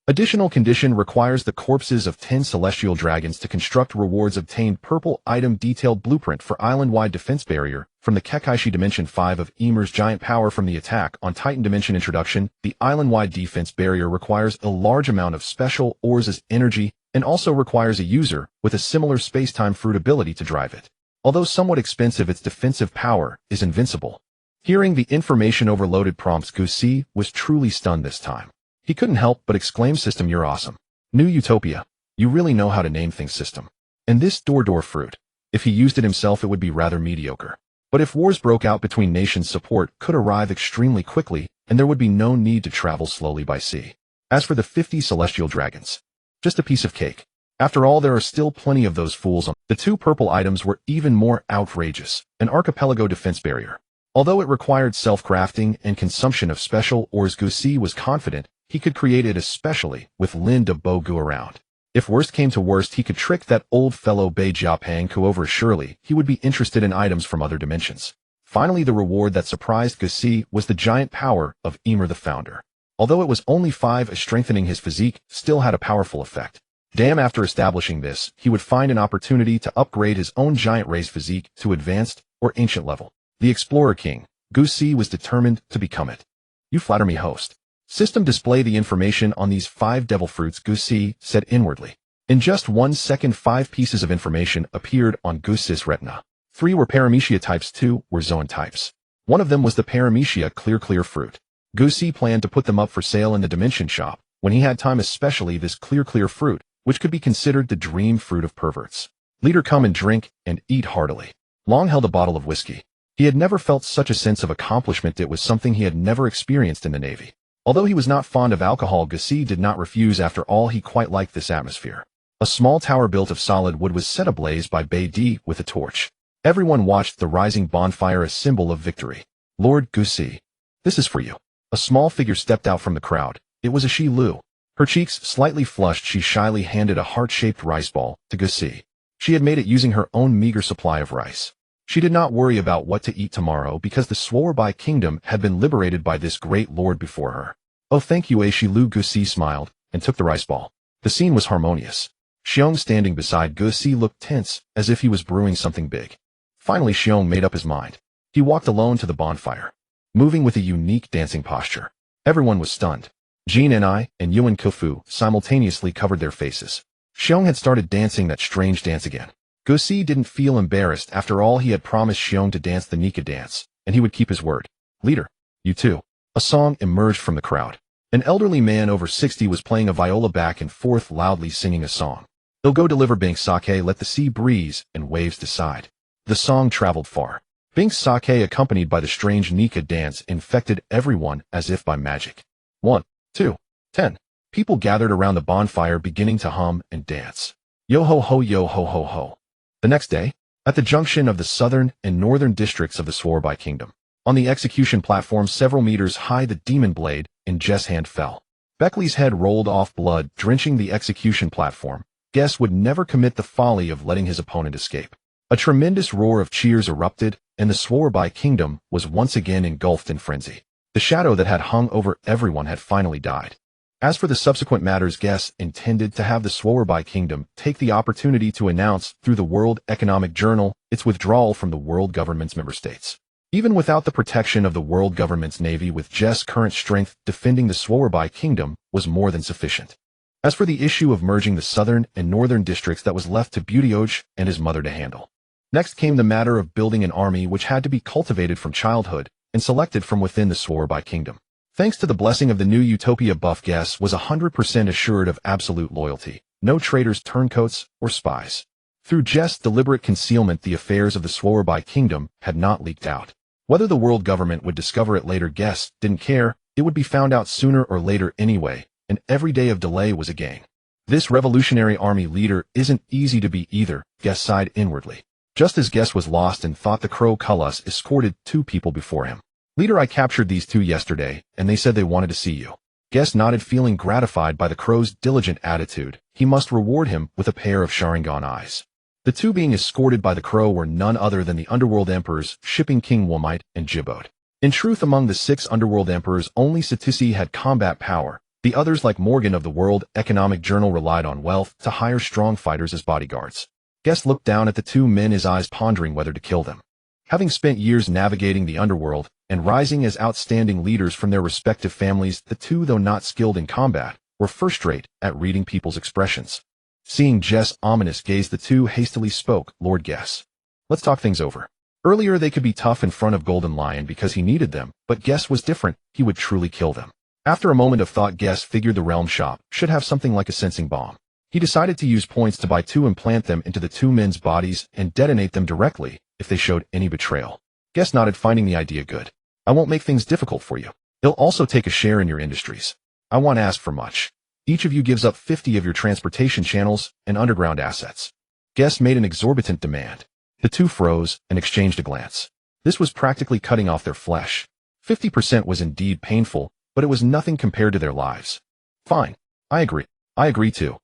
Additional condition requires the corpses of 10 celestial dragons to construct rewards obtained. Purple item: detailed blueprint for island-wide defense barrier from the Kekaishi Dimension 5 of Emer's giant power from the attack on Titan Dimension. Introduction. The island-wide defense barrier requires a large amount of special ores as energy and also requires a user with a similar space-time fruit ability to drive it. Although somewhat expensive, its defensive power is invincible. Hearing the information overloaded prompts, Gusi was truly stunned this time. He couldn't help but exclaim, system, you're awesome. New Utopia, you really know how to name things, system. And this door fruit, if he used it himself, it would be rather mediocre. But if wars broke out between nations, support could arrive extremely quickly, and there would be no need to travel slowly by sea. As for the 50 celestial dragons, just a piece of cake. After all, there are still plenty of those fools on. The two purple items were even more outrageous. An archipelago defense barrier. Although it required self-crafting and consumption of special ores, Gusi was confident he could create it, especially with Lin de Bogu around. If worst came to worst, he could trick that old fellow Bei Jiapang Ku over. Surely he would be interested in items from other dimensions. Finally, the reward that surprised Gusi was the giant power of Emer the founder. Although it was only 5, strengthening his physique still had a powerful effect. Damn, after establishing this, he would find an opportunity to upgrade his own giant race physique to advanced or ancient level. The Explorer King, Gusi was determined to become it. You flatter me, host. System, display the information on these 5 devil fruits, Gusi said inwardly. In just 1 second, 5 pieces of information appeared on Gusi's retina. 3 were paramecia types, 2 were zoan types. One of them was the paramecia clear fruit. Gusi planned to put them up for sale in the dimension shop when he had time, especially this clear fruit, which could be considered the dream fruit of perverts. Leader, come and drink and eat heartily. Long held a bottle of whiskey. He had never felt such a sense of accomplishment. It was something he had never experienced in the Navy. Although he was not fond of alcohol, Gussie did not refuse. After all, he quite liked this atmosphere. A small tower built of solid wood was set ablaze by Bei Di with a torch. Everyone watched the rising bonfire, a symbol of victory. Lord Gussie, this is for you. A small figure stepped out from the crowd. It was a Shi Lu. Her cheeks slightly flushed, she shyly handed a heart-shaped rice ball to Gussie. She had made it using her own meager supply of rice. She did not worry about what to eat tomorrow because the Swordsman kingdom had been liberated by this great lord before her. Oh, thank you, Shi Lu. Gussie smiled and took the rice ball. The scene was harmonious. Xiong, standing beside Gussie, looked tense, as if he was brewing something big. Finally, Xiong made up his mind. He walked alone to the bonfire, moving with a unique dancing posture. Everyone was stunned. Jin and I and Yuan Kufu simultaneously covered their faces. Xiong had started dancing that strange dance again. Gussie didn't feel embarrassed. After all, he had promised Xiong to dance the Nika dance, and he would keep his word. Leader, you too. A song emerged from the crowd. An elderly man over 60 was playing a viola back and forth, loudly singing a song. They'll go deliver Bink sake, let the sea breeze and waves decide. The song traveled far. Bink sake, accompanied by the strange Nika dance, infected everyone as if by magic. 1, 2, 10. People gathered around the bonfire, beginning to hum and dance. Yo ho ho, yo ho ho ho. The next day, at the junction of the southern and northern districts of the Swordsman kingdom, on the execution platform several meters high, the demon blade in Jess' hand fell. Beckley's head rolled off, blood drenching the execution platform. Guess would never commit the folly of letting his opponent escape. A tremendous roar of cheers erupted, and the Swordsman kingdom was once again engulfed in frenzy. The shadow that had hung over everyone had finally died. As for the subsequent matters, Guess intended to have the Swordsman kingdom take the opportunity to announce through the World Economic Journal its withdrawal from the world government's member states. Even without the protection of the world government's navy, with Jess' current strength, defending the Swordsman kingdom was more than sufficient. As for the issue of merging the southern and northern districts, that was left to Beautyoj and his mother to handle. Next came the matter of building an army which had to be cultivated from childhood and selected from within the Swordsman kingdom. Thanks to the blessing of the new Utopia buff, Guess was 100% assured of absolute loyalty, no traitors, turncoats, or spies. Through Jess' deliberate concealment, the affairs of the Swordsman kingdom had not leaked out. Whether the world government would discover it later, Guess didn't care. It would be found out sooner or later anyway, and every day of delay was a gain. This revolutionary army leader isn't easy to be either, Guess sighed inwardly. Just as Guess was lost and thought, the Crow Cullis escorted 2 people before him. Leader, I captured these 2 yesterday, and they said they wanted to see you. Guess nodded, feeling gratified by the Crow's diligent attitude. He must reward him with a pair of Sharingan eyes. The 2 being escorted by the Crow were none other than the Underworld Emperors, Shipping King Womite and Jibode. In truth, among the 6 Underworld Emperors, only Satisi had combat power. The others, like Morgan of the World Economic Journal, relied on wealth to hire strong fighters as bodyguards. Guess looked down at the 2 men, his eyes pondering whether to kill them. Having spent years navigating the underworld and rising as outstanding leaders from their respective families, the 2, though not skilled in combat, were first-rate at reading people's expressions. Seeing Jess' ominous gaze, the 2 hastily spoke. Lord Guess, let's talk things over. Earlier they could be tough in front of Golden Lion because he needed them, but Guess was different. He would truly kill them. After a moment of thought, Guess figured the realm shop should have something like a sensing bomb. He decided to use points to buy 2 and plant them into the 2 men's bodies and detonate them directly if they showed any betrayal. Guess nodded, finding the idea good. I won't make things difficult for you. He'll also take a share in your industries. I won't ask for much. Each of you gives up 50 of your transportation channels and underground assets. Guess made an exorbitant demand. The 2 froze and exchanged a glance. This was practically cutting off their flesh. 50% was indeed painful, but it was nothing compared to their lives. Fine. I agree. I agree too.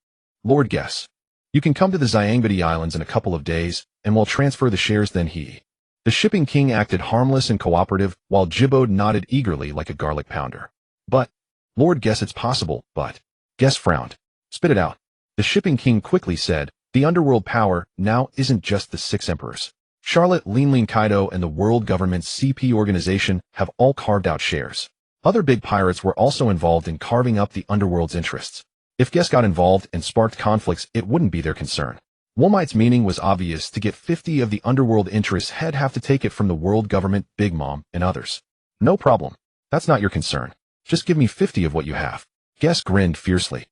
Lord Guess, you can come to the Xiangbidi Islands in a couple of days, and we'll transfer the shares then. The Shipping King acted harmless and cooperative, while Jibode nodded eagerly like a garlic pounder. But, Lord Guess, it's possible, but... Guess frowned. Spit it out. The Shipping King quickly said, the underworld power now isn't just the 6 emperors. Charlotte, Lean Kaido, and the world government's CP organization have all carved out shares. Other big pirates were also involved in carving up the underworld's interests. If Guess got involved and sparked conflicts, it wouldn't be their concern. Womite's meaning was obvious. To get 50 of the underworld interests, he'd have to take it from the world government, Big Mom, and others. No problem. That's not your concern. Just give me 50 of what you have. Guess grinned fiercely.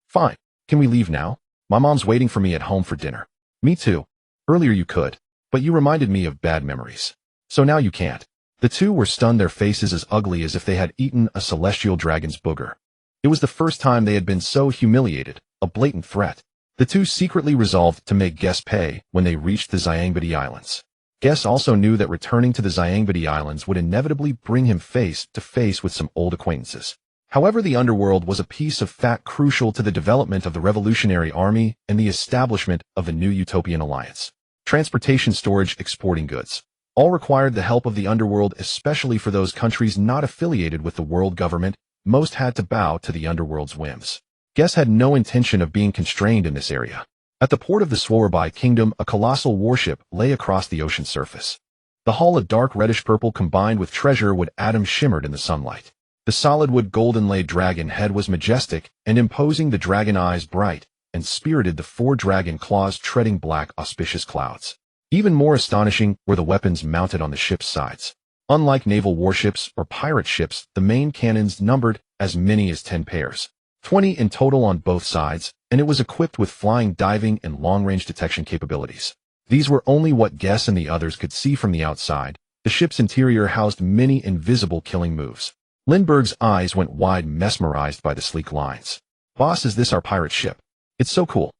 Fine. Can we leave now? My mom's waiting for me at home for dinner. Me too. Earlier you could, but you reminded me of bad memories. So now you can't. The two were stunned, their faces as ugly as if they had eaten a celestial dragon's booger. It was the first time they had been so humiliated, a blatant threat. The two secretly resolved to make Guess pay when they reached the Xiangbidi Islands. Guess also knew that returning to the Xiangbidi Islands would inevitably bring him face to face with some old acquaintances. However, the underworld was a piece of fact crucial to the development of the Revolutionary Army and the establishment of the new Utopian Alliance. Transportation, storage, exporting goods. All required the help of the underworld, especially for those countries not affiliated with the world government. Most had to bow to the underworld's whims. Guess had no intention of being constrained in this area. At the port of the Swordsman kingdom, a colossal warship lay across the ocean surface. The hull, a dark reddish-purple combined with treasure wood atoms, shimmered in the sunlight. The solid wood golden-laid dragon head was majestic and imposing, the dragon eyes bright and spirited, the four dragon claws treading black auspicious clouds. Even more astonishing were the weapons mounted on the ship's sides. Unlike naval warships or pirate ships, the main cannons numbered as many as 10 pairs. 20 in total on both sides, and it was equipped with flying, diving, and long-range detection capabilities. These were only what Guess and the others could see from the outside. The ship's interior housed many invisible killing moves. Lindbergh's eyes went wide, mesmerized by the sleek lines. "Boss, is this our pirate ship? It's so cool."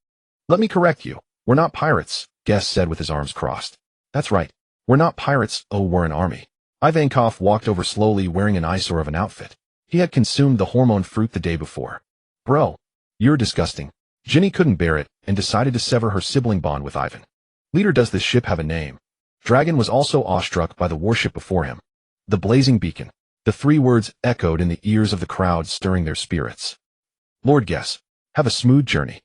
"Let me correct you. We're not pirates," Guess said with his arms crossed. "That's right. We're not pirates. Oh, we're an army." Ivankov walked over slowly, wearing an eyesore of an outfit. He had consumed the hormone fruit the day before. "Bro, you're disgusting." Ginny couldn't bear it and decided to sever her sibling bond with Ivan. "Leader, does this ship have a name?" Dragon was also awestruck by the warship before him. The Blazing Beacon. The three words echoed in the ears of the crowd, stirring their spirits. "Lord Guess, have a smooth journey.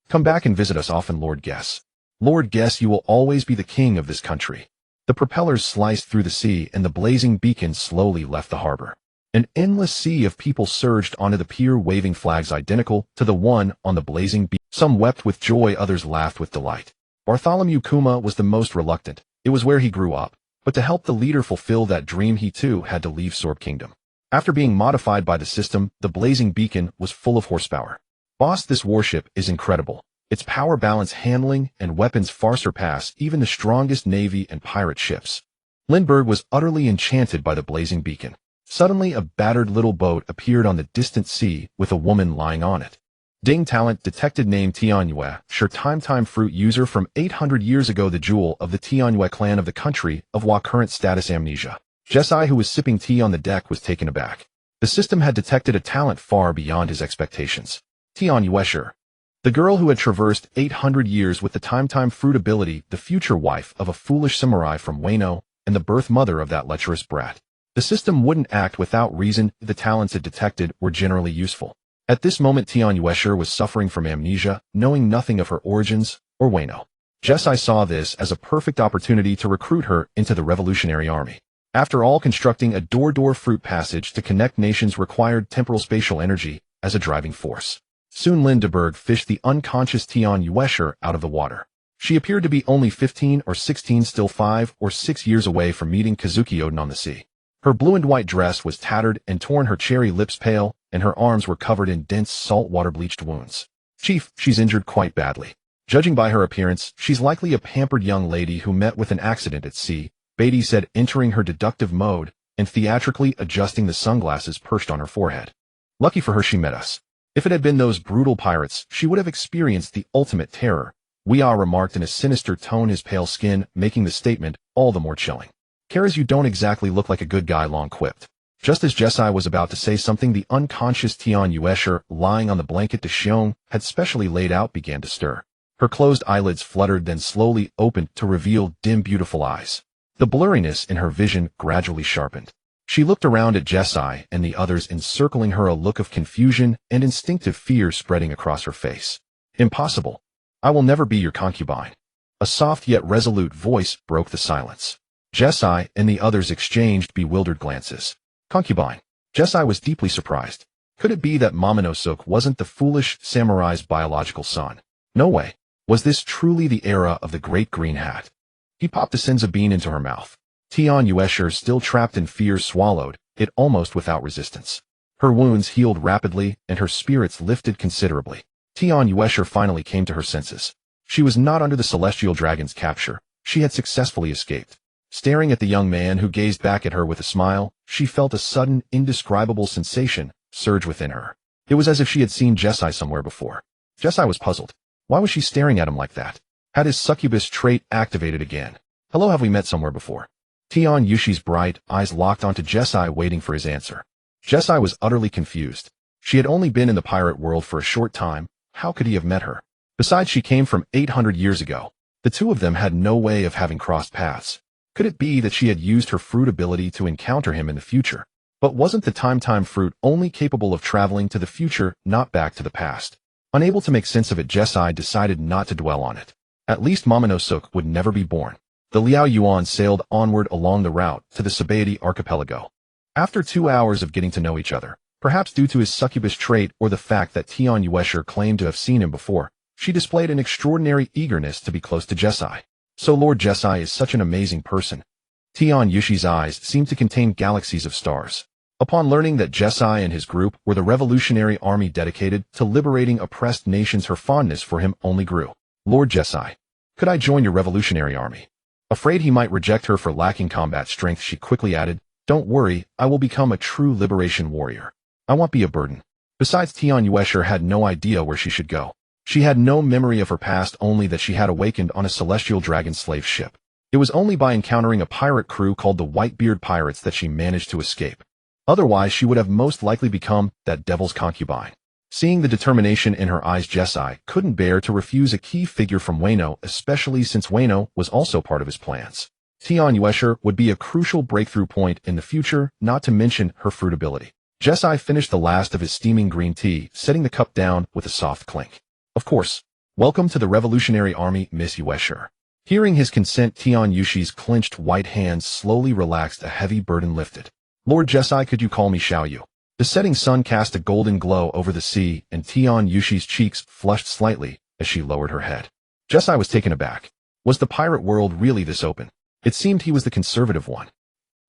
Come back and visit us often, Lord Guess. Lord Guess, you will always be the king of this country." The propellers sliced through the sea and the Blazing Beacon slowly left the harbor. An endless sea of people surged onto the pier, waving flags identical to the one on the Blazing Beacon. Some wept with joy, others laughed with delight. Bartholomew Kuma was the most reluctant. It was where he grew up. But to help the leader fulfill that dream, he too had to leave Sorb Kingdom. After being modified by the system, the Blazing Beacon was full of horsepower. "Boss, this warship is incredible. Its power, balance, handling, and weapons far surpass even the strongest navy and pirate ships." Lindbergh was utterly enchanted by the Blazing Beacon. Suddenly, a battered little boat appeared on the distant sea with a woman lying on it. Ding, talent detected, name Tianyue, sure, time fruit user from 800 years ago, the jewel of the Tianyue clan of the country of Wa, current status amnesia. Jesai, who was sipping tea on the deck, was taken aback. The system had detected a talent far beyond his expectations. Tianyue, sure. The girl who had traversed 800 years with the time fruit ability, the future wife of a foolish samurai from Wano, and the birth mother of that lecherous brat. The system wouldn't act without reason. The talents it detected were generally useful. At this moment, Tianyue was suffering from amnesia, knowing nothing of her origins or Wano. Jesai saw this as a perfect opportunity to recruit her into the Revolutionary Army. After all, constructing a door fruit passage to connect nations required temporal spatial energy as a driving force. Soon Lindbergh fished the unconscious Tianyue out of the water. She appeared to be only 15 or 16, still 5 or 6 years away from meeting Kazuki Oden on the sea. Her blue and white dress was tattered and torn, her cherry lips pale, and her arms were covered in dense salt-water bleached wounds. "Chief, she's injured quite badly. Judging by her appearance, she's likely a pampered young lady who met with an accident at sea," Beatty said, entering her deductive mode and theatrically adjusting the sunglasses perched on her forehead. "Lucky for her she met us. If it had been those brutal pirates, she would have experienced the ultimate terror," Weah remarked in a sinister tone, his pale skin making the statement all the more chilling. "Karas, you don't exactly look like a good guy," Long quipped. Just as Jesai was about to say something, the unconscious Tianyue, lying on the blanket De Xiong had specially laid out, began to stir. Her closed eyelids fluttered, then slowly opened to reveal dim, beautiful eyes. The blurriness in her vision gradually sharpened. She looked around at Jesai and the others encircling her, a look of confusion and instinctive fear spreading across her face. "Impossible. I will never be your concubine." A soft yet resolute voice broke the silence. Jesai and the others exchanged bewildered glances. Concubine. Jesai was deeply surprised. Could it be that Momonosuke wasn't the foolish samurai's biological son? No way. Was this truly the era of the Great Green Hat? He popped a senza bean into her mouth. Tianyue, still trapped in fear, swallowed it almost without resistance. Her wounds healed rapidly and her spirits lifted considerably. Tianyue finally came to her senses. She was not under the celestial dragon's capture. She had successfully escaped. Staring at the young man who gazed back at her with a smile, she felt a sudden, indescribable sensation surge within her. It was as if she had seen Jesai somewhere before. Jesai was puzzled. Why was she staring at him like that? Had his succubus trait activated again? Hello, have we met somewhere before? Tian Yushi's bright eyes locked onto Jesai, waiting for his answer. Jesai was utterly confused. She had only been in the pirate world for a short time. How could he have met her? Besides, she came from 800 years ago. The two of them had no way of having crossed paths. Could it be that she had used her fruit ability to encounter him in the future? But wasn't the time fruit only capable of traveling to the future, not back to the past? Unable to make sense of it, Jesai decided not to dwell on it. At least Momonosuke would never be born. The Liao Yuan sailed onward along the route to the Sabaody archipelago. After 2 hours of getting to know each other, perhaps due to his succubus trait or the fact that Tian Yuesher claimed to have seen him before, she displayed an extraordinary eagerness to be close to Jesai. So Lord Jesai is such an amazing person. Tian Yushi's eyes seemed to contain galaxies of stars. Upon learning that Jesai and his group were the revolutionary army dedicated to liberating oppressed nations, her fondness for him only grew. Lord Jesai, could I join your revolutionary army? Afraid he might reject her for lacking combat strength, she quickly added, don't worry, I will become a true liberation warrior. I won't be a burden. Besides, Tian Yuesher had no idea where she should go. She had no memory of her past, only that she had awakened on a celestial dragon slave ship. It was only by encountering a pirate crew called the Whitebeard Pirates that she managed to escape. Otherwise, she would have most likely become that devil's concubine. Seeing the determination in her eyes, Jesai couldn't bear to refuse a key figure from Wano, especially since Wano was also part of his plans. Tian Yuesher would be a crucial breakthrough point in the future, not to mention her fruit ability. Jesai finished the last of his steaming green tea, setting the cup down with a soft clink. Of course. Welcome to the Revolutionary Army, Miss Yuesher. Hearing his consent, Tian Yushi's clenched white hands slowly relaxed, a heavy burden lifted. Lord Jesai, could you call me Xiaoyu? The setting sun cast a golden glow over the sea, and Tian Yushi's cheeks flushed slightly as she lowered her head. Jesai was taken aback. Was the pirate world really this open? It seemed he was the conservative one.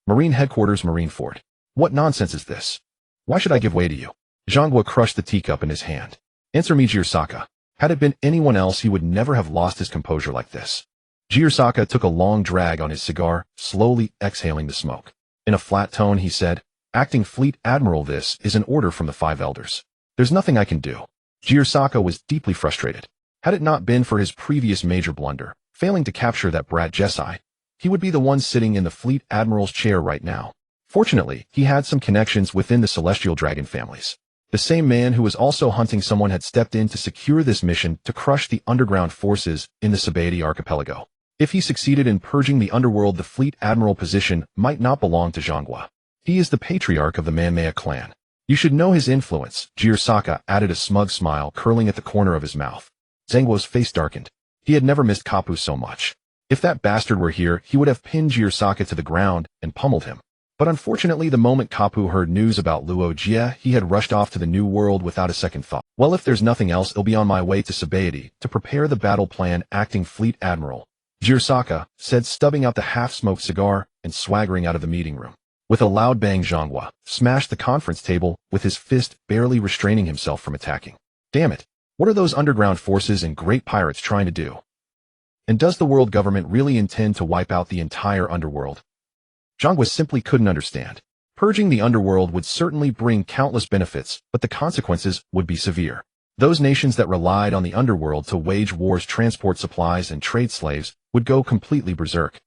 Marine Headquarters, Marine Fort. What nonsense is this? Why should I give way to you? Zhanghua crushed the teacup in his hand. Answer me, Jirsaka. Had it been anyone else, he would never have lost his composure like this. Jirsaka took a long drag on his cigar, slowly exhaling the smoke. In a flat tone, he said, Acting Fleet Admiral, this is an order from the 5 elders. There's nothing I can do. Jirsaka was deeply frustrated. Had it not been for his previous major blunder, failing to capture that brat Jesai, he would be the one sitting in the Fleet Admiral's chair right now. Fortunately, he had some connections within the Celestial Dragon families. The same man who was also hunting someone had stepped in to secure this mission to crush the underground forces in the Sabaody archipelago. If he succeeded in purging the underworld, the Fleet Admiral position might not belong to Zhanghua. He is the patriarch of the Manmaya clan. You should know his influence, Jirsaka added, a smug smile curling at the corner of his mouth. Zhangguo's face darkened. He had never missed Kapu so much. If that bastard were here, he would have pinned Jirsaka to the ground and pummeled him. But unfortunately, the moment Kapu heard news about Luo Jie, he had rushed off to the New World without a second thought. Well, if there's nothing else, I'll be on my way to Sabaody to prepare the battle plan, acting Fleet Admiral. Jirsaka said, stubbing out the half-smoked cigar and swaggering out of the meeting room. With a loud bang, Zhanghua smashed the conference table with his fist, barely restraining himself from attacking. Damn it! What are those underground forces and great pirates trying to do? And does the world government really intend to wipe out the entire underworld? Zhanghua simply couldn't understand. Purging the underworld would certainly bring countless benefits, but the consequences would be severe. Those nations that relied on the underworld to wage wars, transport supplies, and trade slaves would go completely berserk.